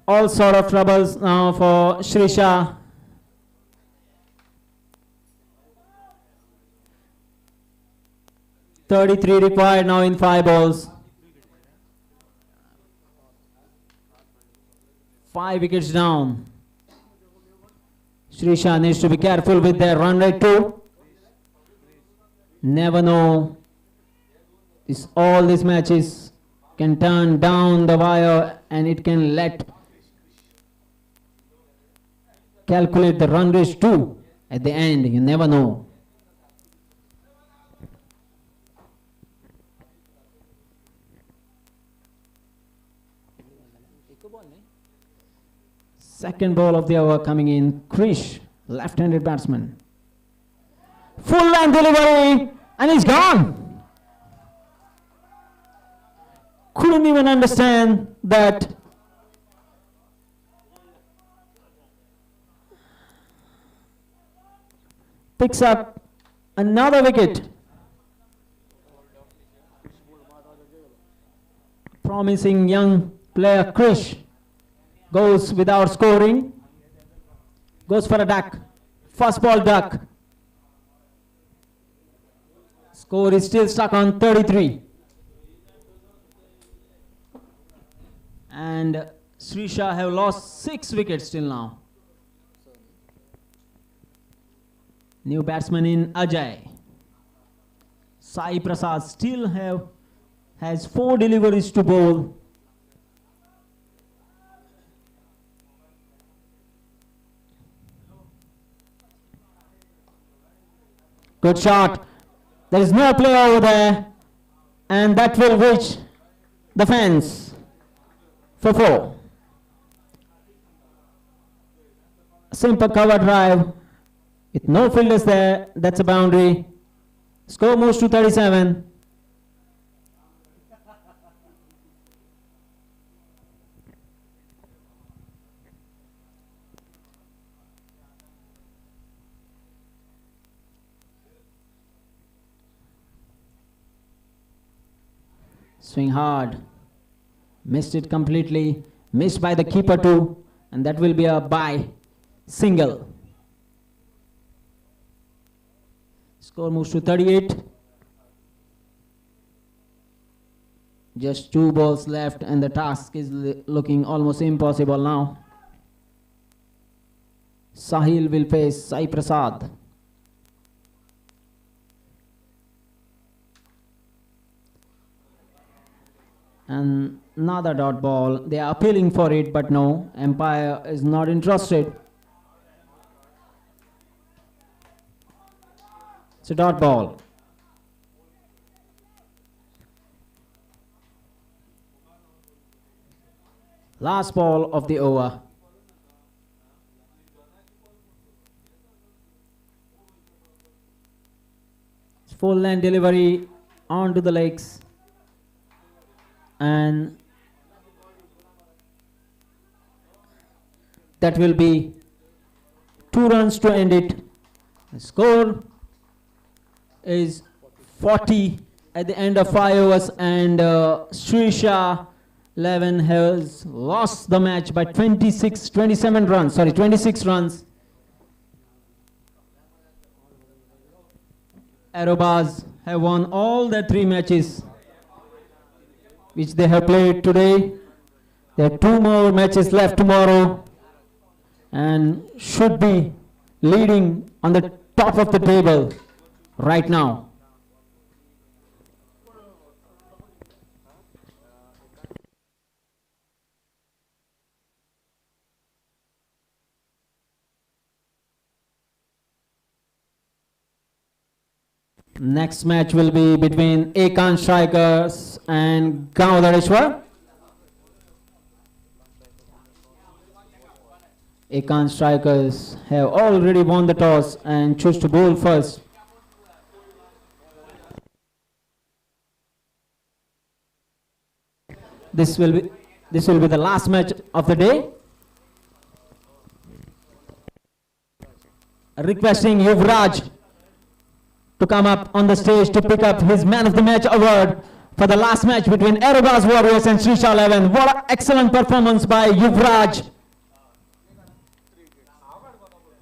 All sort of troubles now for Shrisha. .33 required now in 5 balls. 5 wickets down. Shrisha needs to be careful with their run rate too. Never know. All these matches can turn down the wire, and it can calculate the run rate too. At the end, you never know. Second ball of the over coming in. Krish, left-handed batsman. Full length delivery, and he's gone. Couldn't even understand that. Picks up another wicket. Promising young player Krish goes without scoring, goes for a duck, first ball duck. Score is still stuck on 33. And Shrisha have lost 6 wickets till now. New batsman in Ajay. Sai Prasad still has 4 deliveries to bowl. Good shot. There is no play over there, and that will reach the fence for 4. Simple cover drive with no fielders there. That's a boundary. Score moves to 37. Swing hard. Missed it completely. Missed by the keeper too. And that will be a bye single. Score moves to 38. Just 2 balls left, and the task is looking almost impossible now. Sahil will face Sai Prasad. And another dot ball. They are appealing for it, but no, umpire is not interested. It's a dot ball. Last ball of the over. Full length delivery onto the legs. And that will be 2 runs to end it. The score is 40 at the end of 5 overs, and Shrisha 11 has lost the match by 26 runs. Arrowbars have won all their 3 matches which they have played today. There are 2 more matches left tomorrow, and should be leading on the top of the table right now. Next match will be between Ekant Strikers and Gaudadeshwar. Ekan strikers have already won the toss and choose to bowl first. This will be the last match of the day. Requesting Yuvraj to come up on the stage to pick up his Man of the Match award for the last match between Arobas Warriors and Srisha 11. What an excellent performance by Yuvraj.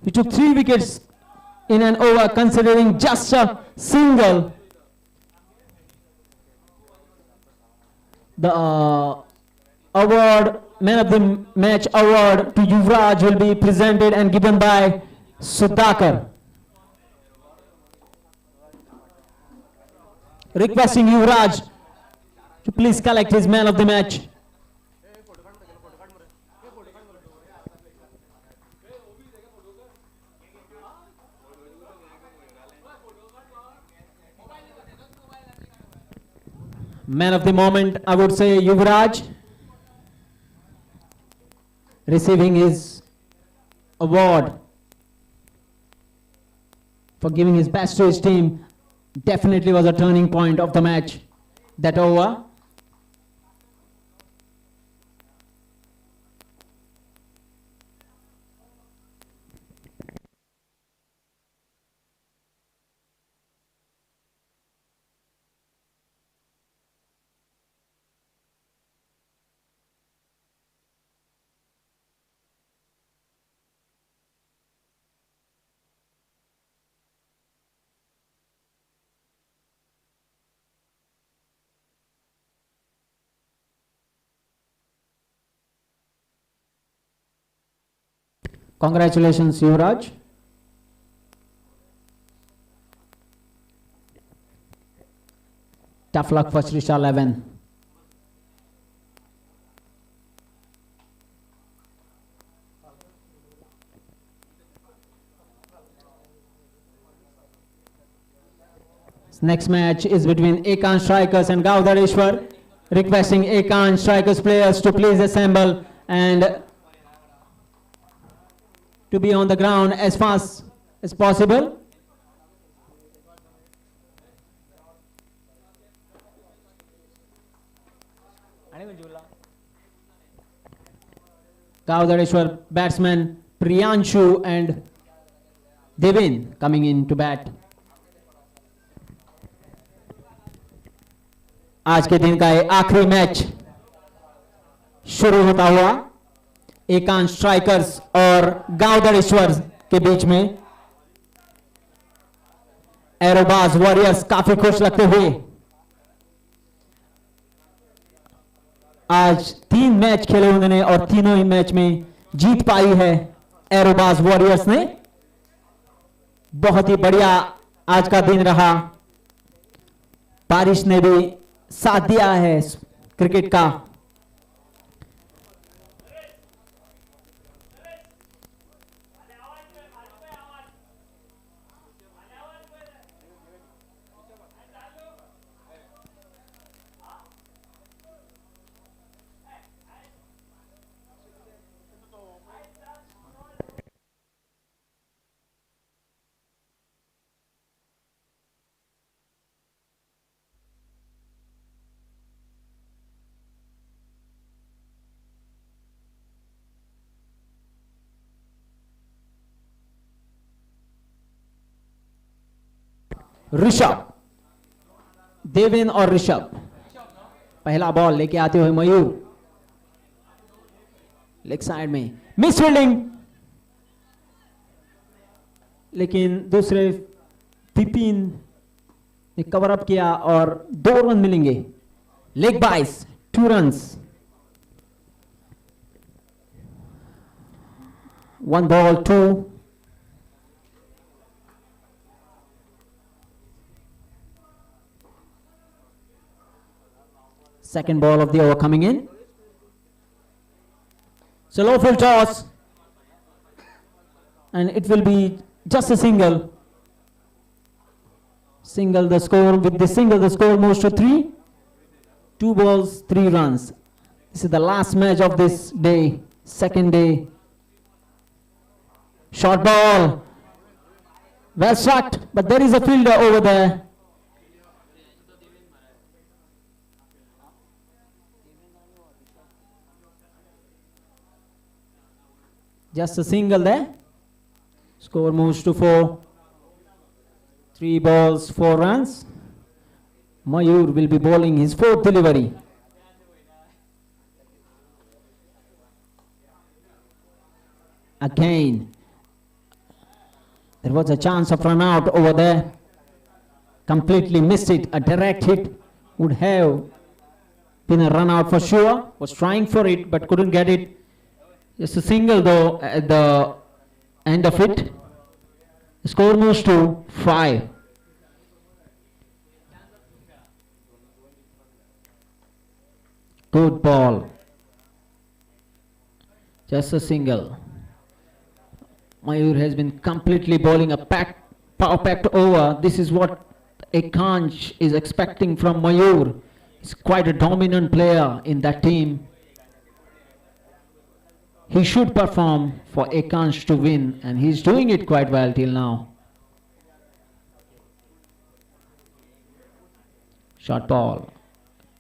He took 3 wickets in an over, considering just a single. The award, Man of the Match award to Yuvraj will be presented and given by Sudhakar. Requesting Yuvraj to please collect his Man of the Match. Man of the moment, I would say Yuvraj, receiving his award for giving his best to his team. Definitely was a turning point of the match, that over. Congratulations, Yuvraj. Tough luck for Srisha 11. Next match is between Ekan Strikers and Gaudareshwar. Requesting Ekan Strikers players to please assemble and to be on the ground as fast as possible. Gaudareshwar batsman Priyanshu and Devin coming in to bat. आज के दिन का ये आखिरी match शुरू होता हुआ एकांश strikers और गावदड़ेश्वर के बीच में। एरोबाज वॉरियर्स काफी खुश लगते हुए आज 3 मैच खेले उन्होंने और तीनों ही मैच में जीत पाई है एरोबाज वॉरियर्स ने। बहुत ही बढ़िया आज का दिन रहा। बारिश ने भी साथ दिया है क्रिकेट का। ऋषभ, देवेन और ऋषभ, पहला बॉल लेके आते हुए मयूर लेग साइड में मिस फील्डिंग, लेकिन दूसरे विपिन ने कवर अप किया और 2 रन मिलेंगे। लेग बाइस 2 runs. 1 ball 2। Second ball of the over coming in. So low field toss, and it will be just a single. Single the score. With the single, the score moves to 3. 2 balls, 3 runs. This is the last match of this day, second day. Short ball. Well struck, but there is a fielder over there. Just a single there. Score moves to 4. 3 balls, 4 runs. Mayur will be bowling his 4th delivery. Again, there was a chance of run out over there. Completely missed it. A direct hit would have been a run out for sure. Was trying for it but couldn't get it. Just a single though at the end of it. The score moves to 5. Good ball. Just a single. Mayur has been completely bowling a power-packed over. This is what Ekansh is expecting from Mayur. He's quite a dominant player in that team. He should perform for Ekansh to win, and he's doing it quite well till now. Short ball.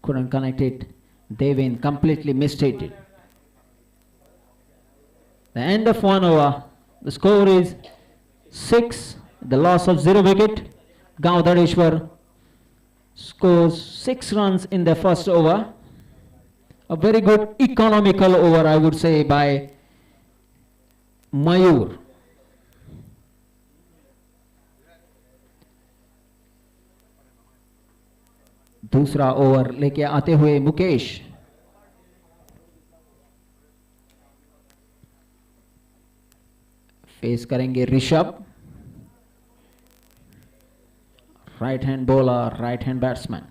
Couldn't connect it. Devin completely missed it. The end of 1 over. The score is 6. The loss of 0 wicket. Gaudadeshwar scores 6 runs in the first over. A very good economical over, I would say, by Mayur. दूसरा over लेके आते हुए Mukesh. Face करेंगे Rishabh. Right hand bowler, right hand batsman.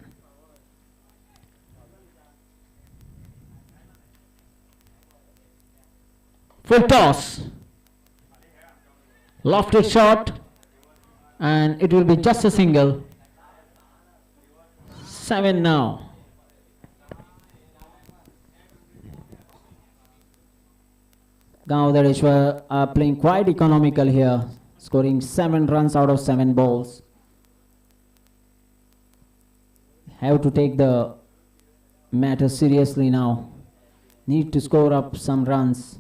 Full toss. Lofted shot, and it will be just a single. 7 now. Gaudadeshwar are playing quite economical here, scoring 7 runs out of 7 balls. Have to take the matter seriously now. Need to score up some runs.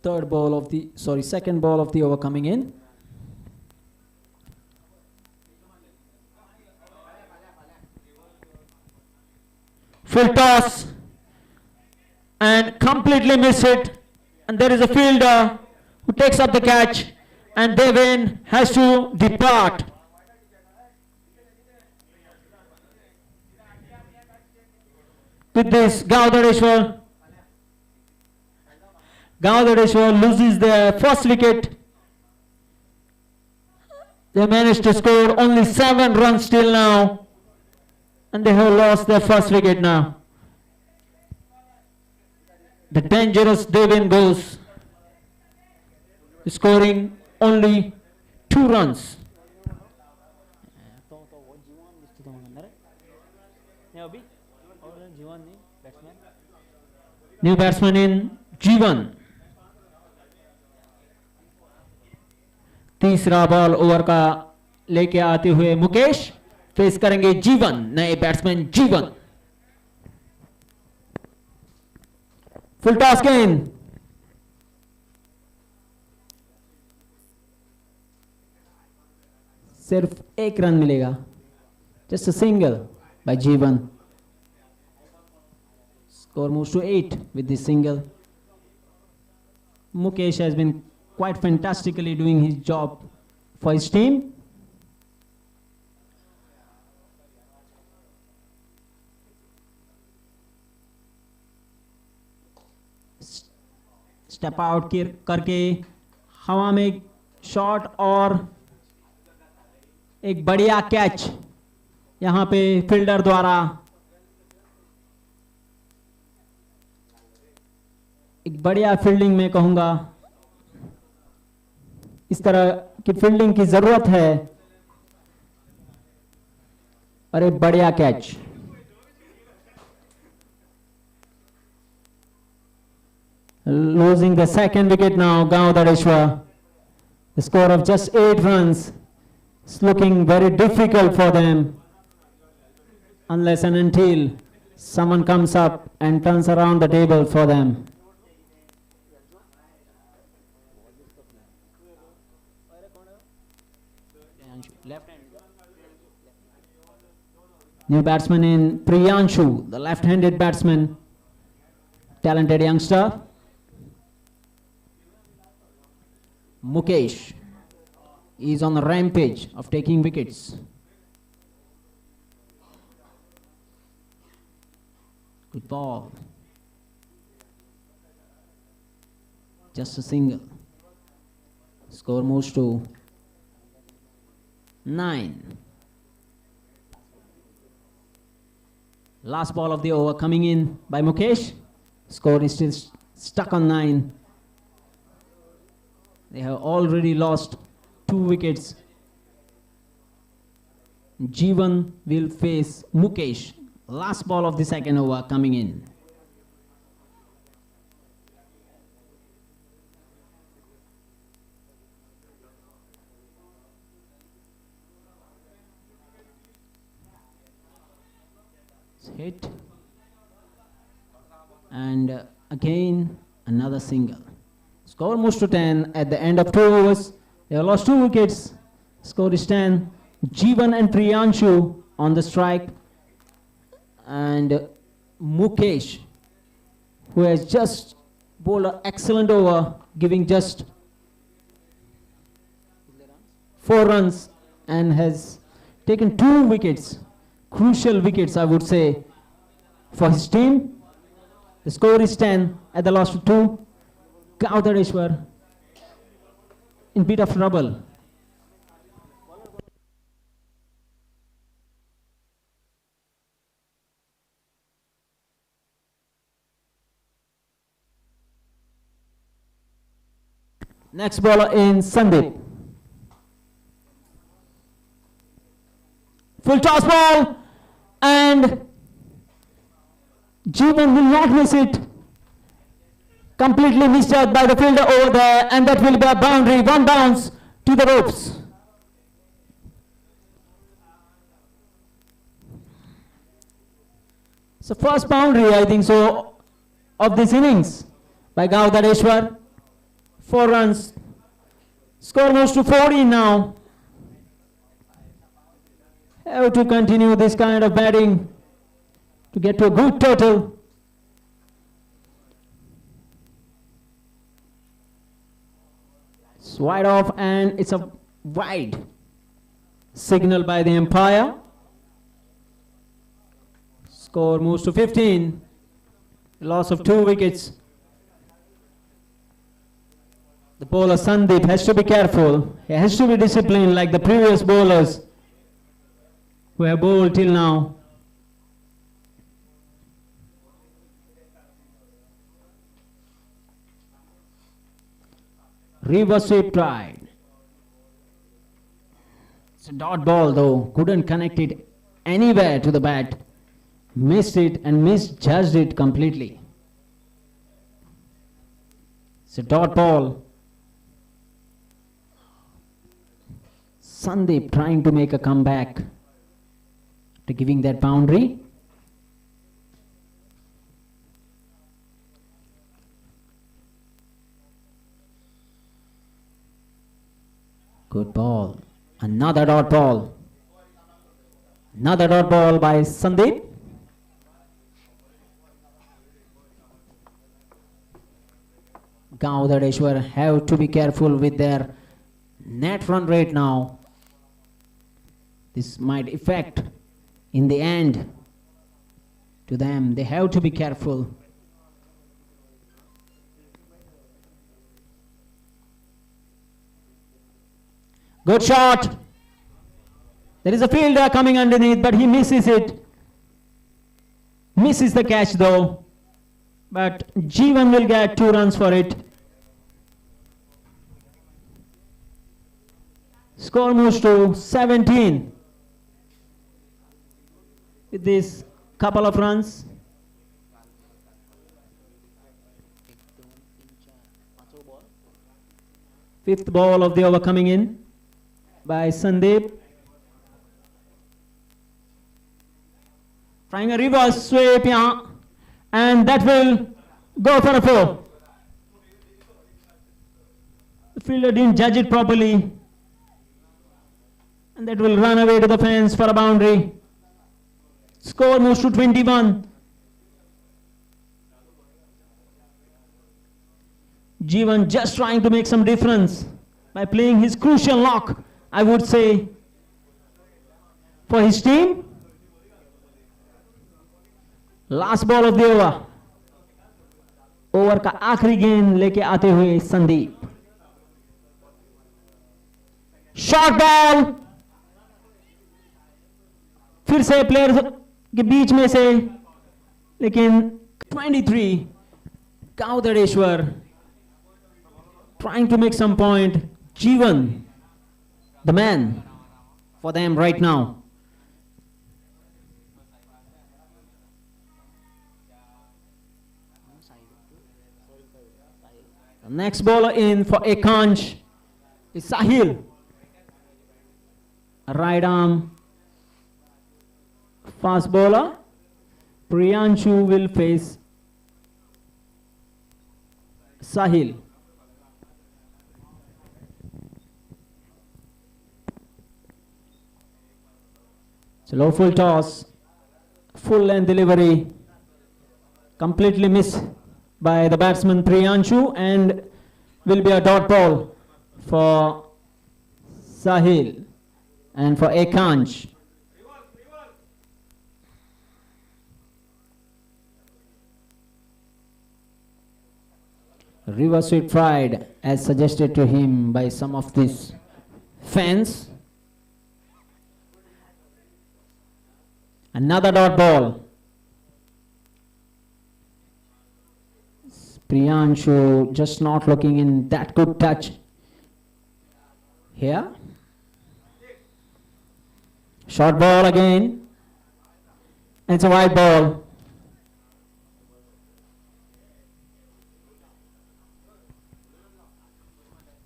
Second ball of the over coming in. Full toss and completely miss it, and there is a fielder who takes up the catch, and Devin has to depart. With this, Gaudadeshwar loses their first wicket. They managed to score only 7 runs till now, and they have lost their first wicket now. The dangerous Devin goes, scoring only 2 runs. New batsman in Jeevan. तीसरा ball over का लेके आते हुए Mukesh face करेंगे जीवन, नए batsman जीवन. Full toss गेंद. सिर्फ 1 रन मिलेगा. जस्ट अ सिंगल बाय जीवन. Score moves to 8 with this single. Mukesh has been quite fantastically doing his job for his team. Step out करके हवा में शॉट और एक बढ़िया कैच यहाँ पे फील्डर द्वारा. एक बढ़िया फील्डिंग में कहूंगा. इस तरह की फील्डिंग की जरूरत है. अरे बढ़िया catch. losing the second wicket now, Gaudadeshwar. The score of just 8 runs. It's looking very difficult for them unless and until someone comes up and turns around the table for them. New batsman in Priyanshu, the left-handed batsman, talented youngster. Mukesh is on the rampage of taking wickets. Good ball. Just a single. Score moves to 9. Last ball of the over coming in by Mukesh. Score is still stuck on 9. They have already lost 2 wickets. Jeevan will face Mukesh. Last ball of the second over coming in. Hit. And again another single. Score moves to 10 at the end of 2 overs. They have lost 2 wickets. Score is 10. Jeevan and Priyanshu on the strike. And Mukesh, who has just bowled an excellent over, giving just 4 runs and has taken 2 wickets, crucial wickets I would say, for his team. The score is 10 at the last of 2. Gaudadeshwar in bit of trouble. Next bowler in Sandeep. Full toss ball, and Jeevan will not miss it. Completely missed out by the fielder over there, and that will be a boundary. 1 bounce to the ropes. So first boundary, I think so, of this innings by Gaudadeshwar. 4 runs. Score moves to 40 now. Have to continue this kind of batting to get to a good total. It's wide off, and it's a wide signal by the umpire. Score moves to 15. Loss of 2 wickets. The bowler Sandeep has to be careful. He has to be disciplined like the previous bowlers who have bowled till now. Reverse sweep tried. It's a dot ball though. Couldn't connect it anywhere to the bat. Missed it and misjudged it completely. It's a dot ball. Sandeep trying to make a comeback to giving that boundary. Good ball. Another dot ball. Another dot ball by Sandeep. Gaudadeshwar have to be careful with their net run rate now. This might affect in the end to them. They have to be careful. Good shot. There is a fielder coming underneath, but he misses it. Misses the catch though. But Jeevan will get 2 runs for it. Score moves to 17. With this couple of runs. Fifth ball of the over coming in by Sandeep. Trying a reverse sweep here, and that will go for a 4. The fielder didn't judge it properly, and that will run away to the fence for a boundary. Score moves to 21. Jeevan just trying to make some difference by playing his crucial knock, I would say, for his team. Last ball of the over. Over का आखिरी गेंद लेके आते हुए Sandeep. Short ball फिर से players के बीच में से, लेकिन 23 गावदड़ेश्वर trying to make some point. Jeevan, the man for them right now. The next bowler in for Ekansh is Sahil. Right arm fast bowler. Priyanshu will face Sahil. It's a low full toss, full length delivery, completely missed by the batsman Priyanshu, and will be a dot ball for Sahil and for Ekansh. Reverse sweep tried as suggested to him by some of these fans. Another dot ball. Priyanshu just not looking in that good touch here. Short ball again. It's a wide ball.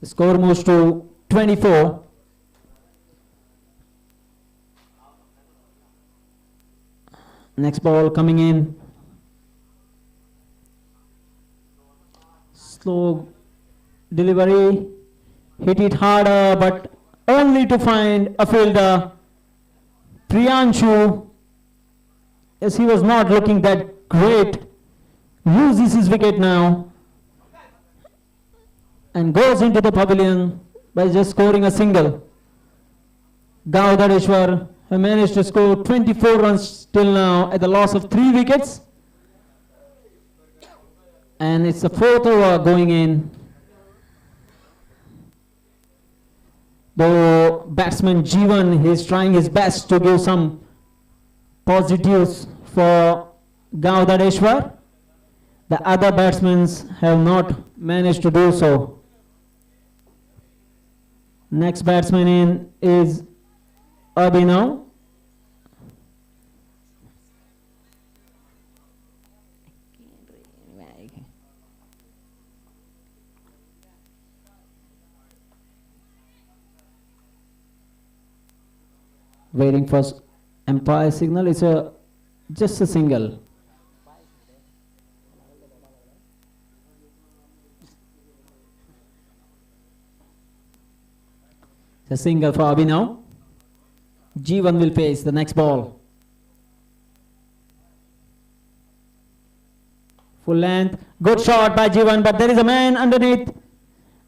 The score moves to 24. Next ball coming in. Slow delivery. Hit it harder, but only to find a fielder. Priyanshu, as he was not looking that great, loses his wicket now and goes into the pavilion by just scoring a single. Gaudareshwar have managed to score 24 runs till now at the loss of 3 wickets. And it's the 4th over going in. Though batsman Jeevan is trying his best to give some positives for Gaudareshwar, the other batsmen have not managed to do so. Next batsman in is Abhinav. Waiting for umpire signal. It's just a single. It's a single for Abhinav. Jeevan will face the next ball. Full length. Good shot by Jeevan, but there is a man underneath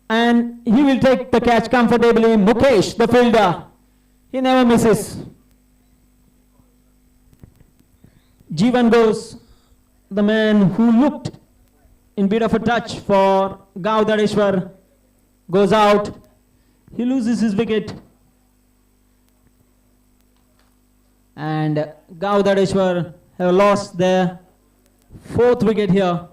and he will take the catch comfortably. Mukesh, the fielder. He never misses. Jeevan goes, the man who looked in bit of a touch for Gaudareshwar, goes out. He loses his wicket. And Gaudareshwar have lost their 4th wicket here.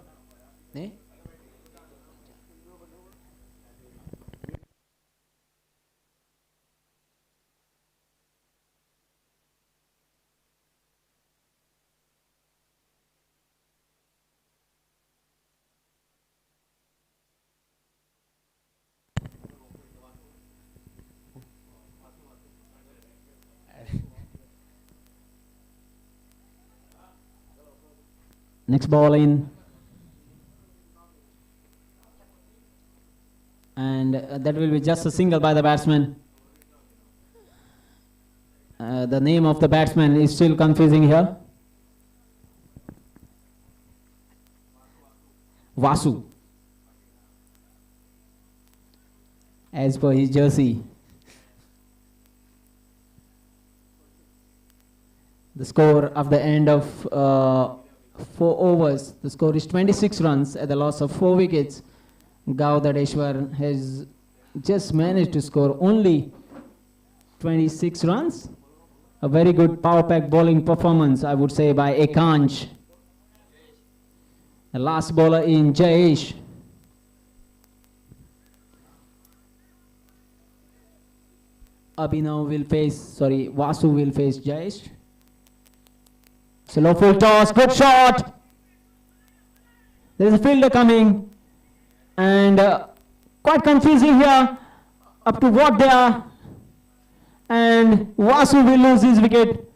Next ball in. And that will be just a single by the batsman. The name of the batsman is still confusing here. Vasu, as per his jersey. The score of the end of 4 overs, the score is 26 runs at the loss of 4 wickets. Gaudadeshwar has just managed to score only 26 runs. A very good power pack bowling performance, I would say, by Ekansh. The last bowler in Jayesh. Vasu will face Jayesh. Slow full toss, good shot. There is a fielder coming. And quite confusing here up to what they are. And Vasu will lose his wicket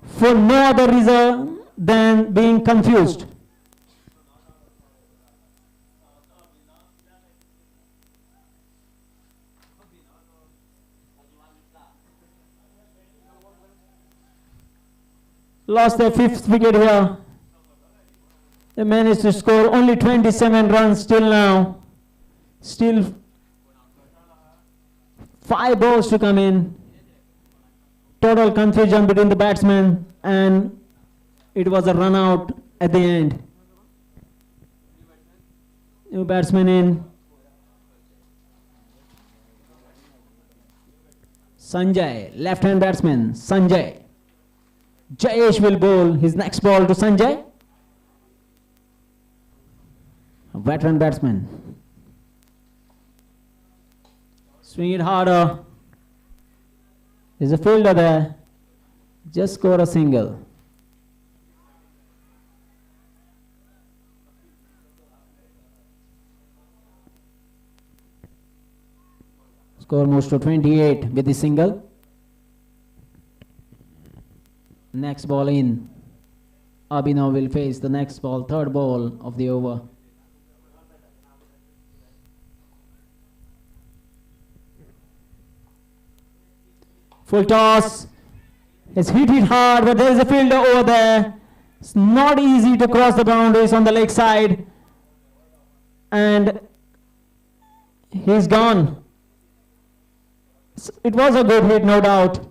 for no other reason than being confused. Lost their 5th wicket here. They managed to score only 27 runs till now. Still 5 balls to come in. Total confusion between the batsmen, and it was a run out at the end. New batsman in. Sanjay, left-hand batsman, Sanjay. Jayesh will bowl his next ball to Sanjay. A veteran batsman. Swing it harder. There's a fielder there. Just score a single. Score moves to 28 with the single. Next ball in. Abhinav will face the next ball, 3rd ball of the over. Full toss. It's hit it hard, but there is a fielder over there. It's not easy to cross the boundaries on the leg side. And he's gone. It was a good hit, no doubt,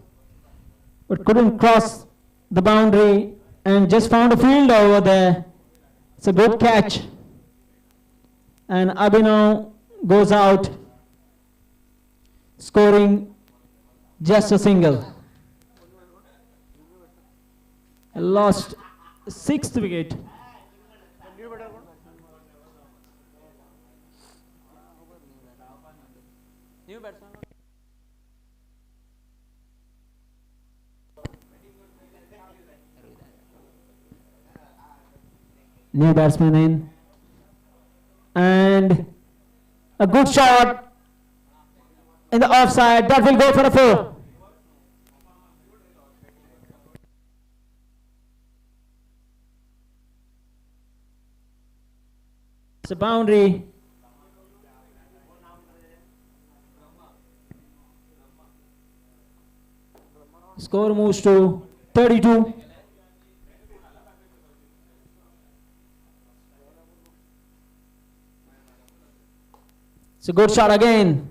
but couldn't cross the boundary and just found a fielder over there. It's a good catch. And Abhinav goes out, scoring just a single. Lost 6th wicket. New batsman in. And a good shot in the offside. That will go for a 4. It's a boundary. Score moves to 32. It's a good shot again.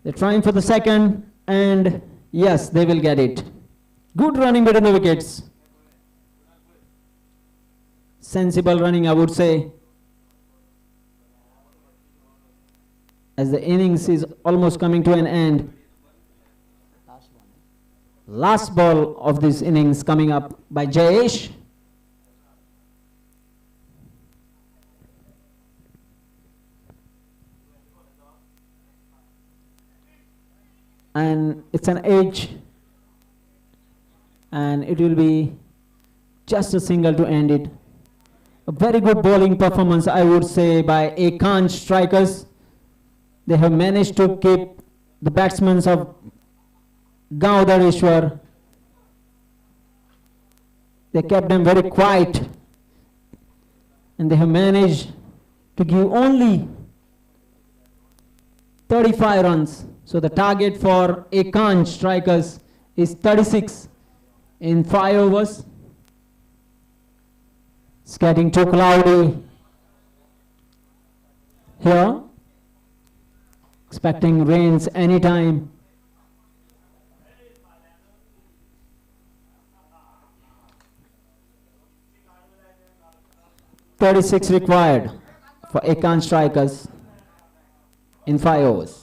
They're trying for the 2nd, and yes, they will get it. Good running between the wickets. Sensible running, I would say. As the innings is almost coming to an end. Last ball of this innings coming up by Jayesh. And it's an edge, and it will be just a single to end it. A very good bowling performance, I would say, by Ekansh strikers. They have managed to keep the batsmen of Gaudadeshwar They kept them very quiet, and they have managed to give only 35 runs. So the target for Ekan strikers is 36 in 5 overs. It's getting too cloudy here. Expecting rains anytime. .36 required for Ekan strikers in 5 overs.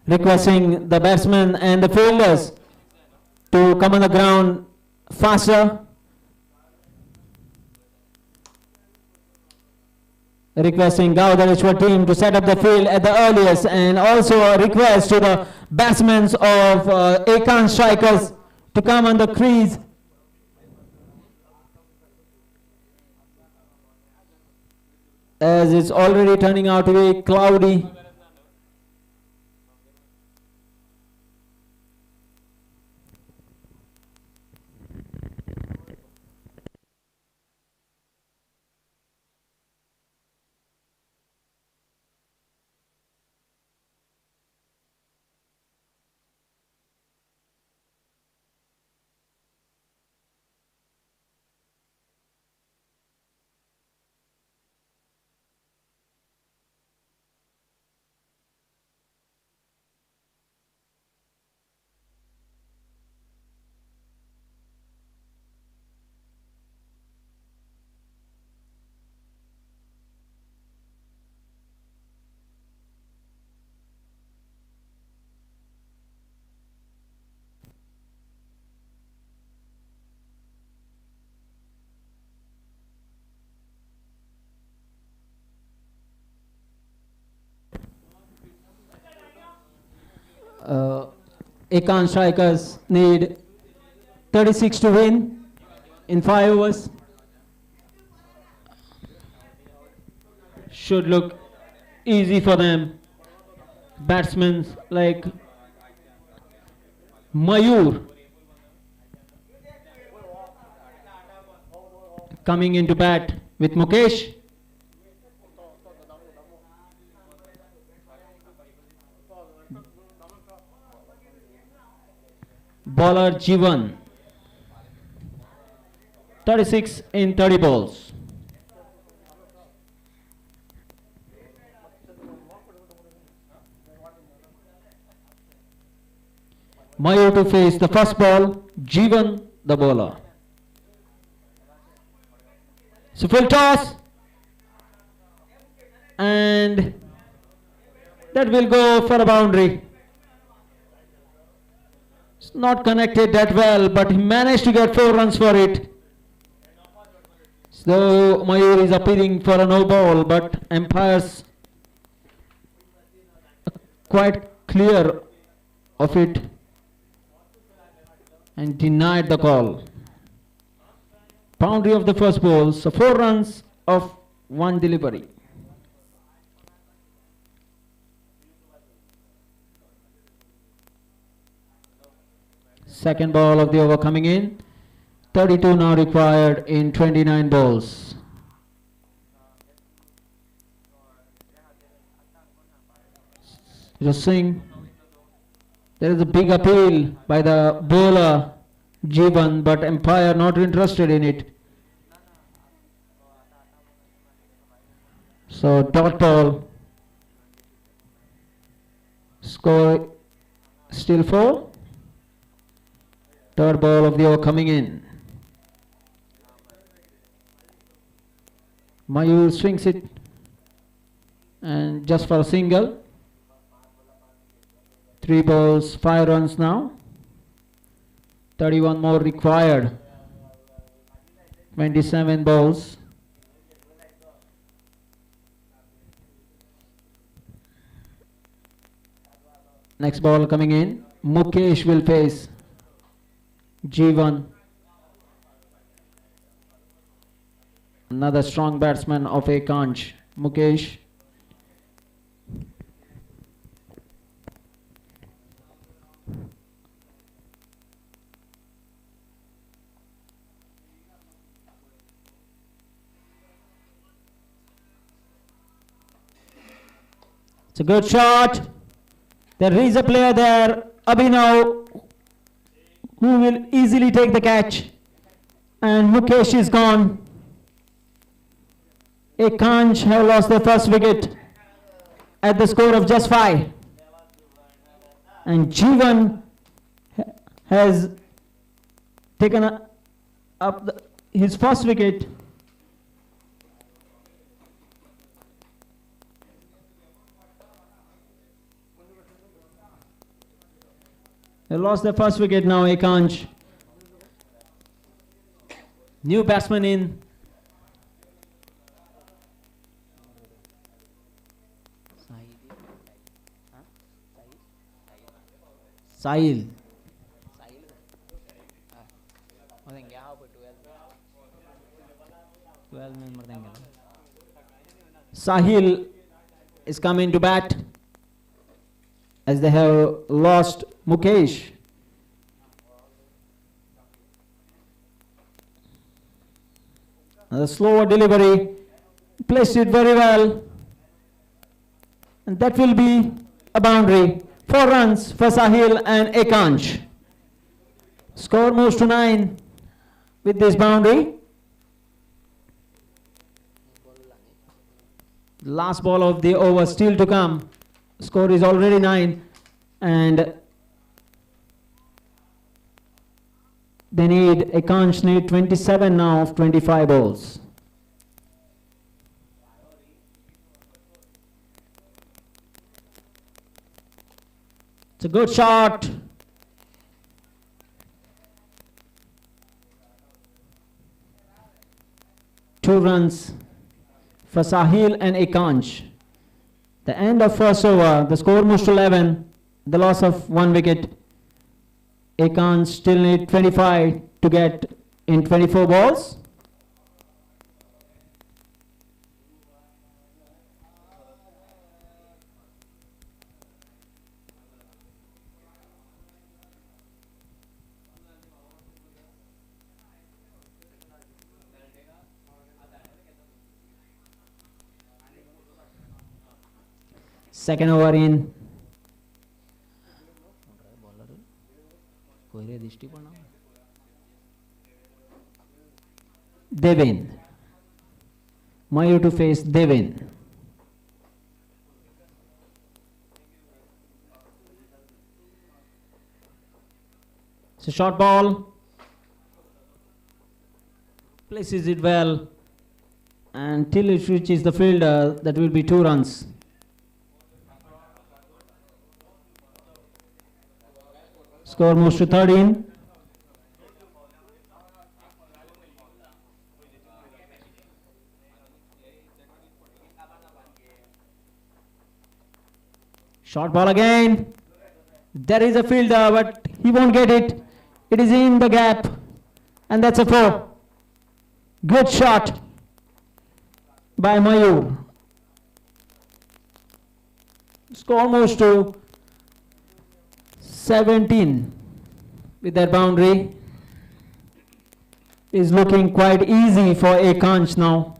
Requesting the batsmen and the fielders to come on the ground faster. Requesting Gaudarishwar team to set up the field at the earliest, and also a request to the batsmen of Ekan strikers to come on the crease. As it's already turning out to be cloudy. Ekan strikers need 36 to win in 5 overs. Should look easy for them. Batsmen like Mayur coming into bat with Mukesh. Bowler Jivan, 36 in 30 balls. Mayur to face the first ball, Jivan the bowler. So full toss, and that will go for a boundary. It's not connected that well, but he managed to get 4 runs for it. So Mayur is appealing for a no ball, but umpires are quite clear of it and denied the call. Boundary of the first ball, so 4 runs of 1 delivery. Second ball of the over coming in. 32 now required in 29 balls. Just swing. There is a big appeal by the bowler Jeevan, but umpire not interested in it. So dot ball. Score still 4. Third ball of the over coming in. Mayur swings it and just for a single. 3 balls, 5 runs now. 31 more required. 27 balls. Next ball coming in. Mukesh will face Jeevan. Another strong batsman of Ekansh. Mukesh. It's a good shot. There is a player there, Abhinav, who will easily take the catch. And Mukesh is gone. Ekansh have lost their first wicket at the score of just 5. And Jeevan has taken up his first wicket. They lost their first wicket now, Ekansh. New batsman in. Sahil. Sahil is coming to bat as they have lost Mukesh. The slower delivery, placed it very well, and that will be a boundary. 4 runs for Sahil and Ekansh. Score moves to 9 with this boundary. Last ball of the over still to come. Score is already 9, and they need, Ekansh need 27 now of 25 balls. It's a good shot. Two runs for Sahil and Ekansh. The end of first over, the score moves to 11, the loss of 1 wicket. Ekansh still need 25 to get in 24 balls. Second over in. Devin. Mayur to face Devin. It's a short ball. Places it well. And till it reaches the fielder, that will be 2 runs. Score moves to 13. Short ball again. There is a fielder, but he won't get it. It is in the gap, and that's a 4. Good shot by Mayur. Score moves to 17 with that boundary. Is looking quite easy for Ekansh now.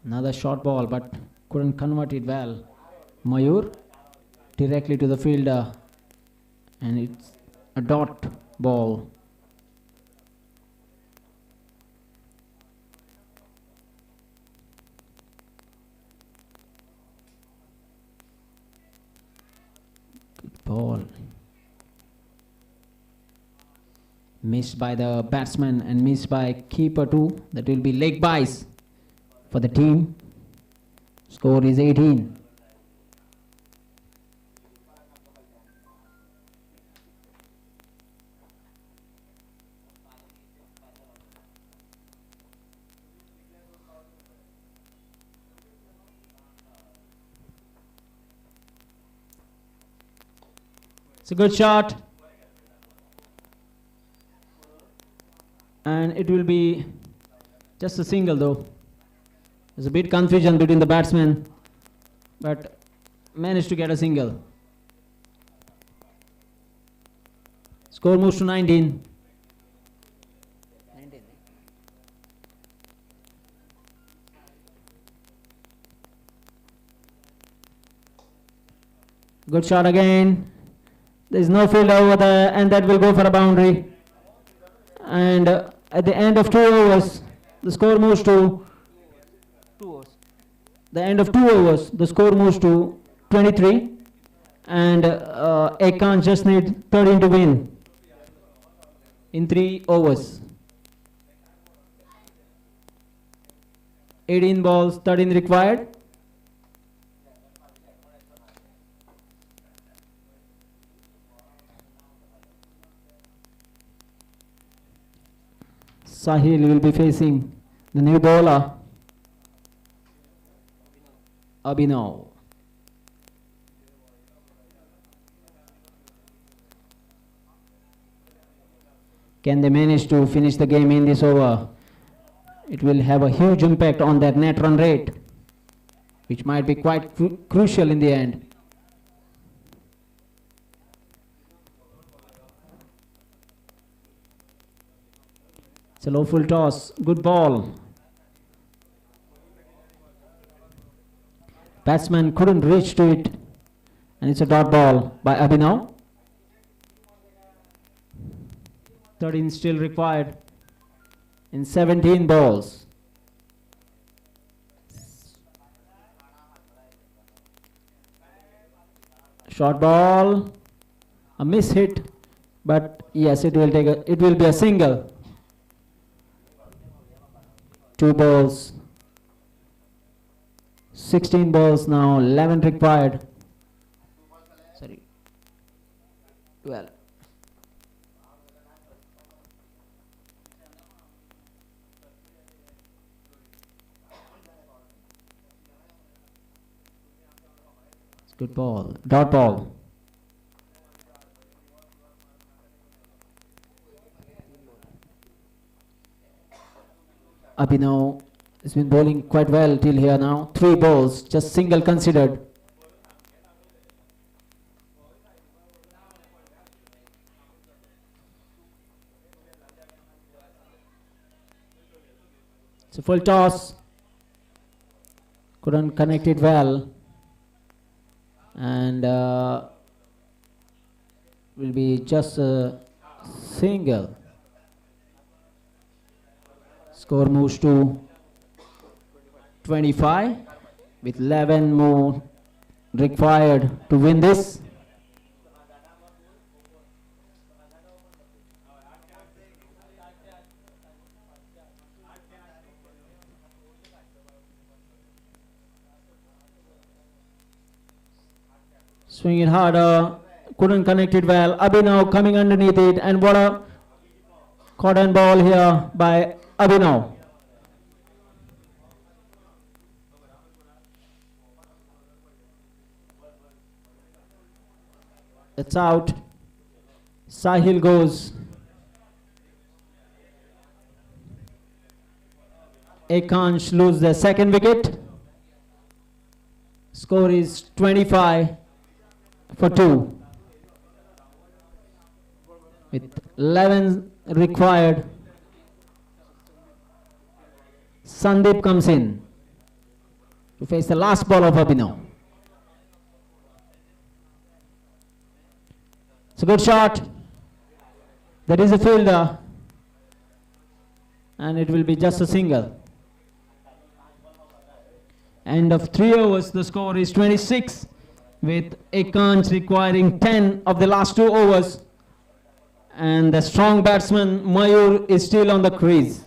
Another short ball, but couldn't convert it well. Mayur directly to the fielder, and it's a dot ball. Good ball. Missed by the batsman and missed by keeper too. That will be leg byes for the team. Score is 18. It's a good shot. And it will be just a single though. There's a bit confusion between the batsmen, but managed to get a single. Score moves to 19. Good shot again. There's no fielder over there, and that will go for a boundary. And at the end of 2 overs, the score moves to 2 overs. The end of 2 overs, the score moves to 23, and Akan just need 13 to win in 3 overs. 18 balls, 13 required. Sahil will be facing the new bowler, Abhinav. Can they manage to finish the game in this over? It will have a huge impact on their net run rate, which might be quite crucial in the end. It's a low full toss. Good ball. Batsman couldn't reach to it, and it's a dot ball by Abhinav. 13 still required in 17 balls. Short ball, a miss hit, but yes, it will be a single. 2 balls, 16 balls now, 11 required. Sorry, 12. It's good ball, dot ball. Abhinav has been bowling quite well till here now. 3 balls, just single considered. It's a full toss. Couldn't connect it well. And will be just a single. Score moves to 25 with 11 more required to win this. Swing it harder, couldn't connect it well. Abhinav coming underneath it, and what a cotton ball here by Abhinav. It's out. Sahil goes. Akansh lose their second wicket. Score is 25 for 2. With 11 required, Sandeep comes in. to face the last ball of Abhinav. It's a good shot. There is a fielder. And it will be just a single. End of 3 overs. The score is 26, with Ekans requiring 10 of the last 2 overs. And the strong batsman Mayur is still on the crease.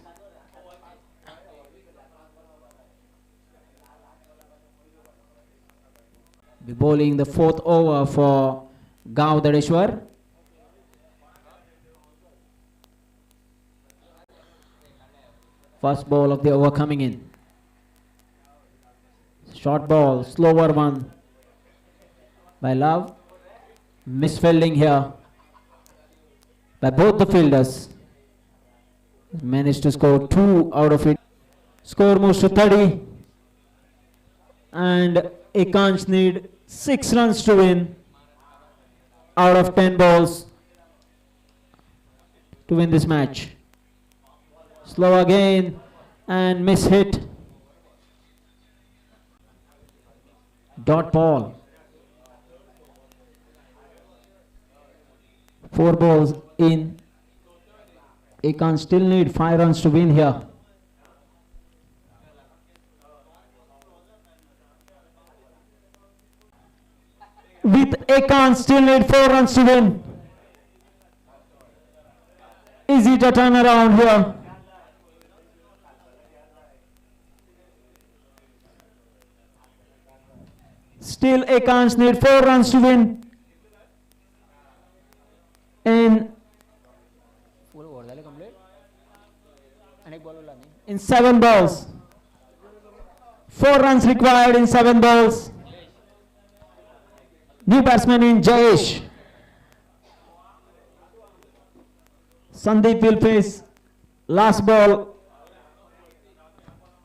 Be bowling the 4th over for Gav Dadeshwar. First ball of the over coming in. Short ball, slower one by Love. Misfielding here by both the fielders. Managed to score 2 out of it. Score moves to 30. And Ekans need 6 runs to win out of 10 balls to win this match. Slow again and miss hit. Dot ball. 4 balls in. Ekans still need 5 runs to win here. With Ekans still need 4 runs to win. Is it a turnaround here? Still Ekans need 4 runs to win. In 7 balls. 4 runs required in 7 balls. New batsman in Jayesh. Sandeep will face last ball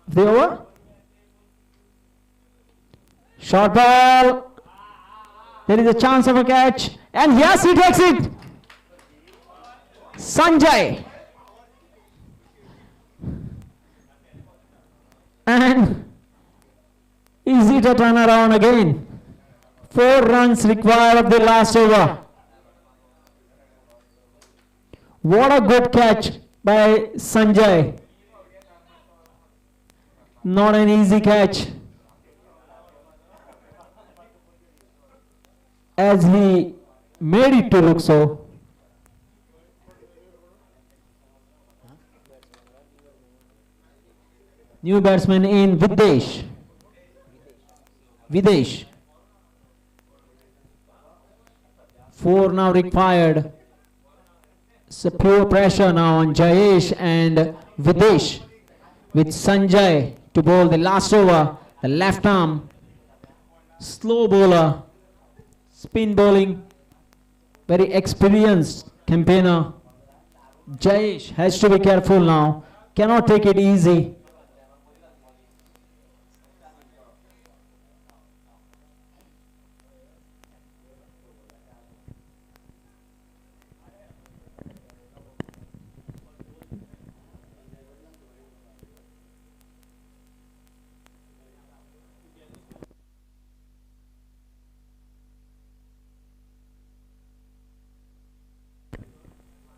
of the over. Short ball. There is a chance of a catch. And yes, he takes it. Sanjay. And is it a turnaround again? 4 runs required of the last over. What a good catch by Sanjay. Not an easy catch, as he made it to look so. New batsman in Videsh. 4 now required. So pure pressure now on Jayesh and Videsh, with Sanjay to bowl the last over. The left arm, slow bowler, spin bowling, very experienced campaigner. Jayesh has to be careful now, cannot take it easy.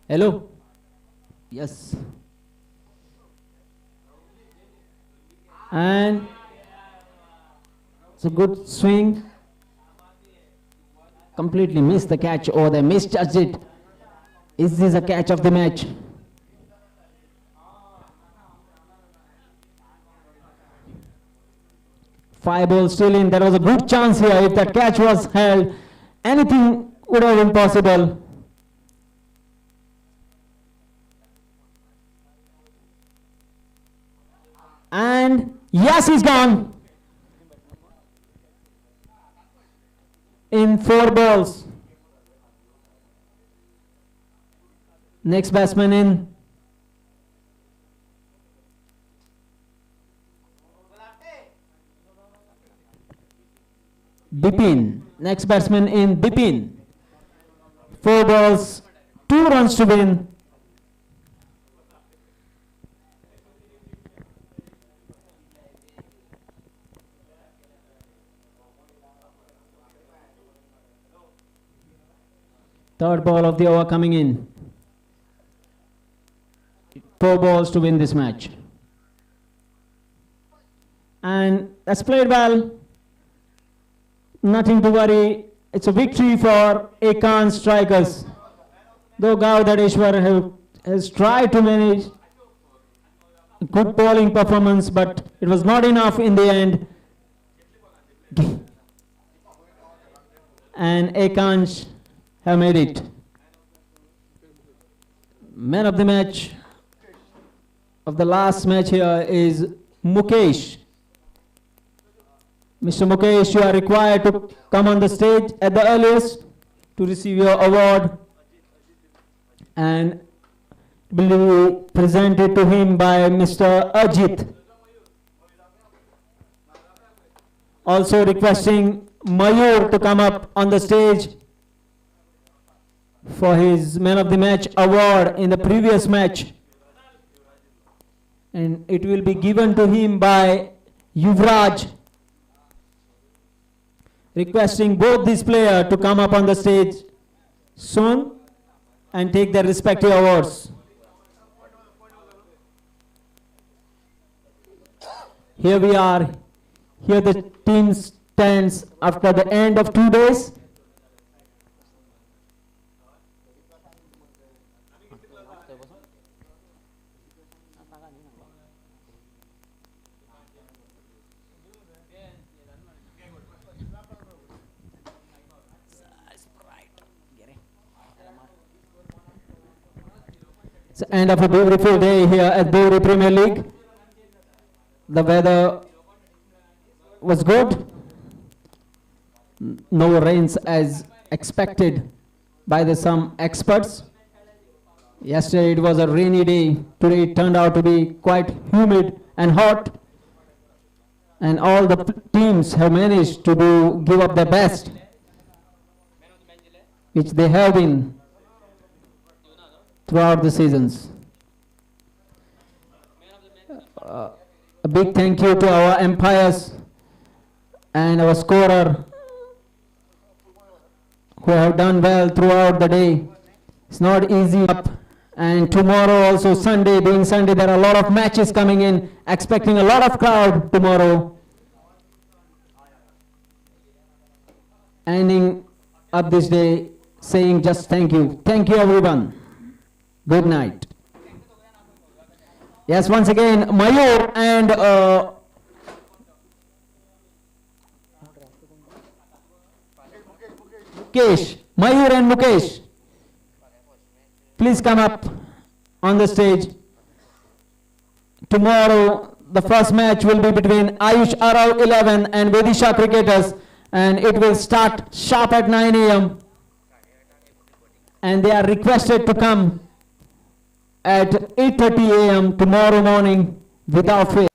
Hello? Yes. And it's a good swing. Completely missed the catch, or they misjudged it. Is this a catch of the match? Five balls still in. There was a good chance here. If that catch was held, anything would have been possible. And yes, he's gone. In 4 balls. Next batsman in. Bipin. Next batsman in Bipin. 4 balls, 2 runs to win. Third ball of the over coming in. 4 balls to win this match. And that's played well. Nothing to worry. It's a victory for Akan strikers. Though Gaudaeshwar has tried to manage good bowling performance, but it was not enough in the end. And Akansh have made it. Man of the match of the last match here is Mukesh. Mr. Mukesh, you are required to come on the stage at the earliest to receive your award, and will be presented to him by Mr. Ajit. Also requesting Mayur to come up on the stage for his Man of the Match award in the previous match, and it will be given to him by Yuvraj. Requesting both these players to come up on the stage soon and take their respective awards. Here we are. Here the team stands after the end of 2 days. It's the end of a beautiful day here at Borim Premier League. The weather was good. No rains as expected by some experts. Yesterday it was a rainy day. Today it turned out to be quite humid and hot. And all the teams have managed to give up their best, which they have been throughout the seasons. A big thank you to our umpires and our scorer who have done well throughout the day. It's not easy. And tomorrow also Sunday, being Sunday, there are a lot of matches coming in, expecting a lot of crowd tomorrow. Ending up this day saying just thank you. Thank you everyone. Good night. Yes, once again, Mayur and Mukesh. Mayur and Mukesh, please come up on the stage. Tomorrow, the first match will be between Ayush Arao 11 and Vedisha cricketers, and it will start sharp at 9 a.m. And they are requested to come at 8:30 a.m. tomorrow morning without fail.